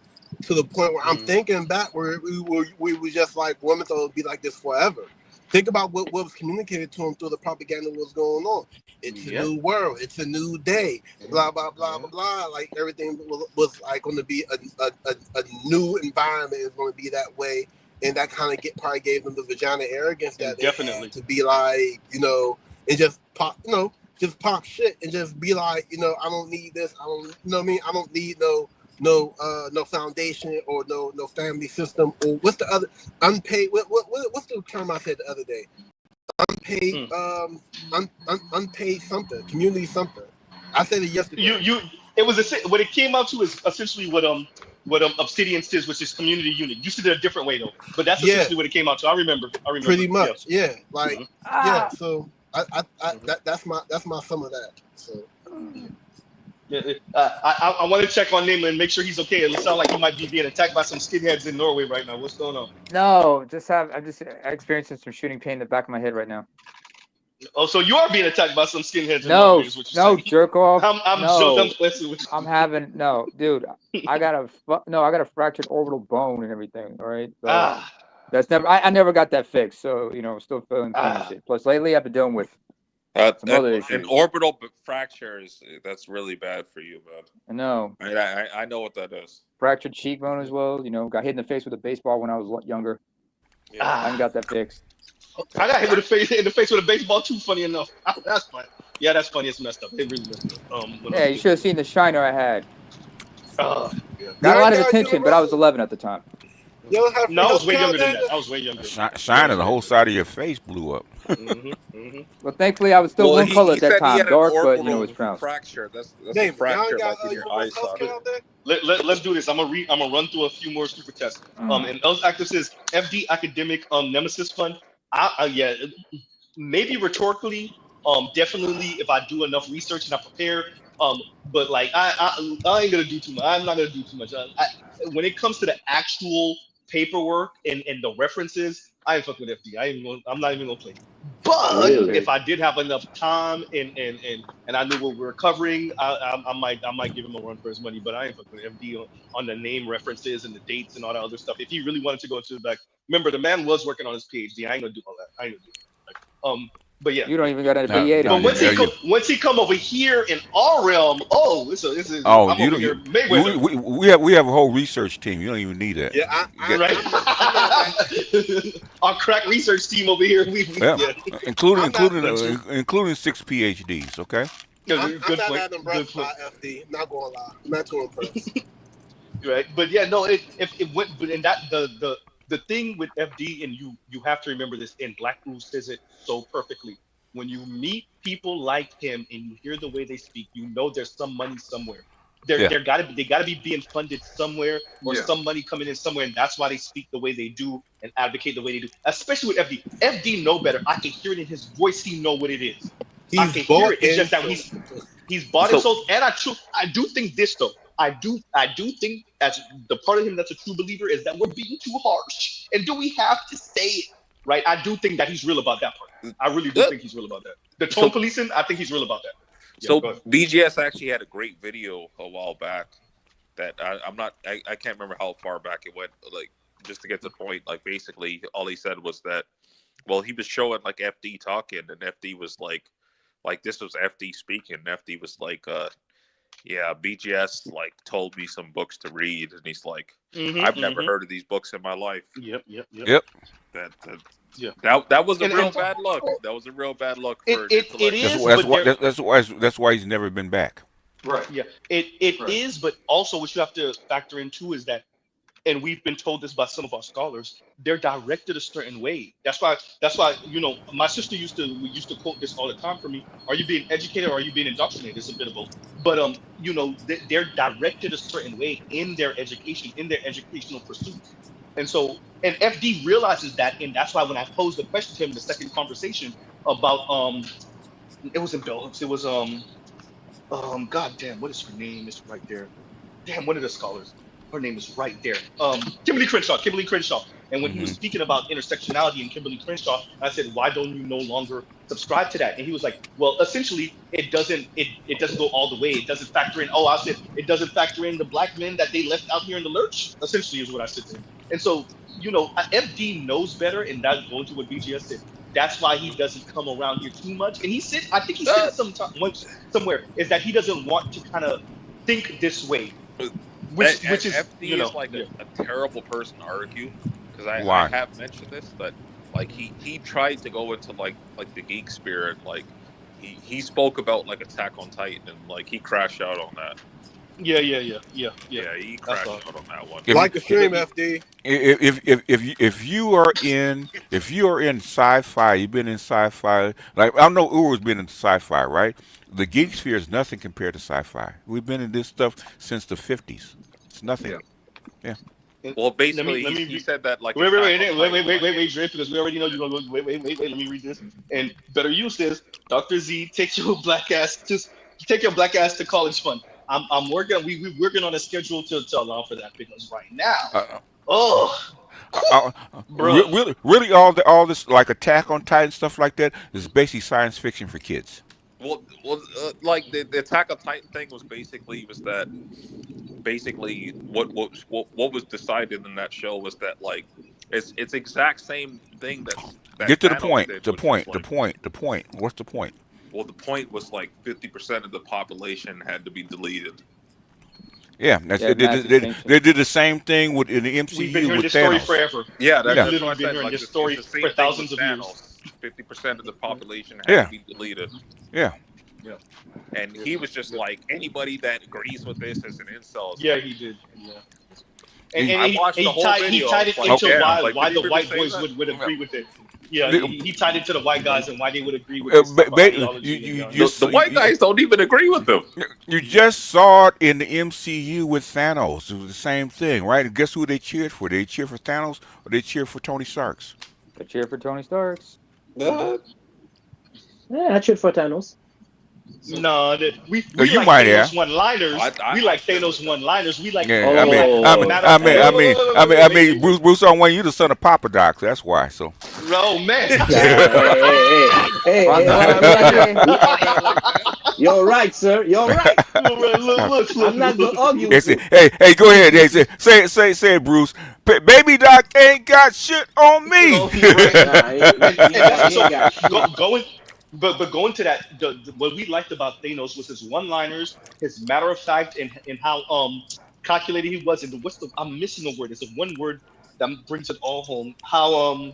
to the point where I'm thinking back where we were just like women thought it would be like this forever. Think about what was communicated to them through the propaganda that was going on. It's a new world. It's a new day. Blah blah blah blah blah. Like everything was like going to be a new environment. Is going to be that way, and that kind of probably gave them the vagina arrogance that they had to be like, and just pop, pop shit and just be like, I don't need this. I don't, I don't need no foundation or no family system, or what's the other unpaid? What's the term I said the other day? Unpaid, unpaid something, community something. I said it yesterday. It was what it came out to is essentially what Obsidian says, which is community unit. You said it a different way though, but that's essentially what it came out to. I remember. Pretty much, yeah. Like, yeah. So that's my sum of that. So. I want to check on Neyman and make sure he's okay. It sounds like he might be being attacked by some skinheads in Norway right now. What's going on? No, I'm just experiencing some shooting pain in the back of my head right now. Oh, so you are being attacked by some skinheads in Norway? No, jerk off. I'm messing with you. I'm having dude. I got a fractured orbital bone and everything. All right. So that's never. I never got that fixed. So still feeling pain and shit. Plus, lately I've been dealing with. An orbital fractures, that's really bad for you, man. I know. I know what that is. Fractured cheekbone as well. Got hit in the face with a baseball when I was younger. Yeah. I haven't got that fixed. I got hit in the face with a baseball too. Funny enough, that's funny. Yeah, that's funny. It's messed up. It really messed up. Yeah, you should have seen the shiner I had. Got a lot of attention, but I was 11 at the time. No, I was way younger than that. I was way younger. Shining, the whole side of your face blew up. Well, thankfully, I was still one color at that time, dark, but it's pronounced. Fracture. That's a fracture like in your eye socket. Let's do this. I'm gonna run through a few more super tests. And Els Active says FD Academic Nemesis Fund. Maybe rhetorically, definitely if I do enough research and I prepare. But like I ain't gonna do too much. I'm not gonna do too much. When it comes to the actual paperwork and the references, I ain't fucking with FD. I'm not even gonna play. But if I did have enough time and I knew what we were covering, I might give him a run for his money. But I ain't fucking with FD on the name references and the dates and all that other stuff. If he really wanted to go into the back, Remember, the man was working on his PhD. I ain't gonna do all that. I ain't gonna do that. But yeah. You don't even got a BA. But once he come over here in our realm, it's a Oh, I'm you over don't. here Mayweather. We have a whole research team. You don't even need that. Yeah, right. Our crack research team over here. Including 6 PhDs. Okay. I'm not that impressed by FD. Not gonna lie, I'm not too impressed. Right, but yeah, no. If it went, but in that the thing with FD, and you have to remember this, and Black Rule says it so perfectly. When you meet people like him and you hear the way they speak, you know there's some money somewhere. They gotta be being funded somewhere, or some money coming in somewhere, and that's why they speak the way they do and advocate the way they do. Especially with FD. FD know better. I can hear it in his voice. He know what it is. I can hear it. It's just that he's bought and sold. And I do think this though. I do think, as the part of him that's a true believer, is that we're being too harsh. And do we have to say it? Right? I do think that he's real about that part. I really do think he's real about that. The tone policing, I think he's real about that. So BGS actually had a great video a while back that I can't remember how far back it went. Like, just to get to the point, like basically all he said was that, well, he was showing like FD talking, and FD was like this was FD speaking. FD was like, yeah, BGS like told me some books to read, and he's like, I've never heard of these books in my life. Yep. That was a real bad look. That was a real bad look for it is. That's why he's never been back. Right. Yeah. It is, but also what you have to factor in too is that, and we've been told this by some of our scholars, they're directed a certain way. That's why my sister used to quote this all the time for me. Are you being educated or are you being indoctrinated? It's a bit of both. But they're directed a certain way in their education, in their educational pursuits. And FD realizes that, and that's why when I posed the question to him in the second conversation about it was in Bell Hooks, it was god damn, what is her name? It's right there. Damn, one of the scholars. Her name is right there. Kimberly Crenshaw. And when he was speaking about intersectionality in Kimberly Crenshaw, I said, why don't you no longer subscribe to that? And he was like, well, essentially, it doesn't go all the way. It doesn't factor in. I said, it doesn't factor in the black men that they left out here in the lurch. Essentially, is what I said to him. And so, FD knows better, and that's going to what BGS said. That's why he doesn't come around here too much. And I think he said somewhere, is that he doesn't want to kind of think this way. Which is FD is like a terrible person to argue, because I have mentioned this, but like he tried to go into like the geek spirit, like he spoke about like Attack on Titan, and like he crashed out on that. Yeah. He crashed out on that one. Like the stream, FD. If you are in sci-fi, you've been in sci-fi. Like I know Uru's been in sci-fi, right? The geek sphere is nothing compared to sci-fi. We've been in this stuff since the 50s. It's nothing. Yeah. Well, basically, he said that like. Wait, Dre, because we already know you're gonna go. Wait. Let me read this. And better use this. Dr. Z, take your black ass to college fund. I'm working. We're working on a schedule to allow for that, because right now, really, all this like Attack on Titan stuff like that is basically science fiction for kids. Well, like the Attack on Titan thing was that what was decided in that show was that like it's exact same thing that get to Thanos the point. did, The point. What's the point? Well, the point was like 50% of the population had to be deleted. Yeah, they did the same thing in the MCU. We've been hearing with this Thanos. story forever. Yeah, that's literally what I been said. hearing Like, this story for thousands of years. 50% of the population had to be deleted. Yeah. And he was just like, anybody that agrees with this is an incel. Yeah, he did. Yeah. And I watched the whole video. He tied it into why the white boys would agree with it. Yeah, he tied it to the white guys and why they would agree with this ideology. The white guys don't even agree with them. You just saw it in the MCU with Thanos. It was the same thing, right? And guess who they cheered for? They cheered for Thanos or they cheered for Tony Starks? They cheered for Tony Starks. Yeah, I cheered for Thanos. No, we you like might Thanos one-liners. We like Thanos one-liners. We like. Yeah, I mean, Bruce Owen Wayne, you the son of Papa Doc. That's why. So. Oh man. Hey. You're right, sir. You're right. Look, I'm not gonna argue They with say, you. hey, go ahead. They say it, Bruce. Baby Doc ain't got shit on me. Oh, you're right. Nah, he And so ain't got shit. going, but going to that, what we liked about Thanos was his one-liners, his matter of fact, and how calculated he was. And what's the I'm missing a word. It's the one word that brings it all home. How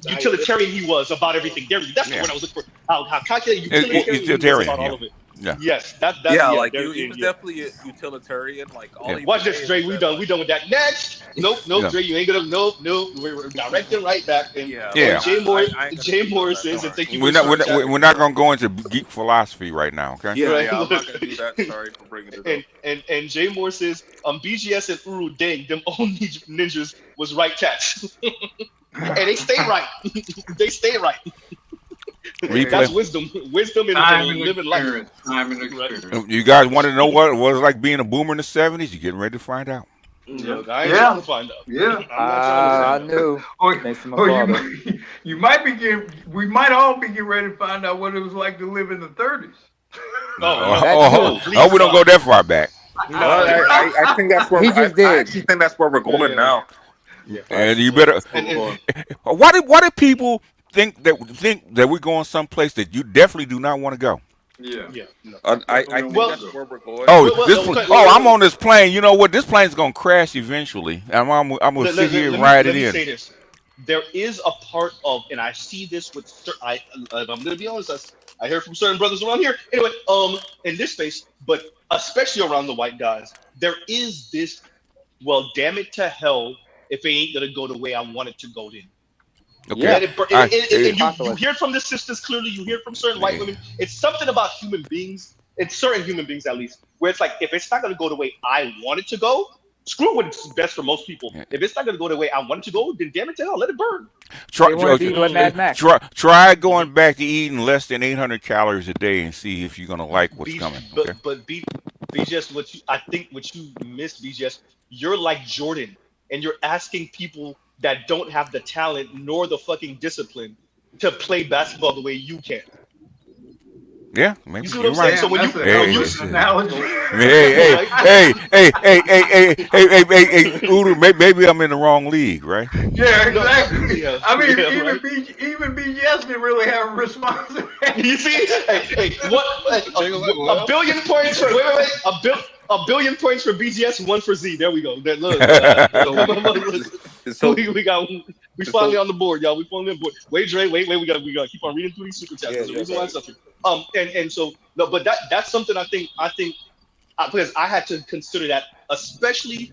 utilitarian he was about everything. That's the Yeah. word I was looking for. How calculated utilitarian he was Utilitarian, about all yeah. of it. Yeah. Yes, that Yeah, yeah. like There, he was yeah. definitely a utilitarian. Like all Yeah. he Watch would this, say Dre. was We that, done. like, We done with that. Next. Nope, Yeah. Dre. You ain't gonna. Nope. We're directing right back. And yeah, Yeah. like, Jay I ain't gonna Jay speak on Moore that. says, and Sorry. thank you for We're the not super chat. we're not gonna go into geek philosophy right now, okay? Yeah, Right, yeah, I'm look. not gonna do that. Sorry for bringing it up. And Jay Moore says, BGS and Uru, dang, them old ninjas was right tats. And they stay right. They stay right. Replay. That's wisdom. Wisdom and Time and living life. experience. Time and Right. experience. You guys want to know what it was like being a boomer in the 70s? You're getting ready to find out. Look, I ain't trying to find out. I'm not trying to I find out. knew. Or, Thanks to my or father. you might be we might all be getting ready to find out what it was like to live in the 30s. We don't go that far back. Well, I think that's where He just I did. actually think that's where we're going now. And you better. Why do people think that we're going someplace that you definitely do not want to go? Yeah. No. I think that's where we're going. I'm on this plane. You know what? This plane's gonna crash eventually. I'm gonna sit here and ride it in. Let me say this. There is a part of, and I see this with, I'm gonna be honest. I hear from certain brothers around here. Anyway, in this space, but especially around the white guys, there is this. Well, damn it to hell if it ain't gonna go the way I want it to go. Then. Okay. Let it burn. And you hear it from the sisters clearly. You hear it from certain white women. It's something about human beings. It's certain human beings, at least, where it's like, if it's not going to go the way I want it to go, screw what's best for most people. If it's not going to go the way I want it to go, then damn it to hell, let it burn. Try going back to eating less than 800 calories a day and see if you're going to like what's coming. Okay? But BGS, I think what you missed, BGS, you're like Jordan, and you're asking people that don't have the talent nor the fucking discipline to play basketball the way you can. Yeah, maybe you see what I'm saying? So when hey, Udo, maybe I'm in the wrong league, right? Yeah, exactly. I mean, even BGS didn't really have a responsibility. You see, a billion points for a billion points for BGS, one for Z. There we go. We finally on the board, y'all. We finally on the board. Wait, Dre, wait. We gotta keep on reading through these super chats. There's a reason why it's up here. And so no, but that's something I think because I had to consider that, especially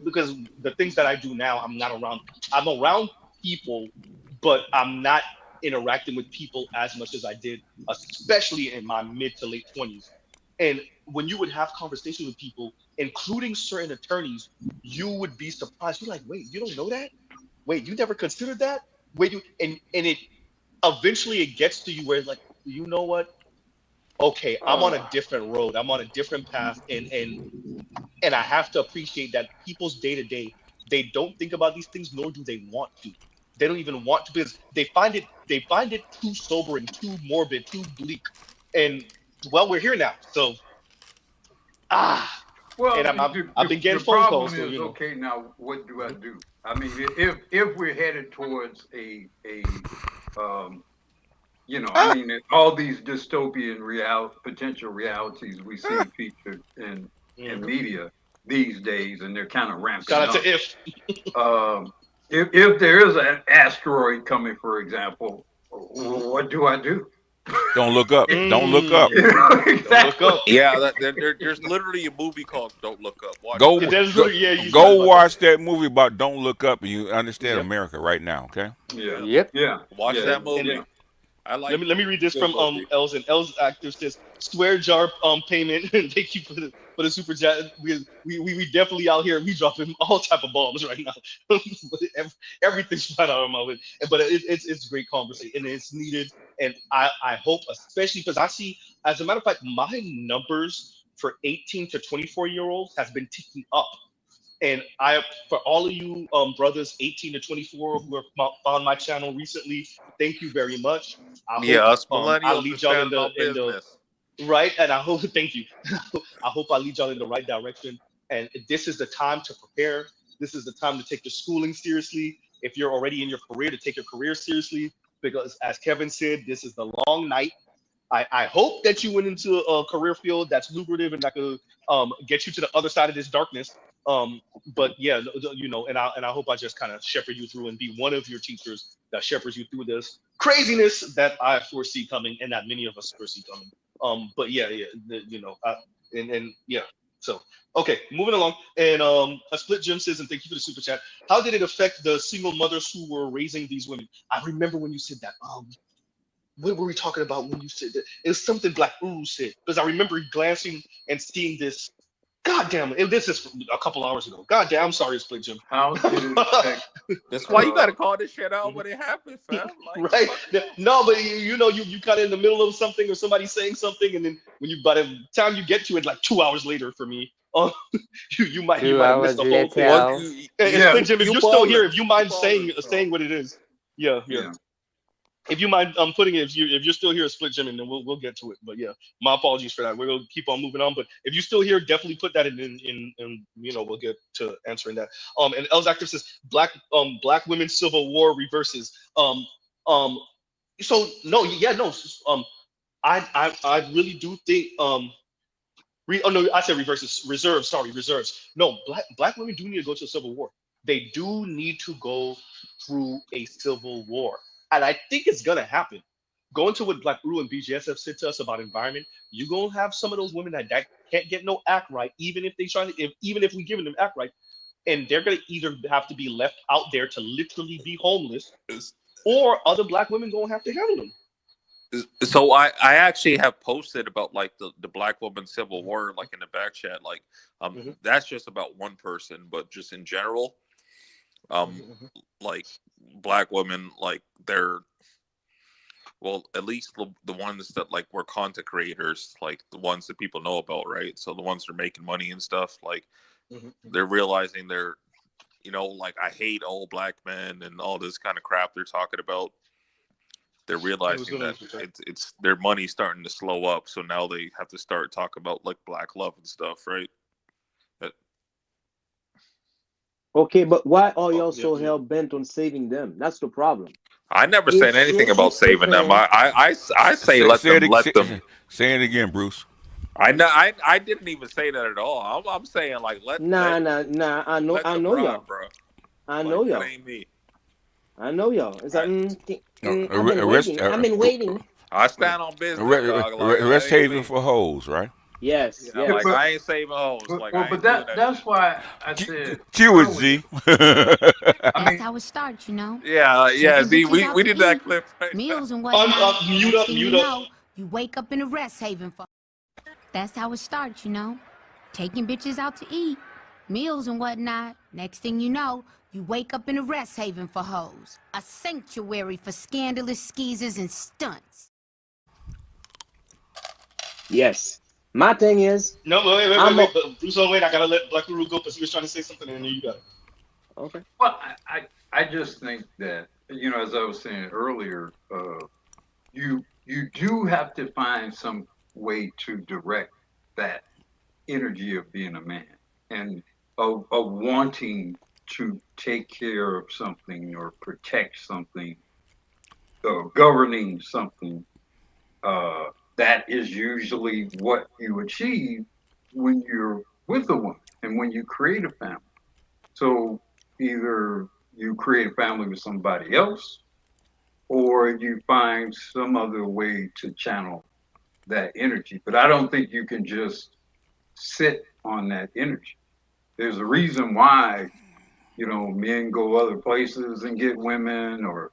because the things that I do now, I'm around people, but I'm not interacting with people as much as I did, especially in my mid to late 20s. And when you would have conversations with people, including certain attorneys, you would be surprised. You're like, wait, you don't know that? Wait, you never considered that? Wait, and it eventually it gets to you where it's like, you know what? Okay, I'm on a different road. I'm on a different path, and I have to appreciate that people's day to day, they don't think about these things, nor do they want to. They don't even want to, because they find it too sobering, too morbid, too bleak. And well, we're here now, so well, and I've been getting phone calls. So, is, okay, now what do I do? I mean, if we're headed towards a I mean, all these dystopian potential realities we see featured in media these days, and they're kind of ramping up. Shout out to if there is an asteroid coming, for example, what do I do? Don't look up. Don't look up. Exactly. Don't look up. Yeah, there's literally a movie called Don't Look Up. Go watch that movie about Don't Look Up, and you understand America right now. Okay. Yeah. Yep. Yeah. Watch that movie. Let me read this from Els, and Els actor says swear jar payment. Thank you for the super chat. We definitely out here. We dropping all type of bombs right now. Everything's flat out of my way. But it's great conversation, and it's needed. And I hope, especially because I see, as a matter of fact, my numbers for 18 to 24-year-olds has been ticking up. And for all of you brothers 18 to 24 who have found my channel recently, thank you very much. Us millennials I'll lead y'all in the right? And I hope, thank you. I hope I lead y'all in the right direction. And this is the time to prepare. This is the time to take your schooling seriously. If you're already in your career, to take your career seriously, because as Kevin said, this is the long night. I hope that you went into a career field that's lucrative and that could get you to the other side of this darkness. But yeah, and I hope I just kind of shepherd you through and be one of your teachers that shepherds you through this craziness that I foresee coming and that many of us foresee coming. But yeah, and yeah. So okay, moving along. And a split Jim says, and thank you for the super chat. How did it affect the single mothers who were raising these women? I remember when you said that. What were we talking about when you said that? It was something Black Uru said, because I remember glancing and seeing this. God damn it! This is a couple hours ago. God damn, I'm sorry, Split Jim. How did it affect? That's why you gotta call this shit out when it happens, fam. Like, right? No, but you kind of in the middle of something or somebody saying something, and then by the time you get to it, like 2 hours later for me, you might have missed the whole thing. And Split Jim, if you're still here, if you mind saying what it is, yeah. If you mind putting it, if you're still here, Split Jim, and then we'll get to it. But yeah, my apologies for that. We're gonna keep on moving on. But if you're still here, definitely put that in we'll get to answering that. And Els Active says black women civil war reverses. So no, yeah, no. I really do think I said reverses, reserves. Sorry, reserves. No, black women do need to go to a civil war. They do need to go through a civil war. And I think it's gonna happen. Going to what Black Uru and BGS have said to us about environment, you're gonna have some of those women that can't get no act right, even if they try to, even if we give them act right, and they're gonna either have to be left out there to literally be homeless, or other Black women gonna have to handle them. So I actually have posted about like the Black woman civil war, like in the back chat, like that's just about one person, but just in general, like Black women, like they're, well, at least the ones that like were content creators, like the ones that people know about, right? So the ones that are making money and stuff, like they're realizing they're, like I hate old Black men and all this kind of crap they're talking about. They're realizing that it's their money starting to slow up, so now they have to start talking about like Black love and stuff, right? Okay, but why are y'all so hell bent on saving them? That's the problem. I never said anything about saving them. I say let them. Say it again, Bruce. I didn't even say that at all. I'm saying like let. Nah. I know y'all. Bro. I know y'all. That ain't me. I know y'all. It's like I've been waiting. I stand on business. Rest haven for hoes, right? Yes. Like I ain't saving hoes. But that's why I said. Cue it, Z. That's how it starts, Yeah. Z, we did that clip. Right? Meals and whatnot. Mute up. You wake up in a rest haven for. That's how it starts, Taking bitches out to eat, meals and whatnot. Next thing you know, you wake up in a rest haven for hoes, a sanctuary for scandalous skeezers and stunts. Yes. My thing is... No, wait. Bruce, wait. I gotta let Black Uru go because he was trying to say something and then you got it. Okay. Well, I just think that, as I was saying earlier, you do have to find some way to direct that energy of being a man and of wanting to take care of something or protect something or governing something. That is usually what you achieve when you're with a woman and when you create a family. So either you create a family with somebody else or you find some other way to channel that energy. But I don't think you can just sit on that energy. There's a reason why, men go other places and get women, or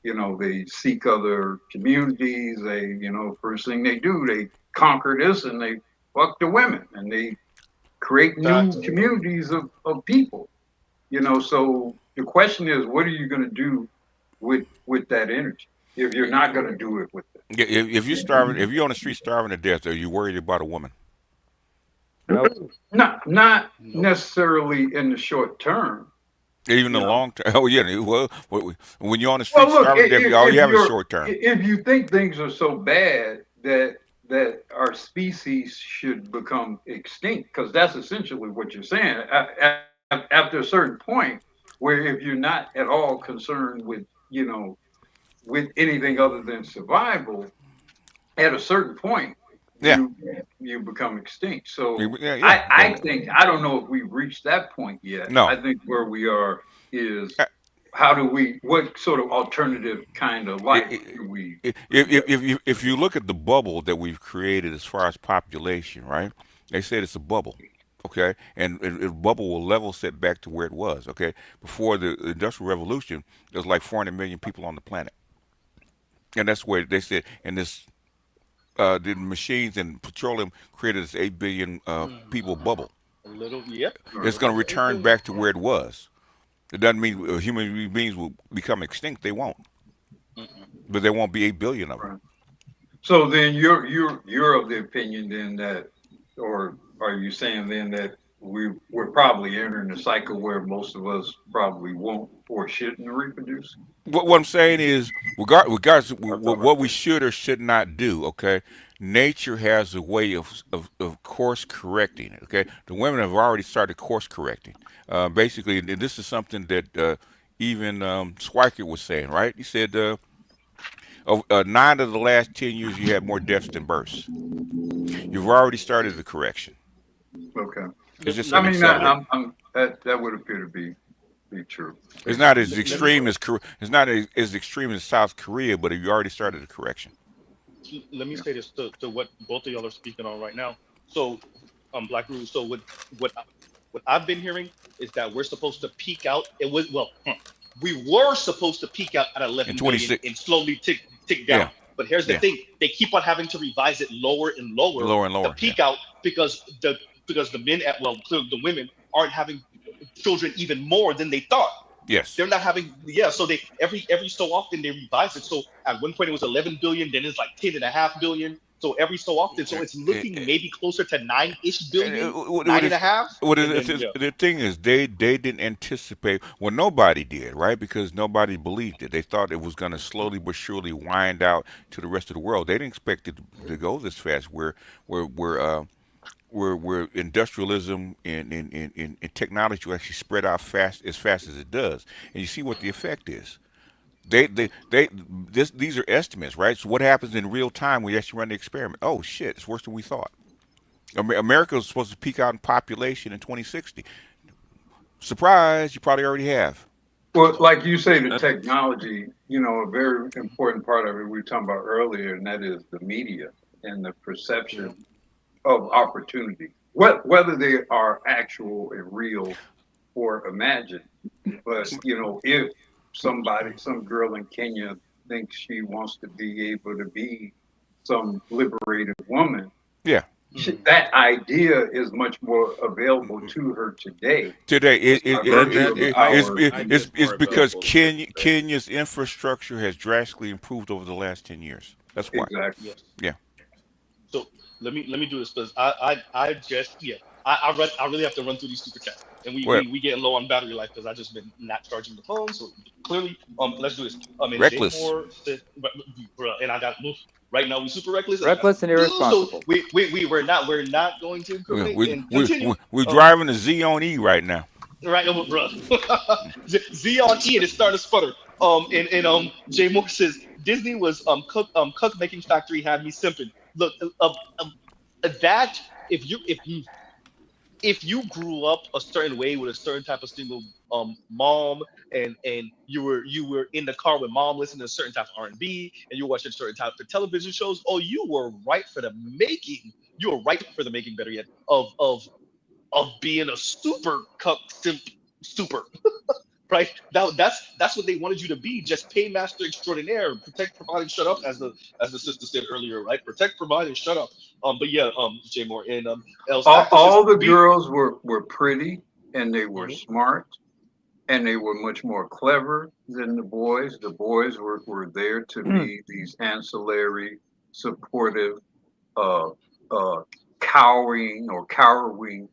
they seek other communities. They, first thing they do, they conquer this and they fuck the women and they create new communities of people. So the question is, what are you going to do with that energy if you're not going to do it with it? If you're starving, if you're on the street starving to death, are you worried about a woman? Nope. Not necessarily in the short term. Even in the long term. Oh yeah. Well, when you're on the street starving to death, all you have is short term. If you think things are so bad that our species should become extinct, because that's essentially what you're saying. After a certain point, where if you're not at all concerned with, with anything other than survival, at a certain point, you become extinct. So I think, I don't know if we've reached that point yet. No. I think where we are is what sort of alternative kind of life do we? If you look at the bubble that we've created as far as population, right? They said it's a bubble. Okay, and the bubble will level set back to where it was. Okay, before the Industrial Revolution, there was like 400 million people on the planet, and that's where they said. And this, the machines and petroleum created this 8 billion people bubble. A little, yep. It's going to return back to where it was. It doesn't mean human beings will become extinct. They won't, but there won't be 8 billion of them. So then you're of the opinion then that, or are you saying then that we're probably entering a cycle where most of us probably won't or shouldn't reproduce? What I'm saying is, regardless of what we should or should not do, okay, nature has a way of course correcting it. Okay, the women have already started course correcting. Basically, and this is something that even Schweikert was saying, right? He said 9 of the last 10 years you had more deaths than births. You've already started the correction. Okay. It's just that would appear to be true. It's not as extreme as South Korea, but you already started the correction. Let me say this to what both of y'all are speaking on right now. So, Black Rule. So what I've been hearing is that we're supposed to peak out. We were supposed to peak out at 11 billion and slowly tick down. Yeah. But here's the thing: they keep on having to revise it lower and lower to peak out because the men the women aren't having children even more than they thought. Yes. They're not having so they every so often they revise it. So at one point it was 11 billion, then it's like 10.5 billion. So every so often, so it's looking maybe closer to 9-ish billion, 9.5. The thing is, they didn't anticipate. Well, nobody did, right? Because nobody believed it. They thought it was going to slowly but surely wind out to the rest of the world. They didn't expect it to go this fast. Where industrialism and technology will actually spread out as fast as it does, and you see what the effect is. These are estimates, right? So what happens in real time when you actually run the experiment? Oh shit, it's worse than we thought. America was supposed to peak out in population in 2060. Surprise, you probably already have. Well, like you say, the technology, a very important part of it we were talking about earlier, and that is the media and the perception of opportunity, whether they are actual and real or imagined. But, if some girl in Kenya thinks she wants to be able to be some liberated woman, that idea is much more available to her today. It's because Kenya's infrastructure has drastically improved over the last 10 years. That's why. Exactly. Yeah. So let me do this because I really have to run through these super chats, and we getting low on battery life because I just been not charging the phone. So clearly, let's do this. Reckless. And I got right now we super reckless. Reckless and irresponsible. So we're not going to incriminate. We're driving a Z on E right now. Right, bro. Z on E and it's starting to sputter. And Jay Moore says Disney was cook making factory had me simping. Look, that if you grew up a certain way with a certain type of single mom, and you were in the car with mom listening to a certain type of R&B, and you were watching certain type of television shows, you were right for the making. You were right for the making, better yet, of being a super cuck simp super. Right? That's what they wanted you to be, just paymaster extraordinaire, protect, provide, and shut up, as the sister said earlier, right? Protect, provide, and shut up. Jay Moore and all the girls were pretty, and they were smart, and they were much more clever than the boys. The boys were there to be these ancillary, supportive, cowering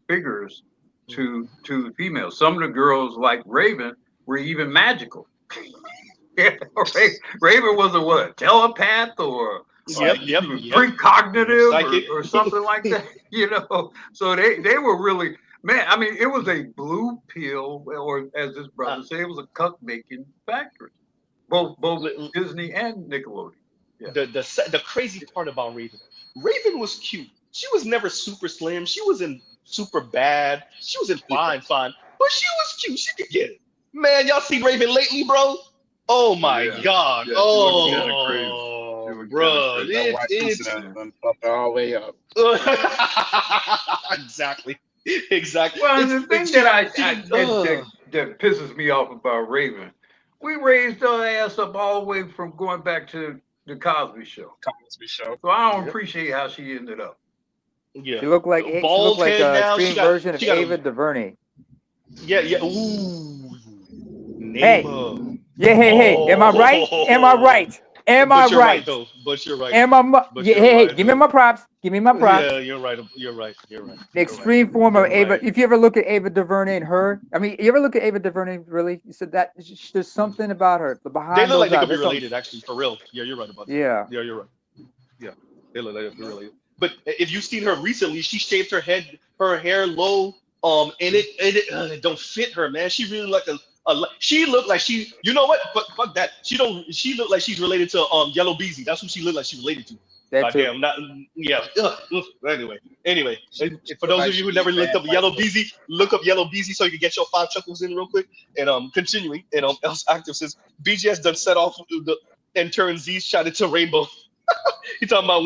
figures to the females. Some of the girls, like Raven, were even magical. Raven was a telepath or precognitive or something like that, So they were really, man, I mean, it was a blue pill, or as this brother said, it was a cuck making factory. Both Disney and Nickelodeon. Yeah. The crazy part about Raven was cute. She was never super slim. She wasn't super bad. She wasn't fine, but she was cute. She could get it. Man, y'all seen Raven lately, bro? Oh my God. Yeah, bro. It's fucked all the way up. Exactly. Well, the thing that pisses me off about Raven, we raised her ass up all the way from going back to the Cosby Show. So I don't appreciate how she ended up. Yeah. She looked like a extreme version of Ava DuVernay. Yeah. Ooh. Hey. Yeah, hey. Am I right? Am I right? Am I right? But you're right. Hey, give me my props. Give me my props. Yeah, you're right. The extreme form of Ava. If you ever look at Ava DuVernay and her, I mean, you ever look at Ava DuVernay, really? You said that there's something about her. They look like they could be related, actually, for real. Yeah, you're right about that. Yeah. Yeah, you're right. Yeah, they look like they're related. But if you've seen her recently, she shaved her hair low, and it don't fit her, man. She really like she looked like she, you know what? Fuck that. She looked like she's related to Yellow Beezy. That's who she looked like she's related to. Goddamn, Anyway, for those of you who never looked up Yellow Beezy, look up Yellow Beezy so you can get your 5 chuckles in real quick. And continuing, and Else Active says BGS done set off and turned Z's shot into Rainbow. He talking about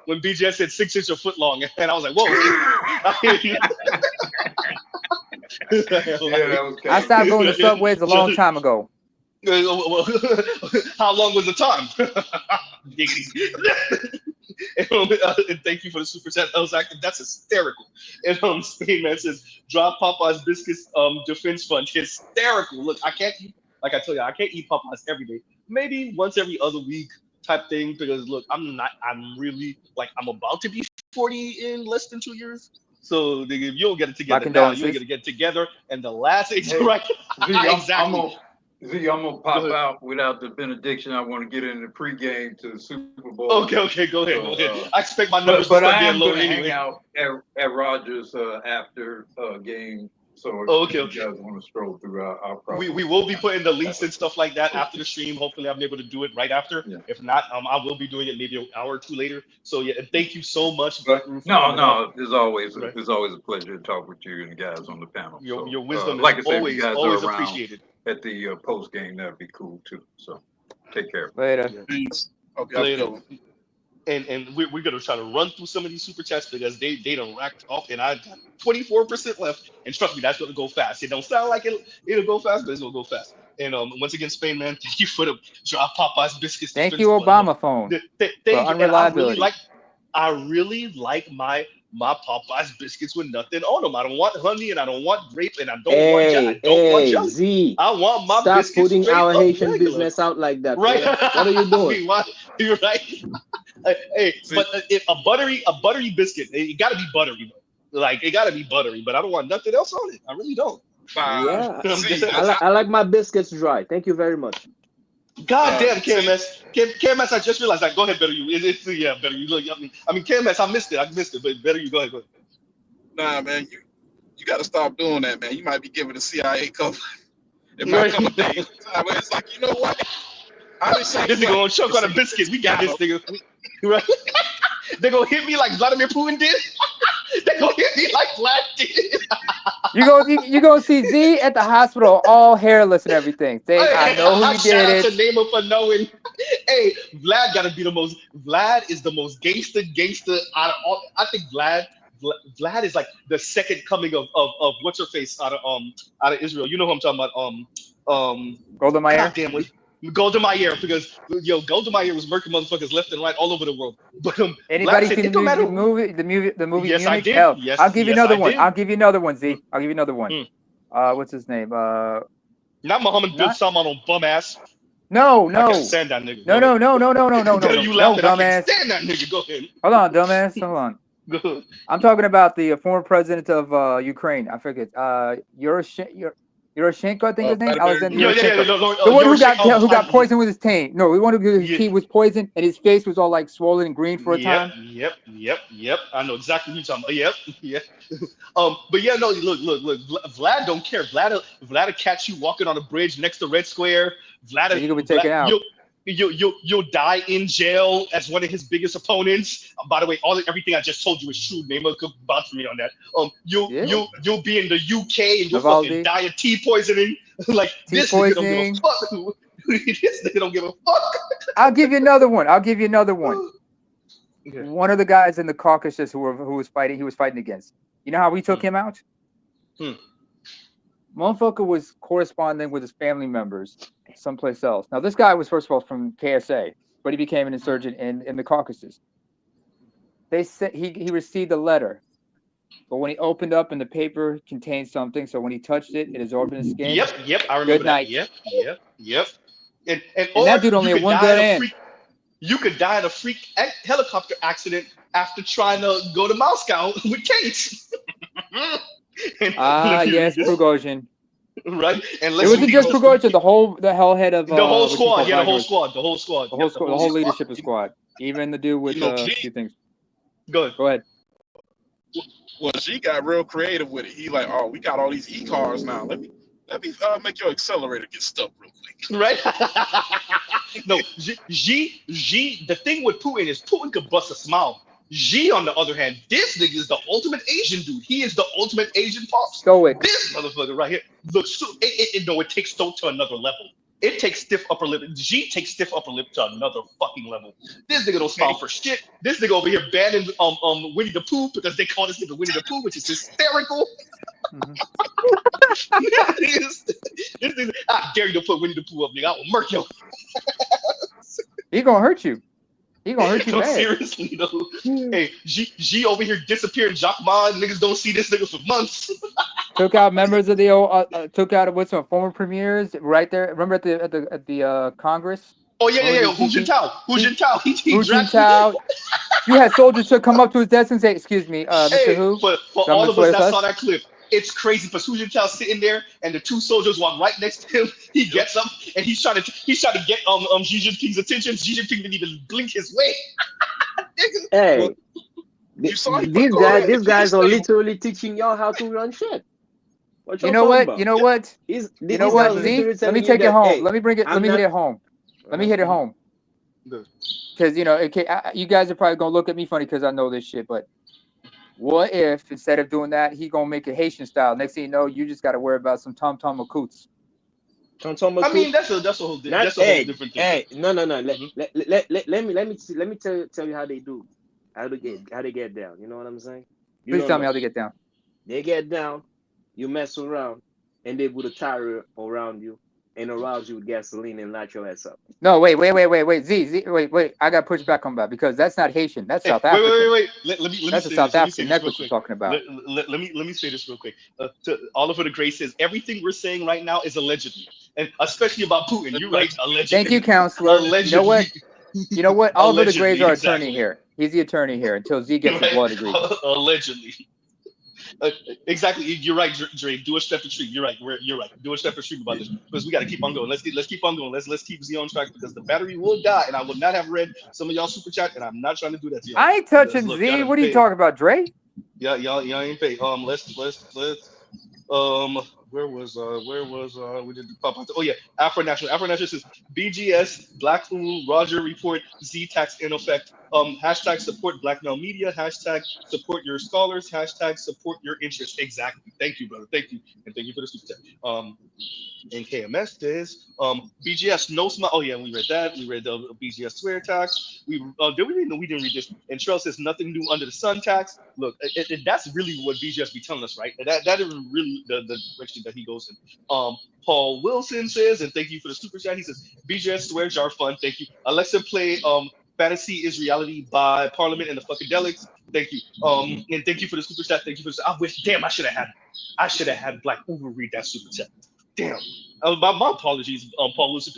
when BGS said 6 inch or foot long, and I was like, whoa. I stopped going to Subways a long time ago. How long was the time? And thank you for the super chat. That's hysterical. And Spain Man says, drop Popeye's biscuits defense fund. Hysterical. Look, I can't eat Popeyes every day. Maybe once every other week type thing, because look, I'm about to be 40 in less than 2 years. So if you don't get it together now, you ain't gonna get together. And the last right. Exactly. I'm gonna pop out without the benediction. I want to get into the pregame to the Super Bowl. Okay, go ahead. I expect my numbers to start getting low anyway. Hang out at Rogers after game. So if you guys want to stroll through our property. We will be putting the links and stuff like that after the stream. Hopefully, I'm able to do it right after. Yeah. If not, I will be doing it maybe an hour or two later. So yeah, thank you so much. No, it's always a pleasure to talk with you and the guys on the panel. Your wisdom like is I said, if you guys always are around appreciated. At the post game, that'd be cool too. So take care. Later. Later. And we're gonna try to run through some of these super chats because they done racked off, and I got 24% left. And trust me, that's gonna go fast. It don't sound like it'll go fast, but it's gonna go fast. And once again, Spain Man, thank you for the drop Popeye's biscuits. Thank you, Obama phone. Thank you. Unreliability. I really like my Popeye's biscuits with nothing on them. I don't want honey, and I don't want grape, and I don't want jelly. Z, I want my stop biscuits putting straight our up Haitian regular. business out like that. Right? What are you doing? You're right. Hey, but if a buttery biscuit, it gotta be buttery. Like, it gotta be buttery, but I don't want nothing else on it. I really don't. Yeah, I like my biscuits dry. Thank you very much. God damn, KMS. KMS, I just realized that. Go ahead, better you. Better you. Look, I mean, KMS, I missed it, but better you. Go ahead. Nah, man, you got to stop doing that, man. You might be giving the CIA cover. It might come a day. It's like, you know what? This nigga gonna choke on a biscuit. We got this nigga. Right? They gonna hit me like Vladimir Putin did. They gonna hit me like Vlad did. You go see Z at the hospital, all hairless and everything. I know who you did it. Shout out to Nemo for knowing. Hey, Vlad gotta be the most. Vlad is the most gangster out of all. I think Vlad is like the second coming of what's her face out of Israel. You know who I'm talking about? Golda Meir. Goddamn, Golda Meir, because Golda Meir was murking motherfuckers left and right all over the world. But anybody seen the movie? Yes, Munich? I did. Hell, Yes, I'll give you another one. did. I'll give you another one, Z. I'll give you another one. What's his name? Not Muhammad bin Salman on bum ass. No. I can stand that nigga. No. You laughing? I dumbass. can stand that nigga. Go ahead. Hold on, dumbass. Hold on. I'm talking about the former president of Ukraine. I forget. Yoroshenko, I think his name. Alexander Yeah, Yoroshenko. no, The one who Yoroshenko, got poisoned with his taint. No, the one whose teeth was poisoned and his face was all like swollen and green for a time. Yep. I know exactly who you're talking about. Yep. But yeah, no, look. Vlad don't care. Vlad will catch you walking on a bridge next to Red Square. Vlad, you're gonna be taken out. You'll die in jail as one of his biggest opponents. By the way, everything I just told you is true. Neymar could vouch for me on that. You'll be in the UK and you'll fucking die of tea poisoning. Like this nigga don't give a fuck. This nigga don't give a fuck. I'll give you another one. Okay. One of the guys in the Caucasus who was fighting against. You know how we took him out? Motherfucker was corresponding with his family members someplace else. Now, this guy was, first of all, from KSA, but he became an insurgent in the Caucasus. They said he received a letter, but when he opened up and the paper contained something, so when he touched it, it absorbed in his skin. Yep, I remember Good night. Yep. And that dude only had one good end. You could die in a freak helicopter accident after trying to go to Moscow with Kate. Yes, Prigozhin. Right, and it wasn't just Prigozhin. The whole head of the whole squad. Yeah, the whole squad. The whole leadership of squad. Even the dude with a few things. Go ahead. Well, she got real creative with it. He like, oh, we got all these e-cars now. Let me make your accelerator get stuck real quick. Right? No, the thing with Putin is Putin could bust a smile. Xi, on the other hand, this nigga is the ultimate Asian dude. He is the ultimate Asian pop. Stoic. This motherfucker right here. Look, it takes Stoic to another level. It takes stiff upper lip. Xi takes stiff upper lip to another fucking level. This nigga don't smile for shit. This nigga over here banning Winnie the Pooh because they call this nigga Winnie the Pooh, which is hysterical. This nigga, I dare you to put Winnie the Pooh up, nigga. I will murk you. He gonna hurt you. He gonna hurt you bad. Seriously though. Hey, G over here disappeared. Jacques Ma, niggas don't see this nigga for months. Took out members of the old. Took out what's some former premiers right there. Remember at the Congress. Oh yeah. Hu Jintao. He Hu Jintao. You had soldiers to come up to his desk and say, "Excuse me, Mr. Hu." For all of us that saw that clip, it's crazy. Because Hu Jintao's sitting there, and the two soldiers walk right next to him. He gets up, and he's trying to get Xi Jinping's attention. Xi Jinping didn't even blink his way. Hey, these guys are literally teaching y'all how to run shit. You know what? You know what? Z, let me take it home. Let me bring it. Let me hit it home. Let me hit it home. Because you guys are probably gonna look at me funny because I know this shit. But what if instead of doing that, he gonna make it Haitian style? Next thing you know, you just got to worry about some tom makoots. I mean, that's a whole different thing. Hey, no. Let me tell you how they do. How they get down. You know what I'm saying? Please tell me how they get down. They get down. You mess around, and they put a tire around you and arouse you with gasoline and light your ass up. No, wait. Z, wait. I got to push back on that because that's not Haitian. That's South African. Wait. Let me that's a South African necklace we're talking about. Let me say this real quick. To Oliver the Great says everything we're saying right now is allegedly, and especially about Putin. You're right, allegedly. Thank you, counselor. Allegedly. You know what? Oliver the Gray's our attorney here. He's the attorney here until Z gets his law degree. Allegedly. Exactly, you're right, Dre. Do a step retreat. You're right. You're right. Do a step retreat about this because we got to keep on going. Let's keep on going. Let's keep Z on track because the battery will die, and I will not have read some of y'all super chat, and I'm not trying to do that to y'all. I ain't touching Z. What are you talking about, Dre? Yeah, y'all ain't paid. Let's where was we did the pop out. Oh yeah, Afro National says BGS Black Roger report Z tax in effect. Hashtag support Black Male Media. Hashtag support your scholars. Hashtag support your interest. Exactly. Thank you, brother. Thank you, and thank you for the super chat. And KMS says BGS no smile. Oh yeah, we read that. We read the BGS swear tax. We didn't read this. And Trell says nothing new under the sun tax. Look, that's really what BGS be telling us, right? That is really the direction that he goes in. Paul Wilson says, and thank you for the super chat. He says BGS swears are fun. Thank you. Alexa play Fantasy is Reality by Parliament and the Funkadelics. Thank you. And thank you for the super chat. Thank you for the. I wish. Damn, I should have had Black Uber read that super chat. Damn. My apologies, Paul Wilson.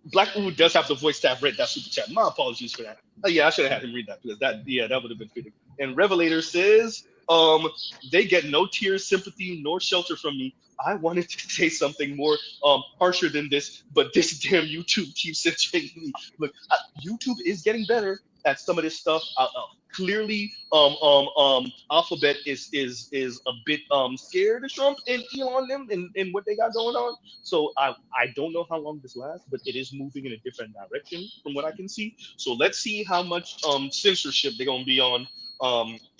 Black Uber does have the voice to have read that super chat. My apologies for that. Yeah, I should have had him read that because that would have been fitting. And Revelator says They get no tears, sympathy, nor shelter from me. I wanted to say something more harsher than this, but this damn YouTube keeps censoring me. Look, YouTube is getting better at some of this stuff. Clearly, Alphabet is a bit scared of Trump and Elon them and what they got going on. So I don't know how long this lasts, but it is moving in a different direction from what I can see. So let's see how much censorship they're gonna be on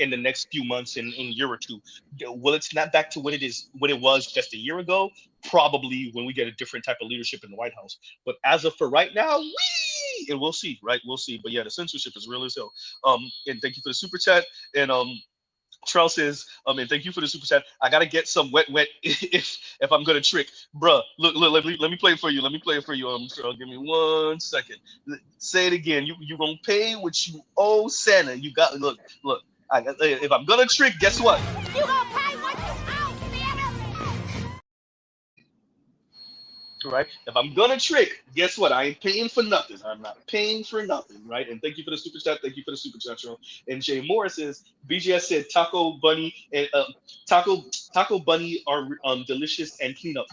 in the next few months, in a year or two. Will it snap back to what it was just a year ago? Probably, when we get a different type of leadership in the White House. But as of for right now, and we'll see, right? We'll see. But yeah, the censorship is real as hell. And thank you for the super chat. And Trell says, and thank you for the super chat. I gotta get some wet if I'm gonna trick, bruh. Look, let me play it for you. Trell, give me 1 second. Say it again. You gonna pay what you owe Santa. You got look. If I'm gonna trick, guess what? You gonna pay what you owe, Santa? Right? If I'm gonna trick, guess what? I ain't paying for nothing. I'm not paying for nothing, right? And thank you for the super chat. Thank you for the super chat, Trell. And Jay Morris says, BGS said Taco Bunny and Taco Bunny are delicious and clean up,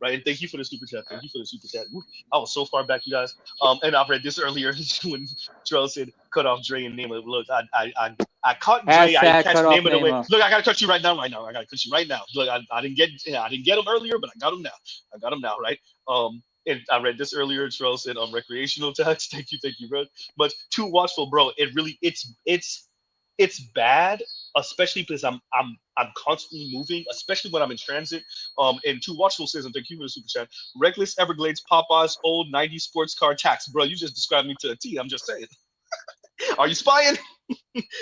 right? And thank you for the super chat. Thank you for the super chat. Woo. I was so far back, you guys. And I read this earlier when Trell said cut off Dre and name it. Look, I caught Dre. I didn't catch the name of the way. Look, I gotta cut you right now. I gotta cut you right now. Look, I didn't get him earlier, but I got him now. Right? And I read this earlier. Trell said recreational tax. Thank you, bro. But too watchful, bro. It really it's bad, especially because I'm constantly moving, especially when I'm in transit. And too watchful says, and thank you for the super chat. Reckless Everglades Popeyes old 90s sports car tax, bro. You just described me to a T. I'm just saying. Are you spying?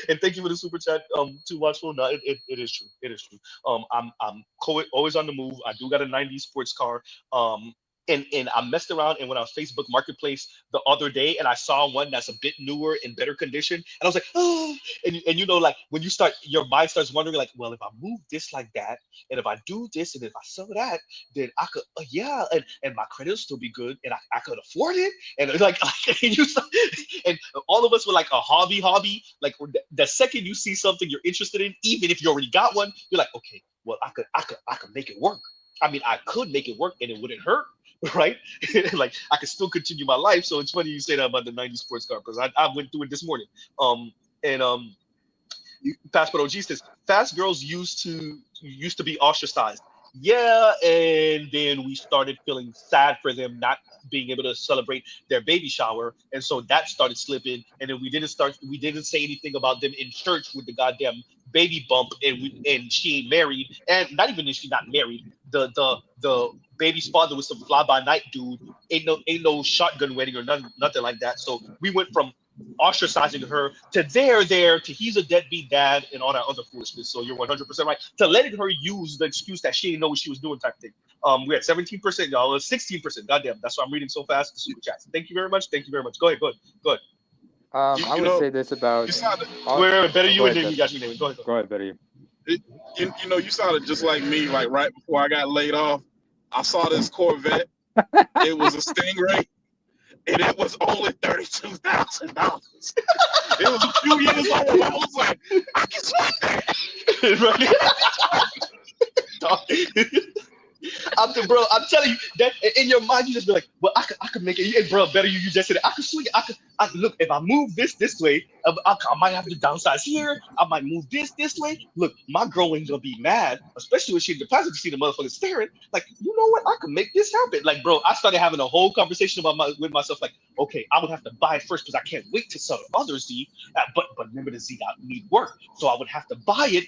And thank you for the super chat. Too watchful. No, it is true. It is true. I'm always on the move. I do got a 90s sports car. And I messed around and went on Facebook Marketplace the other day, and I saw one that's a bit newer in better condition, and I was like, oh, and you know, like when you start, your mind starts wondering, like, well, if I move this like that, and if I do this, and if I sell that, then I could, and my credit will still be good, and I could afford it, and it's like, and you start, and all of us were like a hobby, like the second you see something you're interested in, even if you already got one, you're like, okay, well, I could make it work. I mean, I could make it work, and it wouldn't hurt. Right? Like I could still continue my life. So it's funny you say that about the 90s sports car, because I went through it this morning. Passport OG says fast girls used to be ostracized. Yeah, and then we started feeling sad for them not being able to celebrate their baby shower, and so that started slipping. And then we didn't say anything about them in church with the goddamn baby bump, and she ain't married, and not even if she's not married. The baby's father was some fly by night dude. Ain't no shotgun wedding or nothing like that. So we went from ostracizing her to there to he's a deadbeat dad and all that other foolishness. So you're 100% right. To letting her use the excuse that she didn't know what she was doing type thing. We're at 17%, y'all. 16%. Goddamn, that's why I'm reading so fast. The super chats. Thank you very much. Go ahead. I would say this about. Wait, better you, and then you got your name. Go ahead, better you. You sounded just like me. Like right before I got laid off, I saw this Corvette. It was a Stingray, and it was only $32,000. It was a few years old. I was like, I can swing that. Bro, I'm telling you that in your mind you just be like, well, I could make it. And bro, better you just said it. I could swing it. I could look, if I move this way, I might have to downsize here. I might move this way. Look, my girl ain't gonna be mad, especially when she in the passenger seat, the motherfucker staring. Like, you know what? I could make this happen. Like, bro, I started having a whole conversation with myself. Like, okay, I would have to buy it first because I can't wait to sell the other Z. But remember, the Z need work, so I would have to buy it,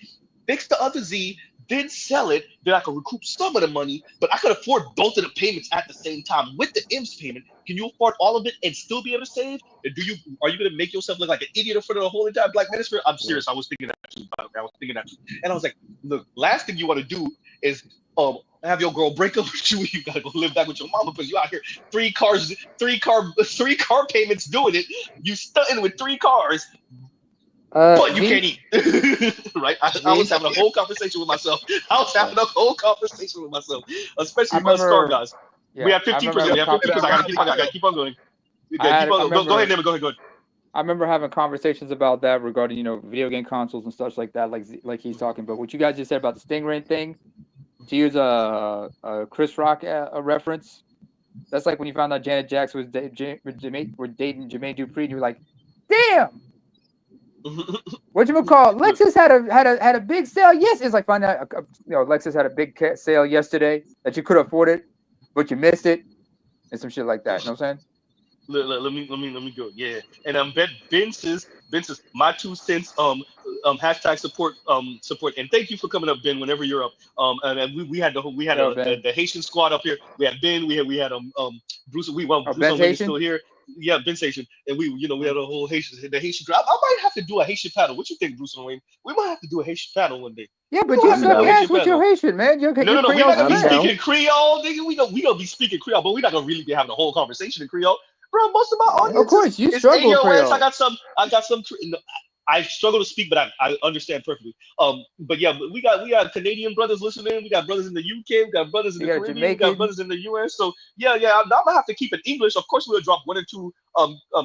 fix the other Z, then sell it, then I could recoup some of the money, but I could afford both of the payments at the same time. With the IMSS payment, can you afford all of it and still be able to save? And are you going to make yourself look like an idiot in front of the whole entire Black Minister? I'm serious. I was thinking that too. And I was like, look, last thing you want to do is have your girl break up with you. You gotta go live back with your mama because you out here three car payments doing it. You stunting with 3 cars. But you can't eat, right? I was having a whole conversation with myself. Especially with us car guys. Yeah, we have 15%. I gotta keep on going. Go ahead, Nima. Go ahead. I remember having conversations about that regarding, video game consoles and stuff like that, like he's talking about. What you guys just said about the Stingray thing, to use a Chris Rock a reference, that's like when you found out Janet Jackson was dating Jermaine Dupri, and you were like, damn! Whatchamacallit? Lexus had a big sale. Yes, it's like finding out, Lexus had a big sale yesterday that you could afford it, but you missed it, and some shit like that. You know what I'm saying? Let me go. Yeah, and Ben says my 2 cents. Hashtag support and thank you for coming up, Ben. Whenever you're up. And we had the Haitian squad up here. We had Ben. We had Bruce. Bruce is still here. Yeah, Ben Station, and we had a whole Haitian crowd. I might have to do a Haitian panel. What you think, Bruce and Wayne? We might have to do a Haitian panel one day. Yeah, but you suck ass with your Haitian, man. No, we're not gonna be speaking Creole, nigga. We gonna be speaking Creole, but we're not gonna really be having a whole conversation in Creole. Bro, most of my audience. Of course, you struggle with Creole. I got some. I struggle to speak, but I understand perfectly. But yeah, we got Canadian brothers listening. We got brothers in the UK. We got brothers in the Caribbean. Jamaican. We got brothers in the US. So yeah, I'm gonna have to keep it English. Of course, we'll drop 1 or 2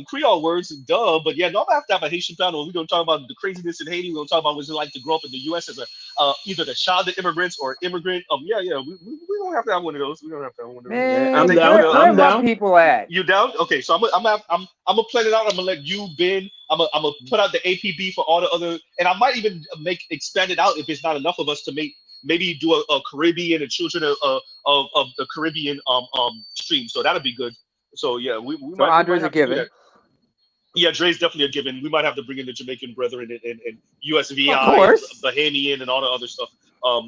Creole words, duh. But yeah, no, I'm gonna have to have a Haitian panel. We're gonna talk about the craziness in Haiti. We're gonna talk about what it's like to grow up in the US as a either the child of immigrants or immigrant. We don't have to have one of those. We don't have to have one of those. Man, I'm down. I'm down. People at? You down? Okay, so I'm gonna plan it out. I'm gonna let you, Ben. I'm gonna put out the APB for all the other, and I might even expand it out if it's not enough of us to maybe do a Caribbean and children of the Caribbean stream. So that'll be good. So yeah, we might. Andre's a given. Yeah, Dre's definitely a given. We might have to bring in the Jamaican brethren and USVI, Bahamian, and all the other stuff.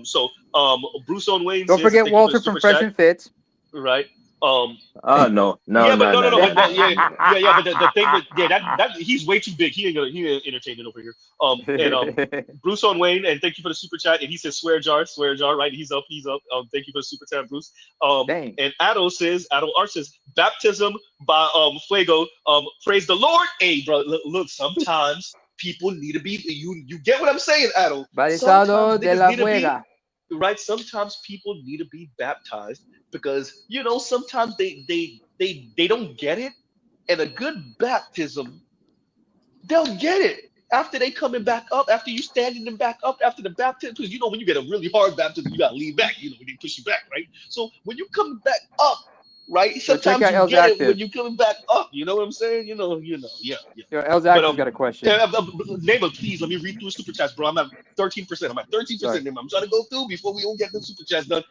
So Bruce on Wayne. Don't forget Walter from Fresh and Fits. Right. No. Yeah, but no. But the thing with that he's way too big. He ain't entertaining over here. And Bruce on Wayne, and thank you for the super chat. And he says swear jar, right? He's up. Thank you for the super chat, Bruce. And Addo Art says baptism by fuego. Praise the Lord. Hey, bro, look, sometimes people need to be you get what I'm saying, Addo. Bautizado de la fuega. Right, sometimes people need to be baptized because sometimes they don't get it, and a good baptism, they'll get it after they coming back up, after you standing them back up after the baptism, because when you get a really hard baptism, you gotta lean back, when they push you back, right? So when you come back up, right? Sometimes you get it when you coming back up. You know what I'm saying? Yeah. El's Active got a question. Neighbor, please let me read through the super chats, bro. I'm at 13%. I'm at 13%. Neighbor. I'm trying to go through before we don't get the super chats done.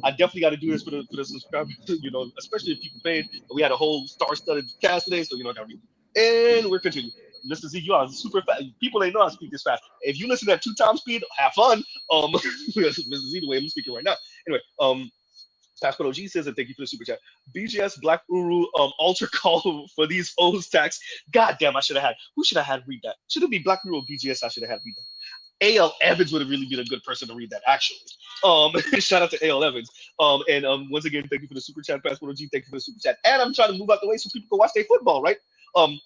I definitely got to do this for the subscribers. Especially if people paid. We had a whole star-studded cast today, so I got to read. And we're continuing. Mr. Z, you are super fast. People ain't know I speak this fast. If you listen at 2 times speed, have fun. Mr. Z, the way I'm speaking right now. Anyway, Passport OG says, and thank you for the super chat. BGS Black Uru altar call for these O's tax. God damn, who should I have read that? Should it be Black Uru or BGS? I should have had read that. A.L. Evans would have really been a good person to read that, actually. Shout out to A.L. Evans. And once again, thank you for the super chat, Passport OG. Thank you for the super chat. And I'm trying to move out the way so people can watch their football, right? And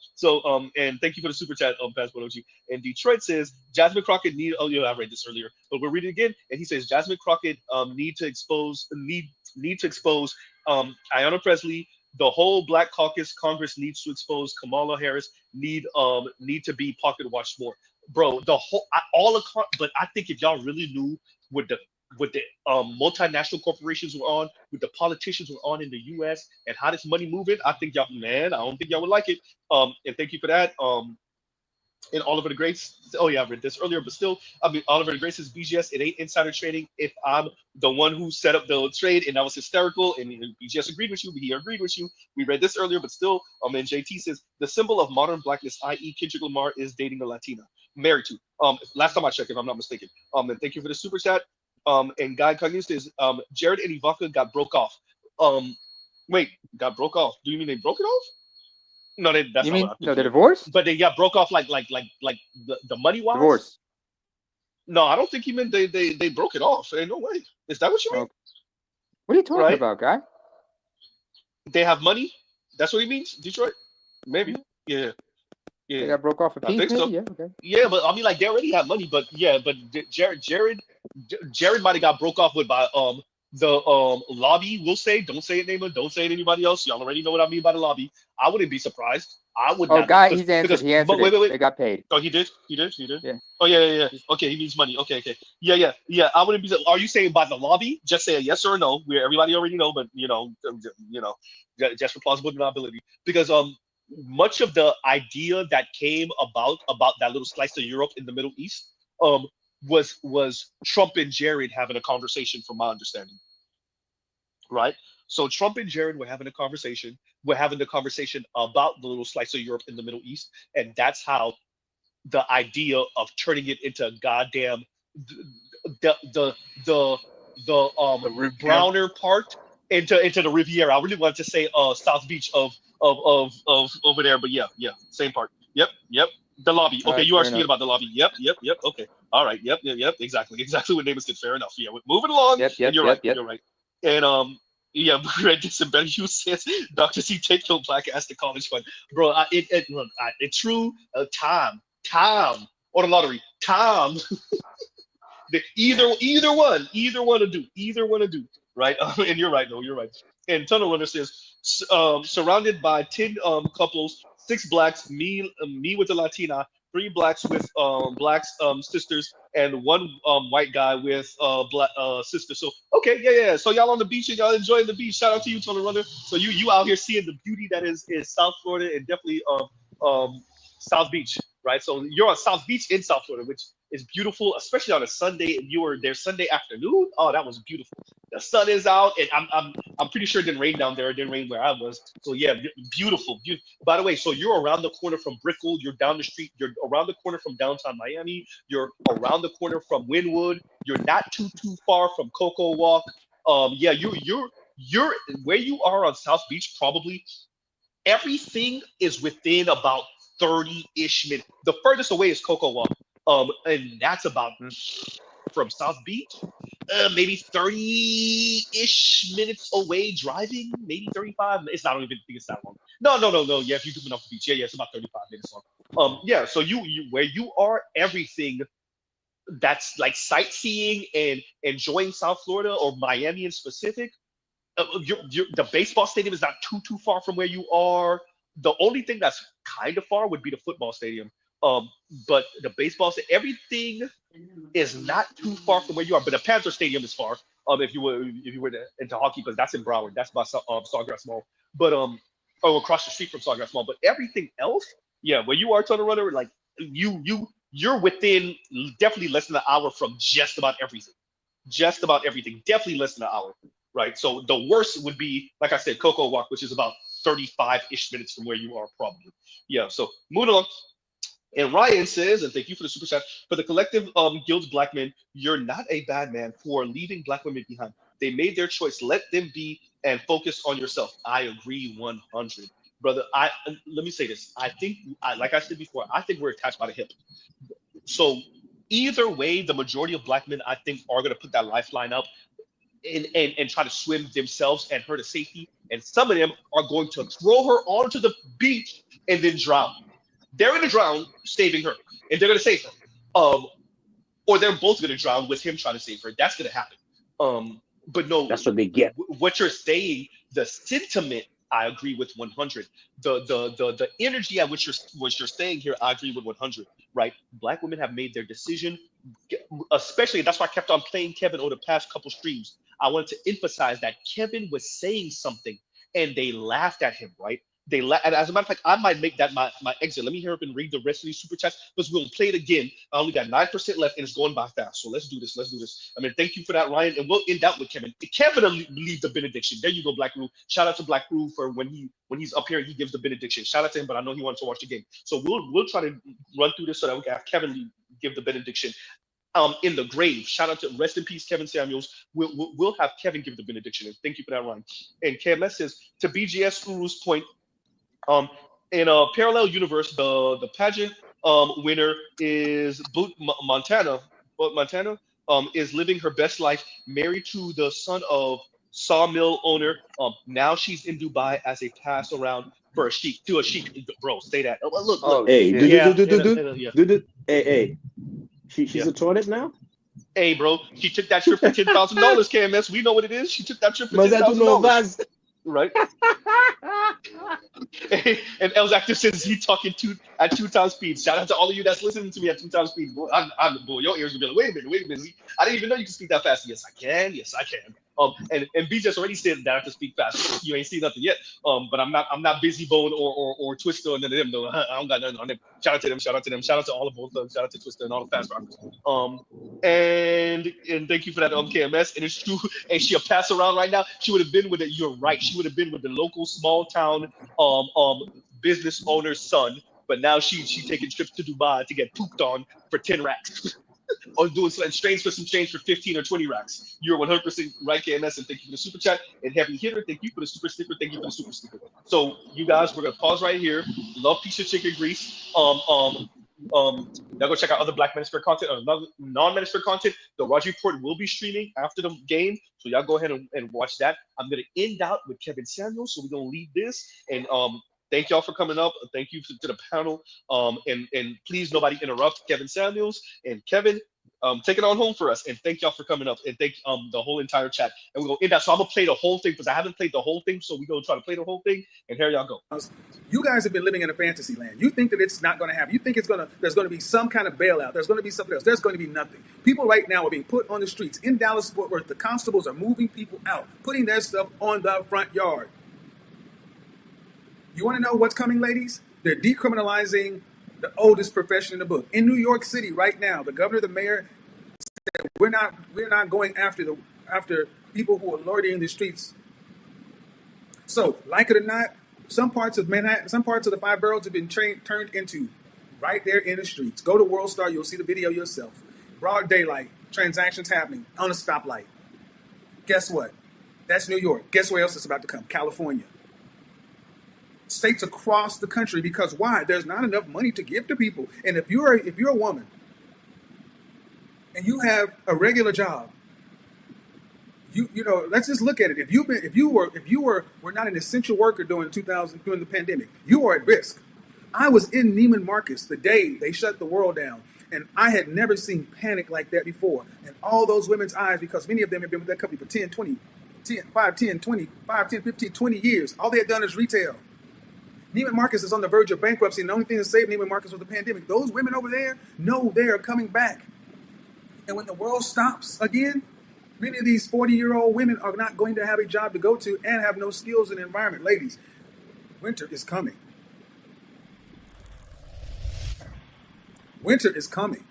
thank you for the super chat, Passport OG. And Detroit says Jasmine Crockett I read this earlier, but we'll read it again. And he says Jasmine Crockett need to expose Ayanna Pressley. The whole Black Caucus Congress needs to expose Kamala Harris. Need to be pocket watched more, bro. But I think if y'all really knew what the multinational corporations were on, with the politicians were on in the U.S. and how this money moving, I don't think y'all would like it. And thank you for that. And Oliver the Grace. Oh yeah, I read this earlier, but still, Oliver the Grace says BGS. It ain't insider trading if I'm the one who set up the trade, and that was hysterical. And BGS agreed with you. He agreed with you. We read this earlier, but still. And JT says the symbol of modern blackness, i.e., Kendrick Lamar, is dating a Latina, married to. Last time I checked, if I'm not mistaken. And thank you for the super chat. And Guy Cogniz says Jared and Ivanka got broke off. Wait, got broke off? Do you mean they broke it off? No, that's not they're divorced? But they got broke off like the money wise. Divorce. No, I don't think he meant they broke it off. Ain't no way. Is that what you mean? Okay. What are you talking about, guy? They have money. That's what he means. Detroit. Maybe. Yeah. They got broke off a piece. I think so. Yeah. Okay. Yeah, but they already have money. But yeah, but Jared might have got broke off with by lobby will say, don't say it, Naima, don't say it anybody else. Y'all already know what I mean by the lobby. I wouldn't be surprised. I would not. Guy, he's answered. He answered wait. They got paid. Oh, he did? Yeah. Oh, yeah. Okay, he means money. Okay. Yeah. I wouldn't be. Are you saying by the lobby? Just say a yes or a no. Where everybody already know, but just for plausible deniability. Because much of the idea that came about that little slice of Europe in the Middle East was Trump and Jared having a conversation, from my understanding. Right? So Trump and Jared were having a conversation. We're having the conversation about the little slice of Europe in the Middle East, and that's how the idea of turning it into goddamn the browner part into the Riviera. I really wanted to say South Beach of over there, but yeah, same part. Yep. The lobby. Okay, you are speaking about the lobby. Yep. Okay. All right. Yep. Exactly what name is good. Fair enough. Yeah, we're moving along. Yep. You're right. And yeah, read this and better you says Dr. C take your black ass to college fund, bro. It's true. Time or the lottery. Time. either one to do. Right. And you're right. No, you're right. And Tunnel Runner says, surrounded by 10 couples, 6 blacks, me with a Latina, 3 blacks with blacks sisters, and 1 white guy with black sister. So okay, yeah. So y'all on the beach and y'all enjoying the beach. Shout out to you, Tunnel Runner. So you out here seeing the beauty that is South Florida, and definitely South Beach, right? So you're on South Beach in South Florida, which is beautiful, especially on a Sunday. And you were there Sunday afternoon. Oh, that was beautiful. The sun is out, and I'm pretty sure it didn't rain down there. It didn't rain where I was. So yeah, beautiful. By the way, so you're around the corner from Brickell. You're down the street. You're around the corner from downtown Miami. You're around the corner from Wynwood. You're not too far from Cocoa Walk. Yeah, you're where you are on South Beach. Probably everything is within about 30-ish minutes. The furthest away is Cocoa Walk. And that's about from South Beach, maybe 30-ish minutes away driving, maybe 35. It's not even think it's that long. No. Yeah, if you do enough beach, yeah, it's about 35 minutes long. Yeah, so you where you are, everything that's like sightseeing and enjoying South Florida or Miami in specific. The baseball stadium is not too far from where you are. The only thing that's kind of far would be the football stadium. But the baseball, everything is not too far from where you are. But the Panther Stadium is far. If you were into hockey, because that's in Broward, that's by Sawgrass Mall. But across the street from Sawgrass Mall. But everything else, yeah, where you are, Tunnel Runner, like you're within definitely less than an hour from just about everything. Definitely less than an hour, right? So the worst would be, like I said, Cocoa Walk, which is about 35-ish minutes from where you are, probably. Yeah. So moving along. And Ryan says, and thank you for the super chat, for the collective guild black men, you're not a bad man for leaving black women behind. They made their choice. Let them be and focus on yourself. I agree 100. Brother, let me say this. I think, like I said before, I think we're attached by the hip. So either way, the majority of black men, I think, are going to put that lifeline up and try to swim themselves and her to safety. And some of them are going to throw her onto the beach and then drown. They're going to drown, saving her, and they're going to save her. Or they're both going to drown with him trying to save her. That's going to happen. But no, that's what they get. What you're saying, the sentiment, I agree with 100. The energy at which you're saying here, I agree with 100. Right? Black women have made their decision, especially. That's why I kept on playing Kevin over the past couple streams. I wanted to emphasize that Kevin was saying something, and they laughed at him. Right? And as a matter of fact, I might make that my exit. Let me hear up and read the rest of these super chats because we'll play it again. I only got 9% left and it's going by fast. So let's do this. I mean, thank you for that, Ryan. And we'll end out with Kevin. Kevin will leave the benediction. There you go, Black Roo. Shout out to Black Roo for when he's up here, he gives the benediction. Shout out to him, but I know he wants to watch the game. So we'll try to run through this so that we can have Kevin give the benediction. In the grave. Shout out to rest in peace, Kevin Samuels. We'll have Kevin give the benediction. And thank you for that, Ryan. And KMS says, to BGS Guru's point, in a parallel universe, the pageant winner is Montana. But Montana is living her best life, married to the son of sawmill owner. Now she's in Dubai as a pass around for a sheik. To a sheik, bro. Say that. Look. Hey, hey. She's a toilet now. Hey, bro, she took that trip for $10,000, KMS. We know what it is. She took that trip for $10,000. Right? And L's Active says he talking at 2 times speed. Shout out to all of you that's listening to me at 2 times speed. Boy, boy, your ears will be like, wait a minute. I didn't even know you can speak that fast. Yes, I can. And B just already said that I can speak fast. You ain't seen nothing yet. But I'm not Busy Bone or Twister or none of them though. I don't got nothing on them. Shout out to them. Shout out to all of both of them. Shout out to Twister and all the fast rockers. And thank you for that, KMS. And it's true. And she'll pass around right now. She would have been with it. You're right. She would have been with the local small town business owner's son. But now she's taking trips to Dubai to get pooped on for 10 racks. Or doing some exchange for some change for 15 or 20 racks. You're 100% right, KMS, and thank you for the super chat. And Heavy Hitter, thank you for the super sticker. Thank you for the super sticker. So you guys, we're gonna pause right here. Love piece of chicken grease. Y'all go check out other Black Manosphere content or non-Manosphere content. The Roger Report will be streaming after the game, so y'all go ahead and watch that. I'm gonna end out with Kevin Samuels, so we're gonna leave this and thank y'all for coming up. Thank you to the panel. And please nobody interrupt Kevin Samuels and Kevin. Take it on home for us, and thank y'all for coming up, and thank the whole entire chat. And we're gonna end that. So I'm gonna play the whole thing because I haven't played the whole thing. So we're gonna try to play the whole thing, and here y'all go. You guys have been living in a fantasy land. You think that it's not going to happen. You think there's going to be some kind of bailout. There's going to be something else. There's going to be nothing. People right now are being put on the streets in Dallas-Fort Worth. The constables are moving people out, putting their stuff on the front yard. You want to know what's coming, ladies? They're decriminalizing the oldest profession in the book. In New York City right now, the governor, the mayor said we're not going after people who are loitering the streets. So, like it or not, some parts of Manhattan, some parts of the 5 boroughs have been turned into right there in the streets. Go to World Star, you'll see the video yourself. Broad daylight, transactions happening on a stoplight. Guess what? That's New York. Guess where else is about to come? California. States across the country, because why? There's not enough money to give to people. And if you're a woman and you have a regular job, you know, let's just look at it. If you were not an essential worker during the pandemic, you were at risk. I was in Neiman Marcus the day they shut the world down, and I had never seen panic like that before. And all those women's eyes, because many of them have been with that company for 15, 20 years. All they had done is retail. Neiman Marcus is on the verge of bankruptcy, and the only thing that saved Neiman Marcus was the pandemic. Those women over there know they are coming back. And when the world stops again, many of these 40-year-old women are not going to have a job to go to and have no skills in the environment. Ladies, winter is coming. Winter is coming.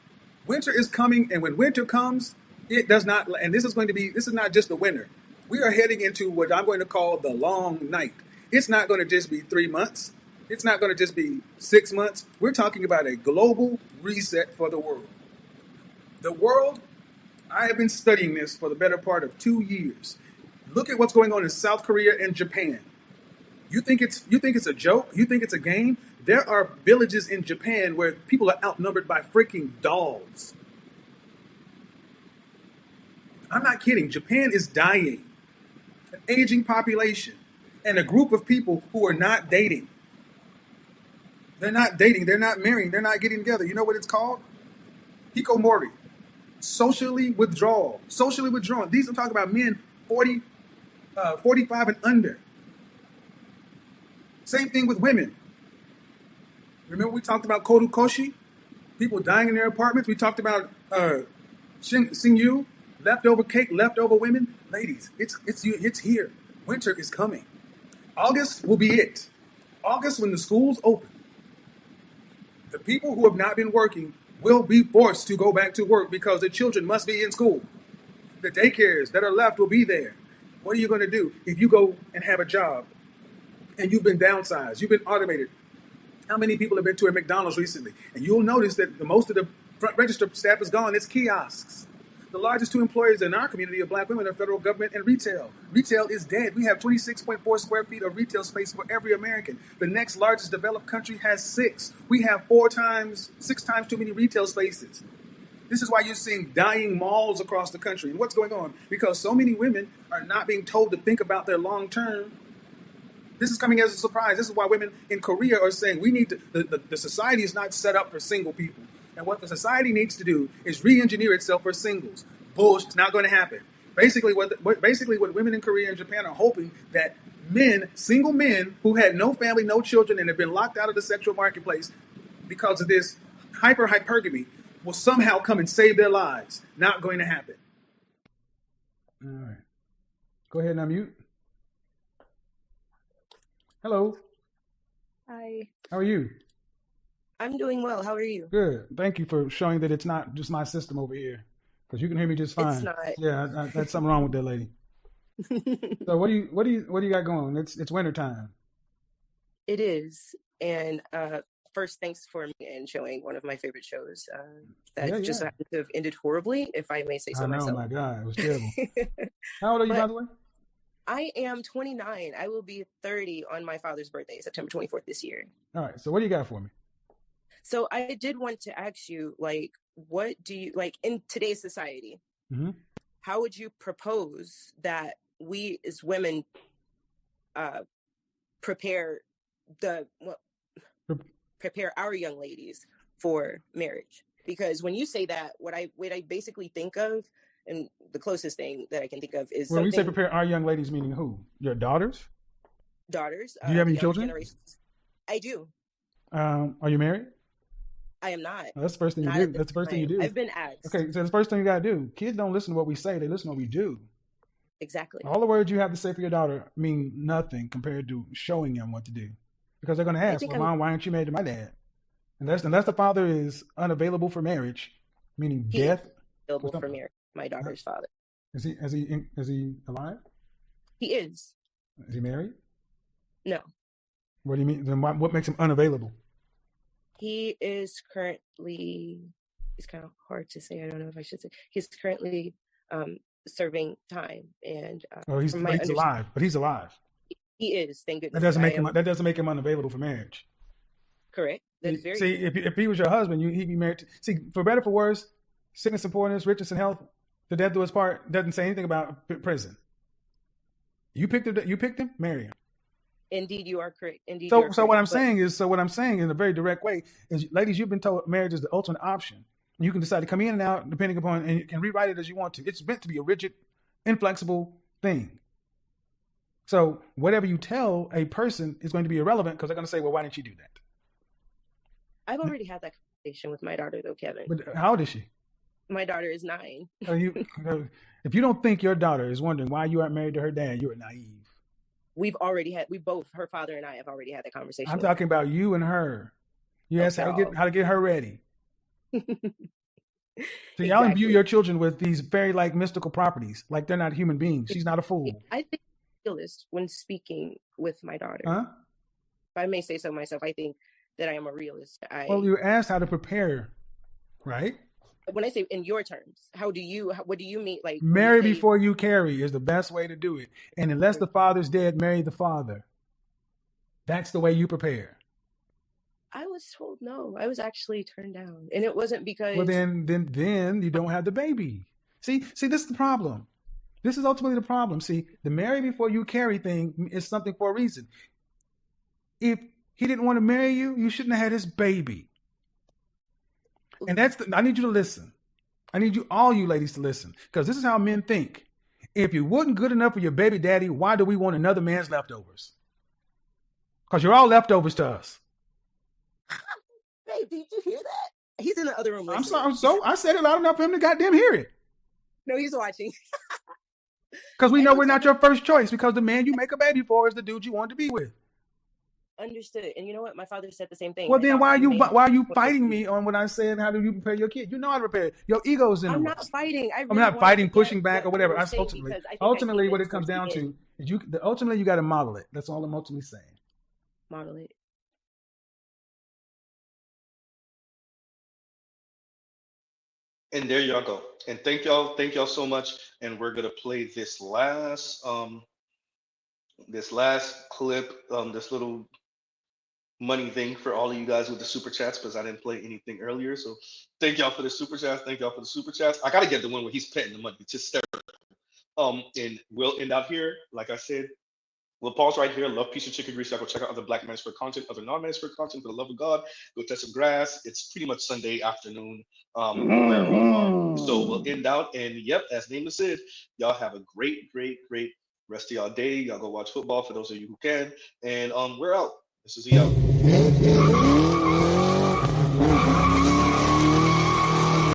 Winter is coming, and when winter comes, it does not, and this is not just the winter. We are heading into what I'm going to call the long night. It's not going to just be 3 months. It's not going to just be 6 months. We're talking about a global reset for the world. The world, I have been studying this for the better part of 2 years. Look at what's going on in South Korea and Japan. You think it's a joke? You think it's a game? There are villages in Japan where people are outnumbered by freaking dolls. I'm not kidding. Japan is dying. An aging population and a group of people who are not dating. They're not dating. They're not marrying. They're not getting together. You know what it's called? Hikomori. Socially withdrawal. Socially withdrawn. These are talking about men 45 and under. Same thing with women. Remember we talked about korukoshi? People dying in their apartments. We talked about Singyu, leftover cake, leftover women. Ladies, it's here. Winter is coming. August will be it. August, when the schools open, the people who have not been working will be forced to go back to work because the children must be in school. The daycares that are left will be there. What are you going to do if you go and have a job and you've been downsized, you've been automated? How many people have been to a McDonald's recently? And you'll notice that most of the front register staff is gone. It's kiosks. The largest 2 employers in our community of Black women are federal government and retail. Retail is dead. We have 26.4 square feet of retail space for every American. The next largest developed country has 6. We have 6 times too many retail spaces. This is why you're seeing dying malls across the country. And what's going on? Because so many women are not being told to think about their long term. This is coming as a surprise. This is why women in Korea are saying we need to, the society is not set up for single people. And what the society needs to do is re-engineer itself for singles. Bullshit. It's not going to happen. Basically, what women in Korea and Japan are hoping that single men who had no family, no children, and have been locked out of the sexual marketplace because of this hypergamy will somehow come and save their lives. Not going to happen. All right. Go ahead and unmute. Hello. Hi. How are you? I'm doing well. How are you? Good. Thank you for showing that it's not just my system over here, because you can hear me just fine. It's not. Yeah, that's something wrong with that lady. So what do you got going? It's winter time. It is, and first, thanks for me and showing one of my favorite shows that just happened to have ended horribly, if I may say so myself. Oh my God, it was terrible. How old are you, by the way? I am 29. I will be 30 on my father's birthday, September 24th this year. All right. So what do you got for me? So I did want to ask you, like, what do you like in today's society? Mm-hmm. How would you propose that we as women prepare our young ladies for marriage? Because when you say that, what I basically think of, and the closest thing that I can think of is when you say prepare our young ladies, meaning who? Your daughters? Daughters. Do you have any children? I do. Are you married? I am not. That's the first thing you do. That's the first thing you do. I've been asked. Okay, so the first thing you gotta do. Kids don't listen to what we say; they listen to what we do. Exactly. All the words you have to say for your daughter mean nothing compared to showing them what to do, because they're gonna ask, "Well, Mom, why aren't you married to my dad?" Unless the father is unavailable for marriage, meaning death. Available for marriage. My daughter's father. Is he alive? He is. Is he married? No. What do you mean? Then what makes him unavailable? He is currently. It's kind of hard to say. I don't know if I should say. He's currently serving time, and he's alive. But he's alive. He is. Thank goodness. That doesn't make him unavailable for marriage. Correct. That's very. See, if he was your husband, he'd be married. See, for better for worse, sickness and poorness, riches and health, the death do his part doesn't say anything about prison. You picked him, marry him. Indeed, you are correct. Indeed. So what I'm saying in a very direct way is, ladies, you've been told marriage is the ultimate option. You can decide to come in and out depending upon, and you can rewrite it as you want to. It's meant to be a rigid, inflexible thing. So whatever you tell a person is going to be irrelevant, because they're going to say, well, why didn't you do that? I've already had that conversation with my daughter, though, Kevin. But how old is she? My daughter is 9. If you don't think your daughter is wondering why you aren't married to her dad, you are naive. Her father and I have already had that conversation. I'm talking about you and her. You asked how to get her ready. So y'all imbue your children with these fairy-like mystical properties, like they're not human beings. She's not a fool. I think I'm a realist when speaking with my daughter. Huh? If I may say so myself, I think that I am a realist. Well, you asked how to prepare, right? When I say in your terms, what do you mean? Like, marry before you carry is the best way to do it. And unless the father's dead, marry the father. That's the way you prepare. I was told no. I was actually turned down, and it wasn't because. Well, then you don't have the baby. See, this is the problem. This is ultimately the problem. See, the marry before you carry thing is something for a reason. If he didn't want to marry you, you shouldn't have had his baby. And I need you to listen. I need all you ladies to listen, because this is how men think. If you wasn't good enough for your baby daddy, why do we want another man's leftovers? Because you're all leftovers to us. Hey, did you hear that? He's in the other room. I'm sorry. So I said it loud enough for him to goddamn hear it. No, he's watching. Because we know we're not your first choice, because the man you make a baby for is the dude you want to be with. Understood. And you know what? My father said the same thing. Well, then why are you fighting me on what I said? How do you prepare your kid? You know how to prepare. Your ego's in the way. I'm not fighting. I'm not fighting, pushing back, or whatever. Ultimately, what it comes down to is ultimately you got to model it. That's all I'm ultimately saying. Model it. And there y'all go. And thank y'all so much. And we're gonna play this last clip, this little money thing for all of you guys with the super chats, because I didn't play anything earlier. So thank y'all for the super chats. Thank y'all for the super chats. I gotta get the one where he's petting the money. It's hysterical. And we'll end out here. Like I said, We'll pause right here. Love, peace, and chicken grease. Y'all go check out other Black Manosphere content, other non-Manosphere content. For the love of God, go touch some grass. It's pretty much Sunday afternoon wherever you are. So we'll end out. And yep, as Nameless said, y'all have a great, great, great rest of y'all day. Y'all go watch football for those of you who can. And we're out. This is the out.